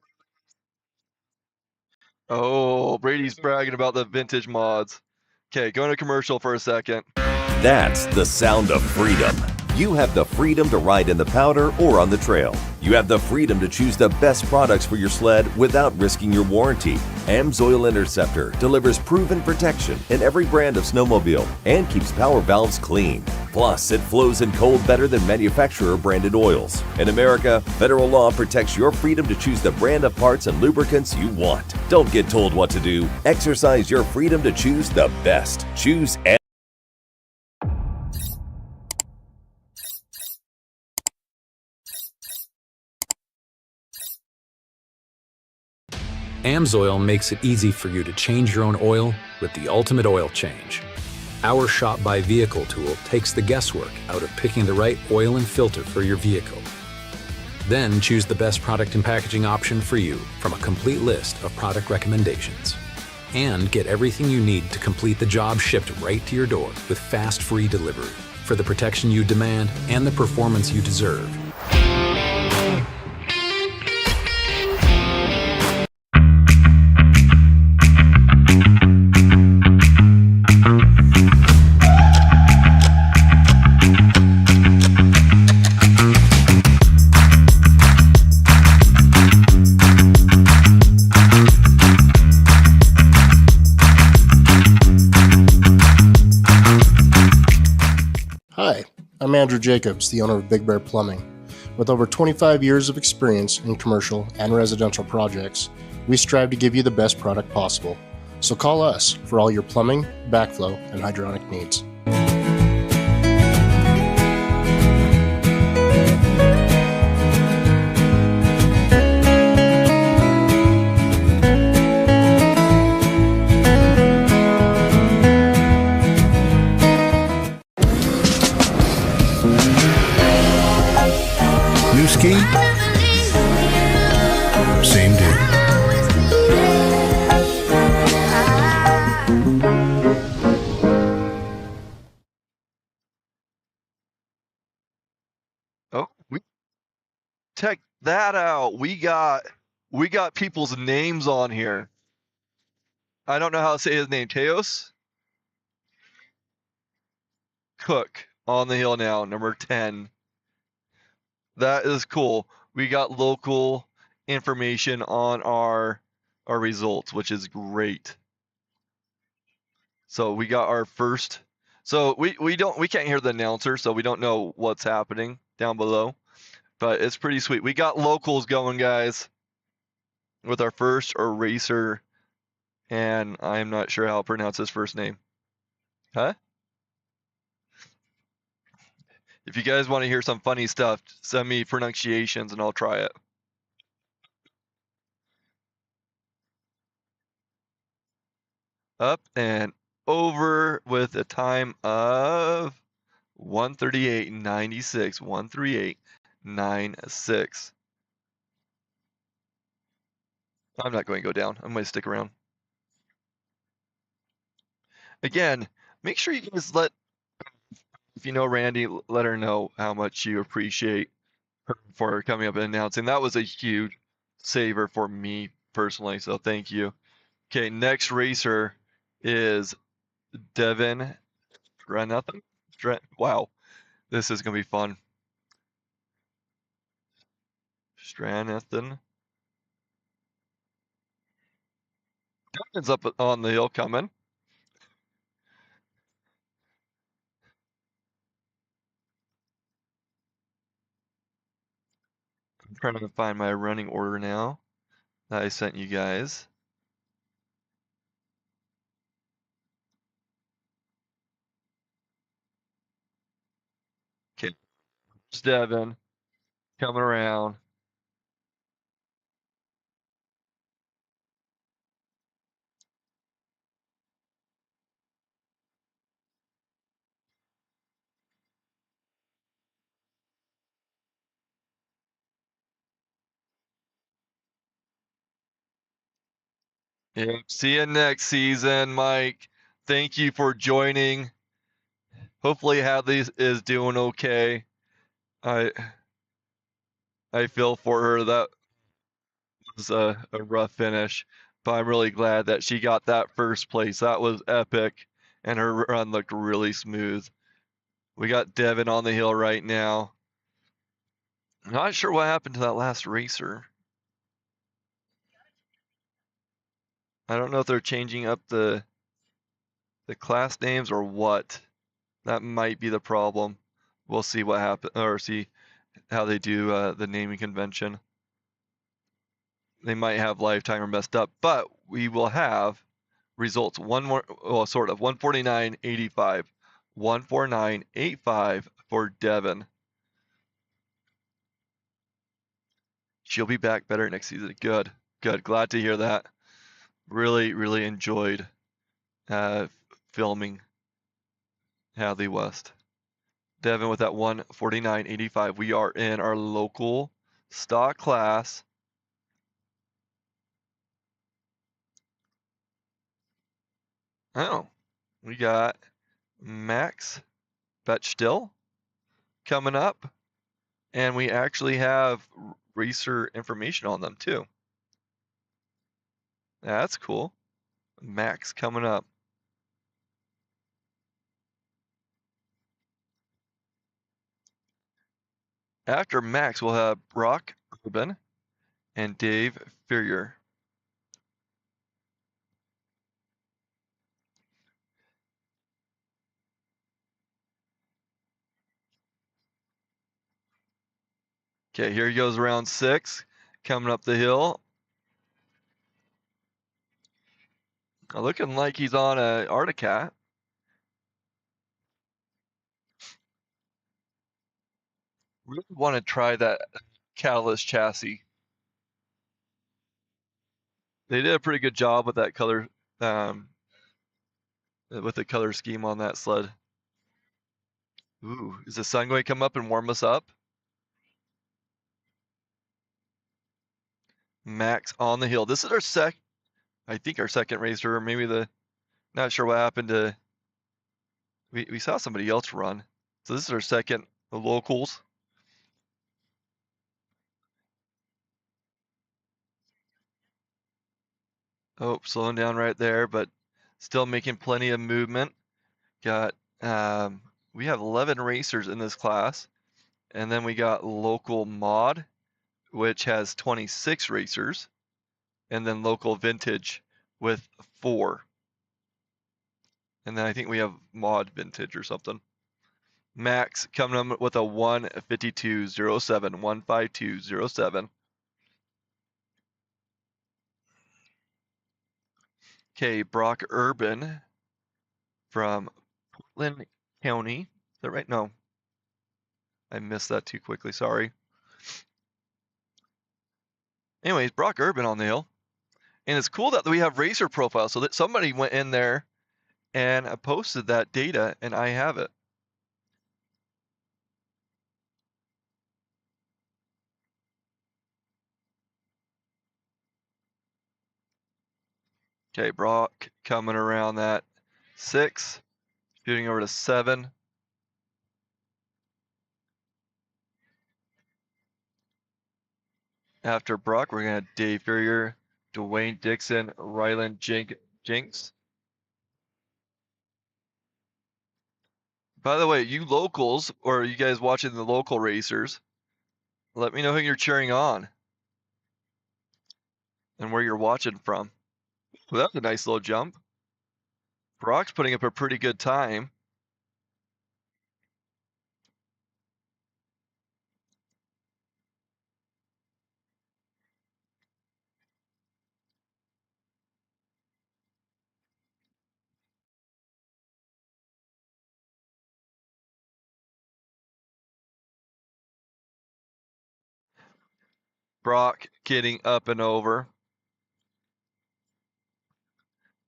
Oh, Brady's bragging about the vintage mods. Okay, going to commercial for a second. That's the sound of freedom. You have the freedom to ride in the powder or on the trail. You have the freedom to choose the best products for your sled without risking your warranty. AMSOIL Interceptor delivers proven protection in every brand of snowmobile and keeps power valves clean. Plus, it flows in cold better than manufacturer branded oils. In America, federal law protects your freedom to choose the brand of parts and lubricants you want. Don't get told what to do. Exercise your freedom to choose the best. Choose AMSOIL makes it easy for you to change your own oil with the ultimate oil change. Our Shop by Vehicle tool takes the guesswork out of picking the right oil and filter for your vehicle. Then choose the best product and packaging option for you from a complete list of product recommendations. And get everything you need to complete the job shipped right to your door with fast, free delivery for the protection you demand and the performance you deserve. Hi, I'm Andrew Jacobs, the owner of Big Bear Plumbing. With over 25 years of experience in commercial and residential projects, we strive to give you the best product possible. So call us for all your plumbing, backflow, and hydronic needs. New ski? Same dude. Oh, check that out. We got people's names on here. I don't know how to say his name. Teos Cook on the hill now, number 10. That is cool. We got local information on our results, which is great. So we got our first. So we can't hear the announcer, so we don't know what's happening down below. But it's pretty sweet. We got locals going, guys, with our first eraser, and I'm not sure how to pronounce his first name. Huh? If you guys want to hear some funny stuff, send me pronunciations and I'll try it. Up and over with a time of 138.96. 138.96. I'm not going to go down. I'm going to stick around. Again, make sure you guys if you know Randy, let her know how much you appreciate her for coming up and announcing. That was a huge saver for me personally, so thank you. Okay, next racer is Devin Stranathan. Wow, this is going to be fun. Stranathan. Devin's up on the hill coming. I'm trying to find my running order now that I sent you guys. There's Devin coming around. Yep. See you next season, Mike. Thank you for joining. Hopefully Hadley is doing okay. I feel for her. That was a rough finish, but I'm really glad that she got that first place. That was epic, and her run looked really smooth. We got Devin on the hill right now. Not sure what happened to that last racer. I don't know if they're changing up the class names or what. That might be the problem. We'll see what happens, or see how they do the naming convention. They might have lifetimer messed up, but we will have results. One more, well, sort of 149.85, 149.85 for Devin. She'll be back better next season. Good, good. Glad to hear that. Really, really enjoyed filming Hadley West. Devin with that 149.85. We are in our local stock class. Oh, we got Max Betchstill coming up, and we actually have racer information on them too. That's cool. Max coming up. After Max, we'll have Brock Urban and Dave Furrier. Okay, here he goes, round 6, coming up the hill. Looking like he's on a Arctic. Really want to try that Catalyst chassis. They did a pretty good job with that color, with the color scheme on that sled. Ooh, is the sun going to come up and warm us up? Max on the hill. This is our I think our second racer, or maybe not sure what happened to, we saw somebody else run. So this is our second locals. Oh, slowing down right there, but still making plenty of movement. Got, we have 11 racers in this class. And then we got local mod, which has 26 racers. And then local vintage with 4. And then I think we have mod vintage or something. Max coming up with a 152.07, 152.07. Okay, Brock Urban from Portland County. Is that right? No. I missed that too quickly, sorry. Anyways, Brock Urban on the hill. And it's cool that we have racer profiles, so that somebody went in there and posted that data, and I have it. Okay, Brock coming around that 6, shooting over to 7. After Brock, we're going to have Dave Furrier, Dwayne Dixon, Ryland Jinx. By the way, you locals, or you guys watching the local racers, let me know who you're cheering on and where you're watching from. Well, that's a nice little jump. Brock's putting up a pretty good time. Brock getting up and over.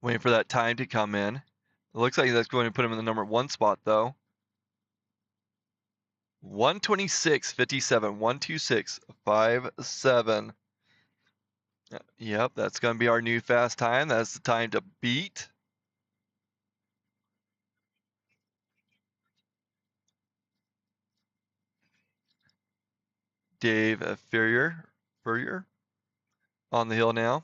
Waiting for that time to come in. It looks like that's going to put him in the number 1 spot, though. 126.57. 126.57. Yep, that's going to be our new fast time. That's the time to beat. Dave Furrier on the hill now.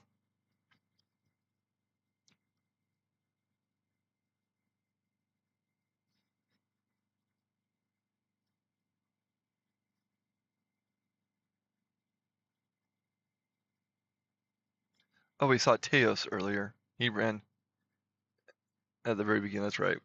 Oh, we saw Teos earlier. He ran at the very beginning. That's right.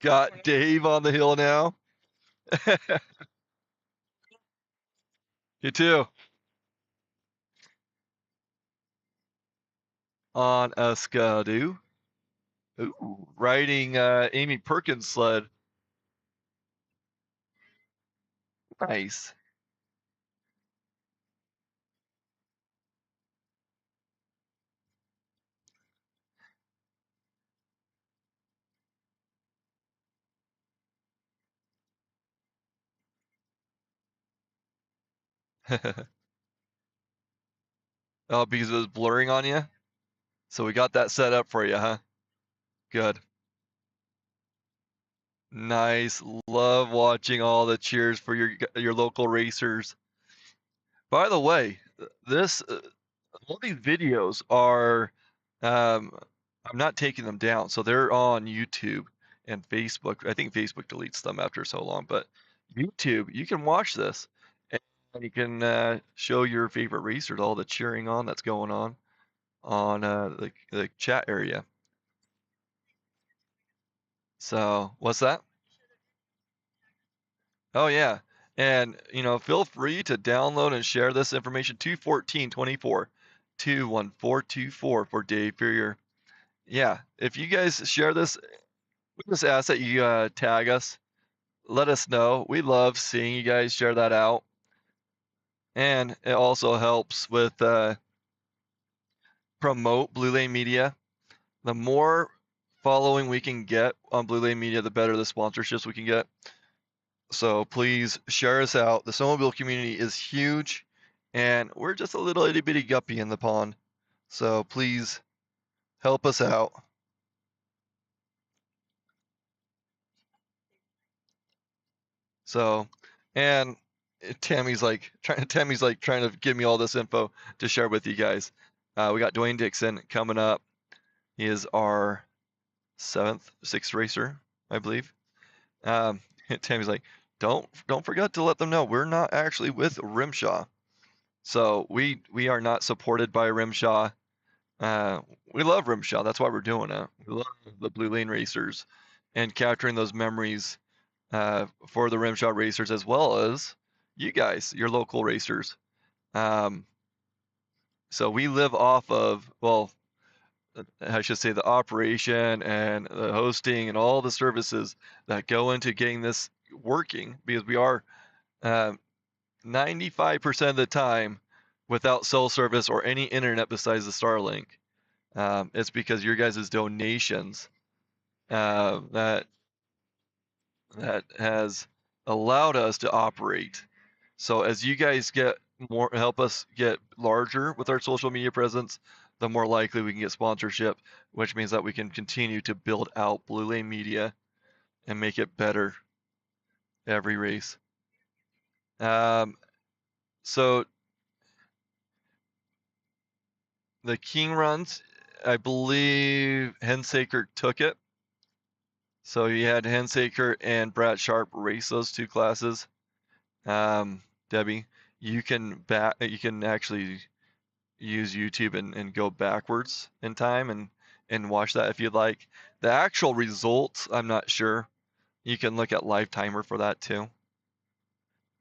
Got Dave on the hill now. You too. On a Skidoo. Ooh, riding Amy Perkins' sled. Nice. Oh, because it was blurring on you? So we got that set up for you, huh? Good. Nice. Love watching all the cheers for your local racers. By the way, this all these videos are I'm not taking them down, so they're on YouTube and Facebook. I think Facebook deletes them after so long, but YouTube, you can watch this and you can show your favorite racers all the cheering on that's going on the chat area. So what's that? Oh yeah. And feel free to download and share this information. 21424 21424 for Dave Furrier. Yeah, if you guys share this, we just ask that you tag us. Let us know. We love seeing you guys share that out. And it also helps with promote Blue Lane Media. The more following we can get on Blue Lane Media, the better the sponsorships we can get. So please share us out. The snowmobile community is huge, and we're just a little itty bitty guppy in the pond. So please help us out. So, and Tammy's like trying to give me all this info to share with you guys. We got Dwayne Dixon coming up. He is our 6th racer, I believe. Tammy's like, don't forget to let them know we're not actually with Rimshaw. So we are not supported by Rimshaw. We love Rimshaw. That's why we're doing it. We love the Blue Lane racers and capturing those memories for the Rimshaw racers, as well as you guys, your local racers. So we live off of, well, I should say the operation and the hosting and all the services that go into getting this working, because we are 95% of the time without cell service or any internet besides the Starlink. It's because your guys' donations that has allowed us to operate. So as you guys help us get larger with our social media presence, the more likely we can get sponsorship, which means that we can continue to build out Blue Lane Media and make it better every race. So the King runs, I believe Hensaker took it. So you had Hensaker and Brad Sharp race those 2 classes. Debbie, you can actually use YouTube and go backwards in time and watch that if you'd like. The actual results, I'm not sure. You can look at live timer for that too.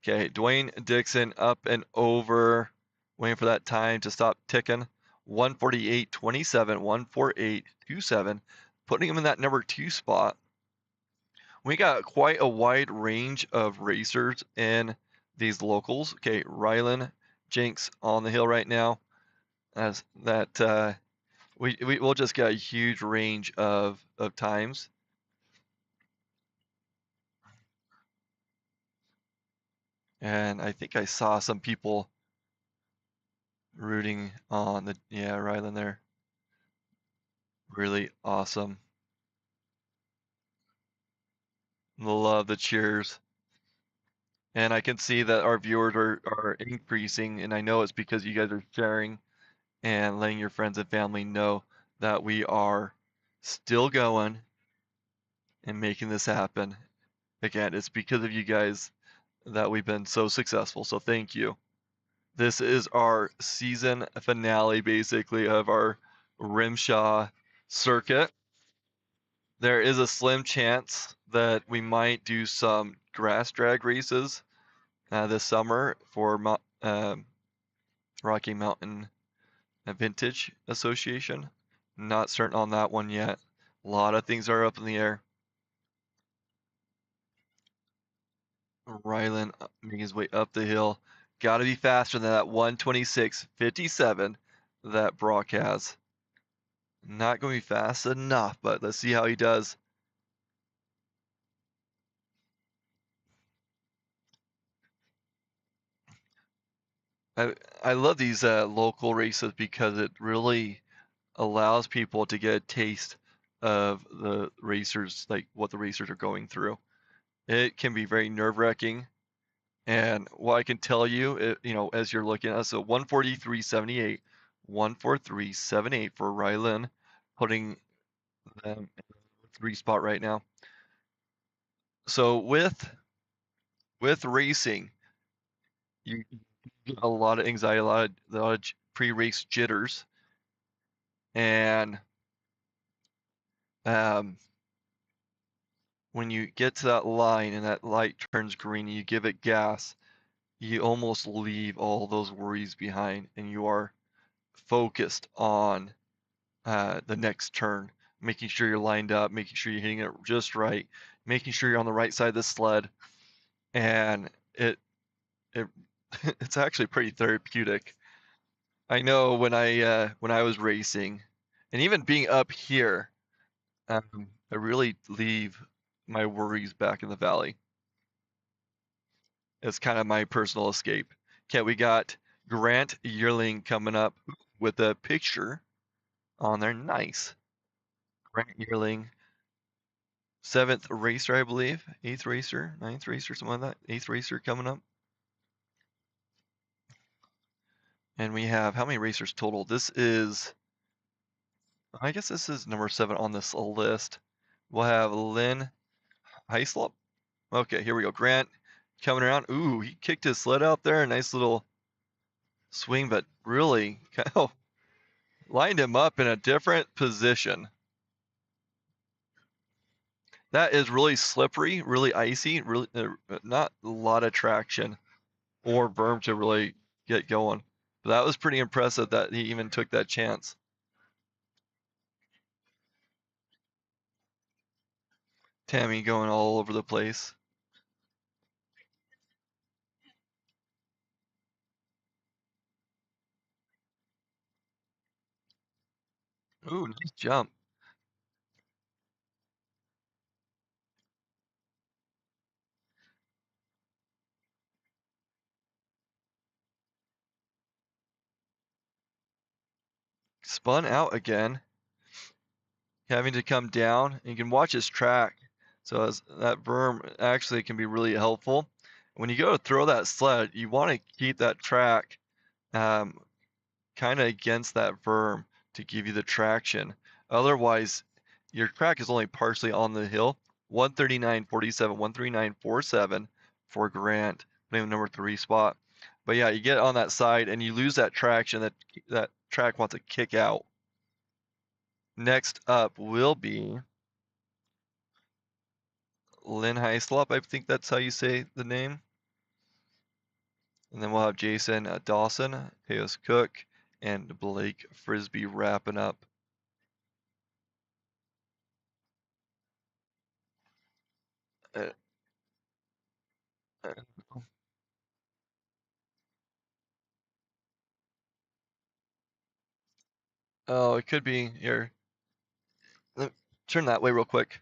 Okay, Dwayne Dixon up and over, waiting for that time to stop ticking. 148.27, 148.27, putting him in that number 2 spot. We got quite a wide range of racers in these locals. Okay, Rylan Jinx on the hill right now. As that we'll just get a huge range of times. And I think I saw some people rooting on the Rylan there. Really awesome. Love the cheers. And I can see that our viewers are increasing, and I know it's because you guys are sharing and letting your friends and family know that we are still going and making this happen. Again, it's because of you guys that we've been so successful, so thank you. This is our season finale, basically, of our Rimshaw circuit. There is a slim chance that we might do some grass drag races this summer for Rocky Mountain Vintage Association. Not certain on that one yet. A lot of things are up in the air. Rylan making his way up the hill. Got to be faster than that 126.57 that Brock has. Not going to be fast enough, but let's see how he does. I love these local races because it really allows people to get a taste of the racers, like what the racers are going through. It can be very nerve-wracking. And what I can tell you, as you're looking at, so 143.78, 143.78 for Rylan, putting them in the 3 spot right now. So with racing, you get a lot of anxiety, a lot of pre-race jitters, and when you get to that line and that light turns green, you give it gas, you almost leave all those worries behind, and you are focused on the next turn, making sure you're lined up, making sure you're hitting it just right, making sure you're on the right side of the sled, and it's actually pretty therapeutic. I know when I was racing, and even being up here, I really leave my worries back in the valley. It's kind of my personal escape. Okay, we got Grant Yearling coming up with a picture on there. Nice. Grant Yearling, 7th racer, I believe. 8th racer, 9th racer, something like that. 8th racer coming up. And we have how many racers total? I guess this is number 7 on this list. We'll have Lynn Heislop. Okay, here we go. Grant coming around. Ooh, he kicked his sled out there. A nice little swing, but really lined him up in a different position. That is really slippery, really icy, really not a lot of traction or berm to really get going. But that was pretty impressive that he even took that chance. Tammy going all over the place. Ooh, nice jump. Spun out again. Having to come down. And you can watch his track. So as that berm actually can be really helpful. When you go to throw that sled, you want to keep that track kind of against that berm to give you the traction. Otherwise, your track is only partially on the hill. 139.47, 139.47 for Grant, putting him number 3 spot. But yeah, you get on that side and you lose that traction. That track wants to kick out. Next up will be Lynn Hyslop. I think that's how you say the name. And then we'll have Jason Dawson, Teos Cook, and Blake Frisbee wrapping up. Oh, it could be here. Turn that way real quick.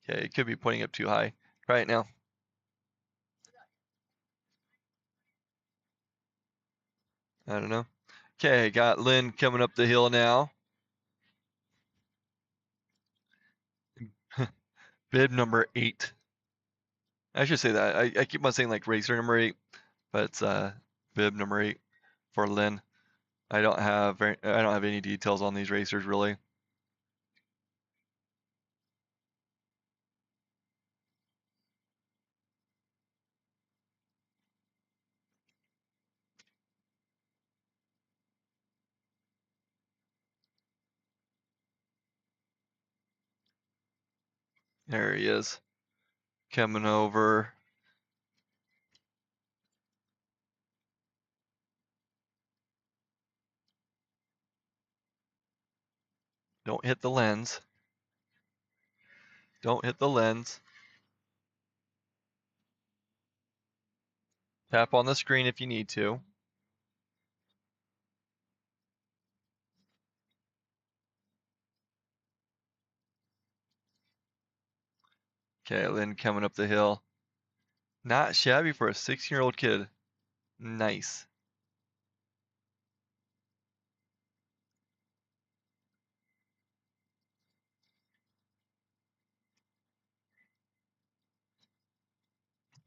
Okay, it could be pointing up too high. Try it now. I don't know. Okay, got Lynn coming up the hill now. Bib number 8. I should say that. I keep on saying like racer number 8, but it's bib number 8 for Lynn. I don't have any details on these racers really. There he is. Coming over. Don't hit the lens. Don't hit the lens. Tap on the screen if you need to. Okay, Lynn coming up the hill. Not shabby for a 16-year-old kid. Nice.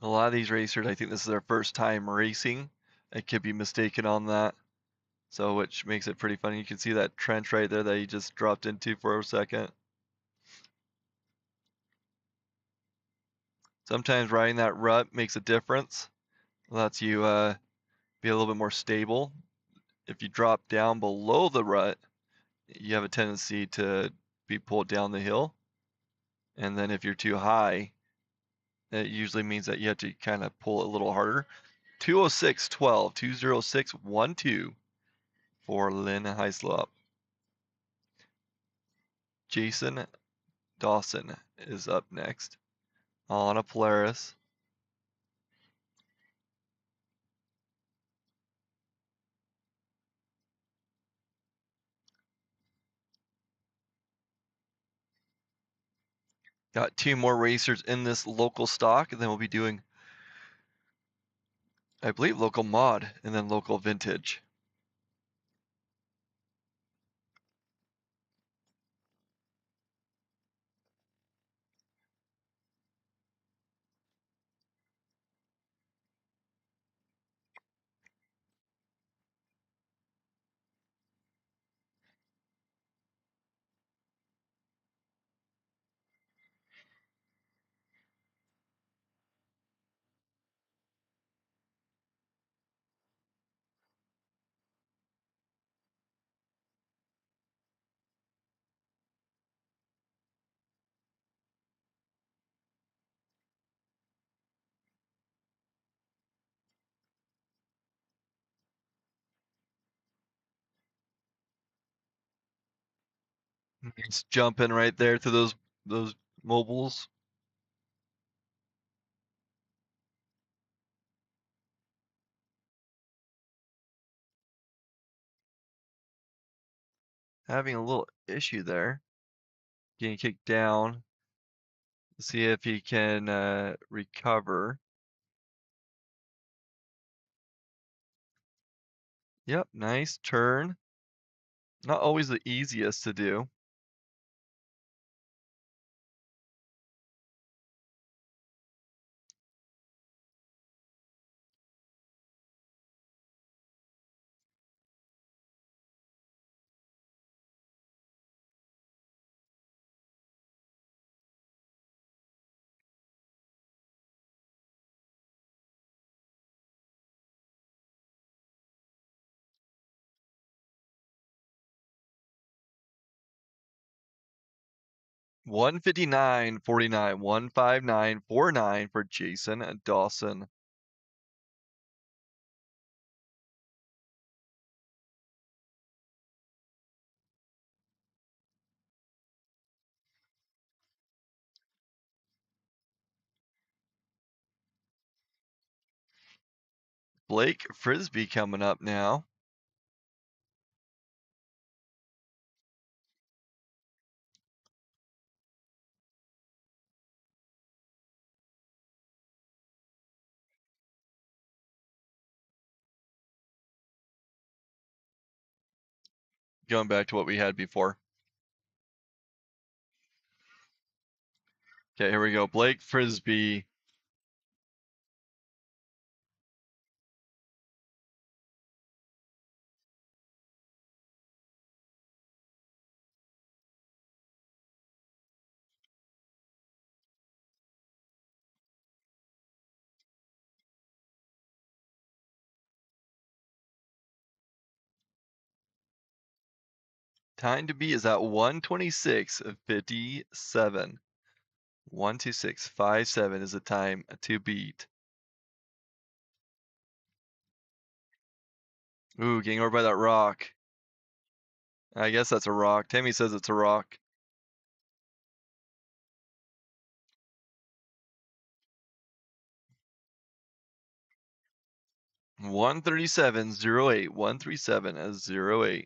A lot of these racers, I think this is their first time racing. I could be mistaken on that. So, which makes it pretty funny. You can see that trench right there that he just dropped into for a second. Sometimes riding that rut makes a difference. Lets you be a little bit more stable. If you drop down below the rut, you have a tendency to be pulled down the hill. And then if you're too high, it usually means that you have to kind of pull it a little harder. 206.12, 206.12 for Lynn Hyslop. Jason Dawson is up next on a Polaris. Got 2 more racers in this local stock, and then we'll be doing, I believe, local mod and then local vintage. It's jumping right there to those mobiles. Having a little issue there. Getting kicked down. See if he can recover. Yep, nice turn. Not always the easiest to do. 159.49, 159.49 for Jason Dawson. Blake Frisbee coming up now. Going back to what we had before. Okay, here we go. Blake Frisbee. Time to beat is at 126.57. 126.57 is the time to beat. Ooh, getting over by that rock. I guess that's a rock. Tammy says it's a rock. One 137.08. 137.08.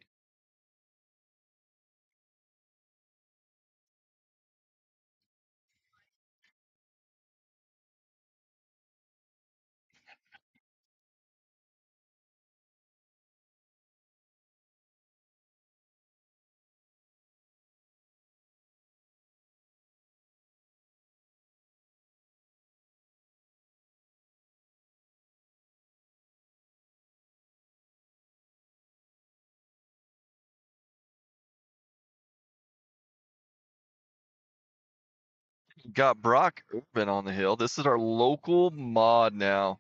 Got Brock Urban on the hill. This is our local mod now.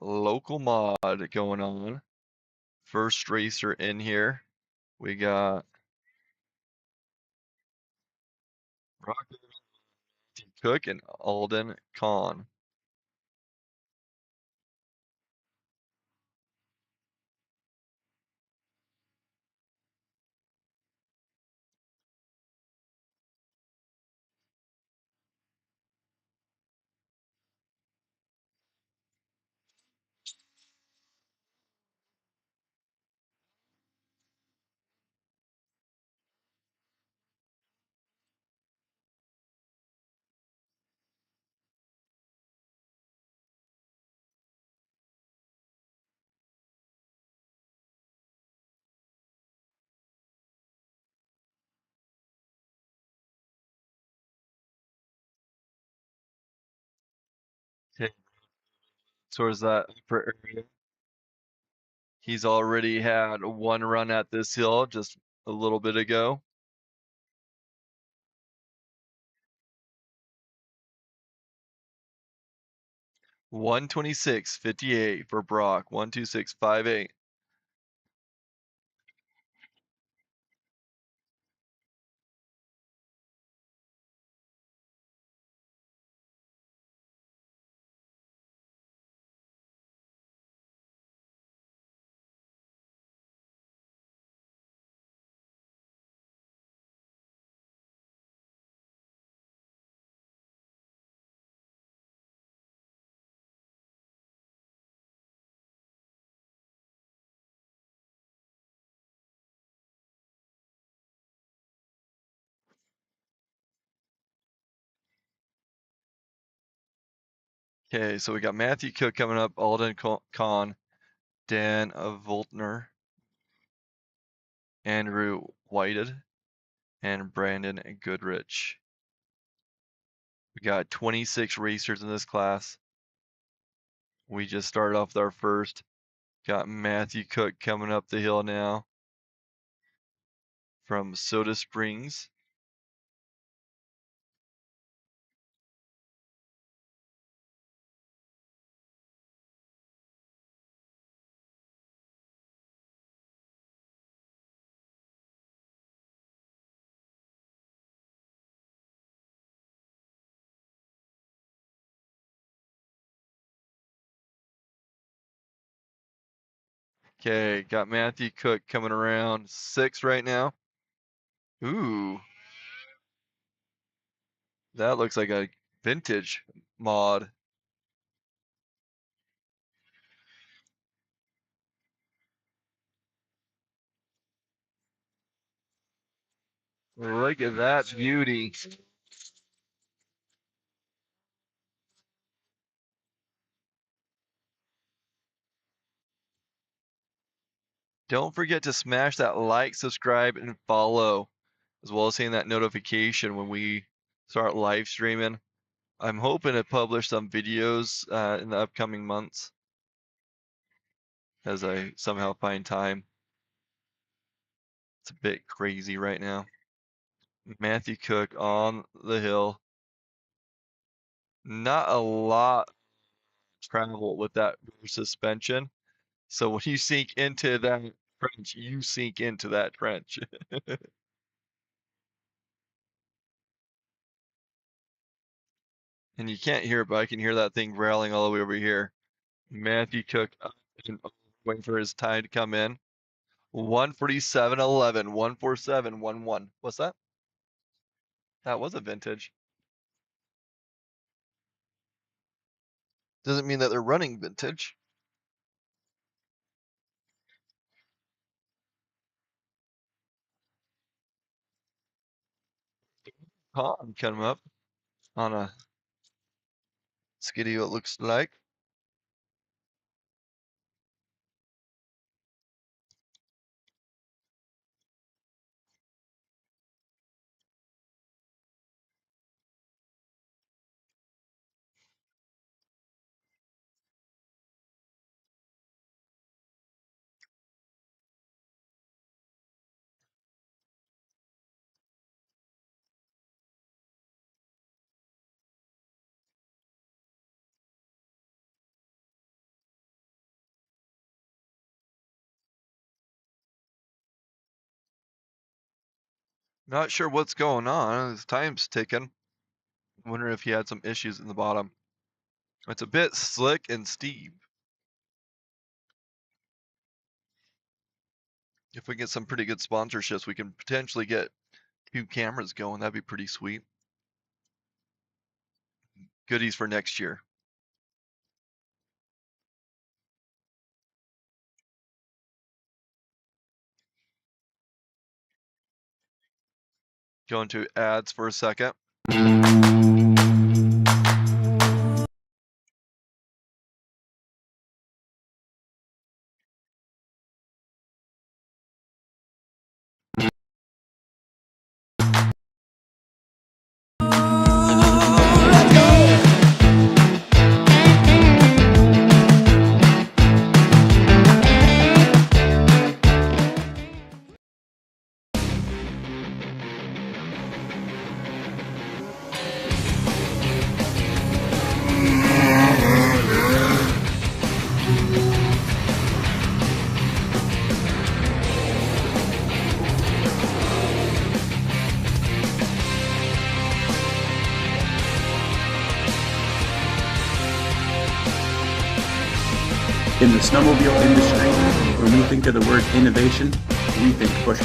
Local mod going on. First racer in here. We got Brock Cook and Alden Kahn. Okay, towards that upper area. He's already had one run at this hill just a little bit ago. $126.58 for Brock. 126.58. Okay, so we got Matthew Cook coming up, Alden Kahn, Dan Voltner, Andrew Whited, and Brandon Goodrich. We got 26 racers in this class. We just started off with our first. Got Matthew Cook coming up the hill now from Soda Springs. Okay, got Matthew Cook coming around 6 right now. Ooh. That looks like a vintage mod. Look at that beauty. Don't forget to smash that like, subscribe, and follow, as well as hitting that notification when we start live streaming. I'm hoping to publish some videos in the upcoming months as I somehow find time. It's a bit crazy right now. Matthew Cook on the hill. Not a lot travel with that suspension. So when you sink into that trench, you sink into that trench. And you can't hear it, but I can hear that thing growling all the way over here. Matthew Cook waiting for his time to come in. 147.11, 147.11. What's that? That was a vintage. Doesn't mean that they're running vintage. Con coming up on a skiddy, it looks like. Not sure what's going on. His time's ticking. Wondering if he had some issues in the bottom. It's a bit slick and steep. If we get some pretty good sponsorships, we can potentially get 2 cameras going. That'd be pretty sweet. Goodies for next year. Going to ads for a second. In the snowmobile industry, when we think of the word innovation, we think push.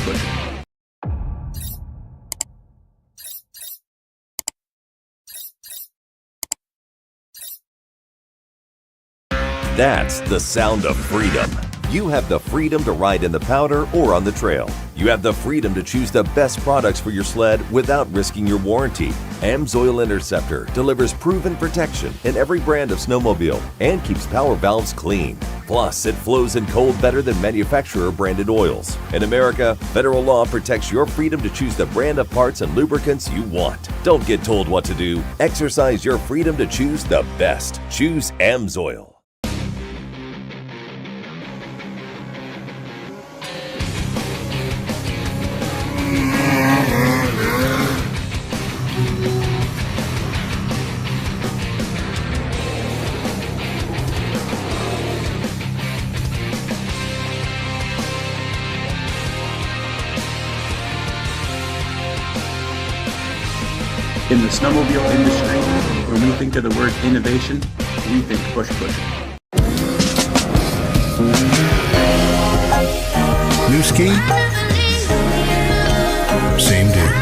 That's the sound of freedom. You have the freedom to ride in the powder or on the trail. You have the freedom to choose the best products for your sled without risking your warranty. AMSOIL Interceptor delivers proven protection in every brand of snowmobile and keeps power valves clean. Plus, it flows in cold better than manufacturer branded oils. In America, federal law protects your freedom to choose the brand of parts and lubricants you want. Don't get told what to do. Exercise your freedom to choose the best. Choose AMSOIL. In the snowmobile industry, when we think of the word innovation, we think push. New ski? Same dude.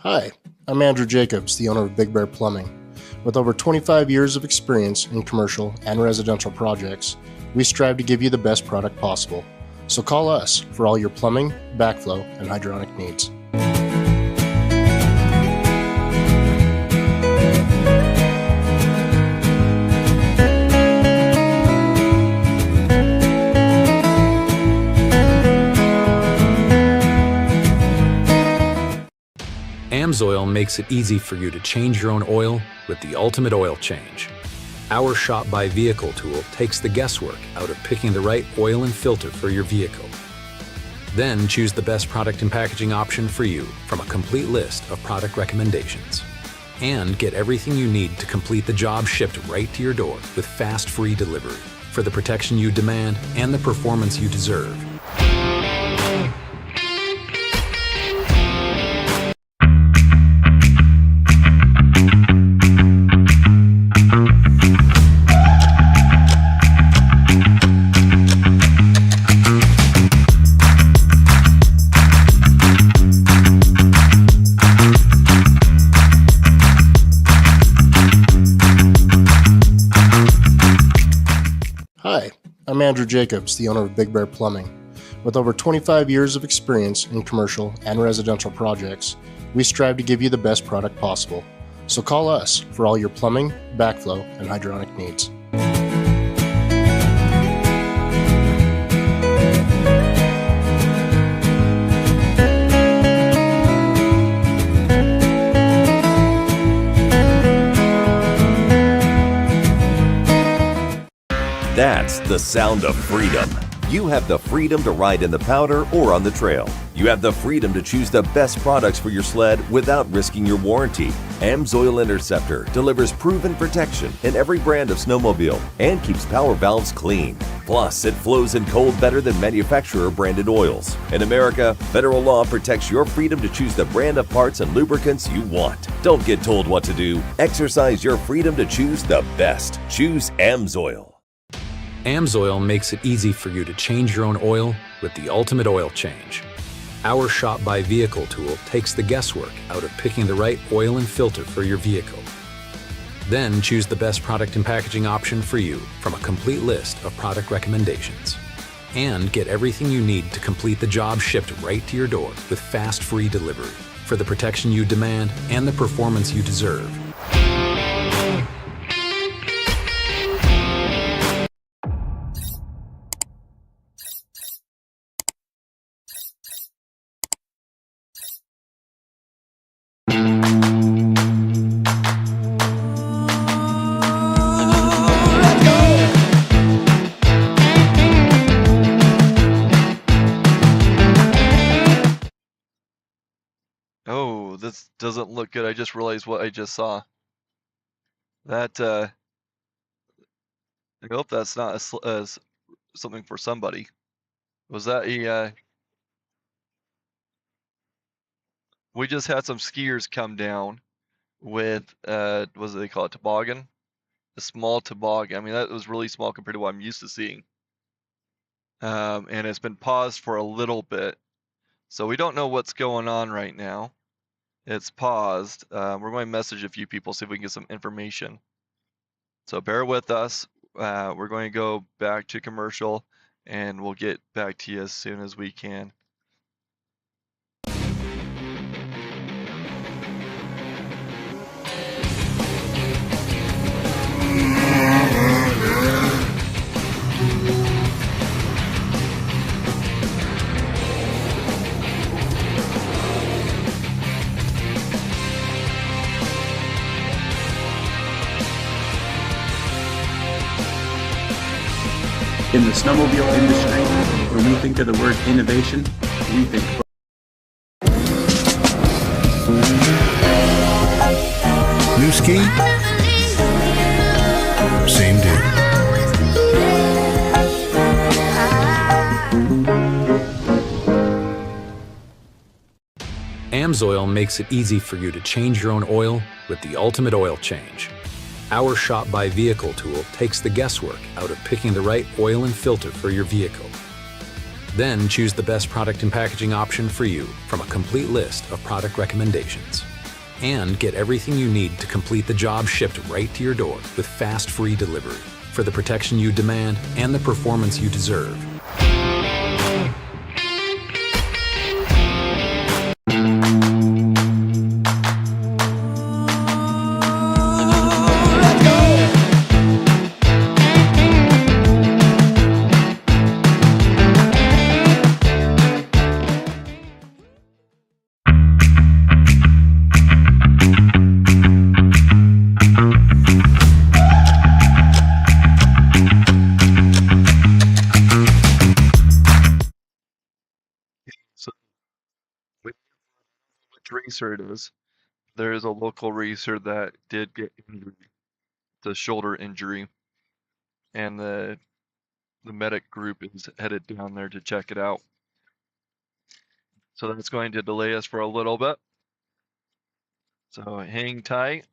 Hi, I'm Andrew Jacobs, the owner of Big Bear Plumbing. With over 25 years of experience in commercial and residential projects, we strive to give you the best product possible. So call us for all your plumbing, backflow, and hydronic needs. AMSOIL makes it easy for you to change your own oil with the ultimate oil change. Our Shop by Vehicle tool takes the guesswork out of picking the right oil and filter for your vehicle. Then choose the best product and packaging option for you from a complete list of product recommendations. And get everything you need to complete the job shipped right to your door with fast, free delivery for the protection you demand and the performance you deserve. Hi, I'm Andrew Jacobs, the owner of Big Bear Plumbing. With over 25 years of experience in commercial and residential projects, we strive to give you the best product possible. So call us for all your plumbing, backflow, and hydronic needs. That's the sound of freedom. You have the freedom to ride in the powder or on the trail. You have the freedom to choose the best products for your sled without risking your warranty. AMSOIL Interceptor delivers proven protection in every brand of snowmobile and keeps power valves clean. Plus, it flows in cold better than manufacturer-branded oils. In America, federal law protects your freedom to choose the brand of parts and lubricants you want. Don't get told what to do. Exercise your freedom to choose the best. Choose AMSOIL. AMSOIL makes it easy for you to change your own oil with the ultimate oil change. Our Shop by Vehicle tool takes the guesswork out of picking the right oil and filter for your vehicle. Then choose the best product and packaging option for you from a complete list of product recommendations. And get everything you need to complete the job shipped right to your door with fast, free delivery for the protection you demand and the performance you deserve. Oh, this doesn't look good. I just realized what I just saw. That, I hope that's not something for somebody. Was that a, we just had some skiers come down with, what do they call it, toboggan? A small toboggan. I mean, that was really small compared to what I'm used to seeing. And it's been paused for a little bit. So we don't know what's going on right now. It's paused. We're going to message a few people, see if we can get some information. So bear with us. We're going to go back to commercial and we'll get back to you as soon as we can. In the snowmobile industry, when we think of the word innovation, we think New ski? Same dude. AMSOIL makes it easy for you to change your own oil with the ultimate oil change. Our Shop by Vehicle tool takes the guesswork out of picking the right oil and filter for your vehicle. Then choose the best product and packaging option for you from a complete list of product recommendations. And get everything you need to complete the job shipped right to your door with fast, free delivery for the protection you demand and the performance you deserve. So, which racer it is? There is a local racer that did get injured, the shoulder injury, and the medic group is headed down there to check it out. So that's going to delay us for a little bit. So hang tight.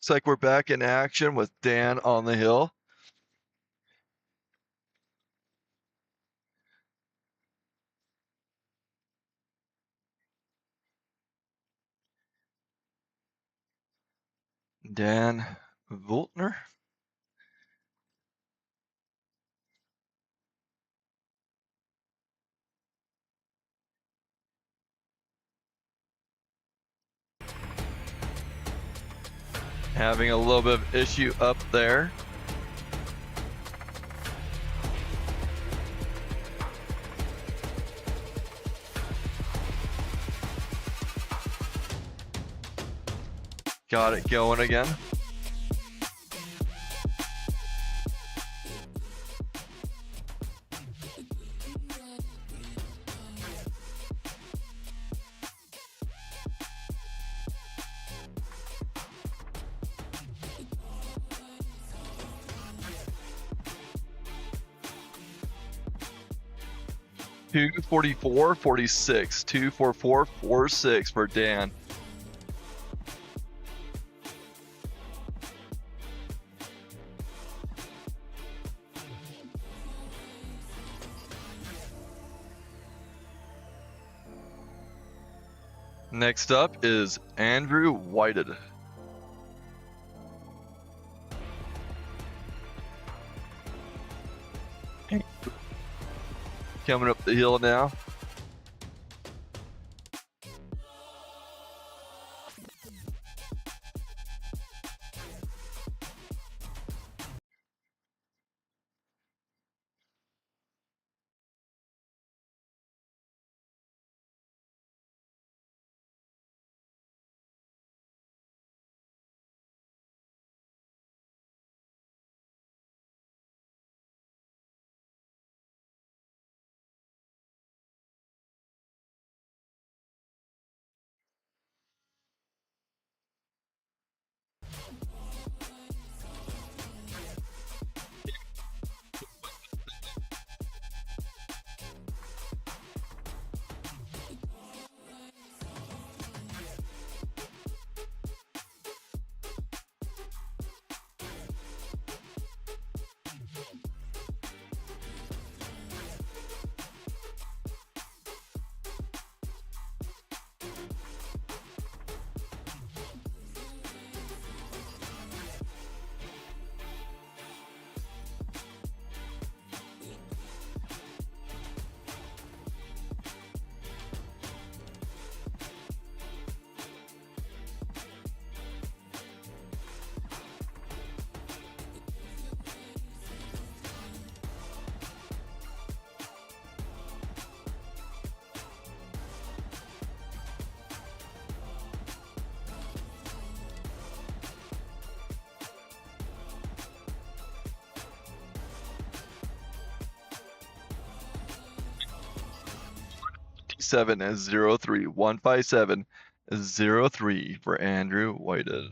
Looks like we're back in action with Dan on the hill. Dan Voltner. Having a little bit of issue up there. Got it going again. .244.46, 244.46 for Dan. Next up is Andrew Whited. Coming up the hill now. .7 is 03, 157 is 03 for Andrew Whited.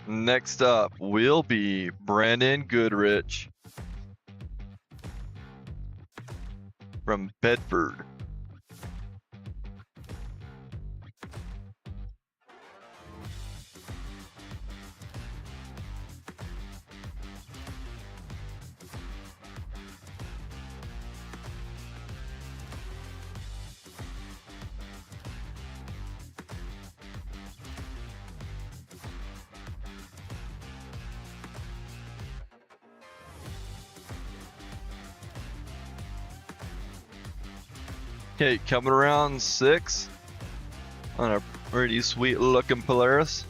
Next up will be Brandon Goodrich from Bedford. Okay, coming around 6 on a pretty sweet looking Polaris.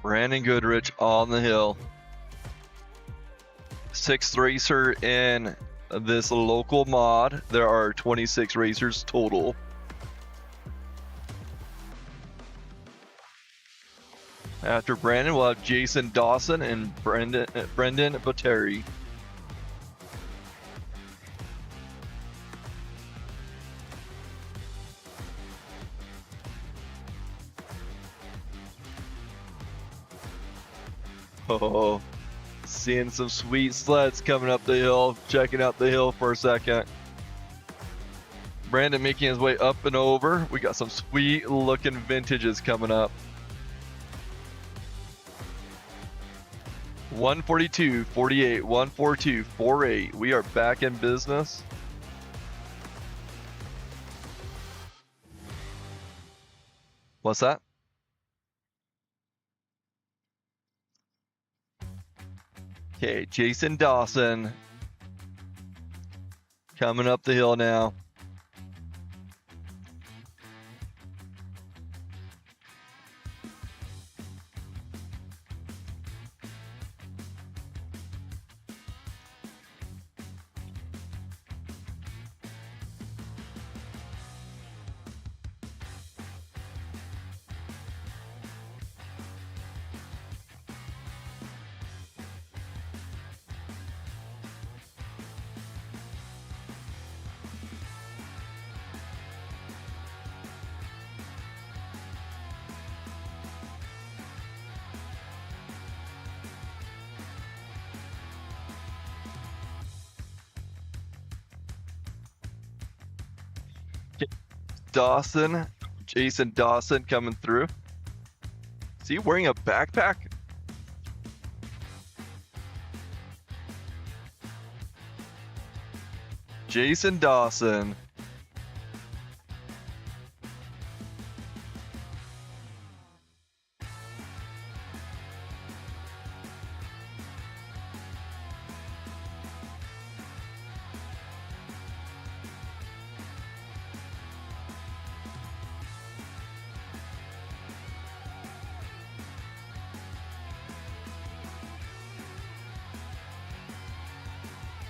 Brandon Goodrich on the hill. 6th racer in this local mod. There are 26 racers total. After Brandon, we'll have Jason Dawson and Brendan Botteri. Oh, seeing some sweet sleds coming up the hill. Checking out the hill for a second. Brandon making his way up and over. We got some sweet looking vintages coming up. 142.48, 142.48. We are back in business. What's that? Okay, Jason Dawson coming up the hill now. Dawson, Jason Dawson coming through. Is he wearing a backpack? Jason Dawson.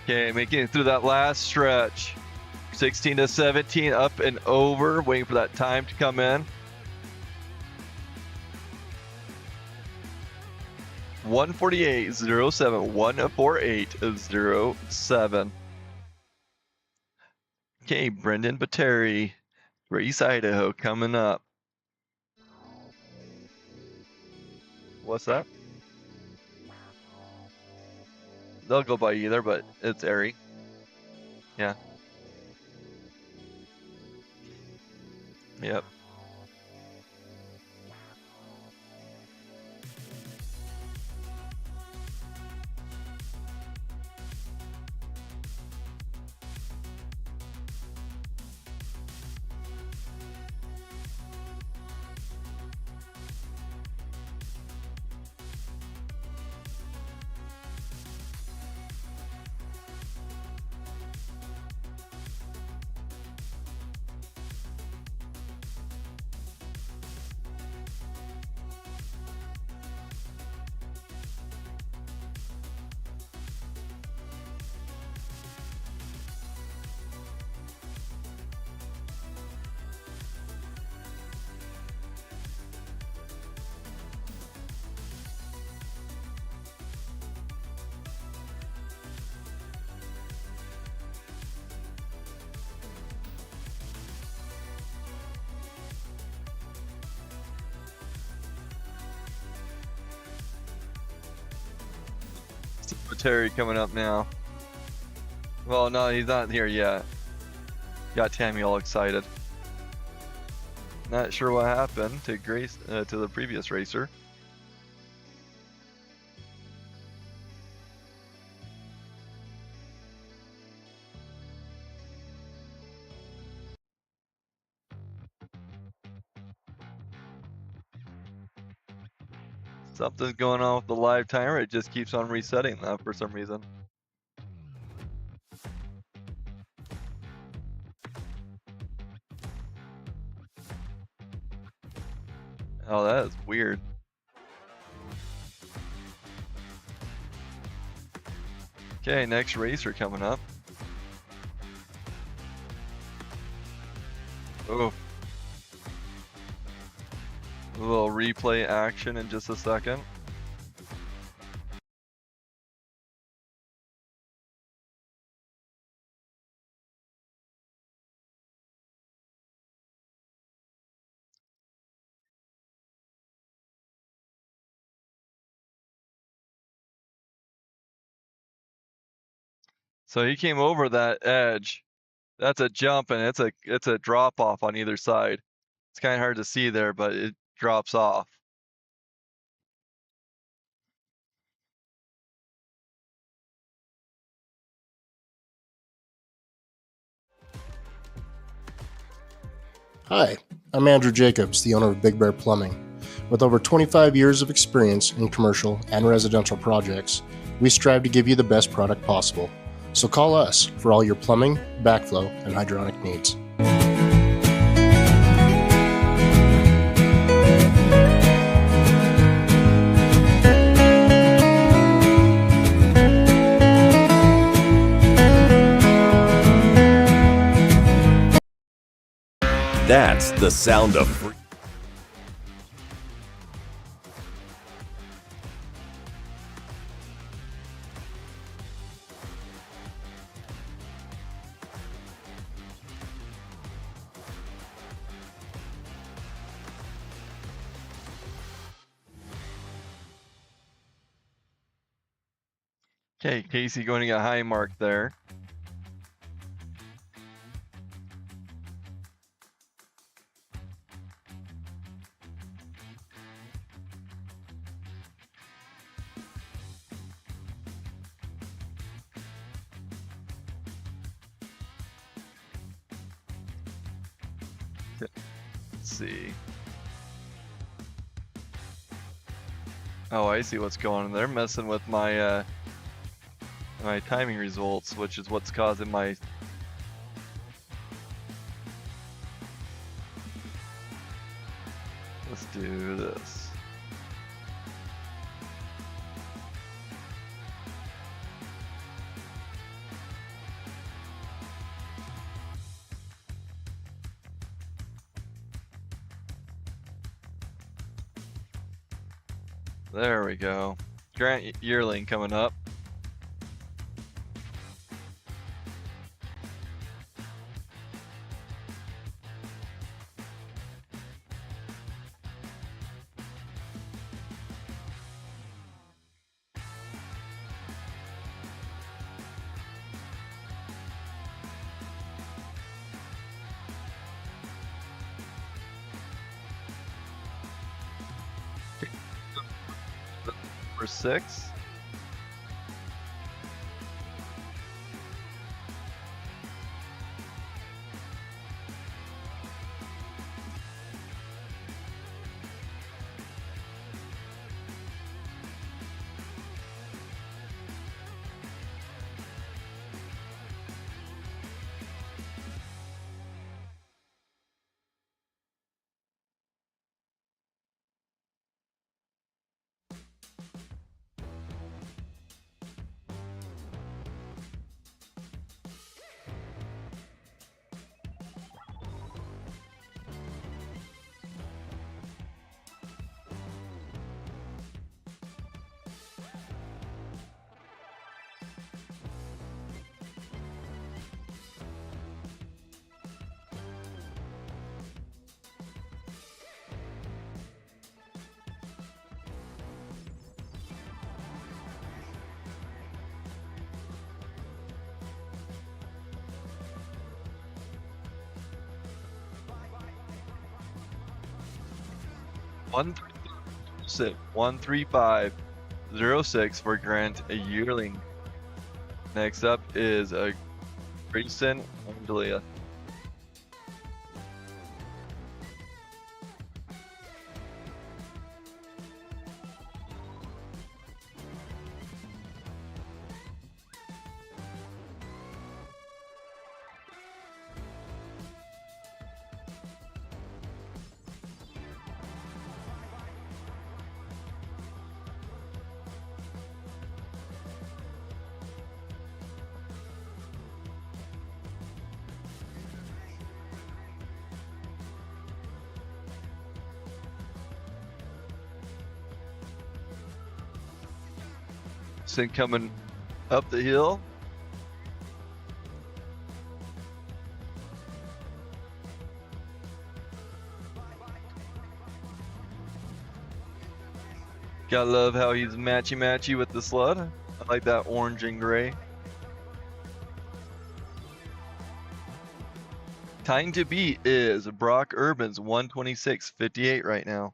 Okay, making it through that last stretch. 16 to 17, up and over, waiting for that time to come in. 148.07, 148.07. Okay, Brendan Bateri, Grace, Idaho, coming up. What's that? They'll go by either, but it's airy. Yeah. Yep. Terry coming up now. Well, no, he's not here yet. Got Tammy all excited. Not sure what happened to Grace, to the previous racer. Something's going on with the live timer. It just keeps on resetting that for some reason. Oh, that is weird. Okay, next racer coming up. Oh. A little replay action in just a second. So he came over that edge. That's a jump and it's a drop off on either side. It's kind of hard to see there, but it drops off. Hi, I'm Andrew Jacobs, the owner of Big Bear Plumbing. With over 25 years of experience in commercial and residential projects, we strive to give you the best product possible. So call us for all your plumbing, backflow, and hydronic needs. That's the sound of freedom. Okay, Casey going to get a high mark there. Let's see. Oh, I see what's going on. They're messing with my my timing results, which is what's causing my let's do this. There we go. Grant Yearling coming up. Number 6. One 13506 for Grant Yearling. Next up is Grayson Angelia. Coming up the hill. Gotta love how he's matchy with the sled. I like that orange and gray. Time to beat is Brock Urban's 126.58 right now.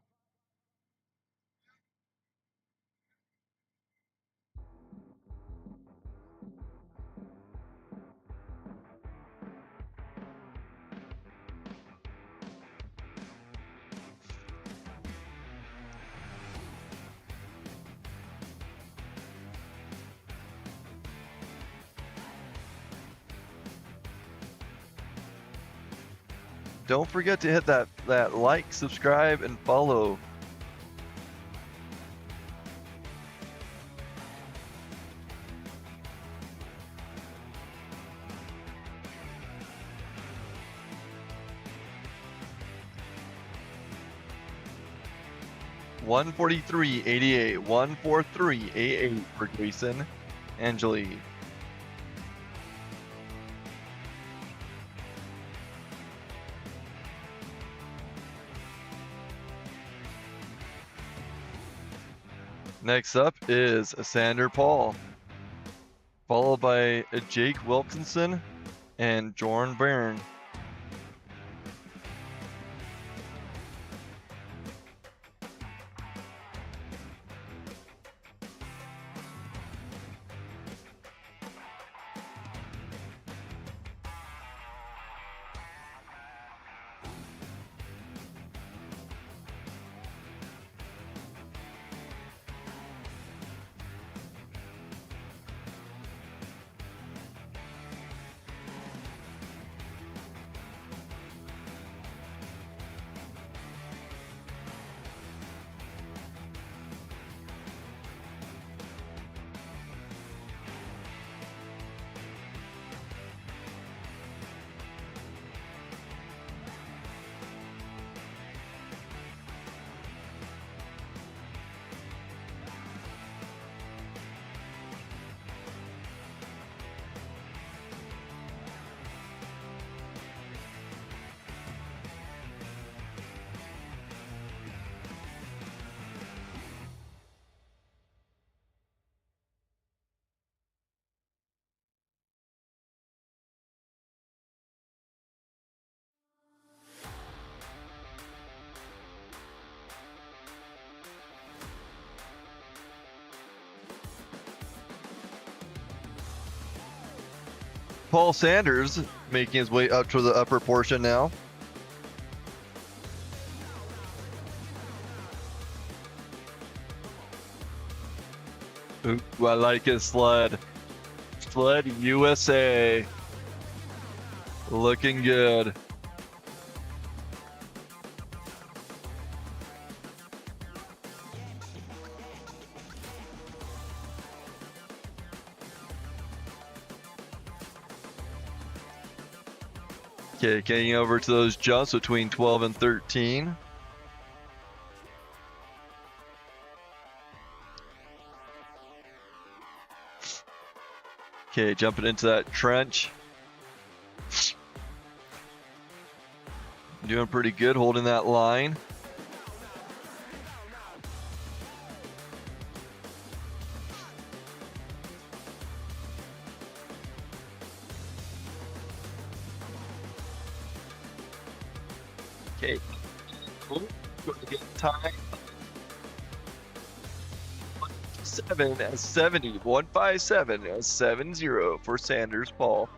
Don't forget to hit that like, subscribe, and follow. $143.88, 143.88 for Jason Angeli. Next up is Sander Paul, followed by Jake Wilkinson and Jorn Byrne. Paul Sanders making his way up to the upper portion now. Ooh, I like his sled. Sled USA. Looking good. Okay, getting over to those jumps between 12 and 13. Okay, jumping into that trench. Doing pretty good holding that line. Okay, cool. Going to get time. 157 157 70 for Sanders Paul.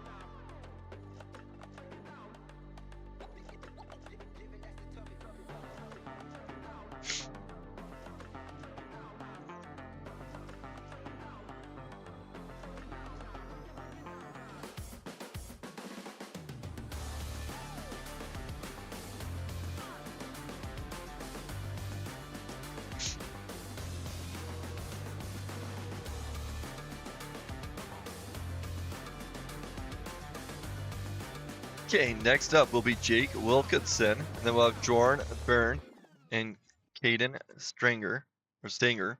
Okay, next up will be Jake Wilkinson, and then we'll have Jorn Byrne and Caden Stinger.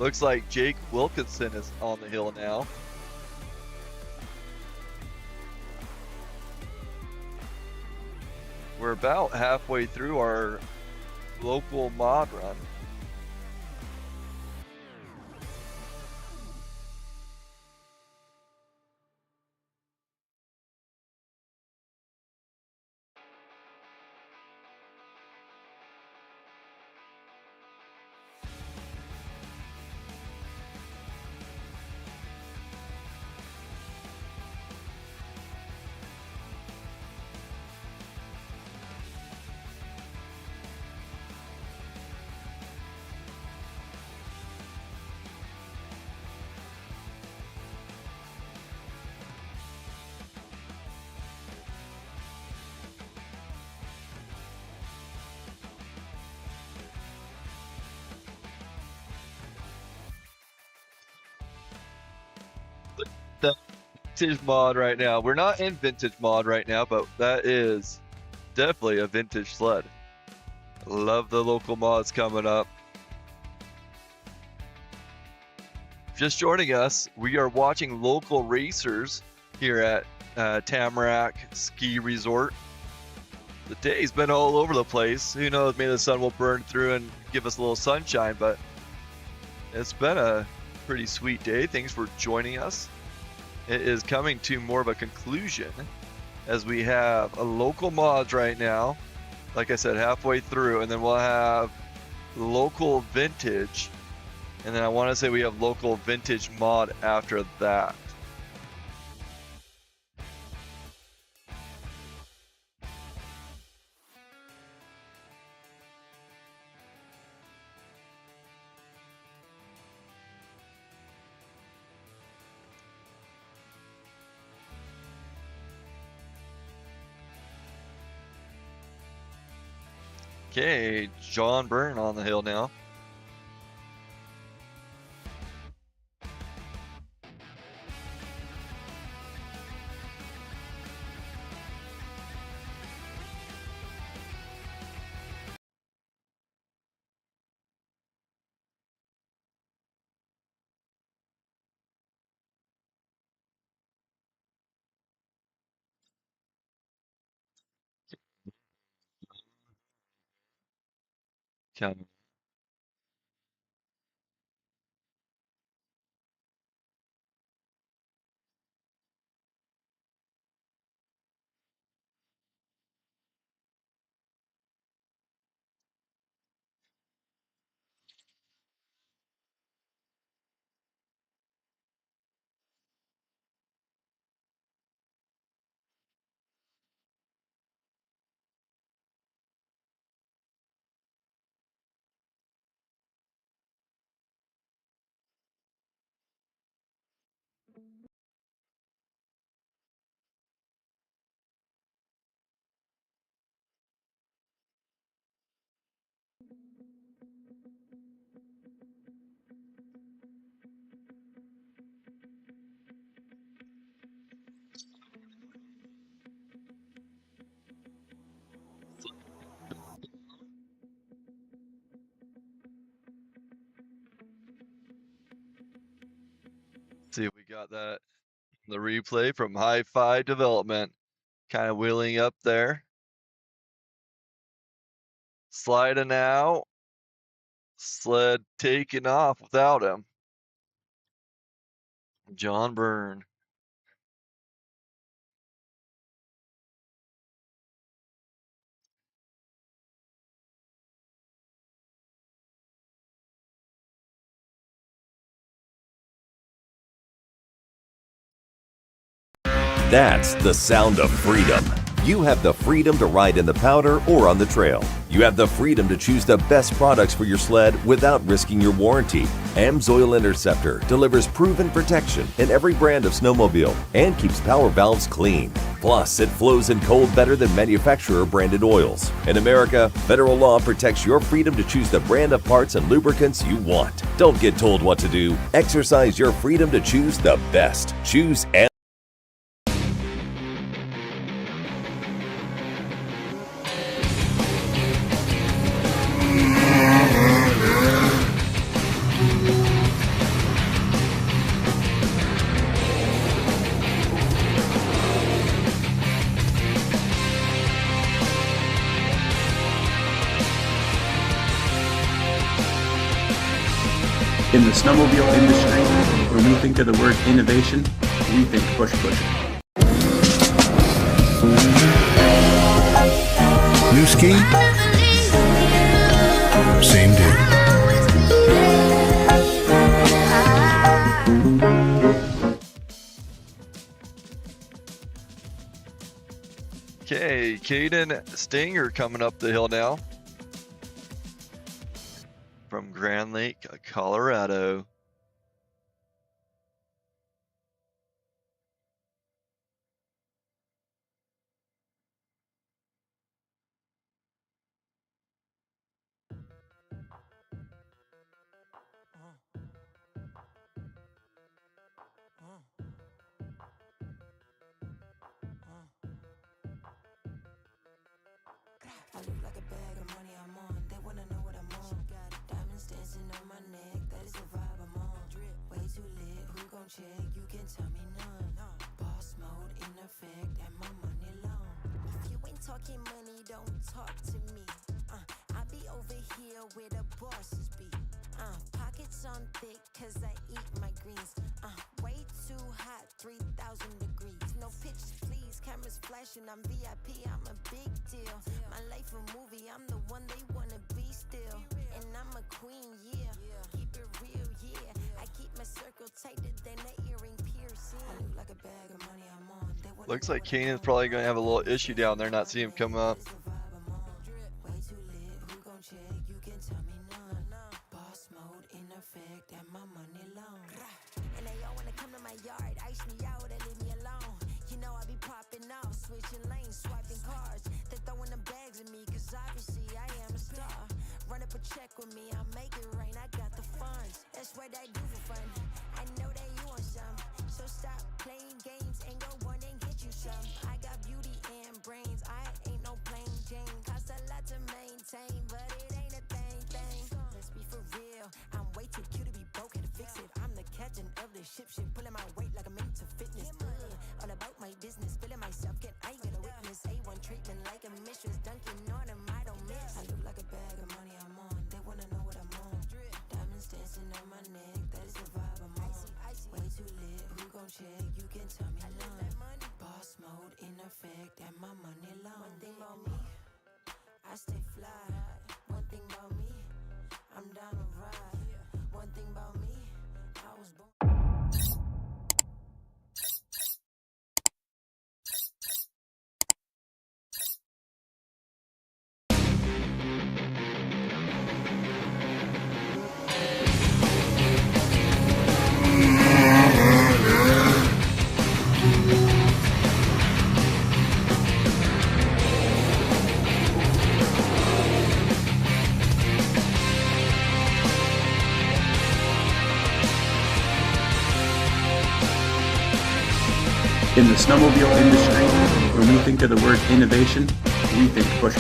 Looks like Jake Wilkinson is on the hill now. We're about halfway through our local mod run. The vintage mod right now. We're not in vintage mod right now, but that is definitely a vintage sled. Love the local mods coming up. Just joining us, we are watching local racers here at Tamarack Ski Resort. The day's been all over the place. Who knows, maybe the sun will burn through and give us a little sunshine, but it's been a pretty sweet day. Thanks for joining us. It is coming to more of a conclusion as we have a local mods right now. Like I said, halfway through, and then we'll have local vintage. And then I want to say we have local vintage mod after that. Okay, John Byrne on the hill now. Kind see, we got that the replay from Hi-Fi Development, kind of wheeling up there, sliding out, sled taking off without him. John Byrne. That's the sound of freedom. You have the freedom to ride in the powder or on the trail. You have the freedom to choose the best products for your sled without risking your warranty. AMSOIL Interceptor delivers proven protection in every brand of snowmobile and keeps power valves clean. Plus, it flows in cold better than manufacturer branded oils. In America, federal law protects your freedom to choose the brand of parts and lubricants you want. Don't get told what to do. Exercise your freedom to choose the best. Choose snowmobile industry, when we think of the word innovation, we think push. New ski? Same dude. Okay, Caden Stinger coming up the hill now from Grand Lake, Colorado. I look like a bag of money I'm on. They wanna know what I'm on. Got diamonds dancing on my neck. That is the vibe I'm on. Way too lit. Who gon' check? You can tell me none. Boss mode in effect and my money long. If you ain't talking money, don't talk to me. I be over here where the bosses be. Pockets on thick cause I eat my greens. Way too hot, 3,000 degrees. No pictures please, cameras flashing. I'm VIP, I'm a big deal. My life a movie, I'm the one they wanna be still. And I'm a queen, yeah. Keep it real, yeah. I keep my circle tighter than an earring piercing. I look like a bag of money I'm on. Looks like Kanan's probably going to have a little issue down there, not seeing him come up. Way too lit, who gon' check? You can tell me none. Boss mode in effect and my money long. And they all wanna come to my yard, ice me out and leave me alone. You know I be popping off, switching lanes, swiping cars. They throwing them bags at me, cause obviously I am a star. Run up a check with me, I'll make it rain, I got the funds. That's what I do for fun. I know that you want some, so stop playing games and go run and get you some. I got beauty and brains, I ain't no plain Jane. Cost a lot to maintain, but it ain't a thing. Let's be for real, I'm way too cute to be broke, had to fix it. I'm the captain of the ship, pulling my weight like I'm into fitness. All about my business, feeling myself, I ain't gonna witness. A1 treatment like a mistress, dunking on them, I don't miss. I look like a bag of money I'm on, they wanna know what I'm on. Diamonds dancing on my neck, that is the vibe I'm on. Way too lit, who gon' check? You can tell me none. Boss mode in effect and my money long. One thing about me, I stay fly. One thing about me, I'm down to ride. One thing about me, I was born. In the snowmobile industry, when we think of the word innovation, we think push.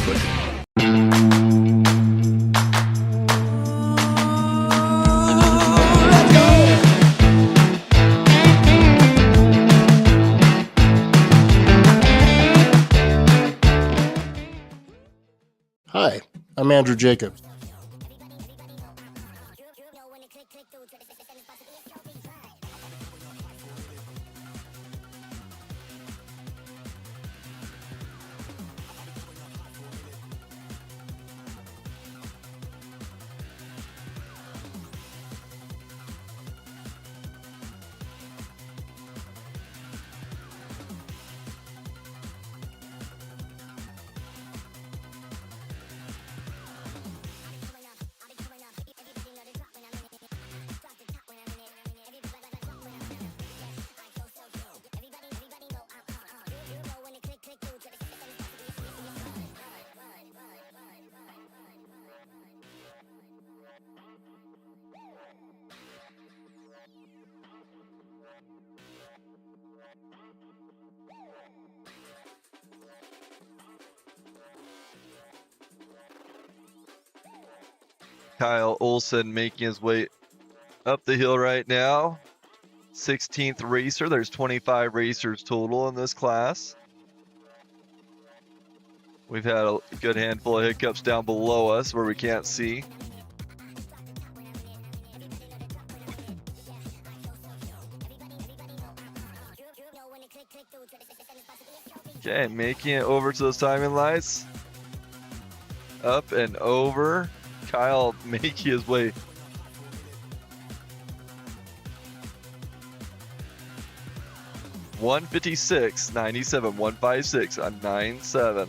Hi, I'm Andrew Jacobs. Kyle Olson making his way up the hill right now. 16th racer. There's 25 racers total in this class. We've had a good handful of hiccups down below us where we can't see. Okay, making it over to those timing lights. Up and over. Kyle making his way. $156.97, 156 on 9.7.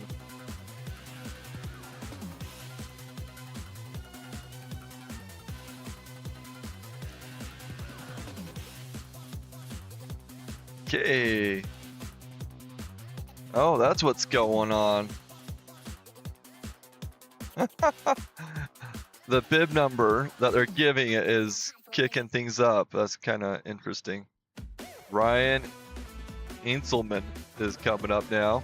Okay. Oh, that's what's going on. The bib number that they're giving it is kicking things up. That's kind of interesting. Ryan Inselman is coming up now.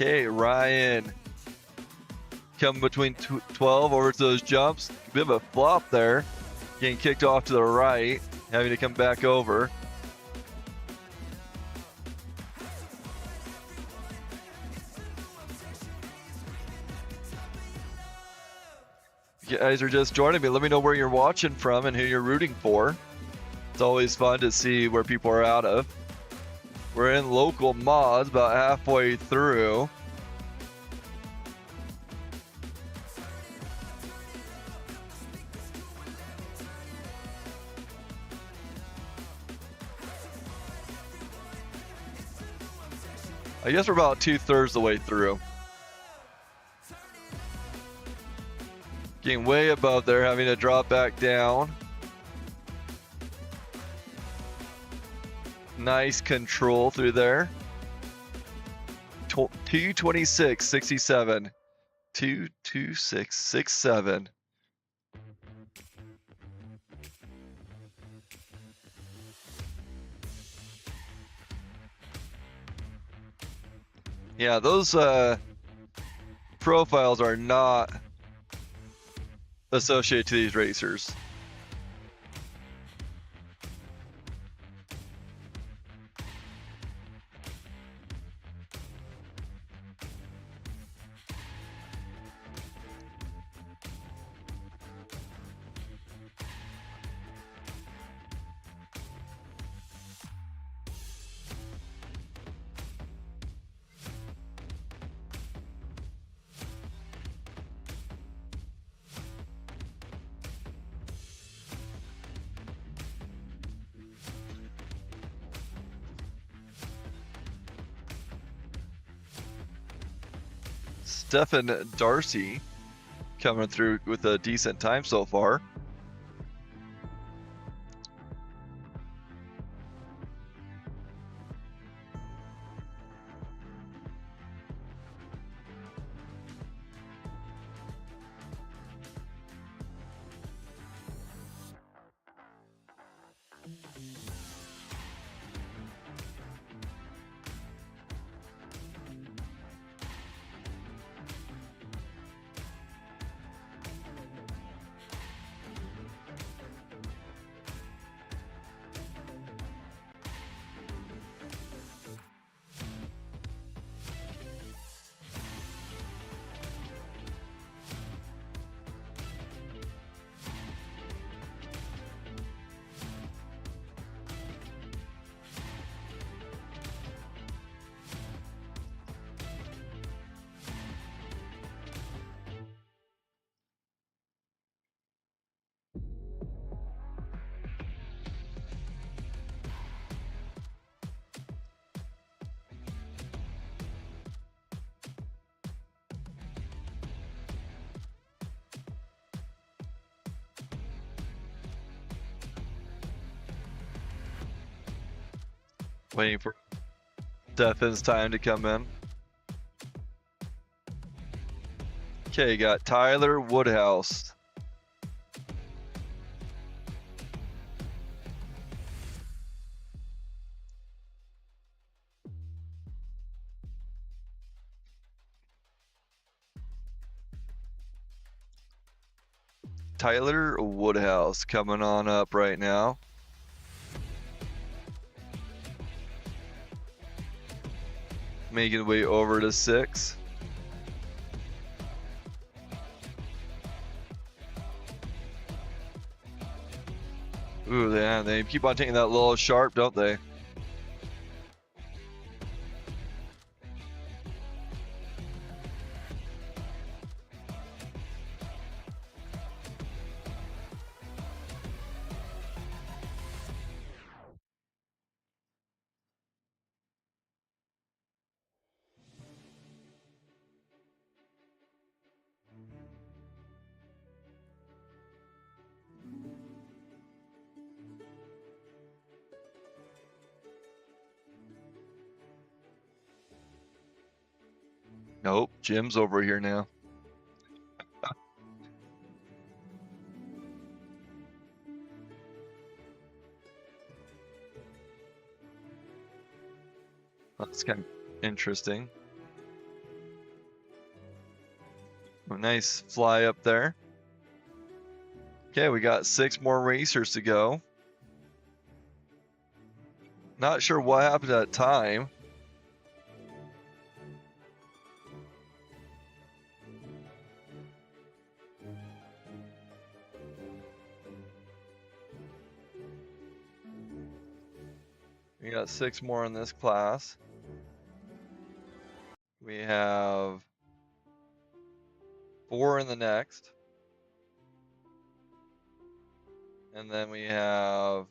Okay, Ryan coming between 12 over to those jumps. A bit of a flop there. Getting kicked off to the right, having to come back over. If you guys are just joining me, let me know where you're watching from and who you're rooting for. It's always fun to see where people are out of. We're in local mods, about halfway through. I guess we're about 2/3 the way through. Getting way above there, having to drop back down. Nice control through there. 226.67. 226.67. Yeah, those profiles are not associated to these racers. Stephen Darcy coming through with a decent time so far. Waiting for Stefan's time to come in. Okay, got Tyler Woodhouse. Tyler Woodhouse coming on up right now. Making way over to 6. Ooh, yeah, they keep on taking that little sharp, don't they? Nope, Jim's over here now. That's kind of interesting. A nice fly up there. Okay, we got 6 more racers to go. Not sure what happened at time. We got 6 more in this class. We have 4 in the next. And then we have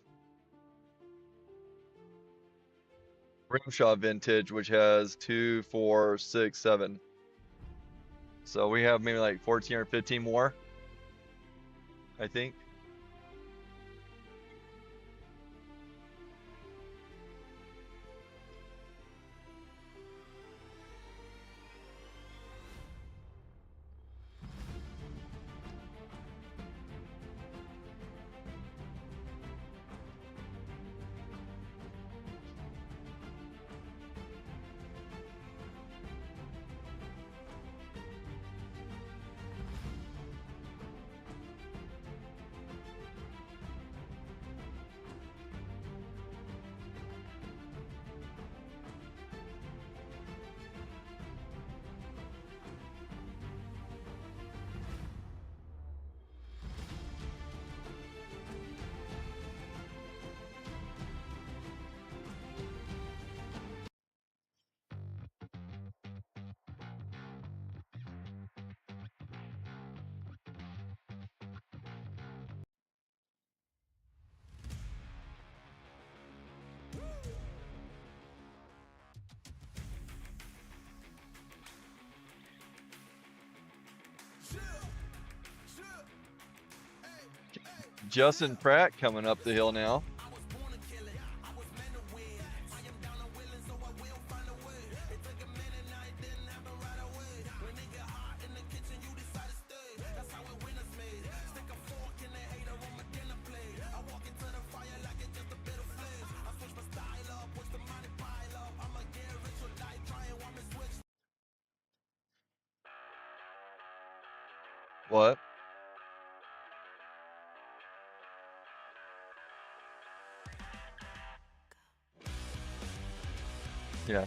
Rimshaw Vintage, which has 2, 4, 6, 7. So we have maybe like 14 or 15 more, I think. Justin Pratt coming up the hill now. What? Yeah.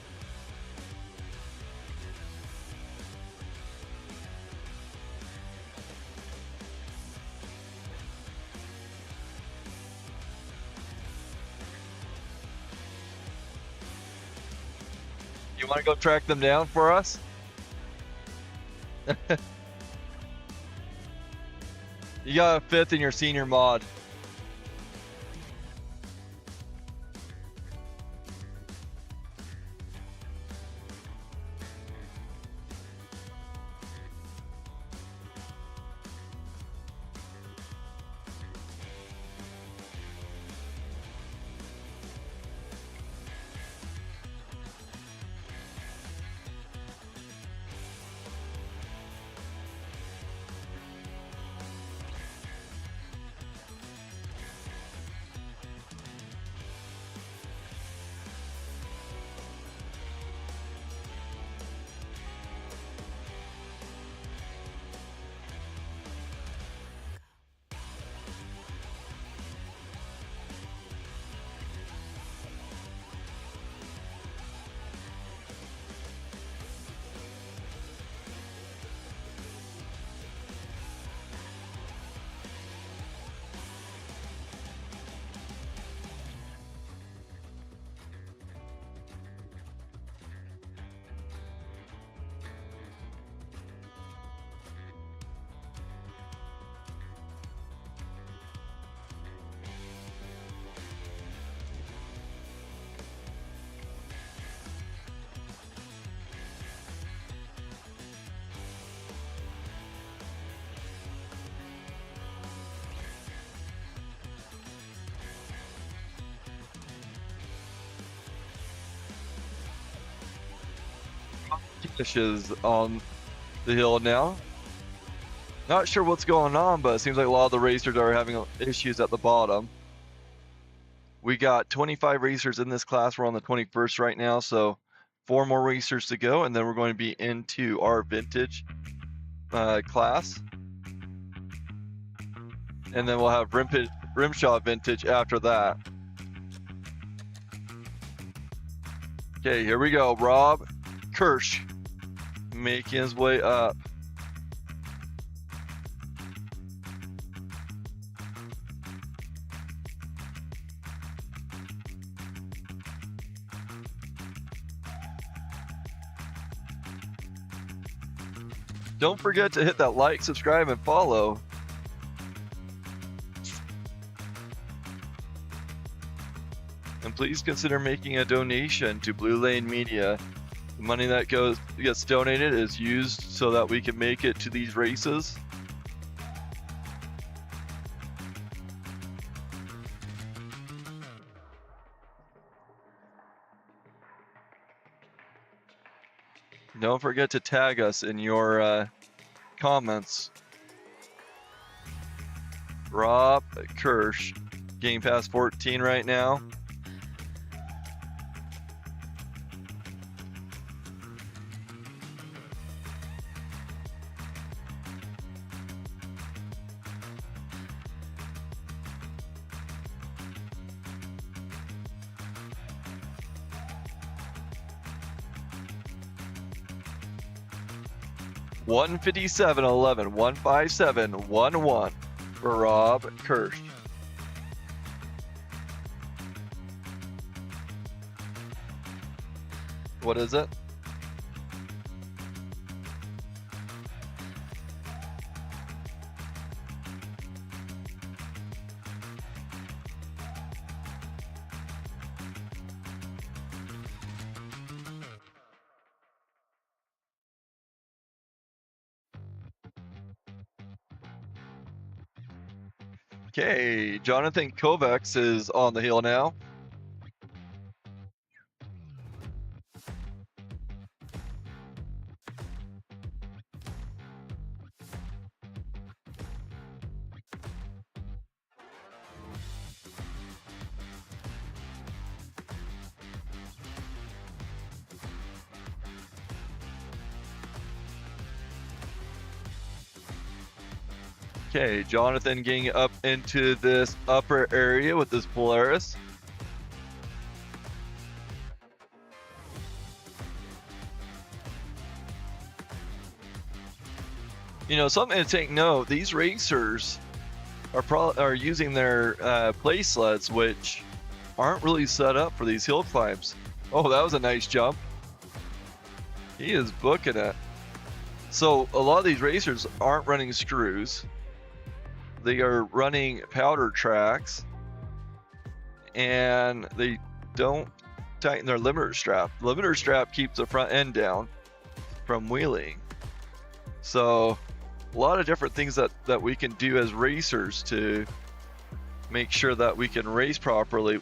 You want to go track them down for us? You got a 5th in your senior mod. issues on the hill now. Not sure what's going on, but it seems like a lot of the racers are having issues at the bottom. We got 25 racers in this class. We're on the 21st right now, so 4 more racers to go, and then we're going to be into our vintage class. And then we'll have Rimshaw vintage after that. Okay, here we go. Rob Kirsch making his way up. Don't forget to hit that like, subscribe, and follow. And please consider making a donation to Blue Lane Media. The money that gets donated is used so that we can make it to these races. Don't forget to tag us in your comments. Rob Kirsch, Game Pass 14 right now. $157.11, 157.11 for Rob Kirsch. What is it? Okay, Jonathan Kovacs is on the hill now. Okay, Jonathan getting up into this upper area with this Polaris. You know, something to take note, these racers are using their play sleds, which aren't really set up for these hill climbs. Oh, that was a nice jump. He is booking it. So a lot of these racers aren't running screws. They are running powder tracks, and they don't tighten their limiter strap. The limiter strap keeps the front end down from wheeling. So a lot of different things that we can do as racers to make sure that we can race properly.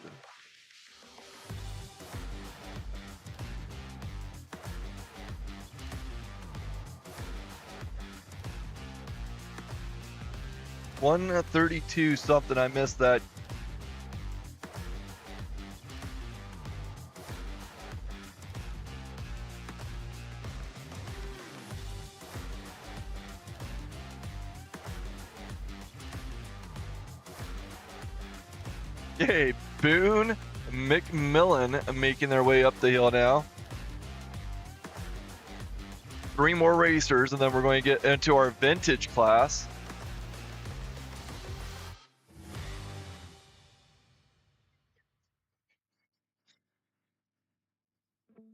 $132 something, I missed that. Okay, Boone McMillan making their way up the hill now. 3 more racers, and then we're going to get into our vintage class.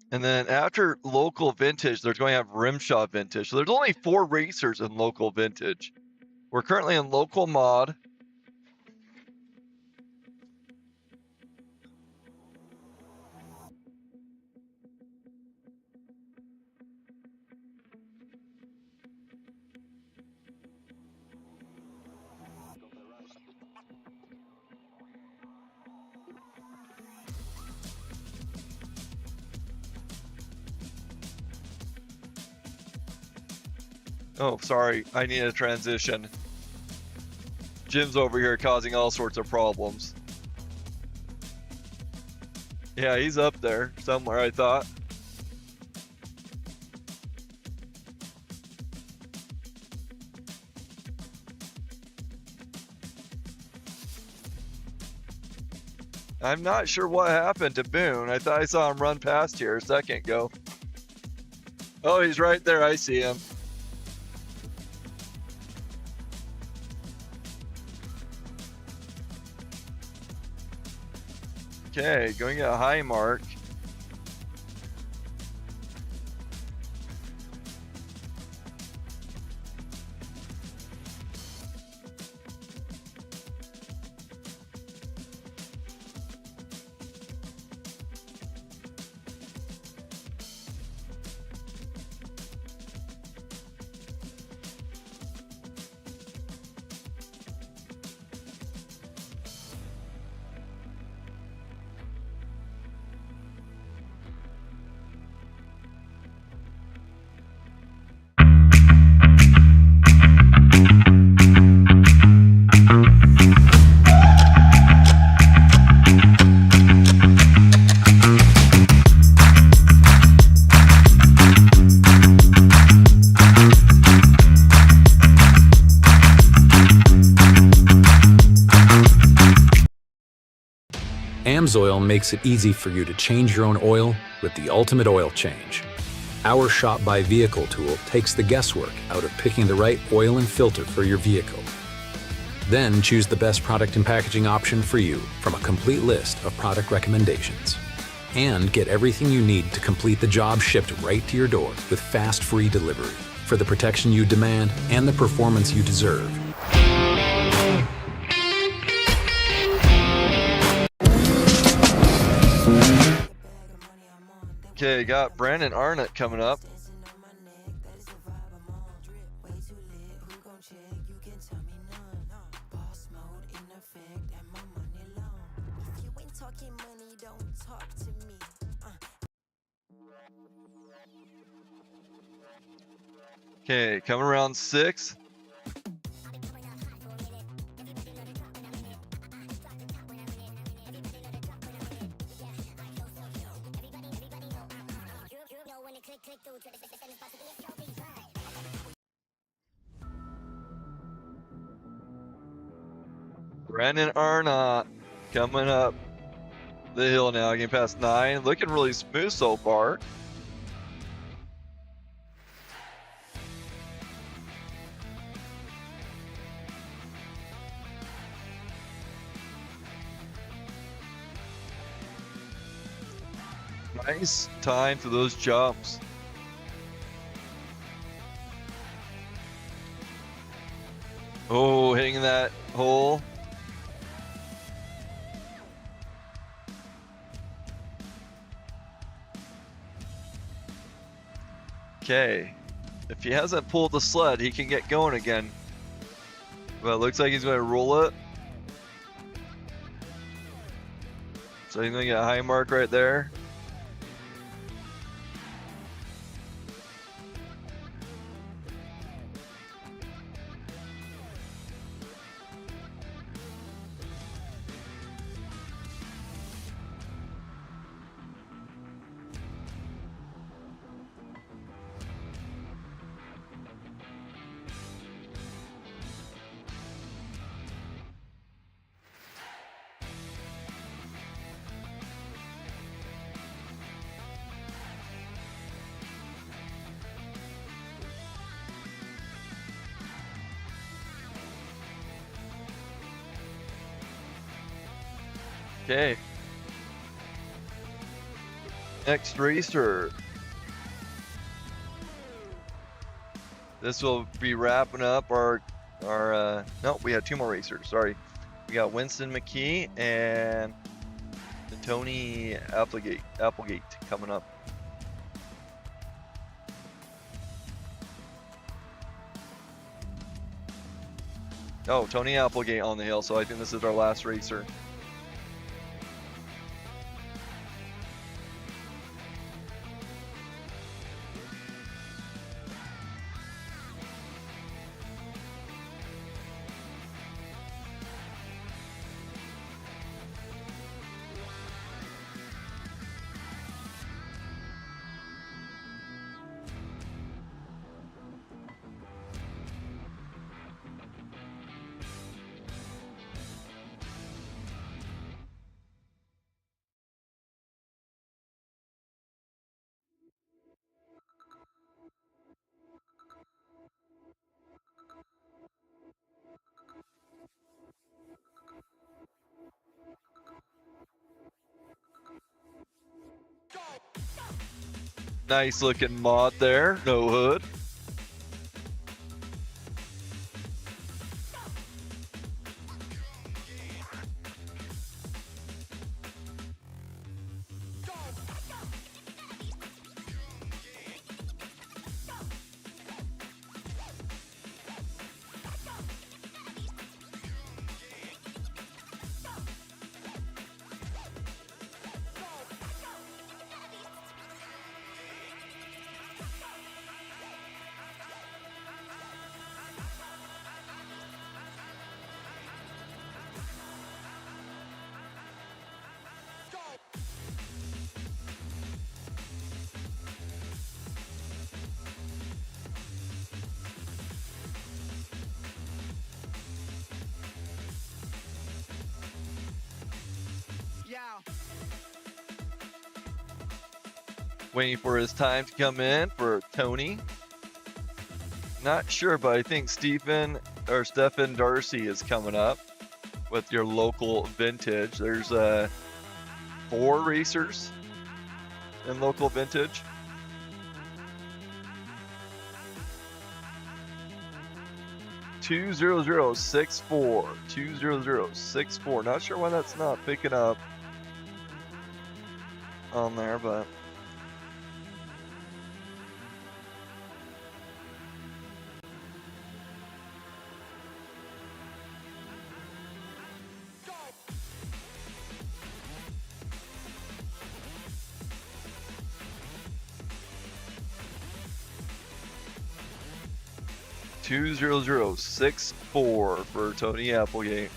And then after local vintage, they're going to have Rimshaw vintage. So there's only 4 racers in local vintage. We're currently in local mod. Oh, sorry. I need a transition. Jim's over here causing all sorts of problems. Yeah, he's up there somewhere, I thought. I'm not sure what happened to Boone. I thought I saw him run past here a second ago. Oh, he's right there. I see him. Okay, going at a high mark. AMSOIL makes it easy for you to change your own oil with the ultimate oil change. Our Shop by Vehicle tool takes the guesswork out of picking the right oil and filter for your vehicle. Then choose the best product and packaging option for you from a complete list of product recommendations. And get everything you need to complete the job shipped right to your door with fast, free delivery for the protection you demand and the performance you deserve. Okay, got Brandon Arnott coming up. Okay, coming around 6. Brandon Arnott coming up the hill now, getting past 9. Looking really smooth so far. Nice time for those jumps. Oh, hitting that hole. Okay. If he hasn't pulled the sled, he can get going again. But it looks like he's going to roll it. So he's going to get a high mark right there. Okay. Next racer. This will be wrapping up our no, we had 2 more racers, sorry. We got Winston McKee and Tony Applegate coming up. Oh, Tony Applegate on the hill, so I think this is our last racer. Nice looking mod there, no hood. Waiting for his time to come in for Tony. Not sure, but I think Stephen Darcy is coming up with your local vintage. There's 4 racers in local vintage. $20064. Not sure why that's not picking up on there, but. $20064 for Tony Applegate.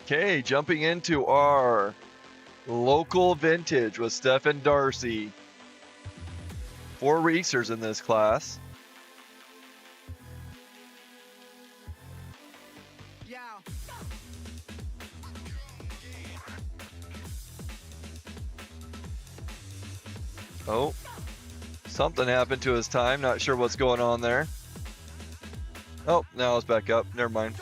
Okay, jumping into our local vintage with Stephen Darcy. 4 racers in this class. Oh, something happened to his time. Not sure what's going on there. Oh, now it's back up. Never mind.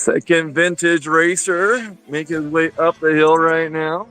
Second vintage racer making his way up the hill right now.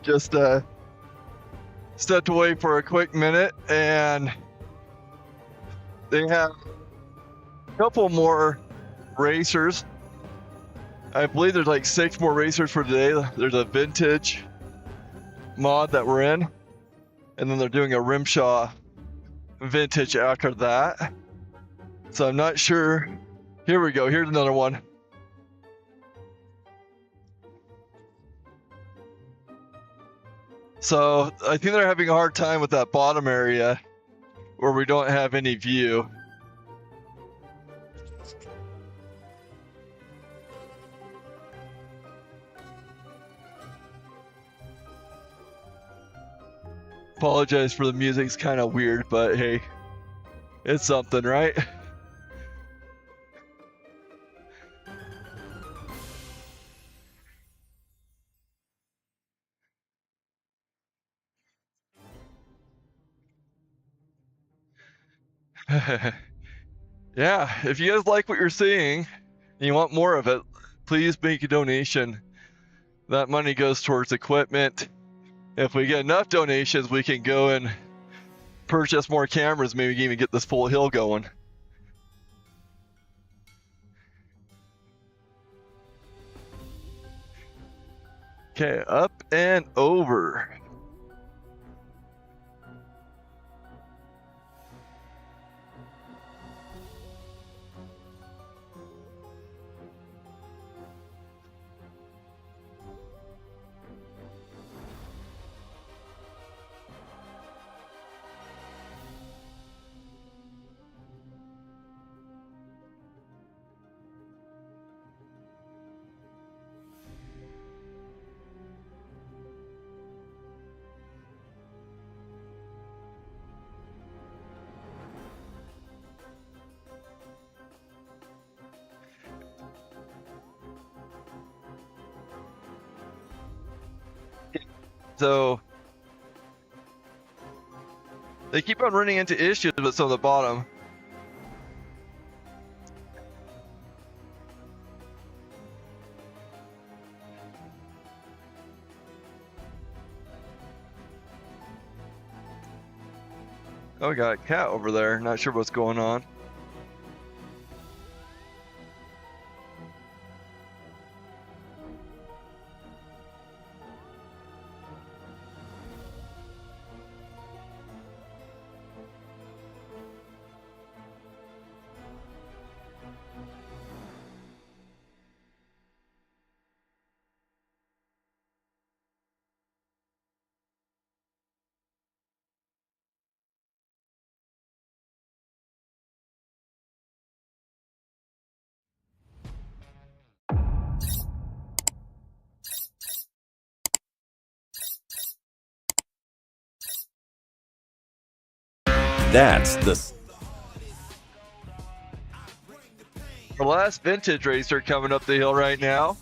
Just stepped away for a quick minute, and they have a couple more racers. I believe there's like 6 more racers for today. There's a vintage mod that we're in, and then they're doing a Rimshaw vintage after that. So I'm not sure. Here we go. Here's another one. So I think they're having a hard time with that bottom area where we don't have any view. Apologize for the music, it's kind of weird, but hey, it's something, right? Yeah, if you guys like what you're seeing and you want more of it, please make a donation. That money goes towards equipment. If we get enough donations, we can go and purchase more cameras, maybe even get this full hill going. Okay, up and over. So they keep on running into issues with some of the bottom. Oh, we got a cat over there. Not sure what's going on. That's the last vintage racer coming up the hill right now.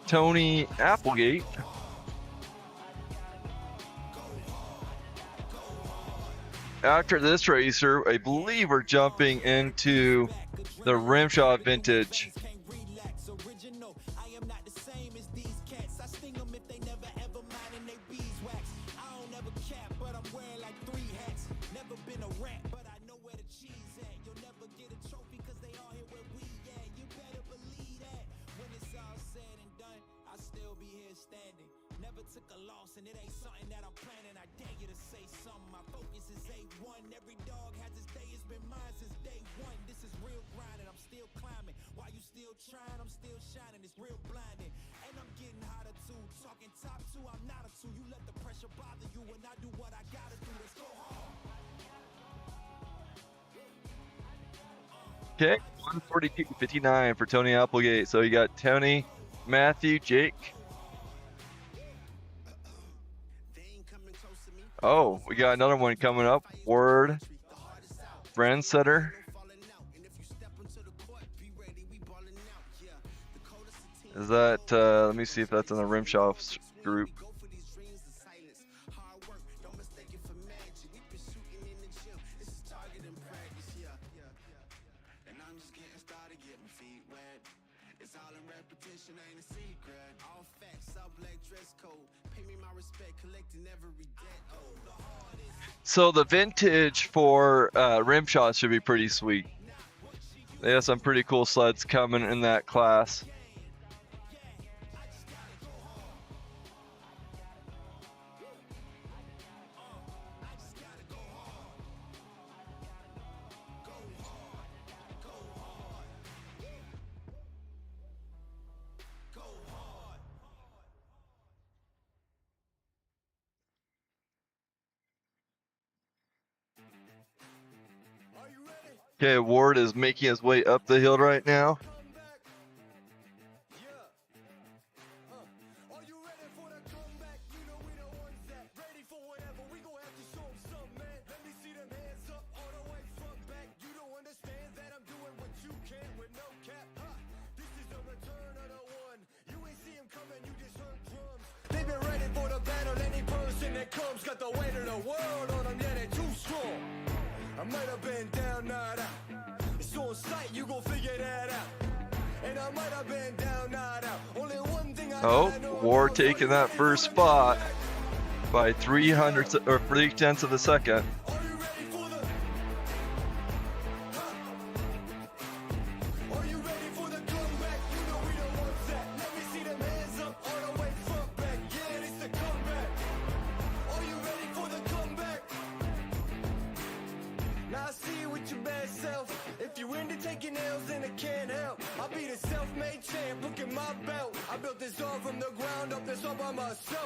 Tony Applegate. After this racer, I believe we're jumping into the Rimshaw vintage. Okay, 142.59 for Tony Applegate. So you got Tony, Matthew, Jake. Oh, we got another one coming up. Ward, Brandsetter. Is that, let me see if that's in the Rimshaw group. feet wet. It's all in repetition, ain't a secret. All facts, up black dress code. Pay me my respect, collecting every debt. Oh, the hardest. So the vintage for Rimshaw should be pretty sweet. They have some pretty cool sleds coming in that class. Okay, Ward is making his way up the hill right now. They've been ready for the battle. Any person that comes got the weight of the world on them. Yeah, they're too strong. I might have been down, not out. It's on sight, you gon' figure that out. And I might have been down, not out. Only one thing I Ward taking that first spot by 3/10 of a second.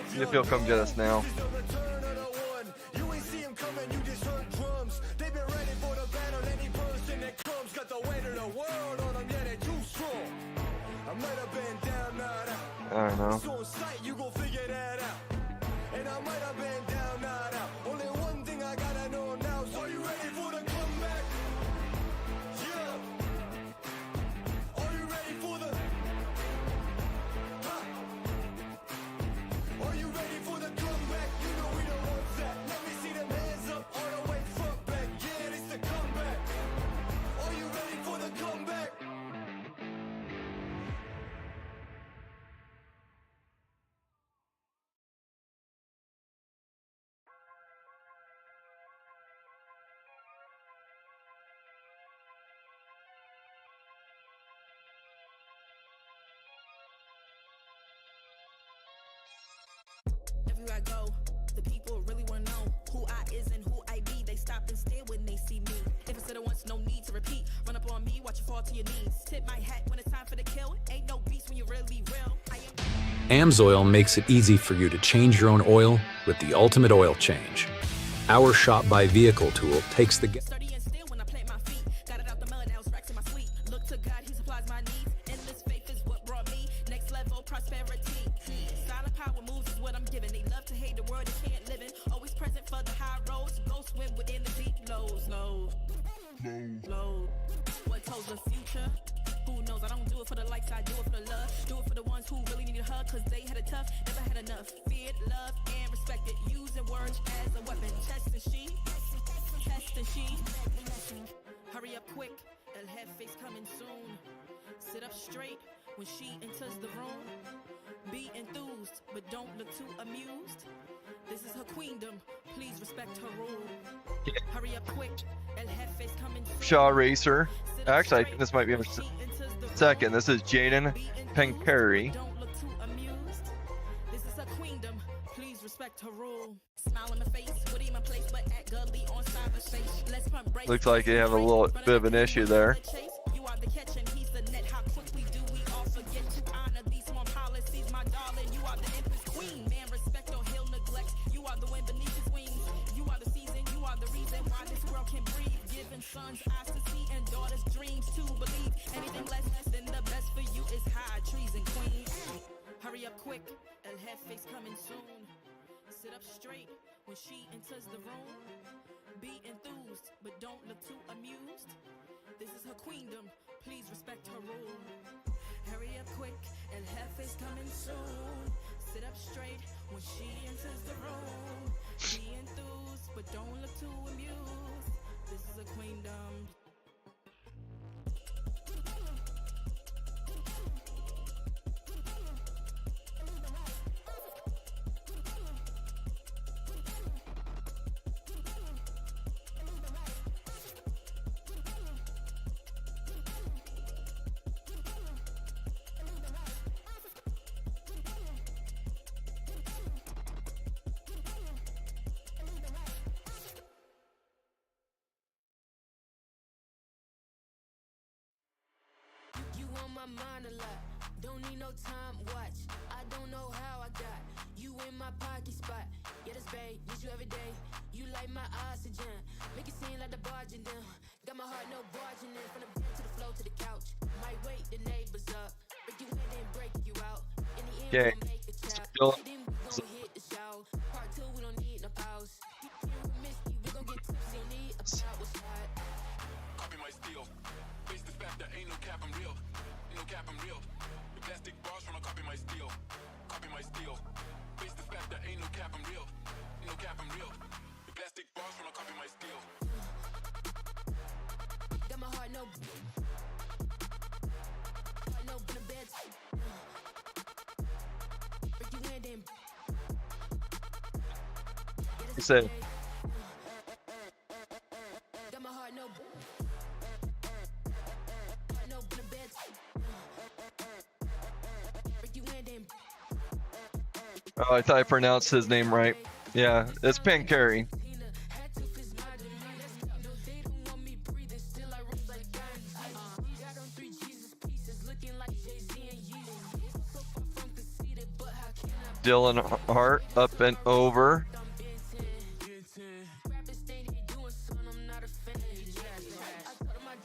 See if he'll come get us now. You ain't see him coming, you just heard drums. They've been ready for the battle. Any person that comes got the weight of the world on them. Yeah, they're too strong. I might have been down, not out. I don't know. It's on sight, you gon' figure that out. And I might have been down, not out. Only one thing I gotta know now. So you ready for the comeback? Yeah. Are you ready for the? Are you ready for the comeback? You know we don't want that. Let me see them hands up all the way front back. Yeah, it's the comeback. Are you ready for the comeback? Everywhere I go, the people really wanna know who I is and who I be. They stop and stare when they see me. If it's said once, no need to repeat. Run up on me, watch you fall to your knees. Tip my hat when it's time for the kill. Ain't no beast when you're really real. AMSOIL makes it easy for you to change your own oil with the ultimate oil change. Our shop by vehicle tool takes the Sturdy and still when I plant my feet. Got it out the mud, now it's racks in my sleep. Look to God, he supplies my needs. And this faith is what brought me next level prosperity. Silent power moves is what I'm giving. They love to hate the world they can't live in. Always present for the high roads. Go swim within the deep lows. Low. What tells the future? Who knows? I don't do it for the likes, I do it for the love. Do it for the ones who really need a hug, cause they had it tough, never had enough. Feared, loved, and respected. Using words as a weapon. Test and she. Hurry up quick, El Jefe's coming soon. Sit up straight when she enters the room. Be enthused, but don't look too amused. This is her queendom, please respect her rule. Hurry up quick, El Jefe's coming soon. Shaw Racer. Actually, I think this might be a second. This is Jaden Penkeri. Don't look too amused. This is her queendom, please respect her rule. Smile in my face, would in my place, but act gully on cyberspace. Let's pump brakes. Looks like they have a little bit of an issue there. You are the catch and he's the net. How quickly do we all forget to honor these small policies, my darling? You are the empress queen. Man, respect or he'll neglect. You are the wind beneath his wings. You are the season. You are the reason why this world can breathe. Giving sons eyes to see and daughters dreams to believe. Anything less than the best for you is high treason, queen. Hurry up quick, El Jefe's coming soon. Sit up straight when she enters the room. Be enthused, but don't look too amused. This is her queendom, please respect her rule. Hurry up quick, El Jefe's coming soon. Sit up straight when she enters the room. Be enthused, but don't look too amused. This is a queendom. on my mind a lot. Don't need no time watch. I don't know how I got you in my pocket spot. Yeah, that's babe, need you every day. You like my oxygen. Make it seem like the barging down. Got my heart no barging in. From the bed to the floor to the couch. Might wake the neighbors up. Break you in, then break you out. In the end, Okay. we gon' make a child. Still- Then we gon' hit the show. Part 2, we don't need no pause. Here with Misty, we gon' get tipsy. Don't need a power shot. Copy my steel. Face the fact that ain't no cap, I'm real. Ain't no cap, I'm real. The plastic bars from a copy my steel. Copy my steel. Face the fact that ain't no cap, I'm real. Ain't no cap, I'm real. The plastic bars from a copy my steel. Got my heart no in the bed. Break you in, then He said, got my heart no in the bed. Break you in, then oh, I thought I pronounced his name right. Yeah, it's Pancari. Dylan Hart up and over.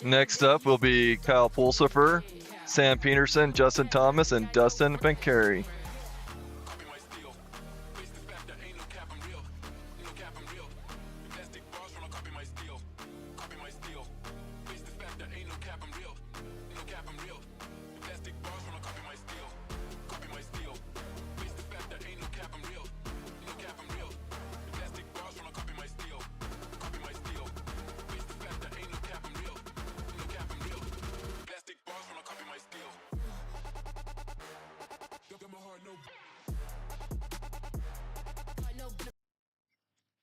Next up will be Kyle Pulsifer, Sam Peterson, Justin Thomas, and Dustin Pancari. Copy my steel. Face the fact that ain't no cap, I'm real. Ain't no cap, I'm real. The plastic bars from a copy my steel. Copy my steel. Face the fact that ain't no cap, I'm real. Ain't no cap, I'm real. The plastic bars from a copy my steel. Copy my steel. Face the fact that ain't no cap, I'm real. Ain't no cap, I'm real. The plastic bars from a copy my steel. Copy my steel. Face the fact that ain't no cap, I'm real. Ain't no cap, I'm real. The plastic bars from a copy my steel. Got my heart no.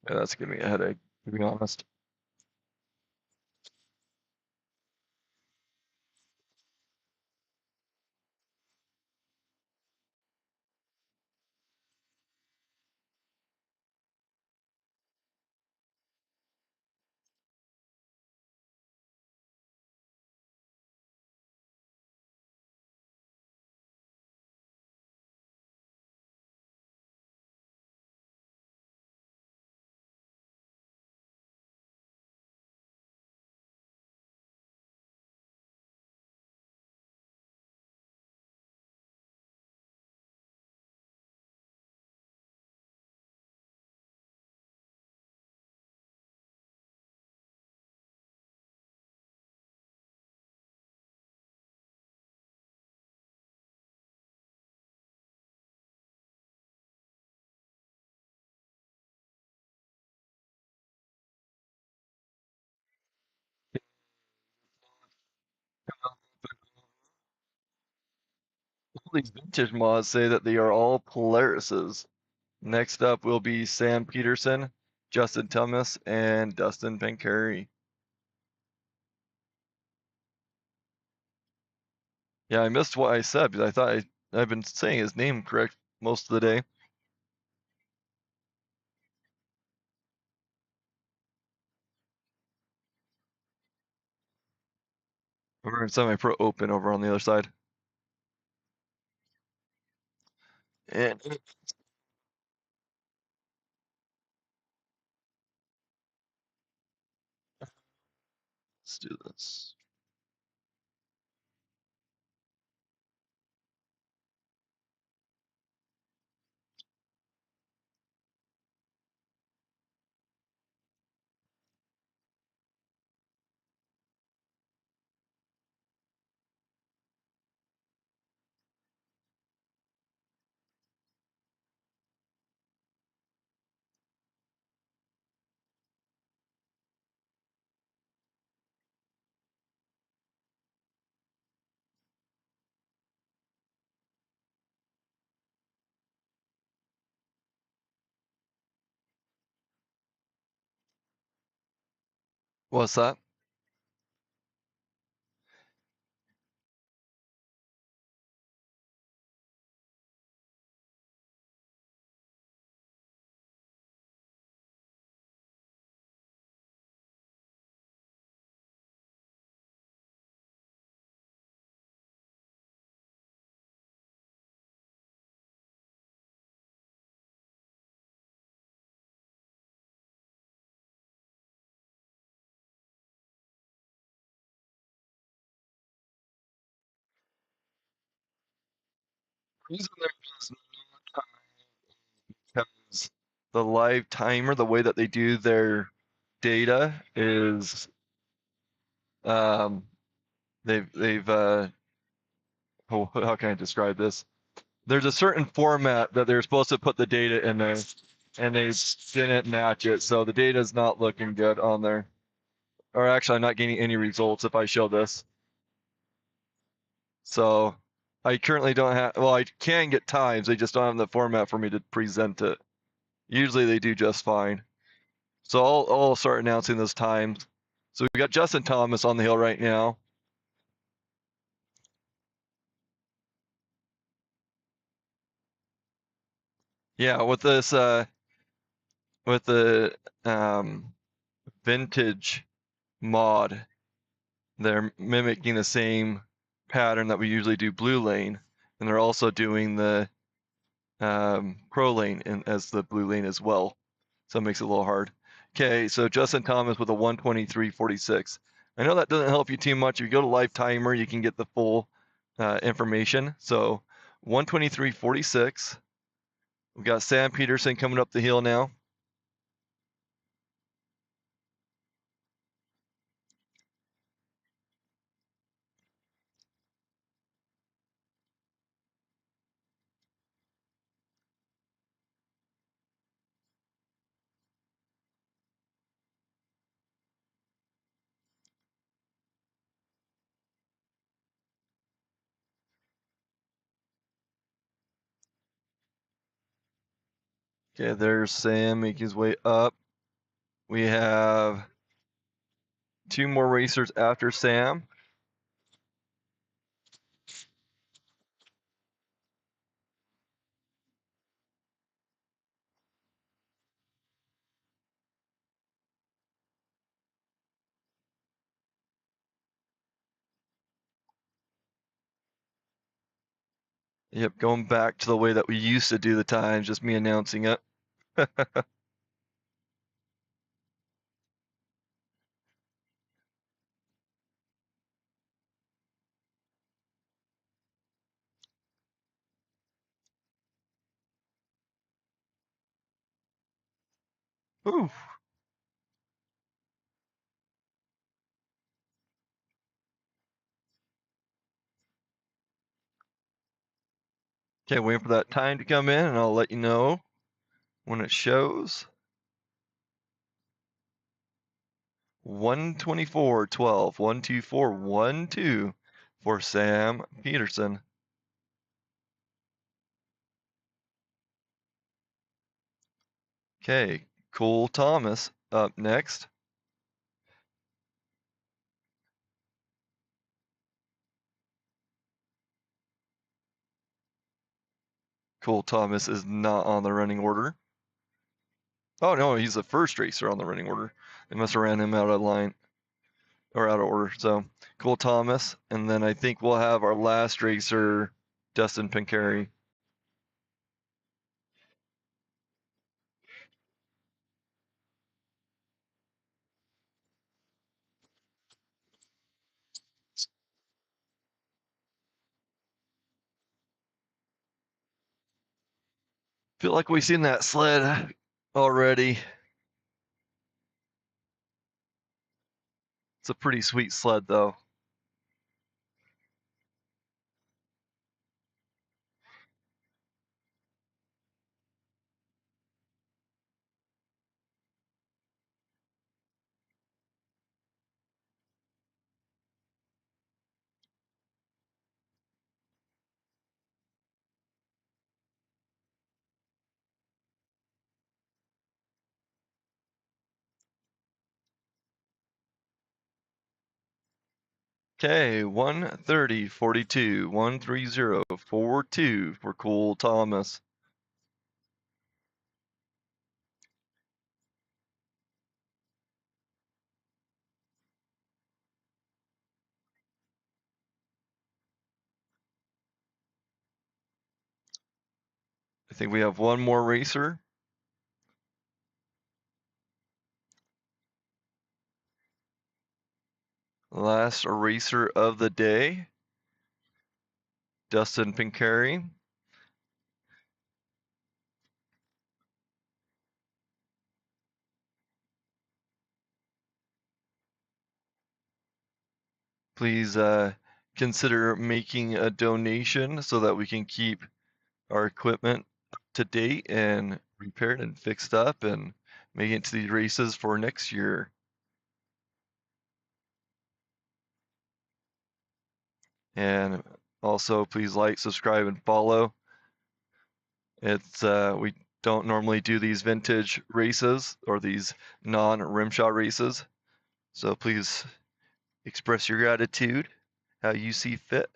Yeah, that's giving me a headache, to be honest. All these vintage mods say that they are all Polarises. Next up will be Sam Peterson, Justin Thomas, and Dustin Pancari. Yeah, I missed what I said because I thought I've been saying his name correct most of the day. We're in semi-pro open over on the other side. And let's do this. What's that? reason there is no time because the live timer, the way that they do their data is they've how can I describe this? There's a certain format that they're supposed to put the data in there, and they didn't match it, so the data is not looking good on there. Or actually, I'm not getting any results if I show this. So I currently don't have, well, I can get times, they just don't have the format for me to present it. Usually they do just fine. So I'll start announcing those times. So we got Justin Thomas on the hill right now. Yeah, with this, with the vintage mod, they're mimicking the same pattern that we usually do blue lane, and they're also doing the pro lane as the blue lane as well. So it makes it a little hard. Okay, so Justin Thomas with a 123.46. I know that doesn't help you too much. If you go to live timer, you can get the full information. So 123.46. We've got Sam Peterson coming up the hill now. Okay, there's Sam making his way up. We have 2 more racers after Sam. Yep, going back to the way that we used to do the times, just me announcing it. Ooh. Okay, waiting for that time to come in, and I'll let you know when it shows. 124.12, 124.12 for Sam Peterson. Okay, Cole Thomas up next. Cole Thomas is not on the running order. Oh no, he's the first racer on the running order. They must have ran him out of line or out of order. So Cole Thomas, and then I think we'll have our last racer, Dustin Pincari. Feel like we've seen that sled already. It's a pretty sweet sled though. Okay, 130.42, 130.42 for Cole Thomas. I think we have one more racer. Last racer of the day, Dustin Pincari. please consider making a donation so that we can keep our equipment up to date and repaired and fixed up and make it to these races for next year. And also please like, subscribe, and follow. It's we don't normally do these vintage races or these non-Rimshaw races, so please express your gratitude how you see fit.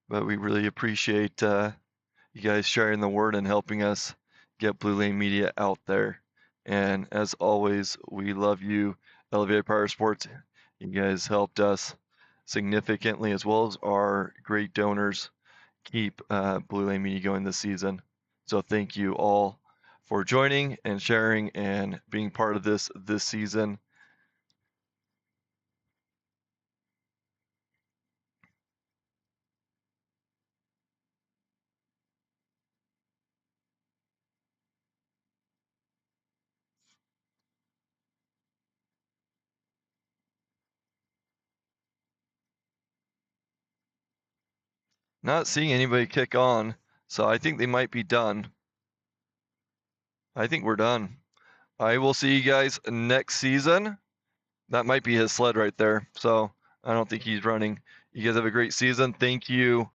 But we really appreciate you guys sharing the word and helping us get Blue Lane Media out there. And as always, we love you, Elevated Powersports. You guys helped us significantly, as well as our great donors, keep Blue Lane Media going this season. So thank you all for joining and sharing and being part of this season. Not seeing anybody kick on, so I think they might be done. I think we're done. I will see you guys next season. That might be his sled right there, so I don't think he's running. You guys have a great season. Thank you.